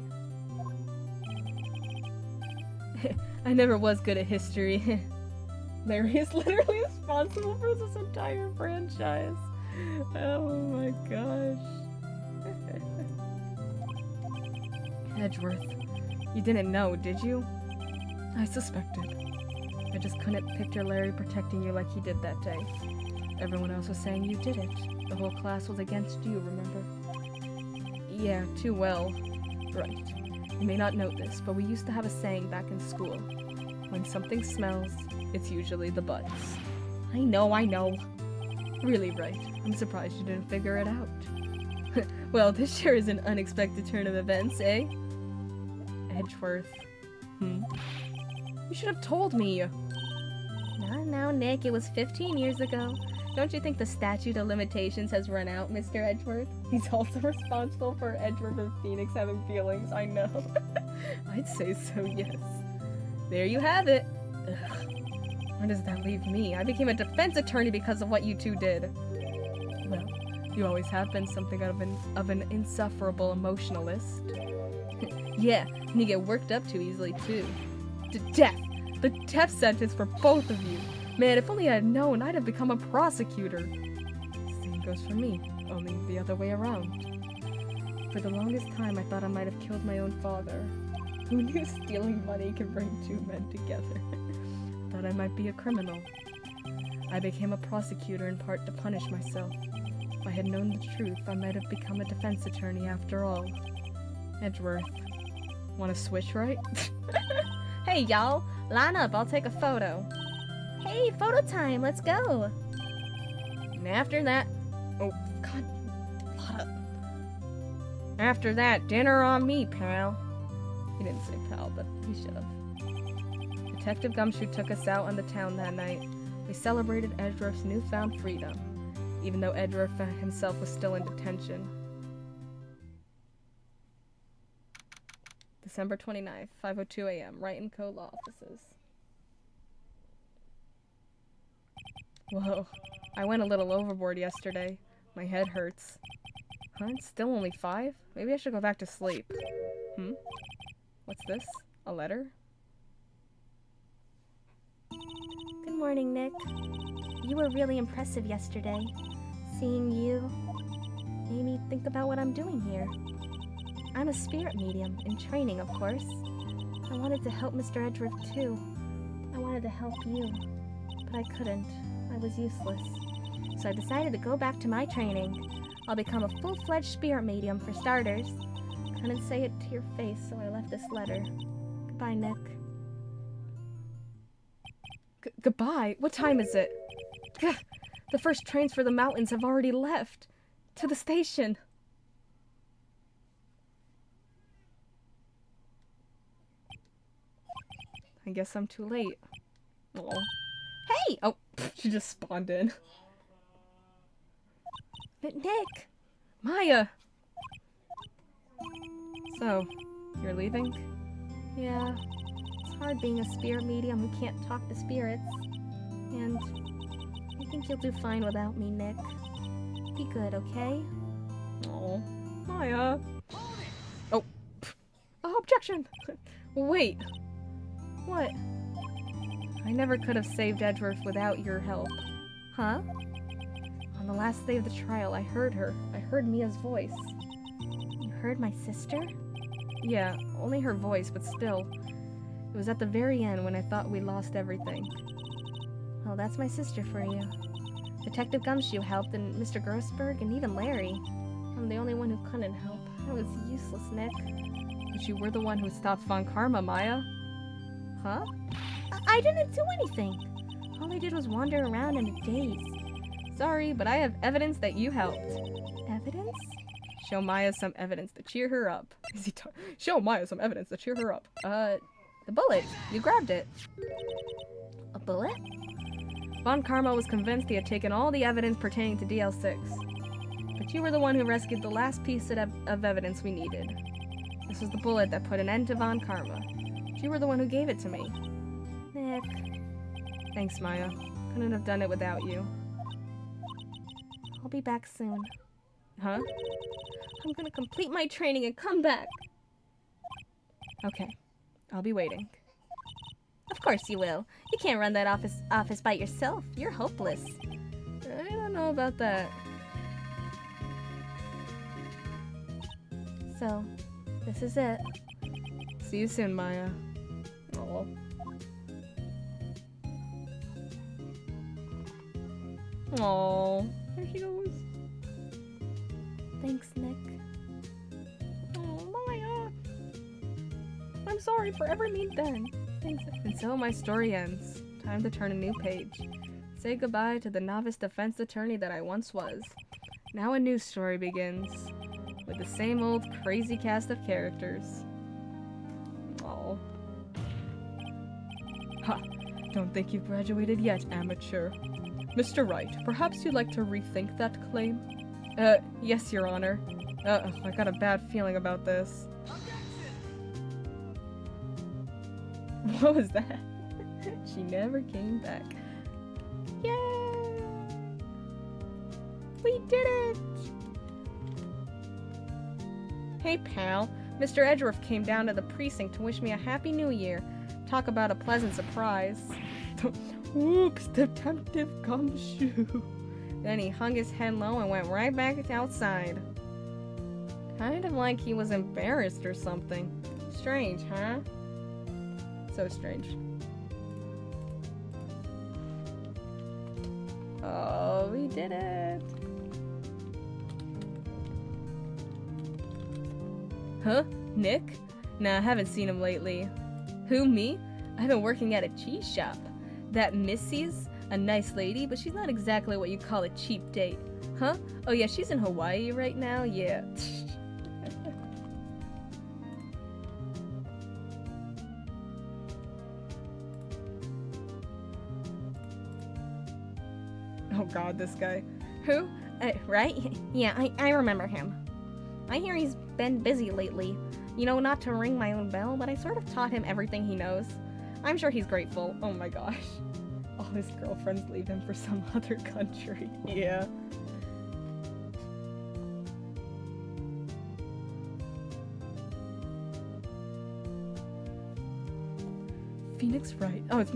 S1: I never was good at history. Larry is literally responsible for this entire franchise. Oh my gosh. Edgeworth, you didn't know, did you? I suspected. I just couldn't picture Larry protecting you like he did that day. Everyone else was saying you did it. The whole class was against you, remember? Yeah, too well. Right. You may not know this, but we used to have a saying back in school. When something smells, it's usually the butts. I know. Really, Wright. I'm surprised you didn't figure it out. Well, this sure is an unexpected turn of events, eh? Edgeworth. You should have told me.
S3: No, Nick, it was 15 years ago. Don't you think the statute of limitations has run out, Mr. Edgeworth?
S1: He's also responsible for Edgeworth and Phoenix having feelings, I know. I'd say so, yes. There you have it. Ugh. Where does that leave me? I became a defense attorney because of what you two did. Well, you always have been something of an insufferable emotionalist. Yeah, and you get worked up too easily, too. To death! The death sentence for both of you! Man, if only I had known, I'd have become a prosecutor. Same goes for me, only the other way around. For the longest time, I thought I might have killed my own father. Who knew stealing money could bring two men together? Thought I might be a criminal. I became a prosecutor in part to punish myself. If I had known the truth, I might have become a defense attorney after all. Edgeworth. Want to switch, right?
S3: Hey, y'all. Line up, I'll take a photo. Hey, photo time, let's go.
S1: And after that... Oh, God. After that, dinner on me, pal. He didn't say pal, but he should have. Detective Gumshoe took us out on the town that night. We celebrated Edgeworth's newfound freedom, even though Edgeworth himself was still in detention. December 29th, 5:02 a.m., Wright & Co. Law Offices. Whoa, I went a little overboard yesterday. My head hurts. Huh? It's still only 5? Maybe I should go back to sleep. What's this? A letter?
S3: morning, Nick. You were really impressive yesterday. Seeing you made me think about what I'm doing here. I'm a spirit medium, in training, of course. I wanted to help Mr. Edgeworth, too. I wanted to help you, but I couldn't. I was useless. So I decided to go back to my training. I'll become a full-fledged spirit medium, for starters. Couldn't say it to your face, so I left this letter. Goodbye, Nick.
S1: Goodbye? What time is it? Gah, the first trains for the mountains have already left. To the station. I guess I'm too late. Oh. Hey! Oh, she just spawned in.
S3: But Nick!
S1: Maya! So, you're leaving?
S3: Yeah, it's hard being a spirit medium who can't talk to spirits. And I think you'll do fine without me, Nick. Be good, okay?
S1: Oh, Maya. Oh, oh, objection! Wait. What? I never could have saved Edgeworth without your help.
S3: Huh?
S1: On the last day of the trial, I heard her. I heard Mia's voice.
S3: You heard my sister?
S1: Yeah, only her voice, but still. It was at the very end when I thought we lost everything.
S3: Well, that's my sister for you. Detective Gumshoe helped, and Mr. Grossberg, and even Larry. I'm the only one who couldn't help. I was useless, Nick.
S1: But you were the one who stopped Von Karma, Maya.
S3: Huh? I didn't do anything. All I did was wander around in a daze.
S1: Sorry, but I have evidence that you helped.
S3: Evidence?
S1: Show Maya some evidence to cheer her up. Show Maya some evidence to cheer her up. The bullet. You grabbed it.
S3: A bullet?
S1: Von Karma was convinced he had taken all the evidence pertaining to DL6. But you were the one who rescued the last piece of evidence we needed. This was the bullet that put an end to Von Karma. You were the one who gave it to me.
S3: Nick.
S1: Thanks, Maya. Couldn't have done it without you.
S3: I'll be back soon.
S1: Huh?
S3: I'm gonna complete my training and come back.
S1: Okay. I'll be waiting.
S3: Of course you will. You can't run that office by yourself. You're hopeless.
S1: I don't know about that.
S3: So, this is it.
S1: See you soon, Maya. Oh. Oh, there she goes.
S3: Thanks, Nick.
S1: Oh, Maya. I'm sorry for ever mean then. Thanks. And so my story ends. Time to turn a new page. Say goodbye to the novice defense attorney that I once was. Now a new story begins. With the same old crazy cast of characters. Oh. Ha! Don't think you've graduated yet, amateur. Mr. Wright, perhaps you'd like to rethink that claim? Yes, Your Honor. I got a bad feeling about this. What was that? She never came back. Yay! We did it! Hey, pal. Mr. Edgeworth came down to the precinct to wish me a happy new year. Talk about a pleasant surprise. Oops, Detective Gumshoe. Then he hung his head low and went right back outside. Kind of like he was embarrassed or something. Strange, huh? So strange. Oh, we did it. Huh? Nick? Nah, I haven't seen him lately. Who, me? I've been working at a cheese shop. That Missy's a nice lady, but she's not exactly what you call a cheap date. Huh? Oh yeah, she's in Hawaii right now? Yeah. Oh god, this guy. Who?
S3: Right? Yeah, I remember him. I hear he's been busy lately. You know, not to ring my own bell, but I sort of taught him everything he knows. I'm sure he's grateful.
S1: Oh my gosh. All his girlfriends leave him for some other country. Yeah. Phoenix Wright. Oh, it's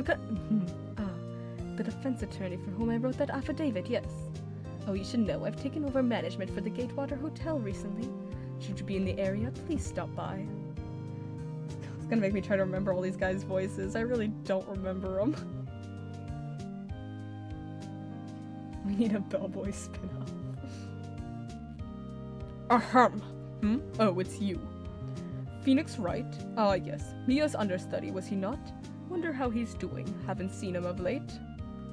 S1: the defense attorney for whom I wrote that affidavit, yes. Oh, you should know, I've taken over management for the Gatewater Hotel recently. Should you be in the area, please stop by. It's gonna make me try to remember all these guys' voices. I really don't remember them. We need a bellboy spin-off. Ahem. Oh, it's you. Phoenix Wright? Ah, yes. Mia's understudy, was he not? Wonder how he's doing. Haven't seen him of late.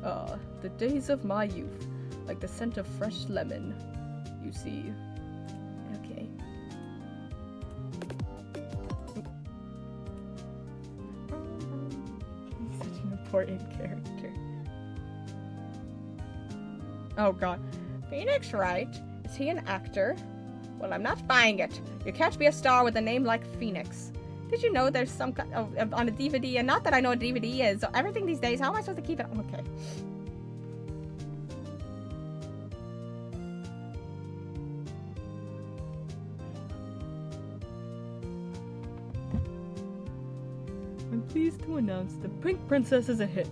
S1: Ah, the days of my youth. Like the scent of fresh lemon. You see. Okay. He's such an important character. Oh god. Phoenix Wright? Is he an actor? Well, I'm not buying it. You can't be a star with a name like Phoenix. Did you know there's some kind of, on a DVD, and not that I know what DVD is, so everything these days, how am I supposed to keep it? Okay. I'm pleased to announce the Pink Princess is a hit.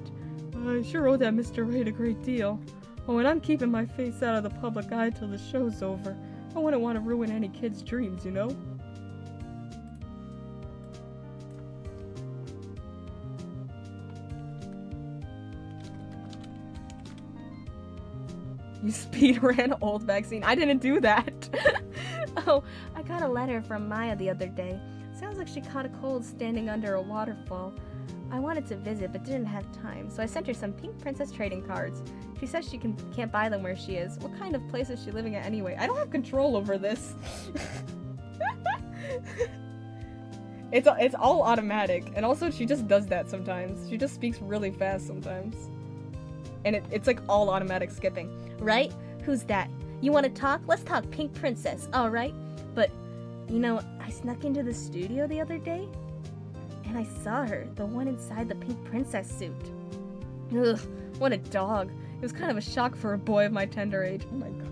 S1: I sure owe that Mr. Wright a great deal. Oh, and I'm keeping my face out of the public eye till the show's over. I wouldn't want to ruin any kid's dreams, you know? You speedran old vaccine. I didn't do that. Oh, I got a letter from Maya the other day. Sounds like she caught a cold standing under a waterfall. I wanted to visit but didn't have time, so I sent her some Pink Princess trading cards. She says she can't buy them where she is. What kind of place is she living at anyway? I don't have control over this. It's all automatic, and also she just does that sometimes. She just speaks really fast sometimes. And it's like all automatic skipping. Right? Who's that? You want to talk? Let's talk Pink Princess, alright? But, you know, I snuck into the studio the other day, and I saw her, the one inside the Pink Princess suit. Ugh, what a dog. It was kind of a shock for a boy of my tender age. Oh my god.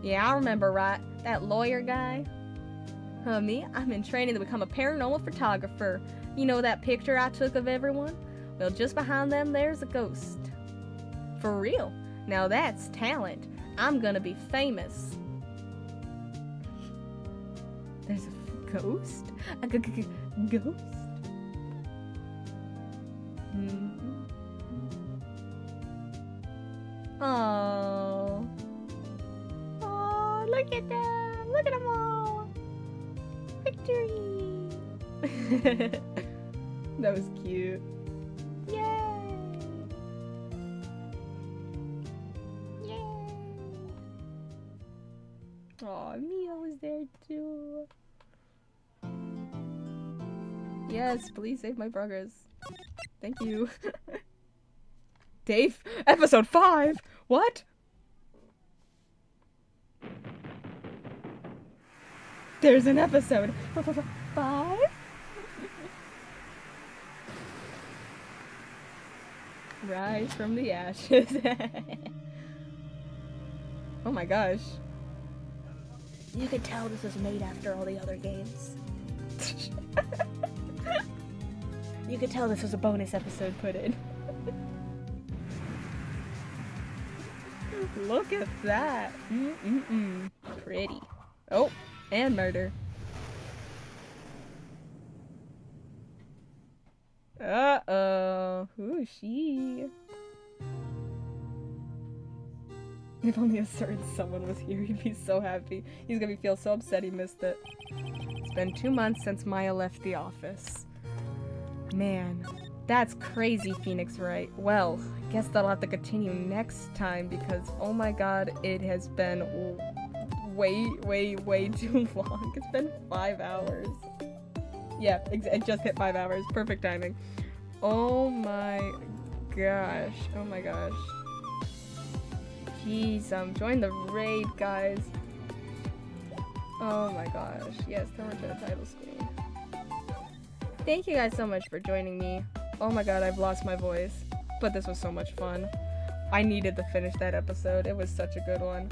S1: Yeah, I remember, right? That lawyer guy. Me? I'm in training to become a paranormal photographer. You know that picture I took of everyone? Well, just behind them, there's a ghost. For real? Now that's talent. I'm gonna be famous. There's a ghost? A ghost? Oh. Oh, look at them. Look at them all. Victory. That was cute. Yay. Yay. Aw, Mia was there too. Yes, please save my progress. Thank you. Dave, episode 5? What? There's an episode 5? Rise from the ashes. Oh my gosh.
S3: You could tell this was made after all the other games.
S1: You could tell this was a bonus episode put in. Look at that. Pretty. Oh, and murder. Uh-oh. Who is she? If only a certain someone was here, he'd be so happy. He's gonna feel so upset he missed it. It's been 2 months since Maya left the office. Man, that's crazy, Phoenix Wright. Well, I guess that'll have to continue next time because, oh my god, it has been way too long. It's been 5 hours. Yeah, it just hit 5 hours. Perfect timing. Oh my gosh. Oh my gosh. Jeez, join the raid, guys. Oh my gosh. Yes, come to the title screen. Thank you guys so much for joining me. Oh my god, I've lost my voice. But this was so much fun. I needed to finish that episode. It was such a good one.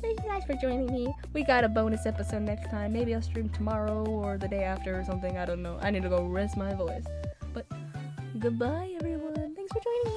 S3: Thank you guys for joining me.
S1: We got a bonus episode next time. Maybe I'll stream tomorrow or the day after or something. I don't know. I need to go rest my voice. But goodbye, everyone. Thanks for joining me.